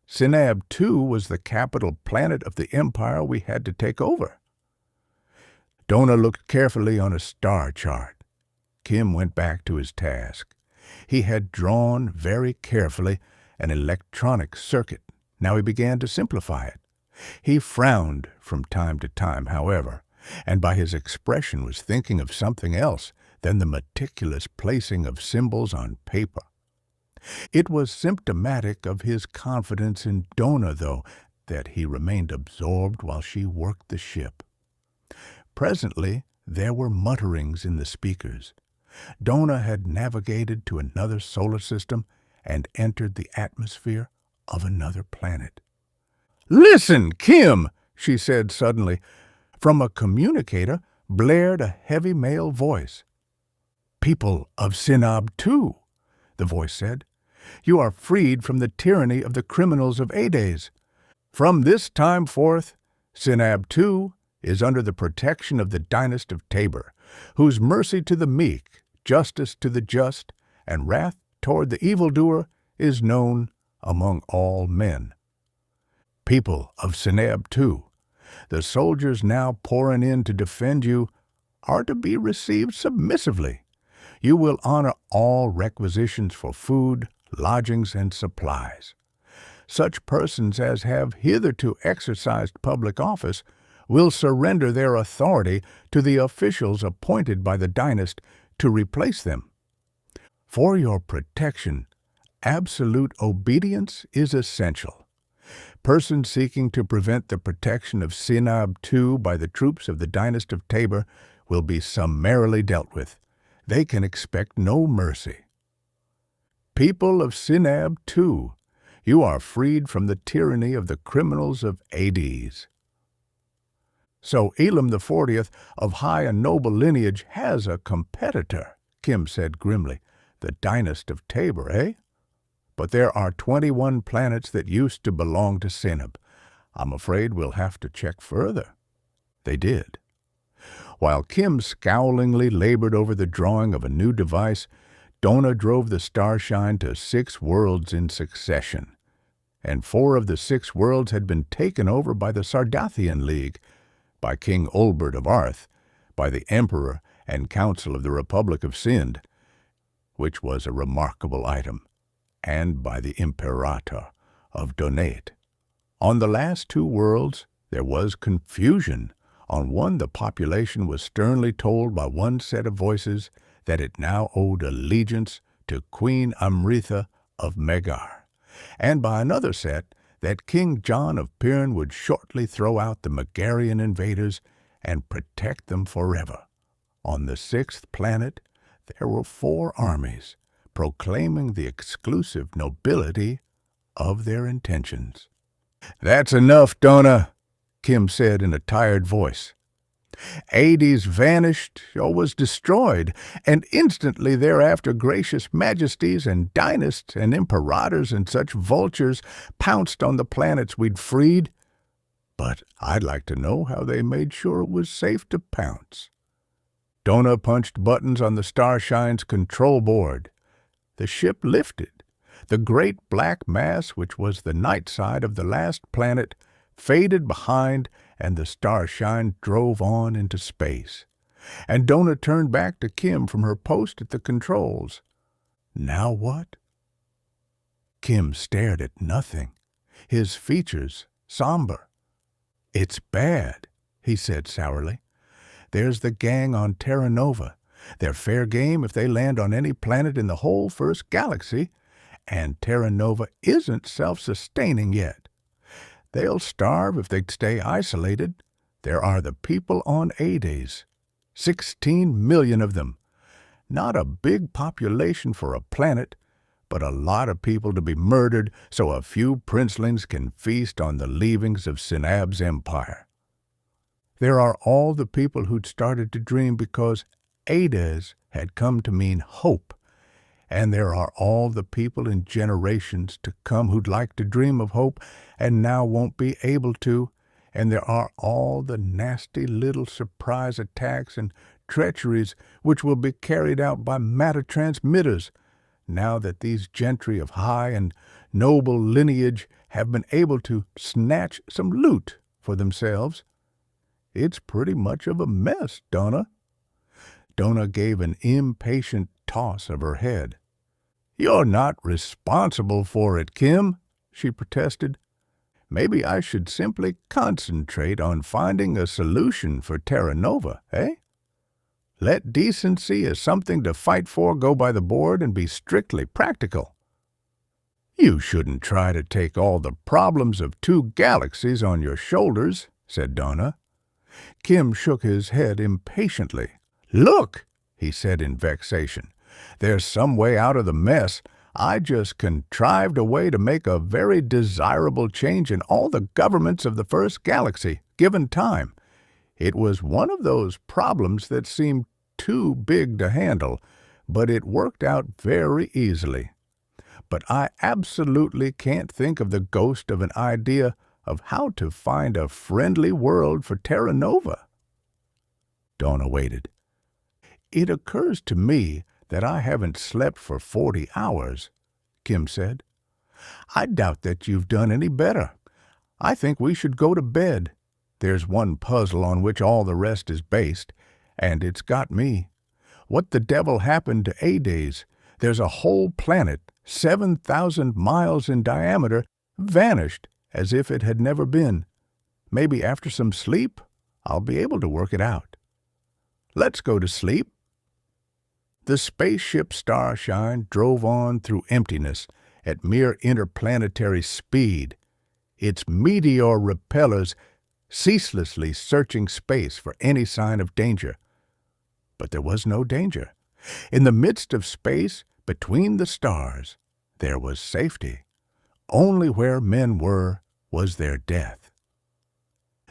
Sinab II was the capital planet of the empire we had to take over. Dona looked carefully on a star chart. Kim went back to his task. He had drawn very carefully an electronic circuit. Now he began to simplify it. He frowned from time to time, however, and by his expression was thinking of something else than the meticulous placing of symbols on paper. It was symptomatic of his confidence in Dona, though, that he remained absorbed while she worked the ship. Presently there were mutterings in the speakers. Dona had navigated to another solar system and entered the atmosphere of another planet. "Listen, Kim," she said suddenly. From a communicator blared a heavy male voice. "People of Sinab II," the voice said, "you are freed from the tyranny of the criminals of Ades. From this time forth, Sinab II is under the protection of the dynasty of Tabor, whose mercy to the meek, justice to the just, and wrath toward the evildoer is known among all men. People of Sinab II, the soldiers now pouring in to defend you are to be received submissively. You will honor all requisitions for food, lodgings, and supplies. Such persons as have hitherto exercised public office will surrender their authority to the officials appointed by the dynasty to replace them. For your protection, absolute obedience is essential. Persons seeking to prevent the protection of Sinab II by the troops of the dynasty of Tabor will be summarily dealt with. They can expect no mercy. People of Sinab II, you are freed from the tyranny of the criminals of Ades." "So Elam the 40th of high and noble lineage has a competitor," Kim said grimly. "The dynasty of Tabor, eh? But there are 21 planets that used to belong to Sinab. I'm afraid we'll have to check further." They did. While Kim scowlingly labored over the drawing of a new device, Dona drove the Starshine to 6 worlds in succession, and 4 of the 6 worlds had been taken over by the Sardathian League, by King Olbert of Arth, by the Emperor and Council of the Republic of Sind, which was a remarkable item, and by the Imperator of Donate. On the last 2 worlds there was confusion. On one the population was sternly told by one set of voices that it now owed allegiance to Queen Amritha of Megar, and by another set that King John of Pirn would shortly throw out the Megarian invaders and protect them forever. On the 6th planet there were 4 armies, proclaiming the exclusive nobility of their intentions. "That's enough, Dona," Kim said in a tired voice. "Ades vanished or was destroyed, and instantly thereafter gracious majesties and dynasts and imperators and such vultures pounced on the planets we'd freed. But I'd like to know how they made sure it was safe to pounce." Dona punched buttons on the Starshine's control board. The ship lifted. The great black mass, which was the night side of the last planet, faded behind, and the Starshine drove on into space. And Dona turned back to Kim from her post at the controls. Now what? Kim stared at nothing, his features somber. "It's bad," he said sourly. "There's the gang on Terra Nova. They're fair game if they land on any planet in the whole first galaxy, and Terra Nova isn't self-sustaining yet. They'll starve if they stay isolated. There are the people on Ades, 16 million of them. Not a big population for a planet, but a lot of people to be murdered so a few princelings can feast on the leavings of Sinab's empire. There are all the people who'd started to dream because Ades had come to mean hope, and there are all the people in generations to come who'd like to dream of hope and now won't be able to, and there are all the nasty little surprise attacks and treacheries which will be carried out by matter transmitters, now that these gentry of high and noble lineage have been able to snatch some loot for themselves. It's pretty much of a mess, Donna." Donna gave an impatient toss of her head. "You're not responsible for it, Kim," she protested. "Maybe I should simply concentrate on finding a solution for Terra Nova, eh? Let decency as something to fight for go by the board and be strictly practical." "You shouldn't try to take all the problems of 2 galaxies on your shoulders," said Donna. Kim shook his head impatiently. "Look," he said in vexation, "there's some way out of the mess. I just contrived a way to make a very desirable change in all the governments of the first galaxy, given time. It was one of those problems that seemed too big to handle, but it worked out very easily. But I absolutely can't think of the ghost of an idea of how to find a friendly world for Terra Nova." Donna waited. "It occurs to me that I haven't slept for 40 hours, Kim said. "I doubt that you've done any better. I think we should go to bed. There's one puzzle on which all the rest is based, and it's got me. What the devil happened to A-Days? There's a whole planet, 7,000 miles in diameter, vanished as if it had never been. Maybe after some sleep, I'll be able to work it out. Let's go to sleep." The spaceship Starshine drove on through emptiness at mere interplanetary speed, its meteor repellers ceaselessly searching space for any sign of danger. But there was no danger. In the midst of space, between the stars, there was safety. Only where men were was their death.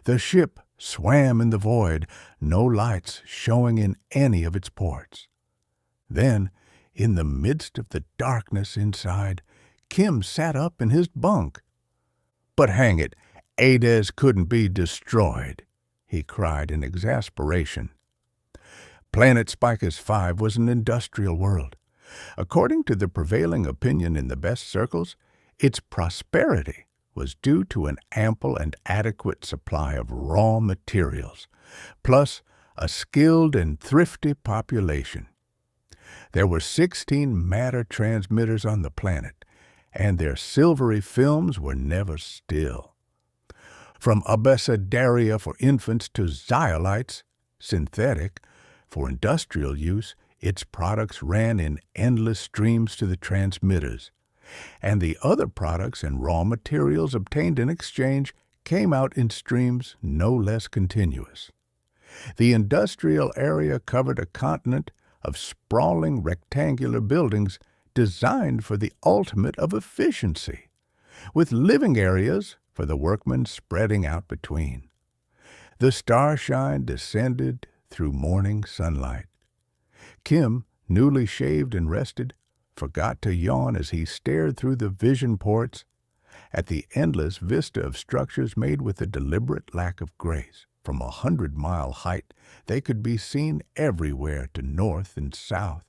The ship swam in the void, no lights showing in any of its ports. Then, in the midst of the darkness inside, Kim sat up in his bunk. "But hang it, A-Des couldn't be destroyed," he cried in exasperation. Planet Spicus 5 was an industrial world. According to the prevailing opinion in the best circles, its prosperity was due to an ample and adequate supply of raw materials, plus a skilled and thrifty population. There were 16 matter transmitters on the planet, and their silvery films were never still. From abecedaria for infants to zeolites, synthetic, for industrial use, its products ran in endless streams to the transmitters, and the other products and raw materials obtained in exchange came out in streams no less continuous. The industrial area covered a continent of sprawling rectangular buildings designed for the ultimate of efficiency, with living areas for the workmen spreading out between. The Starshine descended through morning sunlight. Kim, newly shaved and rested, forgot to yawn as he stared through the vision ports at the endless vista of structures made with a deliberate lack of grace. From 100-mile height, they could be seen everywhere to north and south,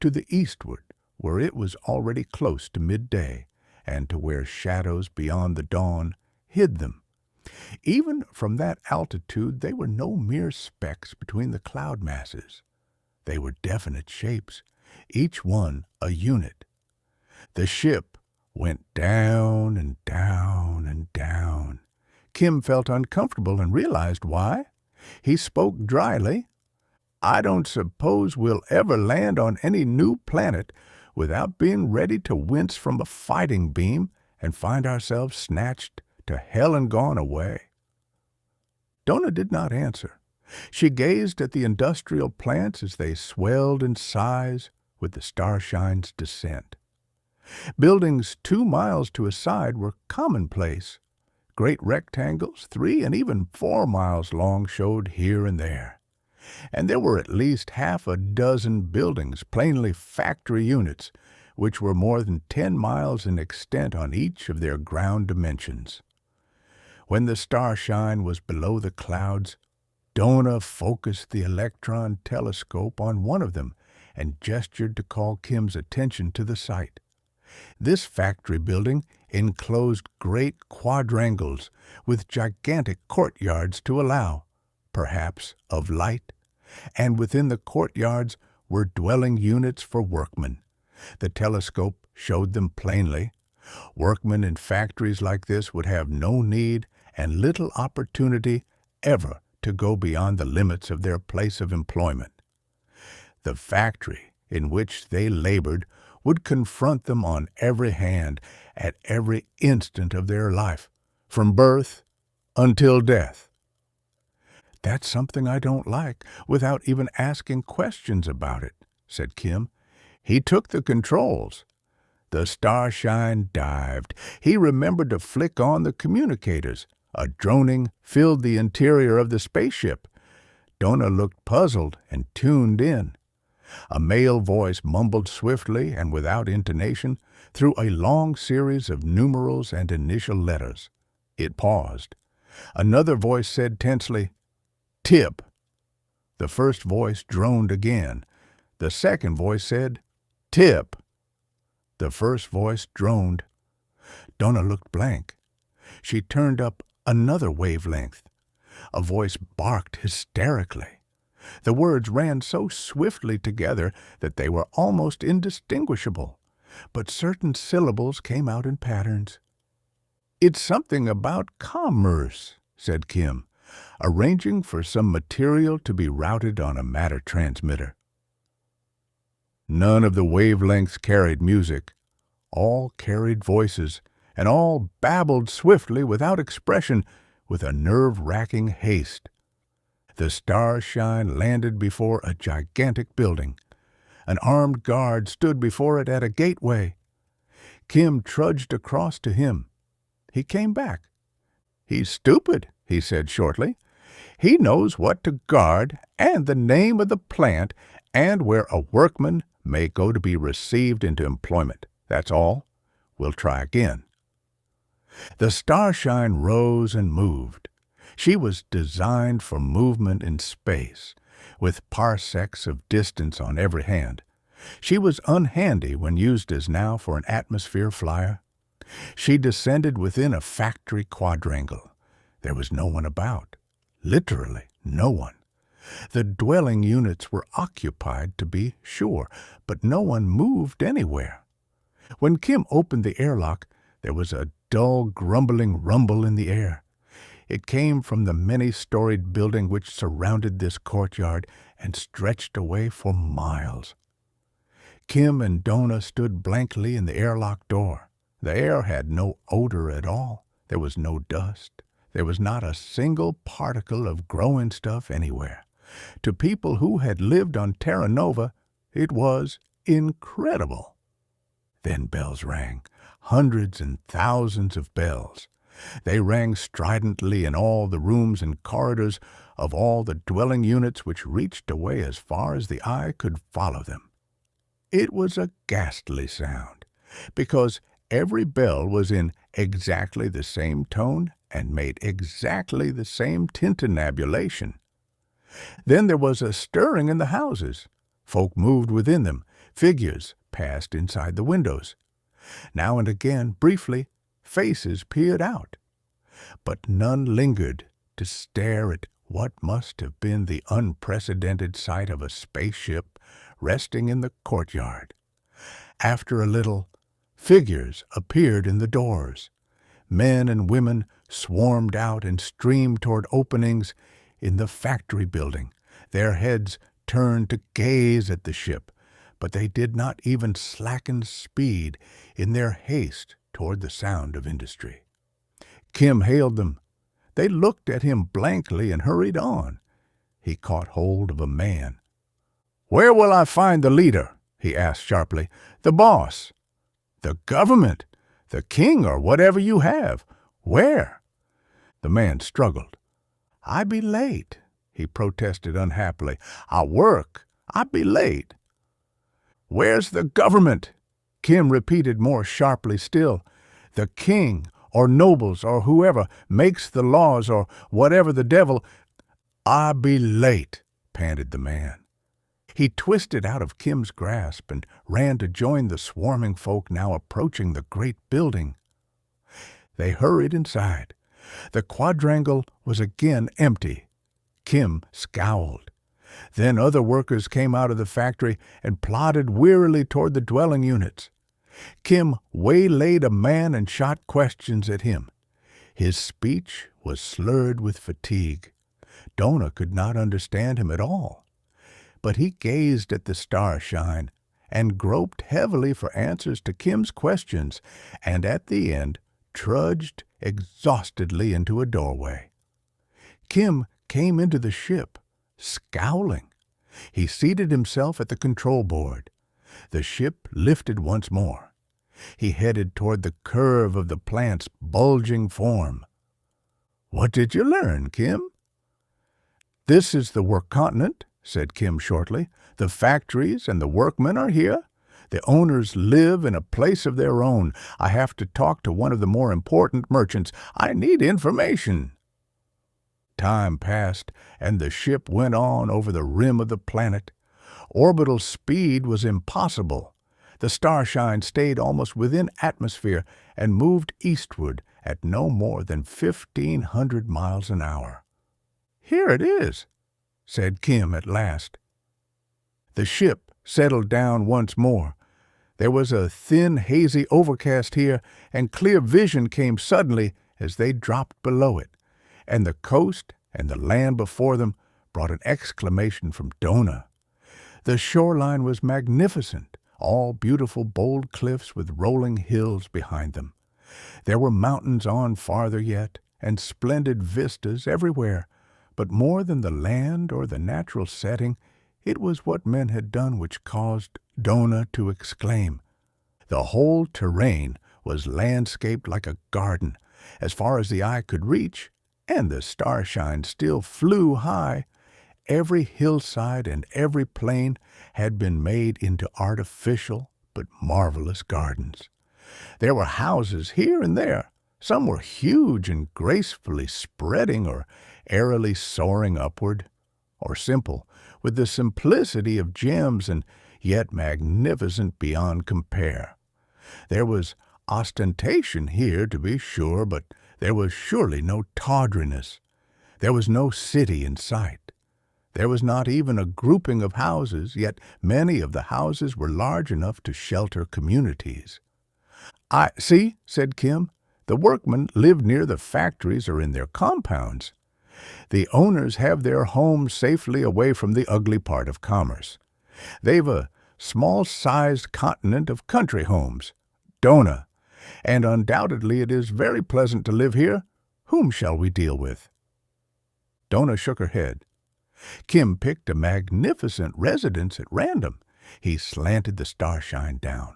to the eastward, where it was already close to midday, and to where shadows beyond the dawn hid them. Even from that altitude, they were no mere specks between the cloud masses. They were definite shapes, each one a unit. The ship went down and down and down. Kim felt uncomfortable and realized why. He spoke dryly. "I don't suppose we'll ever land on any new planet without being ready to wince from a fighting beam and find ourselves snatched to hell and gone away." Donna did not answer. She gazed at the industrial plants as they swelled in size with the Starshine's descent. Buildings 2 miles to a side were commonplace. Great rectangles 3 and even 4 miles long showed here and there. And there were at least half a dozen buildings, plainly factory units, which were more than 10 miles in extent on each of their ground dimensions. When the Starshine was below the clouds, Donna focused the electron telescope on one of them and gestured to call Kim's attention to the site. This factory building enclosed great quadrangles with gigantic courtyards to allow, perhaps, of light, and within the courtyards were dwelling units for workmen. The telescope showed them plainly. Workmen in factories like this would have no need and little opportunity ever to go beyond the limits of their place of employment. The factory in which they labored would confront them on every hand at every instant of their life, from birth until death. "That's something I don't like, without even asking questions about it," said Kim. "He took the controls. The Starshine dived. He remembered to flick on the communicators. A droning filled the interior of the spaceship. Donna looked puzzled and tuned in. A male voice mumbled swiftly and without intonation through a long series of numerals and initial letters. It paused. Another voice said tensely, "Tip." The first voice droned again. The second voice said, "Tip." The first voice droned. Donna looked blank. She turned up another wavelength. A voice barked hysterically. The words ran so swiftly together that they were almost indistinguishable, but certain syllables came out in patterns. "It's something about commerce," said Kim, arranging for some material to be routed on a matter transmitter. None of the wavelengths carried music. All carried voices, and all babbled swiftly without expression, with a nerve-wracking haste. The Starshine landed before a gigantic building. An armed guard stood before it at a gateway. Kim trudged across to him. He came back. "He's stupid," he said shortly. "He knows what to guard and the name of the plant and where a workman may go to be received into employment. That's all. We'll try again." The Starshine rose and moved. She was designed for movement in space, with parsecs of distance on every hand. She was unhandy when used as now for an atmosphere flyer. She descended within a factory quadrangle. There was no one about. Literally no one. The dwelling units were occupied, to be sure, but no one moved anywhere. When Kim opened the airlock, there was a dull, grumbling rumble in the air. It came from the many-storied building which surrounded this courtyard and stretched away for miles. Kim and Donna stood blankly in the airlock door. The air had no odor at all. There was no dust. There was not a single particle of growing stuff anywhere. To people who had lived on Terra Nova, it was incredible. Then bells rang, hundreds and thousands of bells. They rang stridently in all the rooms and corridors of all the dwelling units which reached away as far as the eye could follow them. It was a ghastly sound, because every bell was in exactly the same tone and made exactly the same tintinnabulation. Then there was a stirring in the houses. Folk moved within them. Figures passed inside the windows. Now and again, briefly, faces peered out. But none lingered to stare at what must have been the unprecedented sight of a spaceship resting in the courtyard. After a little, figures appeared in the doors. Men and women swarmed out and streamed toward openings in the factory building, their heads turned to gaze at the ship, but they did not even slacken speed in their haste toward the sound of industry. Kim hailed them. They looked at him blankly and hurried on. He caught hold of a man. "Where will I find the leader?" he asked sharply. "The boss." "The government, the king, or whatever you have. Where?" The man struggled. "I be late," he protested unhappily. "I work. I be late." "Where's the government?" Kim repeated more sharply still. "The king, or nobles, or whoever makes the laws, or whatever the devil—" "I be late," panted the man. He twisted out of Kim's grasp and ran to join the swarming folk now approaching the great building. They hurried inside. The quadrangle was again empty. Kim scowled. Then other workers came out of the factory and plodded wearily toward the dwelling units. Kim waylaid a man and shot questions at him. His speech was slurred with fatigue. Dona could not understand him at all. But he gazed at the Starshine and groped heavily for answers to Kim's questions, and at the end trudged exhaustedly into a doorway. Kim came into the ship, scowling. He seated himself at the control board. The ship lifted once more. He headed toward the curve of the plant's bulging form. "What did you learn, Kim?" "This is the work continent," said Kim shortly. "The factories and the workmen are here. The owners live in a place of their own. I have to talk to one of the more important merchants. I need information." Time passed, and the ship went on over the rim of the planet. Orbital speed was impossible. The Starshine stayed almost within atmosphere and moved eastward at no more than 1,500 miles an hour. "Here it is," said Kim at last. The ship settled down once more. There was a thin, hazy overcast here, and clear vision came suddenly as they dropped below it, and the coast and the land before them brought an exclamation from Dona. The shoreline was magnificent, all beautiful bold cliffs with rolling hills behind them. There were mountains on farther yet, and splendid vistas everywhere, but more than the land or the natural setting, it was what men had done which caused Dona to exclaim. The whole terrain was landscaped like a garden, as far as the eye could reach, and the Starshine still flew high. Every hillside and every plain had been made into artificial but marvelous gardens. There were houses here and there. Some were huge and gracefully spreading or airily soaring upward, or simple, with the simplicity of gems and yet magnificent beyond compare. There was ostentation here, to be sure, but there was surely no tawdriness. There was no city in sight. There was not even a grouping of houses, yet many of the houses were large enough to shelter communities. "I see," said Kim. "The workmen live near the factories or in their compounds. The owners have their homes safely away from the ugly part of commerce. They've a small-sized continent of country homes, Dona, and undoubtedly it is very pleasant to live here. Whom shall we deal with?" Dona shook her head. Kim picked a magnificent residence at random. He slanted the Starshine down.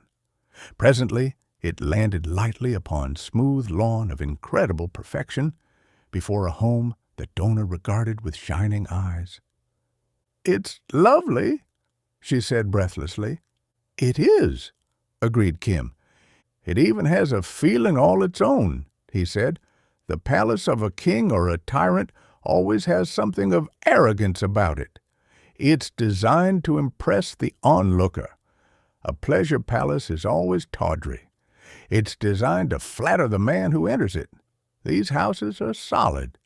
Presently it landed lightly upon smooth lawn of incredible perfection, before a home that Dona regarded with shining eyes. "It's lovely," she said breathlessly. "It is," agreed Kim. "It even has a feeling all its own," he said. "The palace of a king or a tyrant always has something of arrogance about it. It's designed to impress the onlooker. A pleasure palace is always tawdry. It's designed to flatter the man who enters it. These houses are solid.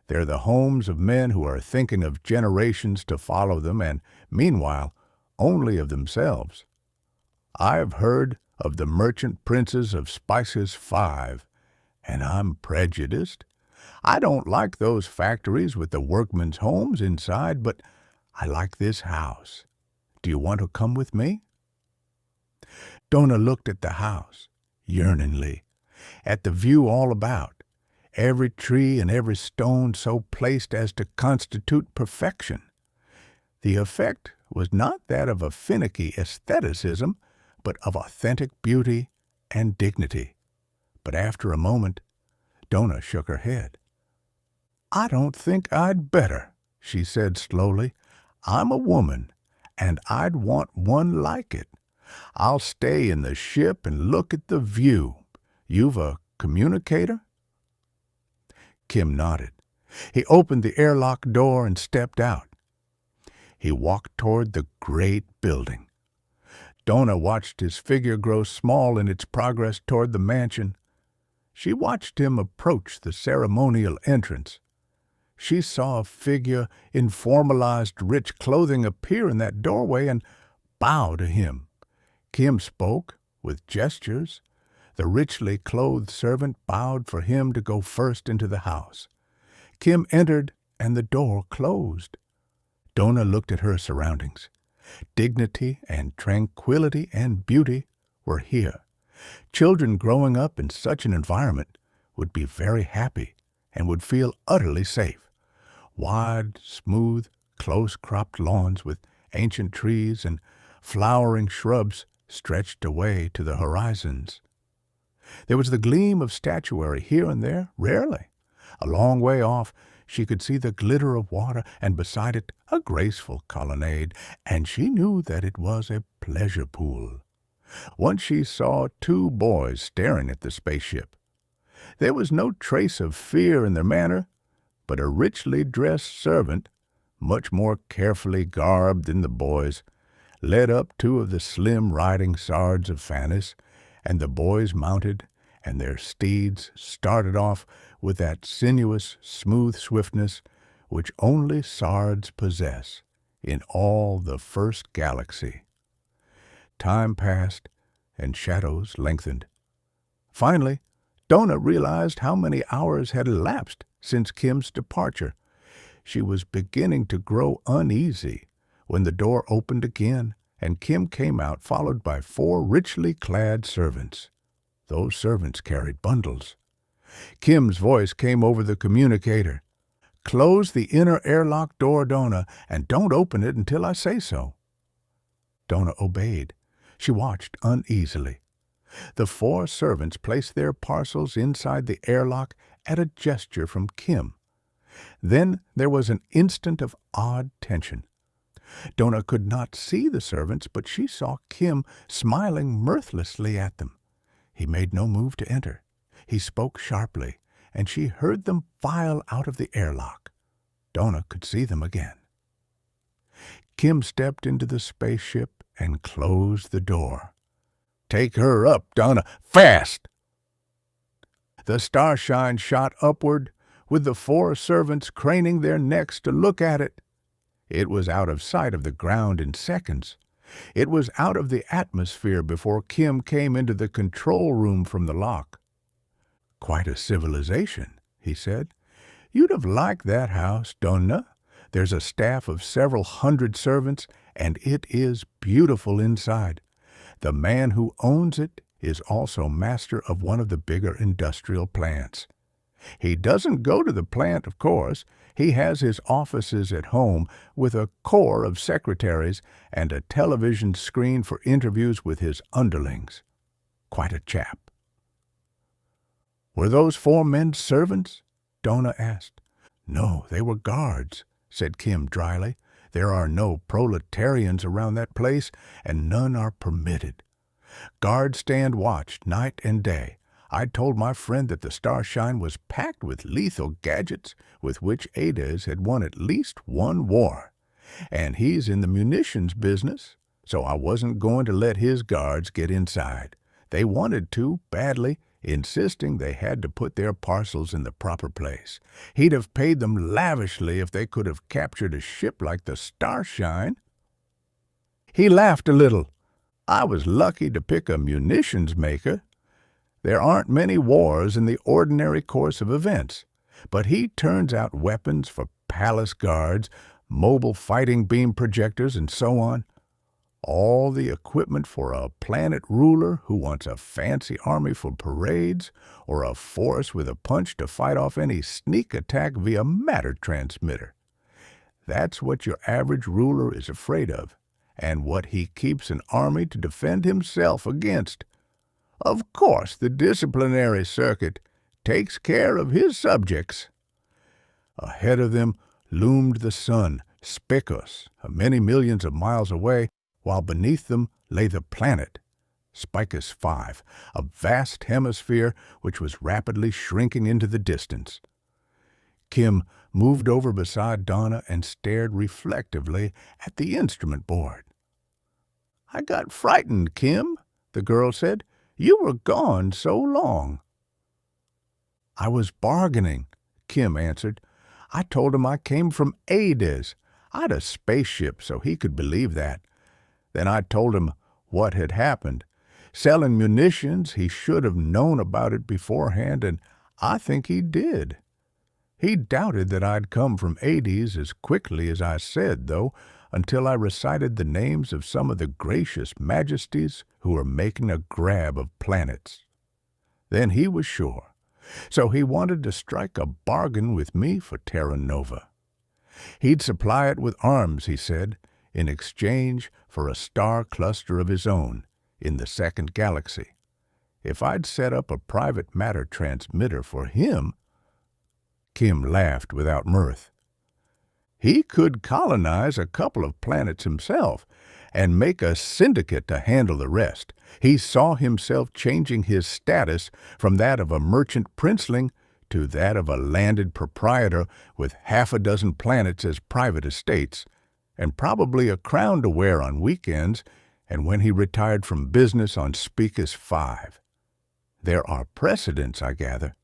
They're the homes of men who are thinking of generations to follow them and, meanwhile, only of themselves. I've heard of the merchant princes of Spices 5, and I'm prejudiced. I don't like those factories with the workmen's homes inside, but I like this house. Do you want to come with me?" Dona looked at the house, yearningly, at the view all about, every tree and every stone so placed as to constitute perfection. The effect was not that of a finicky aestheticism, but of authentic beauty and dignity. But after a moment, Dona shook her head. "I don't think I'd better," she said slowly. "I'm a woman, and I'd want one like it. I'll stay in the ship and look at the view. You've a communicator?" Kim nodded. He opened the airlock door and stepped out. He walked toward the great building. Donna watched his figure grow small in its progress toward the mansion. She watched him approach the ceremonial entrance. She saw a figure in formalized rich clothing appear in that doorway and bow to him. Kim spoke with gestures. The richly clothed servant bowed for him to go first into the house. Kim entered and the door closed. Donna looked at her surroundings. Dignity and tranquility and beauty were here. Children growing up in such an environment would be very happy and would feel utterly safe. Wide, smooth, close-cropped lawns with ancient trees and flowering shrubs stretched away to the horizons. There was the gleam of statuary here and there, rarely. A long way off, she could see the glitter of water, and beside it a graceful colonnade, and she knew that it was a pleasure pool. Once she saw two boys staring at the spaceship. There was no trace of fear in their manner, but a richly dressed servant, much more carefully garbed than the boys, led up two of the slim riding sards of Fanis, and the boys mounted, and their steeds started off with that sinuous, smooth swiftness which only sards possess in all the first galaxy. Time passed, and shadows lengthened. Finally, Donna realized how many hours had elapsed since Kim's departure. She was beginning to grow uneasy when the door opened again, and Kim came out followed by 4 richly clad servants. Those servants carried bundles. Kim's voice came over the communicator. "Close the inner airlock door, Donna, and don't open it until I say so." Donna obeyed. She watched uneasily. The 4 servants placed their parcels inside the airlock at a gesture from Kim. Then there was an instant of odd tension. Donna could not see the servants, but she saw Kim smiling mirthlessly at them. He made no move to enter. He spoke sharply, and she heard them file out of the airlock. Donna could see them again. Kim stepped into the spaceship and closed the door. "Take her up, Donna, fast!" The Starshine shot upward, with the 4 servants craning their necks to look at it. It was out of sight of the ground in seconds. It was out of the atmosphere before Kim came into the control room from the lock. "Quite a civilization," he said. "You'd have liked that house, Donna. There's a staff of several hundred servants, and it is beautiful inside. The man who owns it is also master of one of the bigger industrial plants. He doesn't go to the plant, of course. He has his offices at home with a corps of secretaries and a television screen for interviews with his underlings. Quite a chap." "Were those 4 men servants?" Donna asked. "No, they were guards," said Kim dryly. "There are no proletarians around that place, and none are permitted. Guards stand watch night and day. I told my friend that the Starshine was packed with lethal gadgets with which Ades had won at least one war. And he's in the munitions business, so I wasn't going to let his guards get inside. They wanted to, badly, insisting they had to put their parcels in the proper place. He'd have paid them lavishly if they could have captured a ship like the Starshine." He laughed a little. "I was lucky to pick a munitions maker. There aren't many wars in the ordinary course of events, but he turns out weapons for palace guards, mobile fighting beam projectors, and so on. All the equipment for a planet ruler who wants a fancy army for parades, or a force with a punch to fight off any sneak attack via matter transmitter. That's what your average ruler is afraid of, and what he keeps an army to defend himself against. Of course, the Disiplinary Circuit takes care of his subjects." Ahead of them loomed the sun, Spicus, many millions of miles away, while beneath them lay the planet, Spicus V, a vast hemisphere which was rapidly shrinking into the distance. Kim moved over beside Donna and stared reflectively at the instrument board. "I got frightened, Kim," the girl said. "You were gone so long." "I was bargaining," Kim answered. "I told him I came from Hades. I'd a spaceship so he could believe that. Then I told him what had happened. Selling munitions, he should have known about it beforehand, and I think he did. He doubted that I'd come from Hades as quickly as I said, though, until I recited the names of some of the gracious majesties who were making a grab of planets. Then he was sure. So he wanted to strike a bargain with me for Terra Nova. He'd supply it with arms, he said, in exchange for a star cluster of his own in the second galaxy. If I'd set up a private matter transmitter for him— Kim laughed without mirth. He could colonize a couple of planets himself and make a syndicate to handle the rest. He saw himself changing his status from that of a merchant princeling to that of a landed proprietor with half a dozen planets as private estates, and probably a crown to wear on weekends and when he retired from business on Speakus 5. There are precedents, I gather.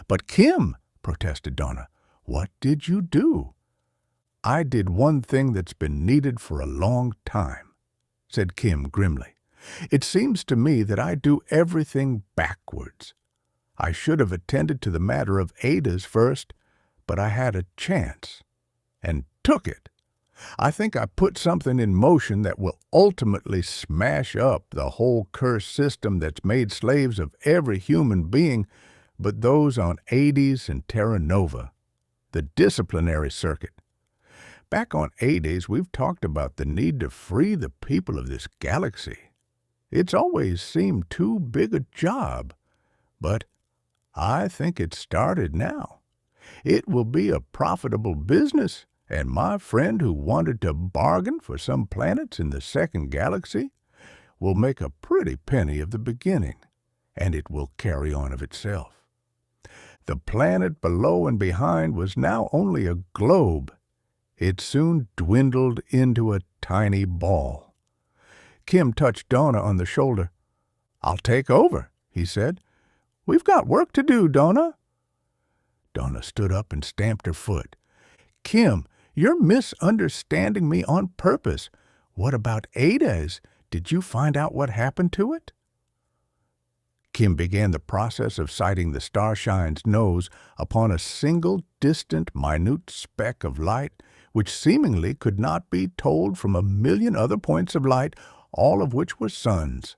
"But Kim," protested Donna, "what did you do?" "I did one thing that's been needed for a long time," said Kim grimly. "It seems to me that I do everything backwards. I should have attended to the matter of Hades first, but I had a chance and took it. I think I put something in motion that will ultimately smash up the whole cursed system that's made slaves of every human being but those on Hades and Terra Nova, the Disiplinary Circuit. Back on Hades, we've talked about the need to free the people of this galaxy. It's always seemed too big a job, but I think it's started now. It will be a profitable business, and my friend who wanted to bargain for some planets in the second galaxy will make a pretty penny of the beginning, and it will carry on of itself. The planet below and behind was now only a globe. It soon dwindled into a tiny ball. Kim touched Donna on the shoulder. "I'll take over," he said. "We've got work to do, Donna." Donna stood up and stamped her foot. "Kim, you're misunderstanding me on purpose. What about Hades? Did you find out what happened to it?" Kim began the process of sighting the Starshine's nose upon a single distant minute speck of light which seemingly could not be told from a million other points of light, all of which were suns.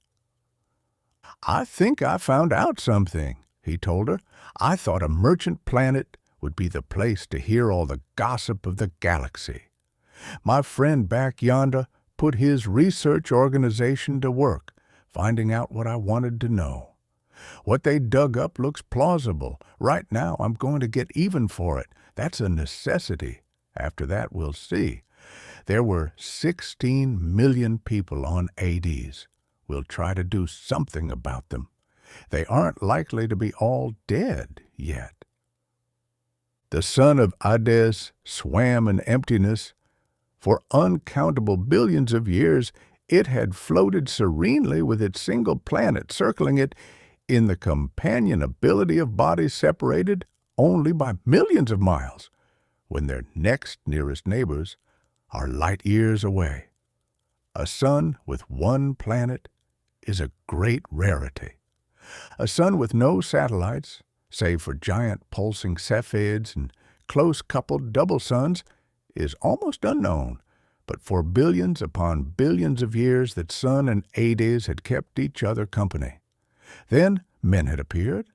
"I think I found out something," he told her. "I thought a merchant planet would be the place to hear all the gossip of the galaxy. My friend back yonder put his research organization to work, finding out what I wanted to know. What they dug up looks plausible. Right now I'm going to get even for it. That's a necessity. After that we'll see. There were 16 million people on Hades. We'll try to do something about them. They aren't likely to be all dead yet." The sun of Hades swam in emptiness. For uncountable billions of years it had floated serenely with its single planet circling it in the companionability of bodies separated only by millions of miles, when their next nearest neighbors are light years away. A sun with one planet is a great rarity. A sun with no satellites, save for giant pulsing Cepheids and close-coupled double suns, is almost unknown, but for billions upon billions of years that sun and Hades had kept each other company. Then men had appeared.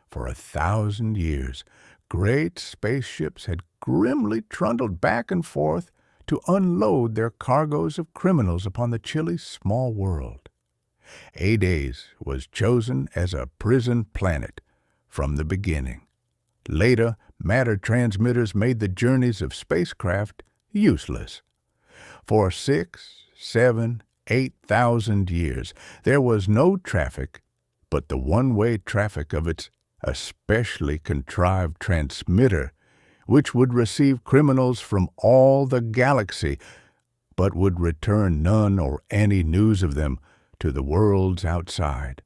For 1,000 years, great spaceships had grimly trundled back and forth to unload their cargoes of criminals upon the chilly small world. Hades was chosen as a prison planet from the beginning. Later, matter transmitters made the journeys of spacecraft useless. For 6, 7, 8,000 years, there was no traffic but the one-way traffic of its a specially contrived transmitter which would receive criminals from all the galaxy, but would return none or any news of them to the worlds outside.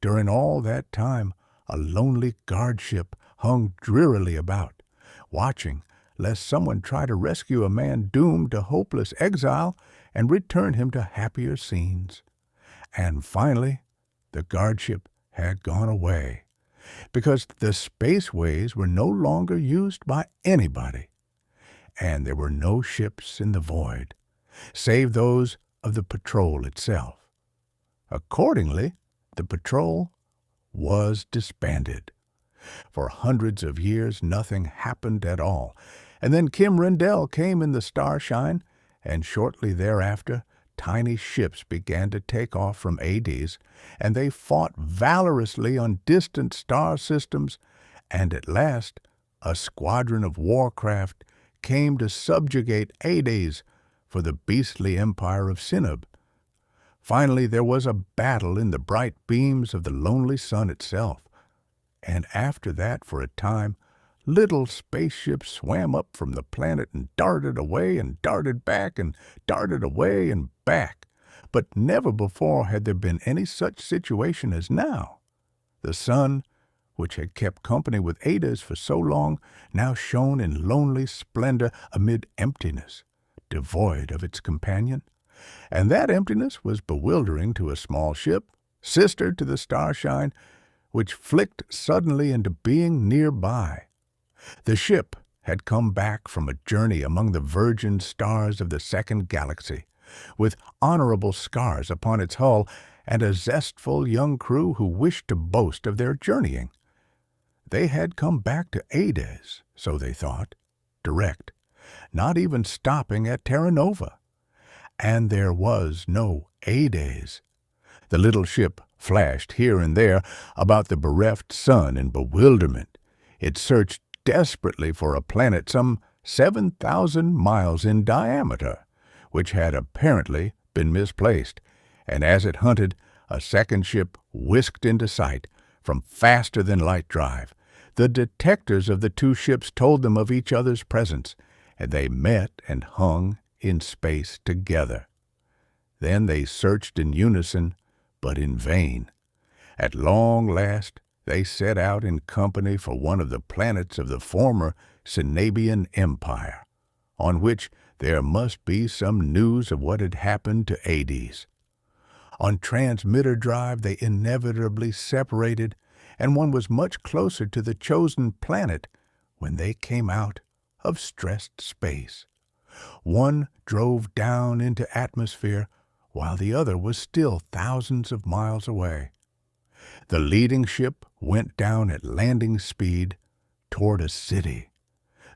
During all that time, a lonely guardship hung drearily about, watching lest someone try to rescue a man doomed to hopeless exile and return him to happier scenes. And finally, the guardship had gone away, because the spaceways were no longer used by anybody, and there were no ships in the void, save those of the patrol itself. Accordingly, the patrol was disbanded. For hundreds of years nothing happened at all, and then Kim Rendall came in the Starshine, and shortly thereafter tiny ships began to take off from Hades, and they fought valorously on distant star systems, and at last a squadron of warcraft came to subjugate Hades for the beastly empire of Sinub. Finally there was a battle in the bright beams of the lonely sun itself, and after that, for a time, little spaceships swam up from the planet and darted away and darted back and darted away and back. But never before had there been any such situation as now. The sun, which had kept company with Hades for so long, now shone in lonely splendor amid emptiness, devoid of its companion. And that emptiness was bewildering to a small ship, sister to the Starshine, which flicked suddenly into being nearby. The ship had come back from a journey among the virgin stars of the second galaxy, with honorable scars upon its hull and a zestful young crew who wished to boast of their journeying. They had come back to Hades, so they thought, direct, not even stopping at Terra Nova. And there was no Hades. The little ship flashed here and there about the bereft sun in bewilderment. It searched desperately for a planet some 7,000 miles in diameter, which had apparently been misplaced, and as it hunted, a second ship whisked into sight from faster-than-light drive. The detectors of the two ships told them of each other's presence, and they met and hung in space together. Then they searched in unison, but in vain. At long last, they set out in company for one of the planets of the former Cinabian Empire, on which there must be some news of what had happened to Hades. On transmitter drive they inevitably separated, and one was much closer to the chosen planet when they came out of stressed space. One drove down into atmosphere, while the other was still thousands of miles away. The leading ship went down at landing speed toward a city.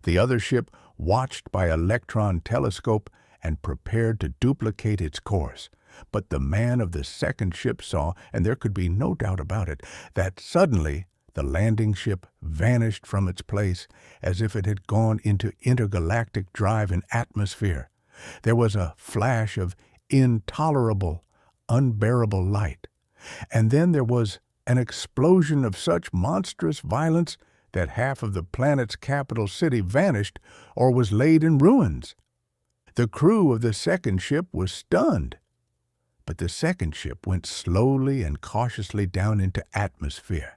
The other ship watched by electron telescope and prepared to duplicate its course. But the man of the second ship saw, and there could be no doubt about it, that suddenly the landing ship vanished from its place as if it had gone into intergalactic drive and atmosphere. There was a flash of intolerable, unbearable light, and then there was an explosion of such monstrous violence that half of the planet's capital city vanished or was laid in ruins. The crew of the second ship was stunned, but the second ship went slowly and cautiously down into atmosphere,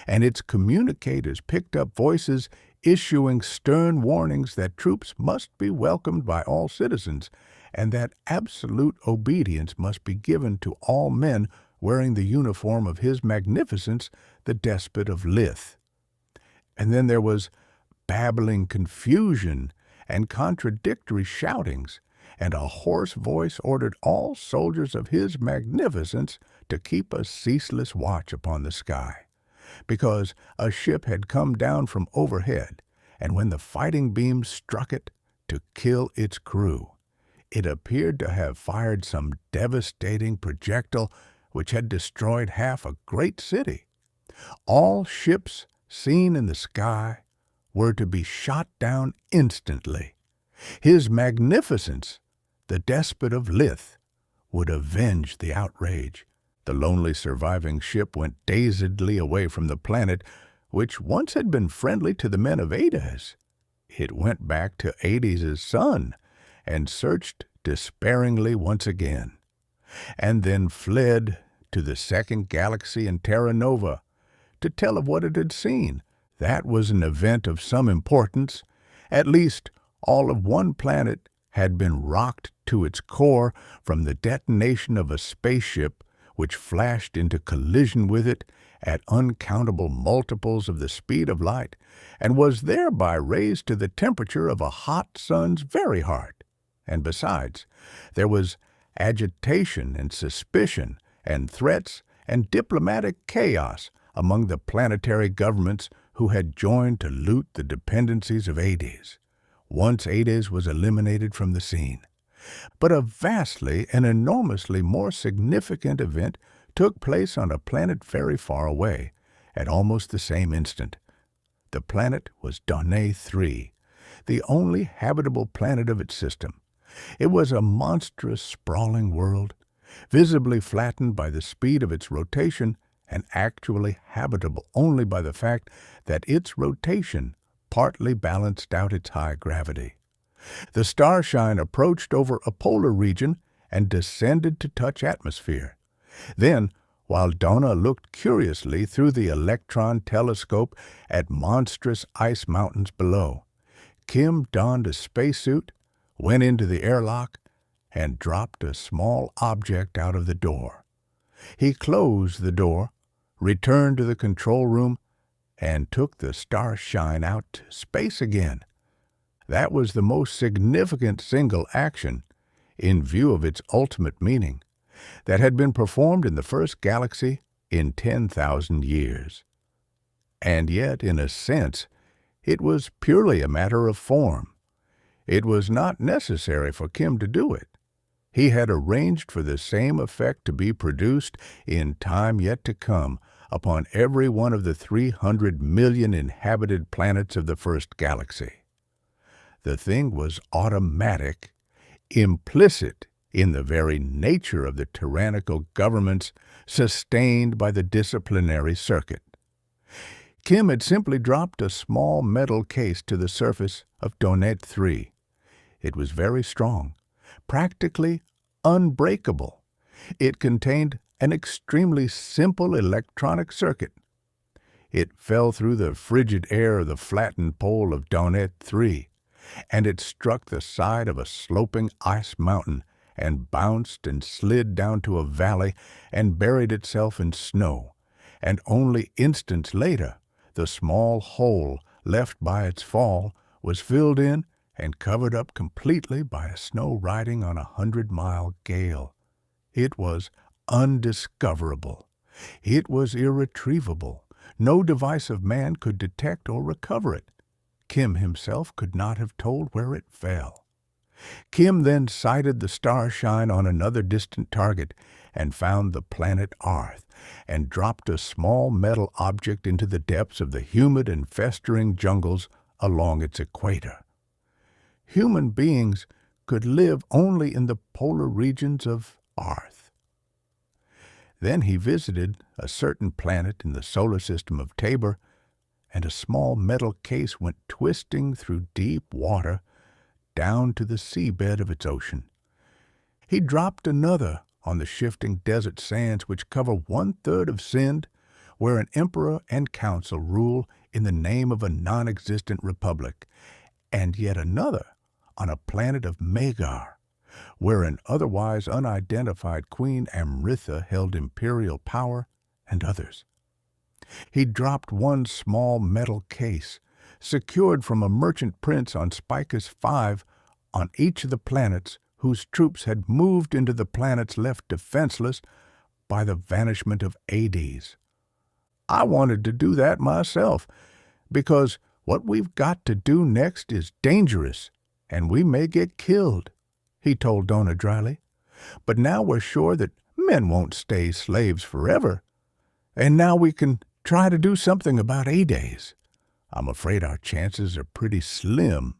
and its communicators picked up voices issuing stern warnings that troops must be welcomed by all citizens, and that absolute obedience must be given to all men wearing the uniform of His Magnificence, the Despot of Lith. And then there was babbling confusion and contradictory shoutings, and a hoarse voice ordered all soldiers of His Magnificence to keep a ceaseless watch upon the sky, because a ship had come down from overhead, and when the fighting beams struck it to kill its crew, it appeared to have fired some devastating projectile which had destroyed half a great city. All ships seen in the sky were to be shot down instantly. His Magnificence, the Despot of Lith, would avenge the outrage. The lonely surviving ship went dazedly away from the planet, which once had been friendly to the men of Hades. It went back to Hades' sun and searched despairingly once again, and then fled to the second galaxy in Terra Nova to tell of what it had seen. That was an event of some importance. At least all of one planet had been rocked to its core from the detonation of a spaceship which flashed into collision with it at uncountable multiples of the speed of light, and was thereby raised to the temperature of a hot sun's very heart. And besides, there was agitation and suspicion and threats and diplomatic chaos among the planetary governments who had joined to loot the dependencies of Hades, once Hades was eliminated from the scene. But a vastly and enormously more significant event took place on a planet very far away, at almost the same instant. The planet was Donné III, the only habitable planet of its system. It was a monstrous, sprawling world, visibly flattened by the speed of its rotation and actually habitable only by the fact that its rotation partly balanced out its high gravity. The Starshine approached over a polar region and descended to touch atmosphere. Then, while Donna looked curiously through the electron telescope at monstrous ice mountains below, Kim donned a spacesuit, went into the airlock, and dropped a small object out of the door. He closed the door, returned to the control room, and took the Starshine out to space again. That was the most significant single action, in view of its ultimate meaning, that had been performed in the first galaxy in 10,000 years. And yet, in a sense, it was purely a matter of form. It was not necessary for Kim to do it. He had arranged for the same effect to be produced in time yet to come upon every one of the 300 million inhabited planets of the first galaxy. The thing was automatic, implicit in the very nature of the tyrannical governments sustained by the Disiplinary Circuit. Kim had simply dropped a small metal case to the surface of Donné III. It was very strong, practically unbreakable. It contained an extremely simple electronic circuit. It fell through the frigid air of the flattened pole of Donné III, and it struck the side of a sloping ice mountain and bounced and slid down to a valley and buried itself in snow, and only instants later the small hole left by its fall was filled in and covered up completely by a snow riding on 100-mile gale. It was undiscoverable. It was irretrievable. No device of man could detect or recover it. Kim himself could not have told where it fell. Kim then sighted the Starshine on another distant target and found the planet Arth, and dropped a small metal object into the depths of the humid and festering jungles along its equator. Human beings could live only in the polar regions of Arth. Then he visited a certain planet in the solar system of Tabor, and a small metal case went twisting through deep water down to the seabed of its ocean. He dropped another on the shifting desert sands which cover 1/3 of Sind, where an emperor and council rule in the name of a non-existent republic, and yet another on a planet of Magar, where an otherwise unidentified Queen Amritha held imperial power, and others. He dropped one small metal case, secured from a merchant prince on Spicus V, on each of the planets whose troops had moved into the planets left defenseless by the vanishment of Hades. I wanted to do that myself, because what we've got to do next is dangerous, and we may get killed, he told Donna dryly. But now we're sure that men won't stay slaves forever, and now we can try to do something about Hades. I'm afraid our chances are pretty slim.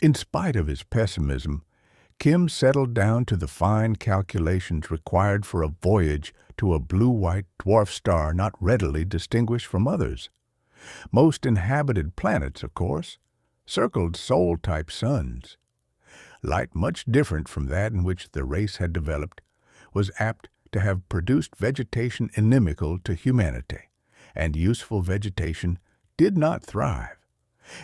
In spite of his pessimism, Kim settled down to the fine calculations required for a voyage to a blue-white dwarf star not readily distinguished from others. Most inhabited planets, of course, circled Sol-type suns. Light much different from that in which the race had developed was apt to have produced vegetation inimical to humanity, and useful vegetation did not thrive.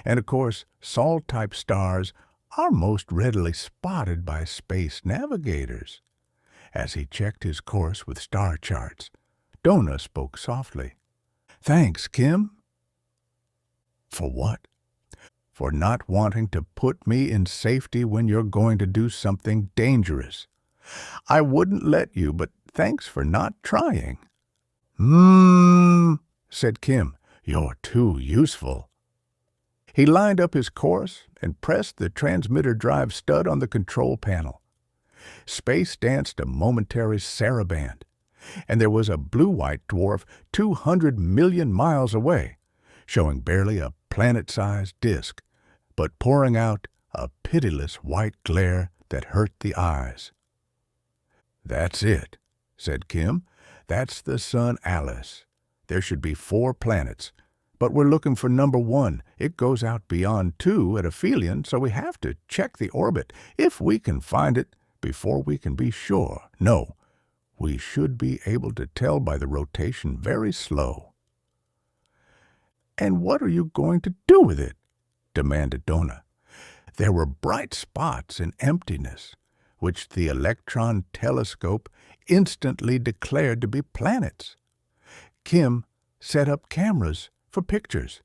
And of course, Sol-type stars are most readily spotted by space navigators. As he checked his course with star charts, Donna spoke softly. "Thanks, Kim." "For what?" "For not wanting to put me in safety when you're going to do something dangerous. I wouldn't let you, but thanks for not trying." Said Kim. "You're too useful." He lined up his course and pressed the transmitter drive stud on the control panel. Space danced a momentary saraband, and there was a blue-white dwarf 200 million miles away, showing barely a planet-sized disk, but pouring out a pitiless white glare that hurt the eyes. "That's it," said Kim. "That's the sun Alice. There should be 4 planets, but we're looking for number 1. It goes out beyond 2 at aphelion, so we have to check the orbit, if we can find it, before we can be sure. No, we should be able to tell by the rotation very slow." "And what are you going to do with it?" demanded Donna. There were bright spots in emptiness, which the electron telescope instantly declared to be planets. Kim set up cameras for pictures.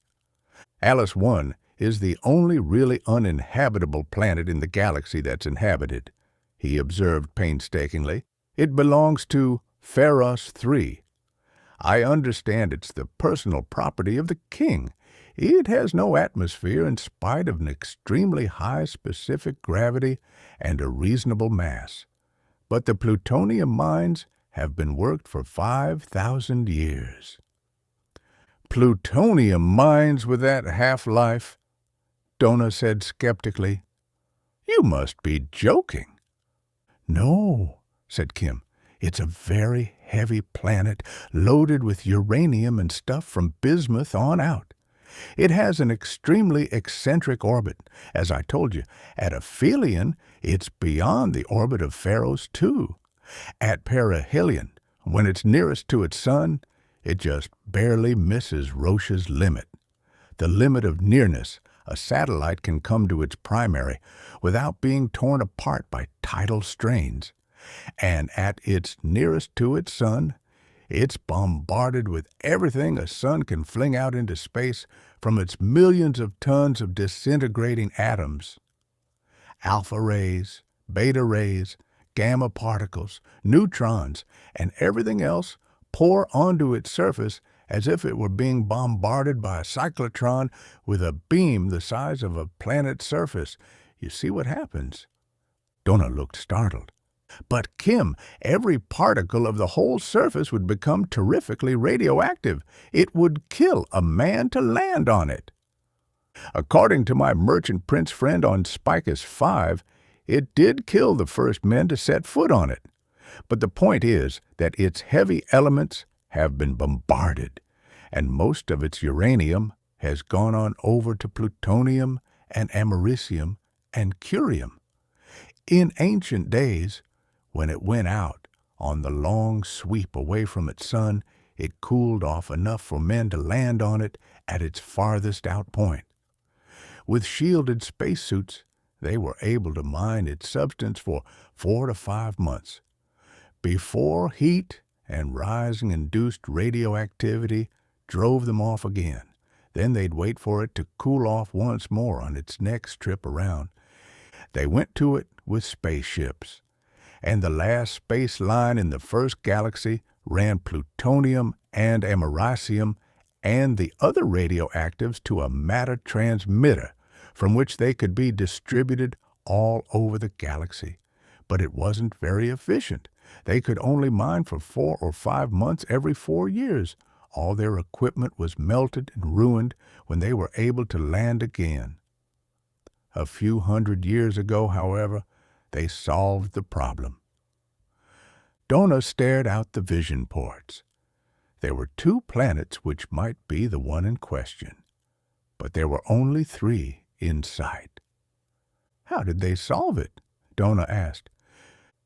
Alice 1 is the only really uninhabitable planet in the galaxy that's inhabited, he observed painstakingly. It belongs to Pharos III. I understand it's the personal property of the king. It has no atmosphere in spite of an extremely high specific gravity and a reasonable mass. But the plutonium mines have been worked for 5,000 years. "Plutonium mines with that half-life?" Donna said skeptically. "You must be joking." "No," said Kim. "It's a very heavy planet loaded with uranium and stuff from bismuth on out. It has an extremely eccentric orbit. As I told you, at aphelion, it's beyond the orbit of Pharos II. At perihelion, when it's nearest to its sun, it just barely misses Roche's limit. The limit of nearness a satellite can come to its primary without being torn apart by tidal strains. And at its nearest to its sun, it's bombarded with everything a sun can fling out into space from its millions of tons of disintegrating atoms. Alpha rays, beta rays, gamma particles, neutrons, and everything else pour onto its surface as if it were being bombarded by a cyclotron with a beam the size of a planet's surface. You see what happens?" Donna looked startled. "But, Kim, every particle of the whole surface would become terrifically radioactive. It would kill a man to land on it." "According to my merchant prince friend on Spicus 5, it did kill the first men to set foot on it. But the point is that its heavy elements have been bombarded, and most of its uranium has gone on over to plutonium and americium and curium. In ancient days, when it went out on the long sweep away from its sun, it cooled off enough for men to land on it at its farthest out point. With shielded spacesuits, they were able to mine its substance for 4 to 5 months. Before heat and rising-induced radioactivity drove them off again. Then they'd wait for it to cool off once more on its next trip around. They went to it with spaceships, and the last space line in the first galaxy ran plutonium and americium and the other radioactives to a matter transmitter from which they could be distributed all over the galaxy. But it wasn't very efficient. They could only mine for 4 or 5 months every 4 years. All their equipment was melted and ruined when they were able to land again. A few hundred years ago, however, they solved the problem. Donna stared out the vision ports. There were 2 planets which might be the one in question, but there were only 3 in sight. "How did they solve it?" Donna asked.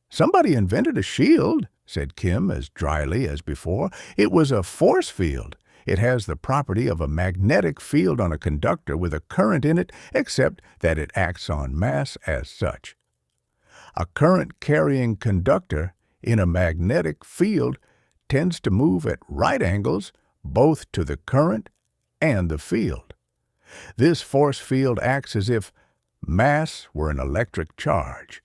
"Somebody invented a shield," said Kim as dryly as before. "It was a force field. It has the property of a magnetic field on a conductor with a current in it, except that it acts on mass as such. A current-carrying conductor in a magnetic field tends to move at right angles both to the current and the field. This force field acts as if mass were an electric charge.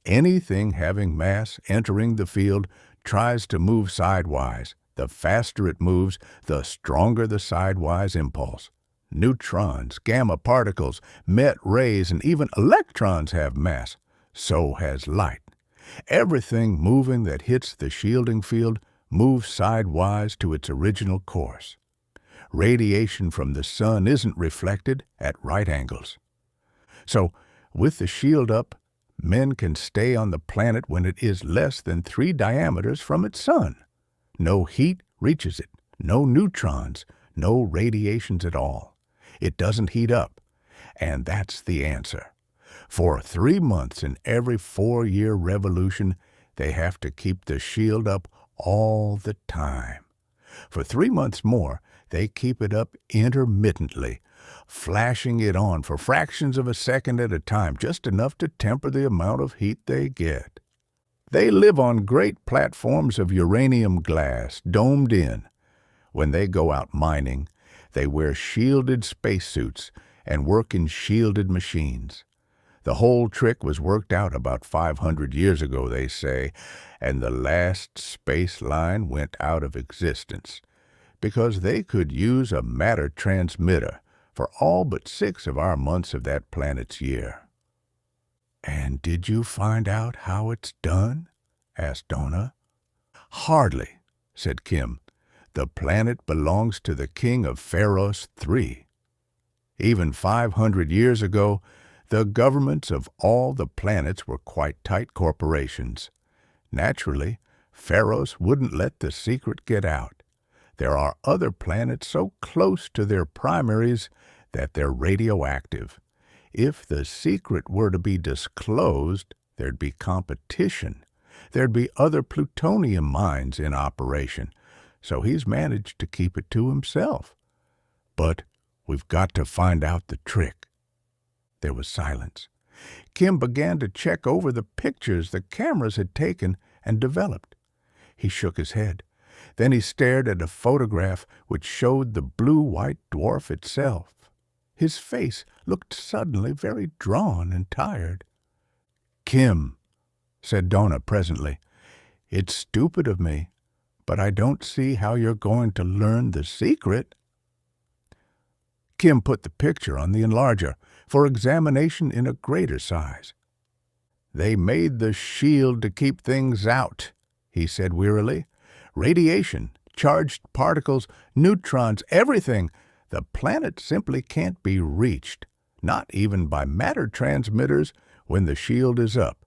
Anything having mass entering the field tries to move sidewise. The faster it moves, the stronger the sidewise impulse. Neutrons, gamma particles, met rays, and even electrons have mass. So has light. Everything moving that hits the shielding field moves sidewise to its original course. Radiation from the sun isn't reflected at right angles. So, with the shield up, men can stay on the planet when it is less than 3 diameters from its sun. No heat reaches it, no neutrons, no radiations at all. It doesn't heat up, and that's the answer. For 3 months in every 4-year revolution, they have to keep the shield up all the time. For 3 months more, they keep it up intermittently, flashing it on for fractions of a second at a time, just enough to temper the amount of heat they get. They live on great platforms of uranium glass, domed in. When they go out mining, they wear shielded spacesuits and work in shielded machines. The whole trick was worked out about 500 years ago, they say, and the last space line went out of existence because they could use a matter transmitter for all but 6 of our months of that planet's year. "And did you find out how it's done?" asked Donna. "Hardly," said Kim. "The planet belongs to the king of Pharos III. Even 500 years ago, the governments of all the planets were quite tight corporations. Naturally, Pharos wouldn't let the secret get out. There are other planets so close to their primaries that they're radioactive. If the secret were to be disclosed, there'd be competition. There'd be other plutonium mines in operation, so he's managed to keep it to himself. But we've got to find out the trick." There was silence. Kim began to check over the pictures the cameras had taken and developed. He shook his head. Then he stared at a photograph which showed the blue-white dwarf itself. His face looked suddenly very drawn and tired. "Kim," said Donna presently, "it's stupid of me, but I don't see how you're going to learn the secret." Kim put the picture on the enlarger for examination in a greater size. "They made the shield to keep things out," he said wearily. "Radiation, charged particles, neutrons, everything. The planet simply can't be reached, not even by matter transmitters when the shield is up.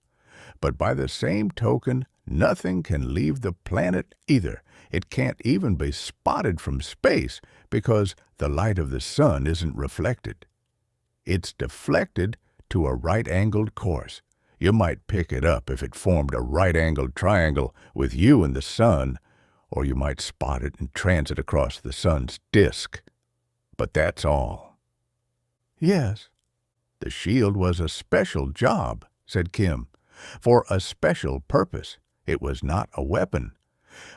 But by the same token, nothing can leave the planet either. It can't even be spotted from space because the light of the sun isn't reflected. It's deflected to a right-angled course. You might pick it up if it formed a right-angled triangle with you and the sun, or you might spot it in transit across the sun's disk. But that's all." "Yes, the shield was a special job," said Kim, "for a special purpose. It was not a weapon.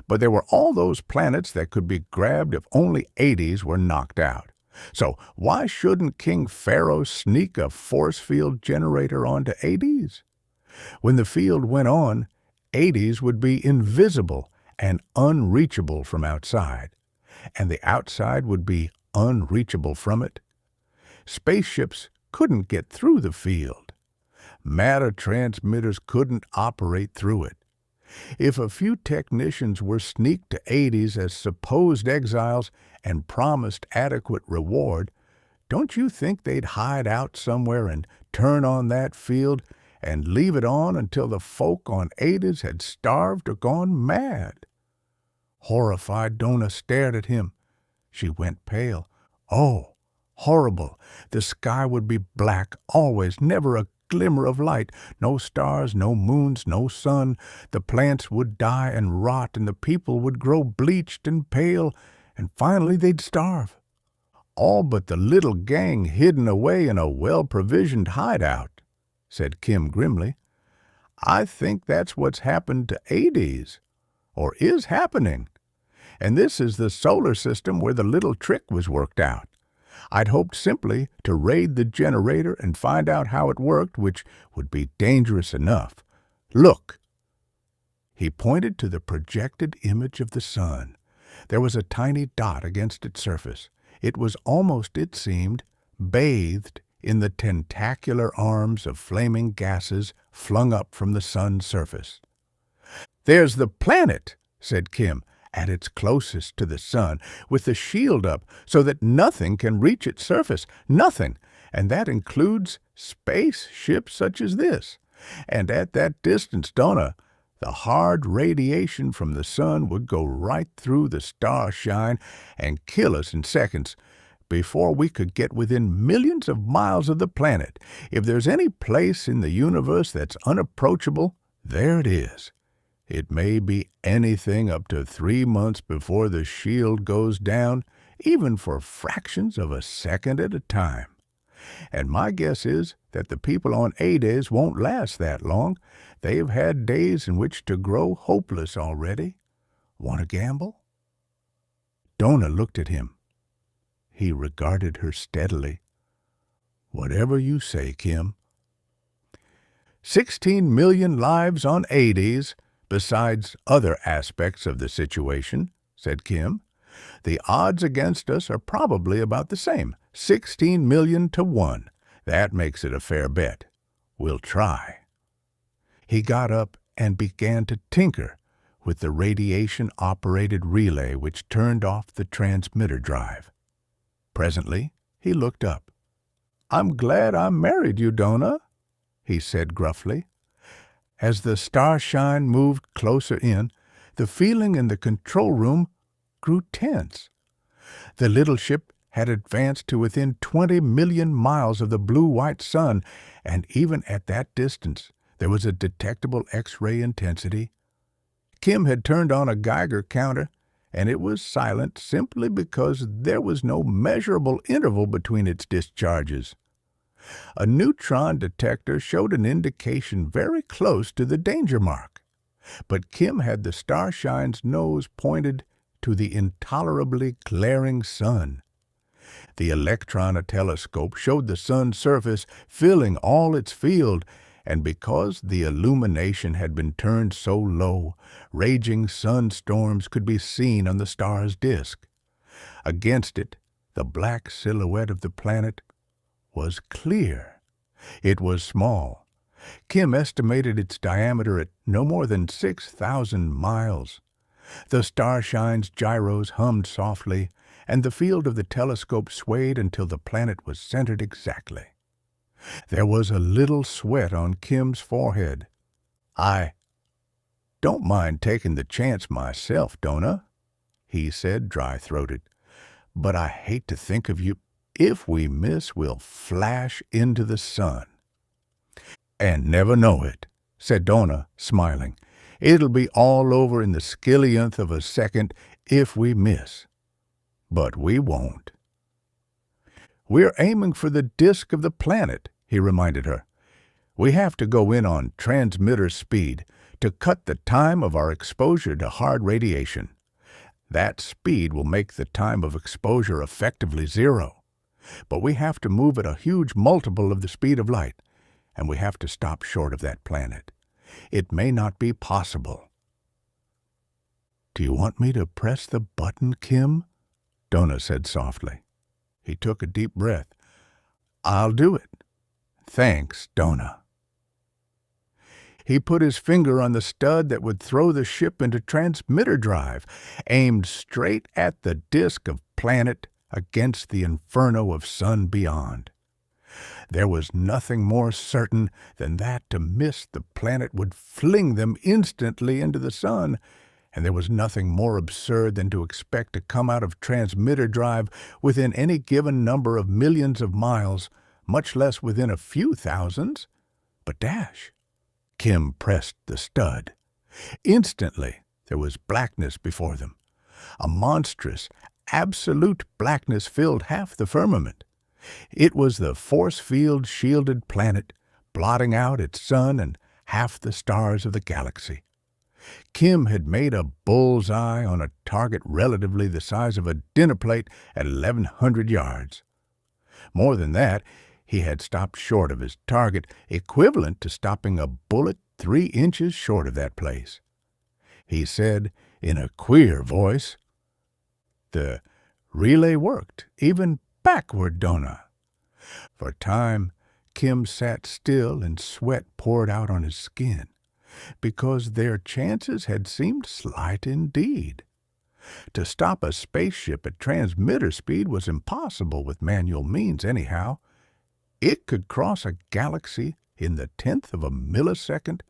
But there were all those planets that could be grabbed if only 80s were knocked out. So why shouldn't King Pharaoh sneak a force field generator onto 80s? When the field went on, 80s would be invisible and unreachable from outside, and the outside would be unreachable from it. Spaceships couldn't get through the field. Matter transmitters couldn't operate through it. If a few technicians were sneaked to 80s as supposed exiles and promised adequate reward, don't you think they'd hide out somewhere and turn on that field and leave it on until the folk on Ades had starved or gone mad. Horrified, Donna stared at him. She went pale. Oh, horrible! The sky would be black, always, never a glimmer of light, no stars, no moons, no sun. The plants would die and rot, and the people would grow bleached and pale, and finally they'd starve. All but the little gang hidden away in a well-provisioned hideout, said Kim grimly. I think that's what's happened to Ades, or is happening. And this is the solar system where the little trick was worked out. I'd hoped simply to raid the generator and find out how it worked, which would be dangerous enough. Look! He pointed to the projected image of the sun. There was a tiny dot against its surface. It was almost, it seemed, bathed in the tentacular arms of flaming gases flung up from the sun's surface. There's the planet, said Kim, at its closest to the sun, with the shield up so that nothing can reach its surface, nothing, and that includes spaceships such as this. And at that distance, Donna, the hard radiation from the sun would go right through the Starshine and kill us in seconds, before we could get within millions of miles of the planet. If there's any place in the universe that's unapproachable, there it is. It may be anything up to 3 months before the shield goes down, even for fractions of a second at a time. And my guess is that the people on Ades won't last that long. They've had days in which to grow hopeless already. Want to gamble? Donna looked at him. He regarded her steadily. Whatever you say, Kim. 16 million lives on Ades, besides other aspects of the situation, said Kim. The odds against us are probably about the same, 16 million to 1. That makes it a fair bet. We'll try. He got up and began to tinker with the radiation-operated relay which turned off the transmitter drive. Presently, he looked up. I'm glad I married you, Donna, he said gruffly. As the Starshine moved closer in, the feeling in the control room grew tense. The little ship had advanced to within 20 million miles of the blue-white sun, and even at that distance there was a detectable X-ray intensity. Kim had turned on a Geiger counter, and it was silent simply because there was no measurable interval between its discharges. A neutron detector showed an indication very close to the danger mark, but Kim had the Starshine's nose pointed to the intolerably glaring sun. The electron telescope showed the sun's surface filling all its field, and because the illumination had been turned so low, raging sunstorms could be seen on the star's disk. Against it, the black silhouette of the planet was clear. It was small. Kim estimated its diameter at no more than 6,000 miles. The Starshine's gyros hummed softly, and the field of the telescope swayed until the planet was centered exactly. There was a little sweat on Kim's forehead. I don't mind taking the chance myself, Donna, he said, dry-throated. But I hate to think of you. If we miss, we'll flash into the sun. And never know it, said Donna, smiling. It'll be all over in the skillionth of a second if we miss. But we won't. We're aiming for the disk of the planet, he reminded her. We have to go in on transmitter speed to cut the time of our exposure to hard radiation. That speed will make the time of exposure effectively zero. But we have to move at a huge multiple of the speed of light, and we have to stop short of that planet. It may not be possible. Do you want me to press the button, Kim? Donna said softly. He took a deep breath. I'll do it. Thanks, Donna. He put his finger on the stud that would throw the ship into transmitter drive, aimed straight at the disk of planet against the inferno of sun beyond. There was nothing more certain than that to miss the planet would fling them instantly into the sun, and there was nothing more absurd than to expect to come out of transmitter drive within any given number of millions of miles, much less within a few thousands. But dash! Kim pressed the stud. Instantly there was blackness before them. A monstrous, absolute blackness filled half the firmament. It was the force-field-shielded planet, blotting out its sun and half the stars of the galaxy. Kim had made a bull's-eye on a target relatively the size of a dinner plate at 1,100 yards. More than that, he had stopped short of his target, equivalent to stopping a bullet 3 inches short of that place. He said, in a queer voice, "The relay worked, even backward, Donna." For a time, Kim sat still and sweat poured out on his skin, because their chances had seemed slight indeed. To stop a spaceship at transmitter speed was impossible with manual means anyhow. It could cross a galaxy in the 1/10 of a millisecond,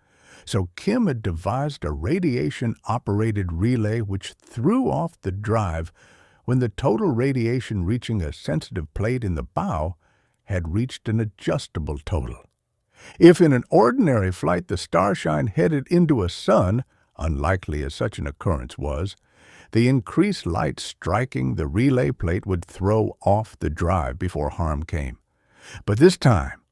so Kim had devised a radiation-operated relay which threw off the drive when the total radiation reaching a sensitive plate in the bow had reached an adjustable total. If in an ordinary flight the Starshine headed into a sun, unlikely as such an occurrence was, the increased light striking the relay plate would throw off the drive before harm came. But this time,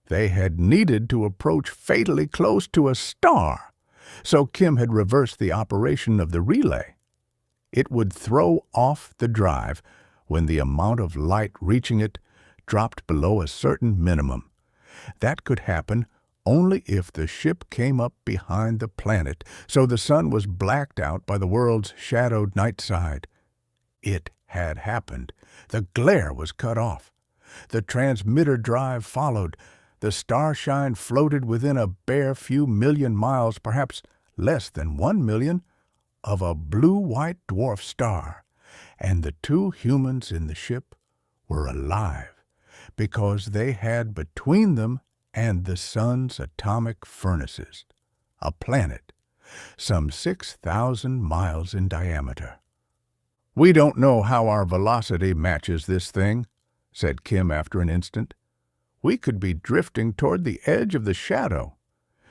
they had needed to approach fatally close to a star, so Kim had reversed the operation of the relay. It would throw off the drive when the amount of light reaching it dropped below a certain minimum. That could happen only if the ship came up behind the planet, so the sun was blacked out by the world's shadowed night side. It had happened. The glare was cut off. The transmitter drive followed. The Starshine floated within a bare few million miles, perhaps less than 1 million, of a blue-white dwarf star, and the 2 humans in the ship were alive, because they had between them and the sun's atomic furnaces a planet some 6,000 miles in diameter. "We don't know how our velocity matches this thing," said Kim after an instant. "We could be drifting toward the edge of the shadow.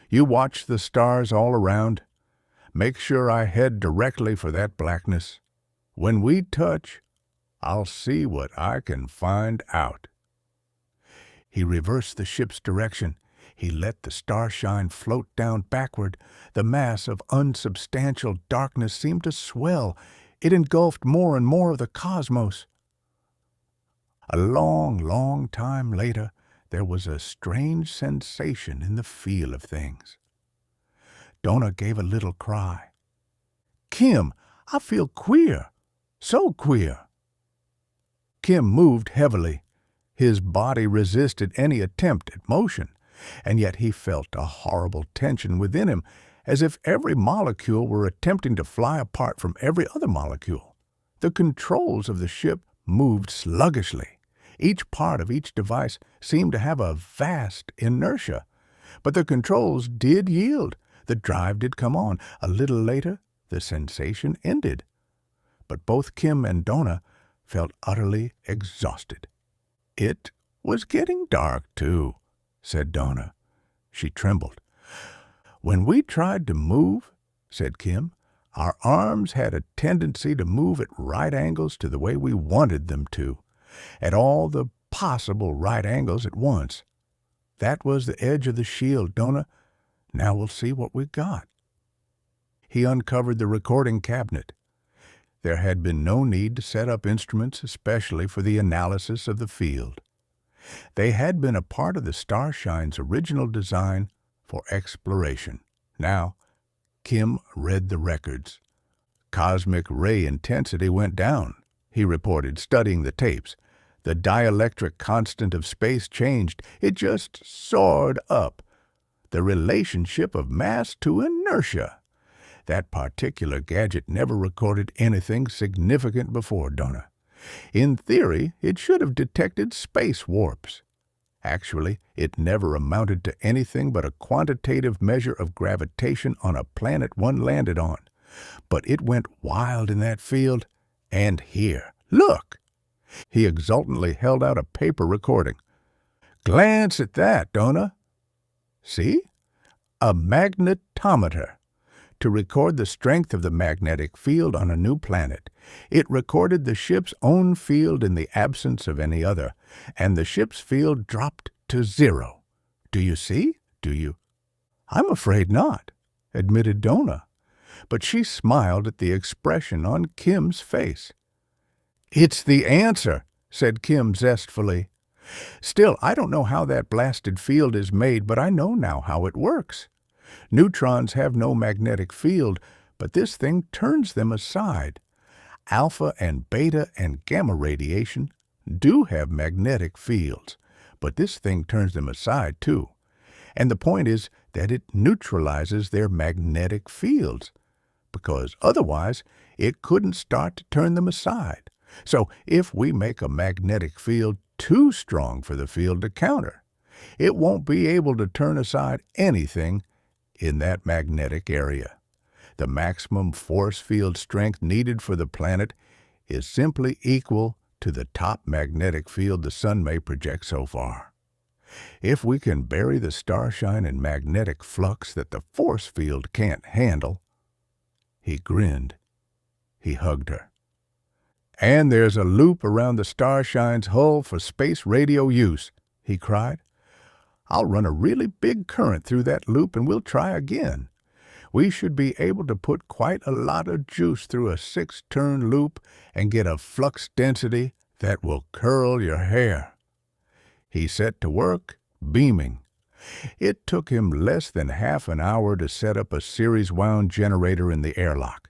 You watch the stars all around. Make sure I head directly for that blackness. When we touch, I'll see what I can find out." He reversed the ship's direction. He let the Starshine float down backward. The mass of unsubstantial darkness seemed to swell. It engulfed more and more of the cosmos. A long, long time later, there was a strange sensation in the feel of things. Donna gave a little cry. "Kim, I feel queer. So queer." Kim moved heavily. His body resisted any attempt at motion, and yet he felt a horrible tension within him, as if every molecule were attempting to fly apart from every other molecule. The controls of the ship moved sluggishly. Each part of each device seemed to have a vast inertia. But the controls did yield. The drive did come on. A little later, the sensation ended. But both Kim and Donna felt utterly exhausted. "It was getting dark, too," said Donna. She trembled. "When we tried to move," said Kim, "our arms had a tendency to move at right angles to the way we wanted them to, at all the possible right angles at once. That was the edge of the shield, Donna. Now we'll see what we got." He uncovered the recording cabinet. There had been no need to set up instruments especially for the analysis of the field. They had been a part of the Starshine's original design for exploration. Now, Kim read the records. "Cosmic ray intensity went down," he reported, studying the tapes. "The dielectric constant of space changed. It just soared up. The relationship of mass to inertia. That particular gadget never recorded anything significant before, Donna. In theory, it should have detected space warps. Actually, it never amounted to anything but a quantitative measure of gravitation on a planet one landed on. But it went wild in that field, and here. Look! He exultantly held out a paper recording. Glance at that, Donna. See? A magnetometer. To record the strength of the magnetic field on a new planet. It recorded the ship's own field in the absence of any other, and the ship's field dropped to 0. Do you see? Do you? I'm afraid not, admitted Donna, but she smiled at the expression on Kim's face. It's the answer, said Kim zestfully. Still, I don't know how that blasted field is made, but I know now how it works. Neutrons have no magnetic field, but this thing turns them aside. Alpha and beta and gamma radiation do have magnetic fields, but this thing turns them aside too. And the point is that it neutralizes their magnetic fields, because otherwise it couldn't start to turn them aside. So if we make a magnetic field too strong for the field to counter, it won't be able to turn aside anything in that magnetic area. The maximum force field strength needed for the planet is simply equal to the top magnetic field the sun may project so far. If we can bury the Starshine in magnetic flux that the force field can't handle. He grinned. He hugged her. And there's a loop around the Starshine's hull for space radio use, he cried. I'll run a really big current through that loop and we'll try again. We should be able to put quite a lot of juice through a 6-turn loop and get a flux density that will curl your hair. He set to work, beaming. It took him less than half an hour to set up a series-wound generator in the airlock,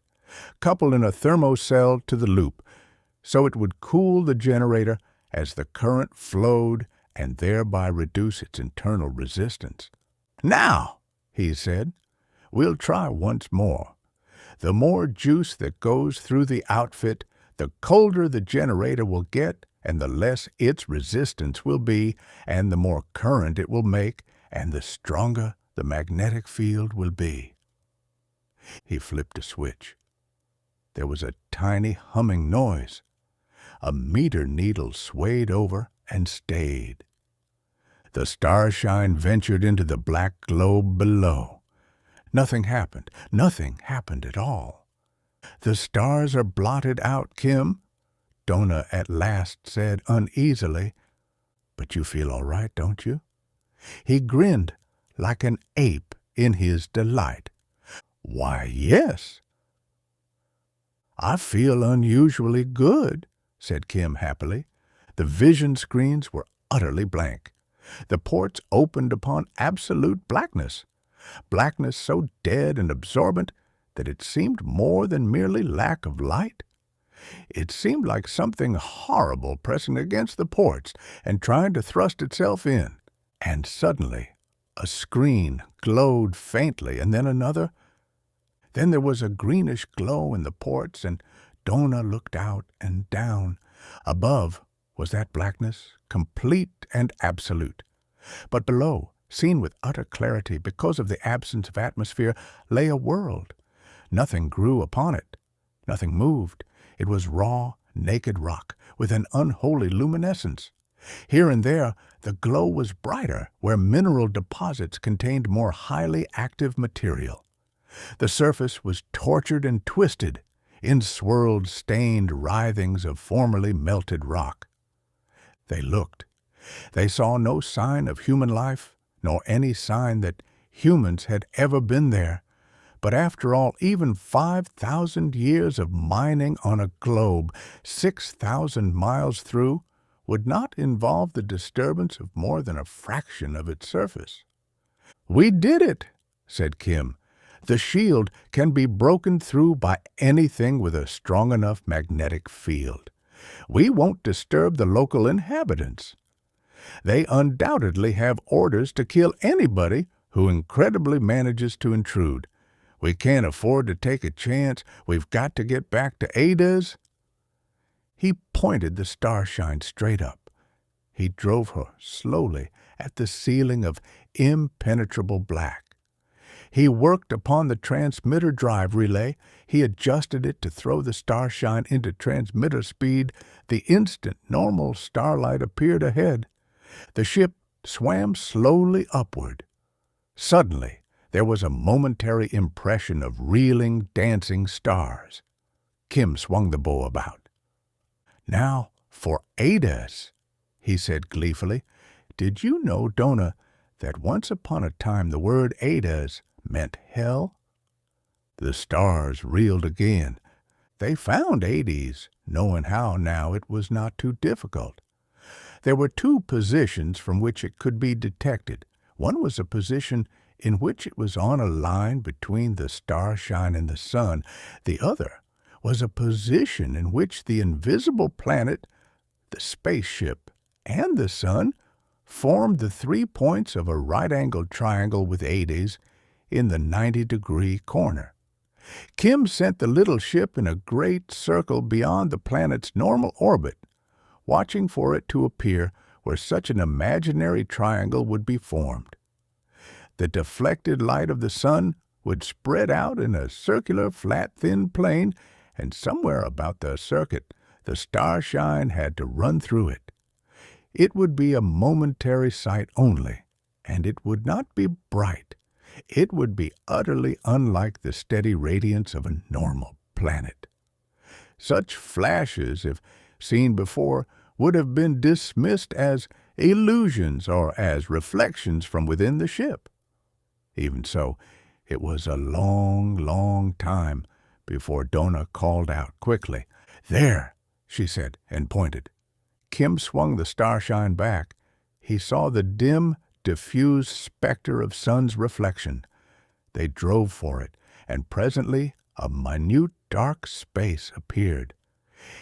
couple in a thermocell to the loop, so it would cool the generator as the current flowed and thereby reduce its internal resistance. Now, he said, we'll try once more. The more juice that goes through the outfit, the colder the generator will get, and the less its resistance will be, and the more current it will make, and the stronger the magnetic field will be. He flipped a switch. There was a tiny humming noise. A meter needle swayed over and stayed. The Starshine ventured into the black globe below. Nothing happened. Nothing happened at all. The stars are blotted out, Kim, Donna at last said uneasily. But you feel all right, don't you? He grinned like an ape in his delight. Why, yes. I feel unusually good, said Kim happily. The vision screens were utterly blank. The ports opened upon absolute blackness. Blackness so dead and absorbent that it seemed more than merely lack of light. It seemed like something horrible pressing against the ports and trying to thrust itself in. And suddenly a screen glowed faintly, and then another. Then there was a greenish glow in the ports, and Donna looked out and down. Above was that blackness, complete and absolute. But below, seen with utter clarity because of the absence of atmosphere, lay a world. Nothing grew upon it. Nothing moved. It was raw, naked rock with an unholy luminescence. Here and there, the glow was brighter where mineral deposits contained more highly active material. The surface was tortured and twisted in swirled, stained writhings of formerly melted rock. They looked. They saw no sign of human life, nor any sign that humans had ever been there. But after all, even 5,000 years of mining on a globe 6,000 miles through would not involve the disturbance of more than a fraction of its surface. "We did it," said Kim. "The shield can be broken through by anything with a strong enough magnetic field. We won't disturb the local inhabitants. They undoubtedly have orders to kill anybody who incredibly manages to intrude. We can't afford to take a chance. We've got to get back to Ada's." He pointed the Starshine straight up. He drove her slowly at the ceiling of impenetrable black. He worked upon the transmitter drive relay. He adjusted it to throw the Starshine into transmitter speed the instant normal starlight appeared ahead. The ship swam slowly upward. Suddenly, there was a momentary impression of reeling, dancing stars. Kim swung the bow about. "Now for Ada's," he said gleefully. "Did you know, Donna, that once upon a time the word Ada's meant hell?" The stars reeled again. They found Hades, knowing how now it was not too difficult. There were two positions from which it could be detected. One was a position in which it was on a line between the Starshine and the sun. The other was a position in which the invisible planet, the spaceship, and the sun formed the 3 points of a right-angled triangle with Hades in the 90-degree corner. Kim sent the little ship in a great circle beyond the planet's normal orbit, watching for it to appear where such an imaginary triangle would be formed. The deflected light of the sun would spread out in a circular, flat, thin plane, and somewhere about the circuit the Starshine had to run through it. It would be a momentary sight only, and it would not be bright. It would be utterly unlike the steady radiance of a normal planet. Such flashes, if seen before, would have been dismissed as illusions or as reflections from within the ship. Even so, it was a long, long time before Donna called out quickly. "There," she said, and pointed. Kim swung the Starshine back. He saw the dim, diffused specter of sun's reflection. They drove for it, and presently a minute dark space appeared.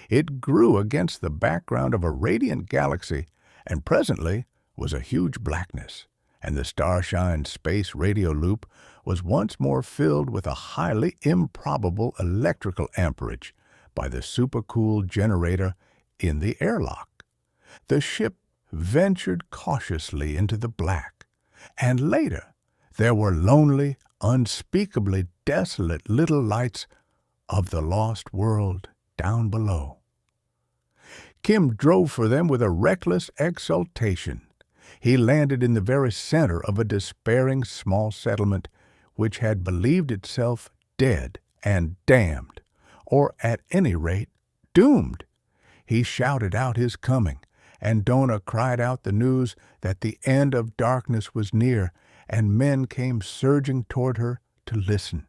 It grew against the background of a radiant galaxy, and presently was a huge blackness, and the Starshine's space radio loop was once more filled with a highly improbable electrical amperage by the supercooled generator in the airlock. The ship ventured cautiously into the black, and later there were lonely, unspeakably desolate little lights of the lost world down below. Kim drove for them with a reckless exultation. He landed in the very center of a despairing small settlement which had believed itself dead and damned, or at any rate doomed. He shouted out his coming, and Donna cried out the news that the end of darkness was near, and men came surging toward her to listen.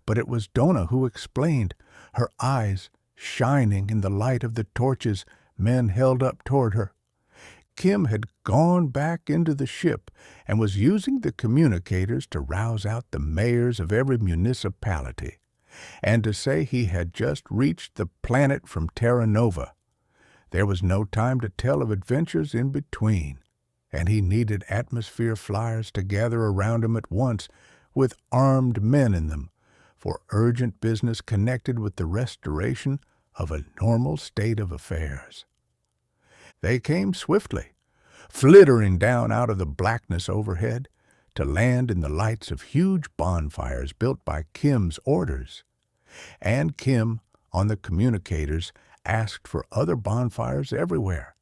But it was Donna who explained, her eyes shining in the light of the torches men held up toward her. Kim had gone back into the ship and was using the communicators to rouse out the mayors of every municipality, and to say he had just reached the planet from Terra Nova. There was no time to tell of adventures in between, and he needed atmosphere flyers to gather around him at once with armed men in them for urgent business connected with the restoration of a normal state of affairs. They came swiftly, flittering down out of the blackness overhead to land in the lights of huge bonfires built by Kim's orders. And Kim, on the communicators, asked for other bonfires everywhere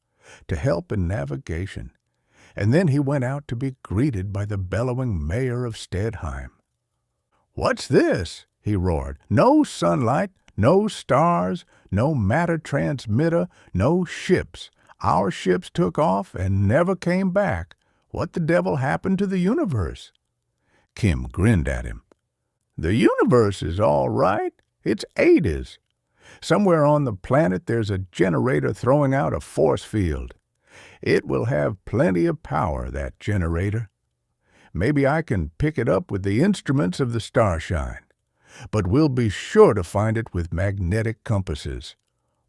to help in navigation, and then he went out to be greeted by the bellowing mayor of Stedheim. "What's this?" he roared. "No sunlight, no stars, no matter transmitter, no ships. Our ships took off and never came back. What the devil happened to the universe?" Kim grinned at him. "The universe is all right. It's Hades. Somewhere on the planet there's a generator throwing out a force field. It will have plenty of power, that generator. Maybe I can pick it up with the instruments of the Starshine, but we'll be sure to find it with magnetic compasses.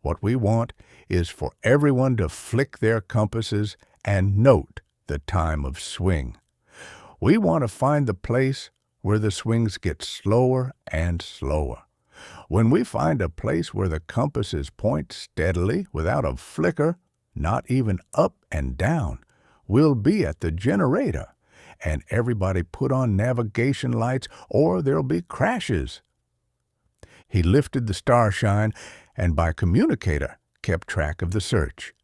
What we want is for everyone to flick their compasses and note the time of swing. We want to find the place where the swings get slower and slower. When we find a place where the compasses point steadily without a flicker, not even up and down, will be at the generator, and everybody put on navigation lights or there'll be crashes. He lifted the Starshine and by communicator kept track of the search.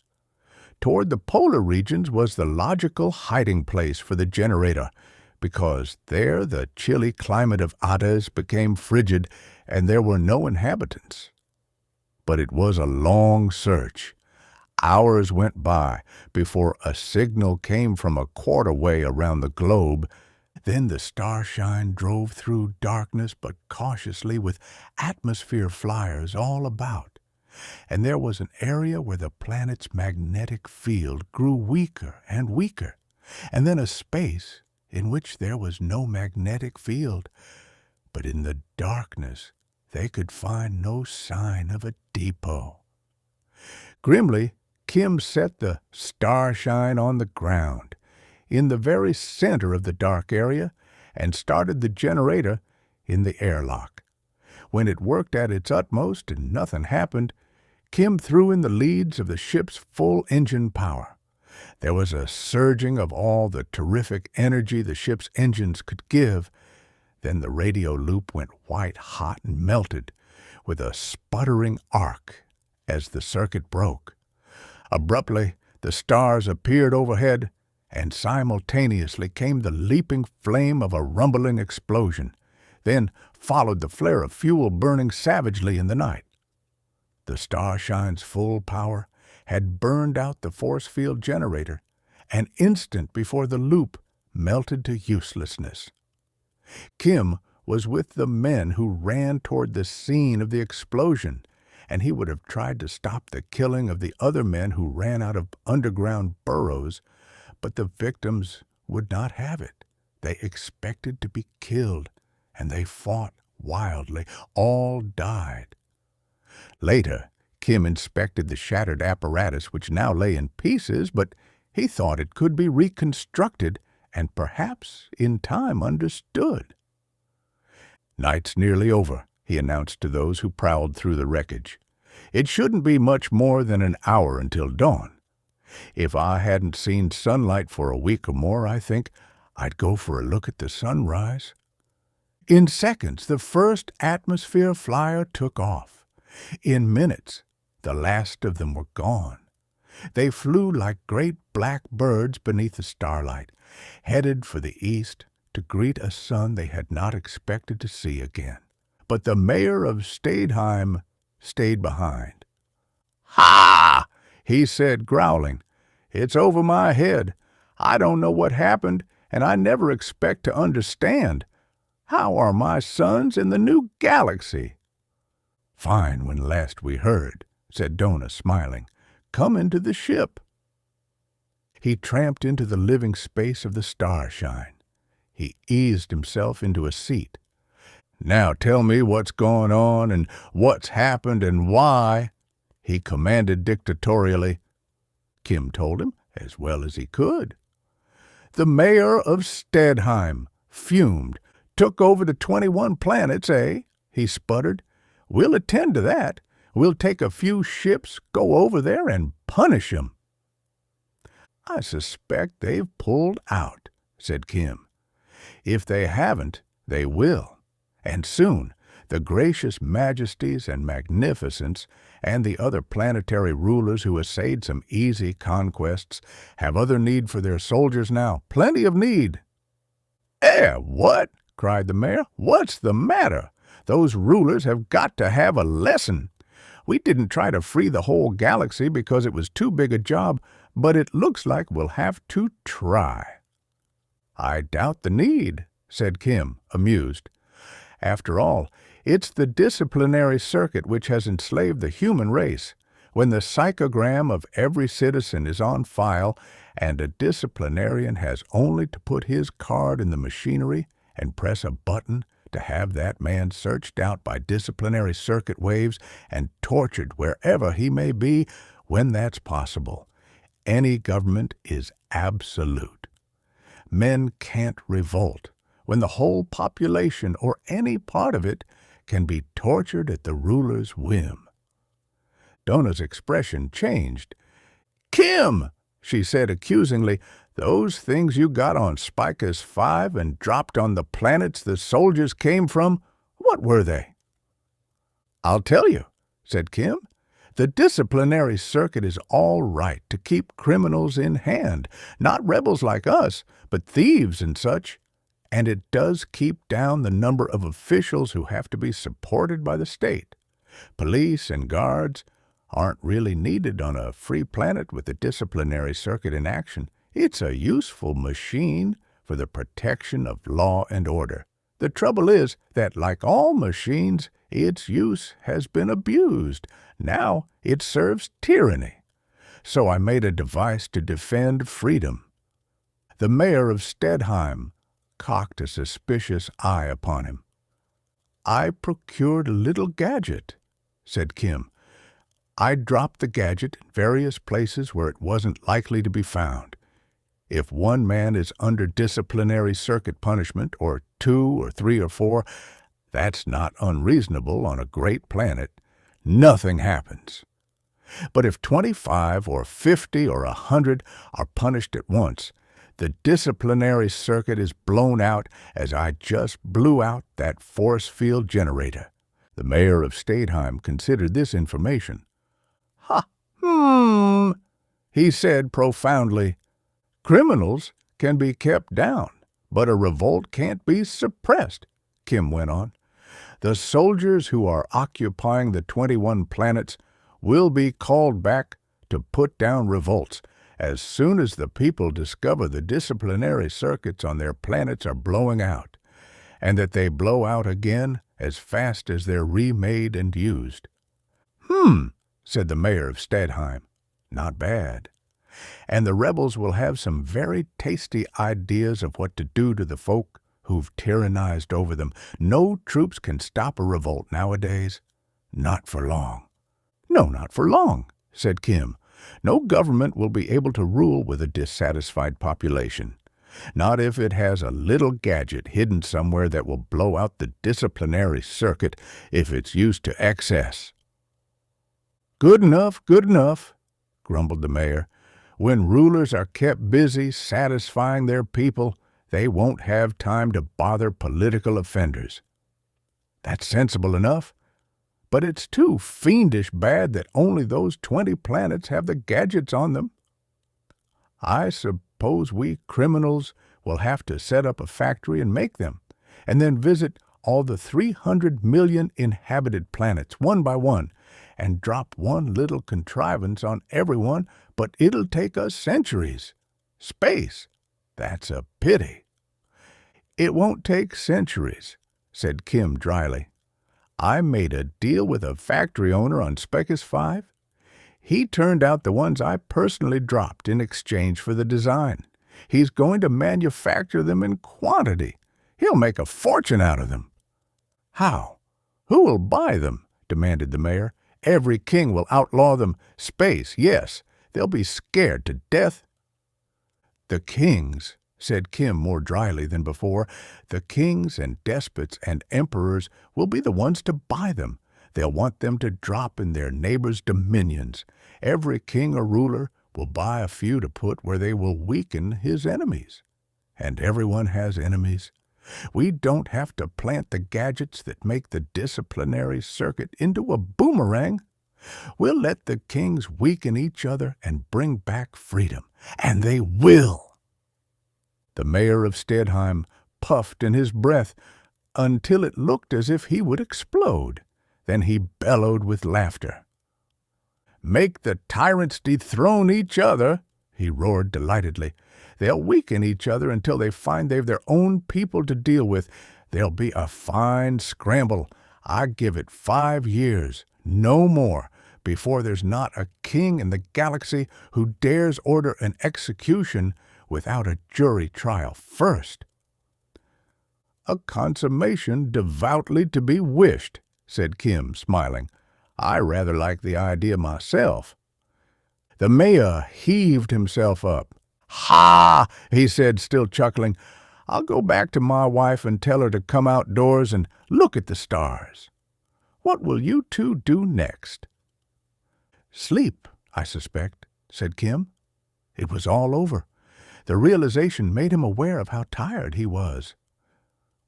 Toward the polar regions was the logical hiding place for the generator, because there the chilly climate of Adas became frigid and there were no inhabitants. But it was a long search. Hours went by before a signal came from a quarter-way around the globe. Then the Starshine drove through darkness but cautiously with atmosphere flyers all about. And there was an area where the planet's magnetic field grew weaker and weaker, and then a space in which there was no magnetic field. But in the darkness they could find no sign of a depot. Grimly, Kim set the Starshine on the ground, in the very center of the dark area, and started the generator in the airlock. When it worked at its utmost and nothing happened, Kim threw in the leads of the ship's full engine power. There was a surging of all the terrific energy the ship's engines could give. Then the radio loop went white-hot and melted, with a sputtering arc as the circuit broke. Abruptly, the stars appeared overhead, and simultaneously came the leaping flame of a rumbling explosion. Then followed the flare of fuel burning savagely in the night. The Starshine's full power had burned out the force field generator, an instant before the loop melted to uselessness. Kim was with the men who ran toward the scene of the explosion, and he would have tried to stop the killing of the other men who ran out of underground burrows, but the victims would not have it. They expected to be killed, and they fought wildly. All died. Later, Kim inspected the shattered apparatus, which now lay in pieces, but he thought it could be reconstructed and perhaps in time understood. "Night's nearly over," he announced to those who prowled through the wreckage. "It shouldn't be much more than an hour until dawn. If I hadn't seen sunlight for a week or more, I think I'd go for a look at the sunrise." In seconds, the first atmosphere flyer took off. In minutes, the last of them were gone. They flew like great black birds beneath the starlight, headed for the east to greet a sun they had not expected to see again. But the mayor of Stadeheim stayed behind. "Ha!" he said, growling. "It's over my head. I don't know what happened, and I never expect to understand. How are my sons in the new galaxy?" "Fine when last we heard," said Dona, smiling. "Come into the ship." He tramped into the living space of the Starshine. He eased himself into a seat. "Now tell me what's going on and what's happened and why," he commanded dictatorially. Kim told him as well as he could. "The mayor of Stadeheim fumed. Took over the 21 planets, eh?" he sputtered. "We'll attend to that. We'll take a few ships, go over there, and punish 'em." "I suspect they've pulled out," said Kim. "If they haven't, they will. And soon the gracious majesties and magnificence and the other planetary rulers who essayed some easy conquests have other need for their soldiers now. Plenty of need." What?" cried the mayor. "What's the matter? Those rulers have got to have a lesson. We didn't try to free the whole galaxy because it was too big a job, but it looks like we'll have to try." "I doubt the need," said Kim, amused. "After all, it's the disciplinary circuit which has enslaved the human race. When the psychogram of every citizen is on file, and a disciplinarian has only to put his card in the machinery and press a button to have that man searched out by disciplinary circuit waves and tortured wherever he may be, when that's possible, any government is absolute. Men can't revolt when the whole population or any part of it can be tortured at the ruler's whim." Dona's expression changed. Kim, she said accusingly, those things you got on Spicus 5 and dropped on the planets the soldiers came from, what were they? I'll tell you, said Kim. The disciplinary circuit is all right to keep criminals in hand, not rebels like us, but thieves and such. And it does keep down the number of officials who have to be supported by the state. Police and guards aren't really needed on a free planet with the disciplinary circuit in action. It's a useful machine for the protection of law and order. The trouble is that, like all machines, its use has been abused. Now it serves tyranny. So I made a device to defend freedom. The mayor of Stedheim cocked a suspicious eye upon him. I procured a little gadget, said Kim. I dropped the gadget in various places where it wasn't likely to be found. If one man is under disciplinary circuit punishment, or 2 or 3 or 4, that's not unreasonable on a great planet. Nothing happens. But if 25 or 50 or 100 are punished at once, the disciplinary circuit is blown out as I just blew out that force field generator. The mayor of Stedheim considered this information. He said profoundly, criminals can be kept down, but a revolt can't be suppressed, Kim went on. The soldiers who are occupying the 21 planets will be called back to put down revolts as soon as the people discover the disciplinary circuits on their planets are blowing out, and that they blow out again as fast as they're remade and used. Said the mayor of Stedheim. Not bad. And the rebels will have some very tasty ideas of what to do to the folk who've tyrannized over them. No troops can stop a revolt nowadays. Not for long. No, not for long, said Kim. No government will be able to rule with a dissatisfied population. Not if it has a little gadget hidden somewhere that will blow out the disciplinary circuit if it's used to excess. Good enough, grumbled the mayor. When rulers are kept busy satisfying their people, they won't have time to bother political offenders. That's sensible enough, but it's too fiendish bad that only those 20 planets have the gadgets on them. I suppose we criminals will have to set up a factory and make them, and then visit all the 300 million inhabited planets one by one, and drop one little contrivance on everyone, but it'll take us centuries. Space, that's a pity. It won't take centuries, said Kim dryly. I made a deal with a factory owner on Spaceship 5. He turned out the ones I personally dropped in exchange for the design. He's going to manufacture them in quantity. He'll make a fortune out of them. How? Who will buy them? Demanded the mayor. Every king will outlaw them. Space, yes. They'll be scared to death. The kings, said Kim more dryly than before, the kings and despots and emperors will be the ones to buy them. They'll want them to drop in their neighbors' dominions. Every king or ruler will buy a few to put where they will weaken his enemies. And everyone has enemies. We don't have to plant the gadgets that make the disciplinary circuit into a boomerang. We'll let the kings weaken each other and bring back freedom. And they will. The mayor of Stedheim puffed in his breath until it looked as if he would explode. Then he bellowed with laughter. Make the tyrants dethrone each other, he roared delightedly. They'll weaken each other until they find they've their own people to deal with. There'll be a fine scramble. I give it 5 years, no more, before there's not a king in the galaxy who dares order an execution without a jury trial first. A consummation devoutly to be wished, said Kim, smiling. I rather like the idea myself. The mayor heaved himself up. Ha! He said, still chuckling. I'll go back to my wife and tell her to come outdoors and look at the stars. What will you two do next? Sleep, I suspect, said Kim. It was all over. The realization made him aware of how tired he was.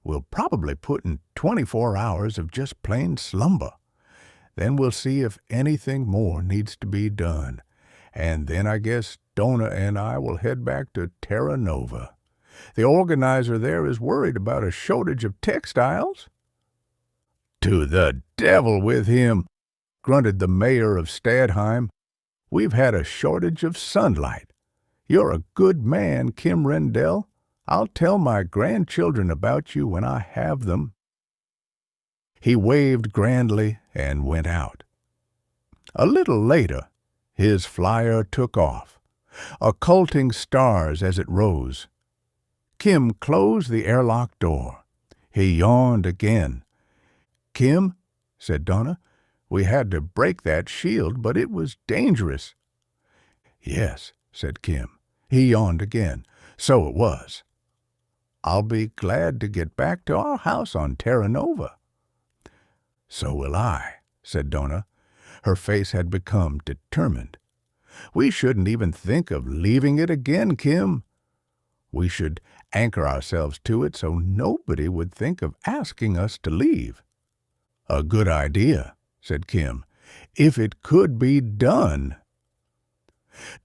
We'll probably put in 24 hours of just plain slumber. Then we'll see if anything more needs to be done. And then I guess Donna and I will head back to Terra Nova. The organizer there is worried about a shortage of textiles. To the devil with him, grunted the mayor of Stadheim. We've had a shortage of sunlight. You're a good man, Kim Rendall. I'll tell my grandchildren about you when I have them. He waved grandly and went out. A little later, his flyer took off, occulting stars as it rose. Kim closed the airlock door. He yawned again. "Kim," said Donna, "we had to break that shield, but it was dangerous." "Yes," said Kim. He yawned again. "So it was. I'll be glad to get back to our house on Terra Nova." "So will I," said Donna. Her face had become determined. "We shouldn't even think of leaving it again, Kim. We should anchor ourselves to it so nobody would think of asking us to leave." "A good idea," said Kim, "if it could be done."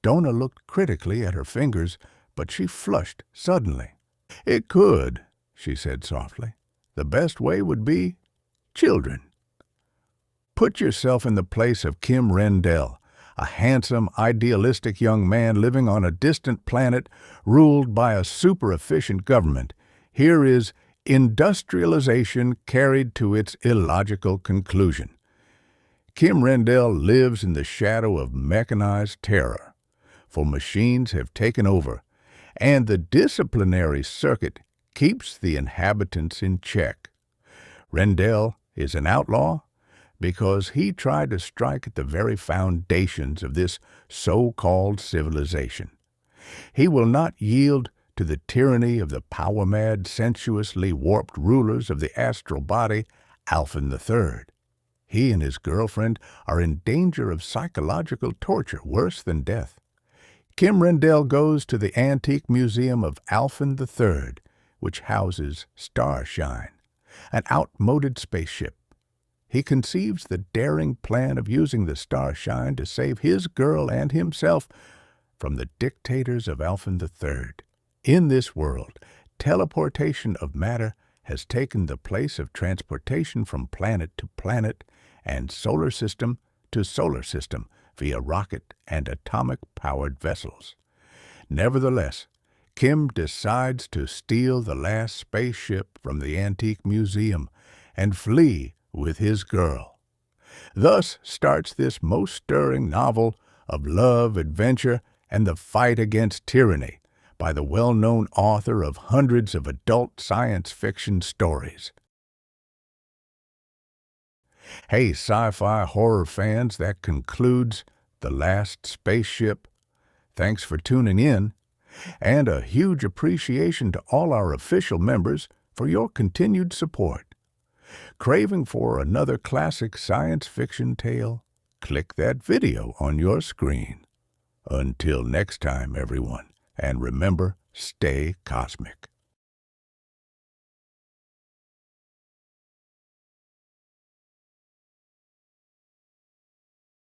Donna looked critically at her fingers, but she flushed suddenly. "It could," she said softly. "The best way would be children." Put yourself in the place of Kim Rendall, a handsome, idealistic young man living on a distant planet ruled by a super-efficient government. Here is industrialization carried to its illogical conclusion. Kim Rendall lives in the shadow of mechanized terror, for machines have taken over, and the disciplinary circuit keeps the inhabitants in check. Rendall is an outlaw because he tried to strike at the very foundations of this so-called civilization. He will not yield to the tyranny of the power-mad, sensuously warped rulers of the astral body, Alphin III. He and his girlfriend are in danger of psychological torture worse than death. Kim Rendall goes to the antique museum of Alphin III, which houses Starshine, an outmoded spaceship. He conceives the daring plan of using the Starshine to save his girl and himself from the dictators of Alphin III. In this world, teleportation of matter has taken the place of transportation from planet to planet and solar system to solar system via rocket and atomic-powered vessels. Nevertheless, Kim decides to steal the last spaceship from the antique museum and flee with his girl. Thus starts this most stirring novel of love, adventure, and the fight against tyranny by the well-known author of hundreds of adult science fiction stories. Hey, sci-fi horror fans, that concludes The Last Spaceship. Thanks for tuning in, and a huge appreciation to all our official members for your continued support. Craving for another classic science fiction tale? Click that video on your screen. Until next time, everyone, and remember, stay cosmic.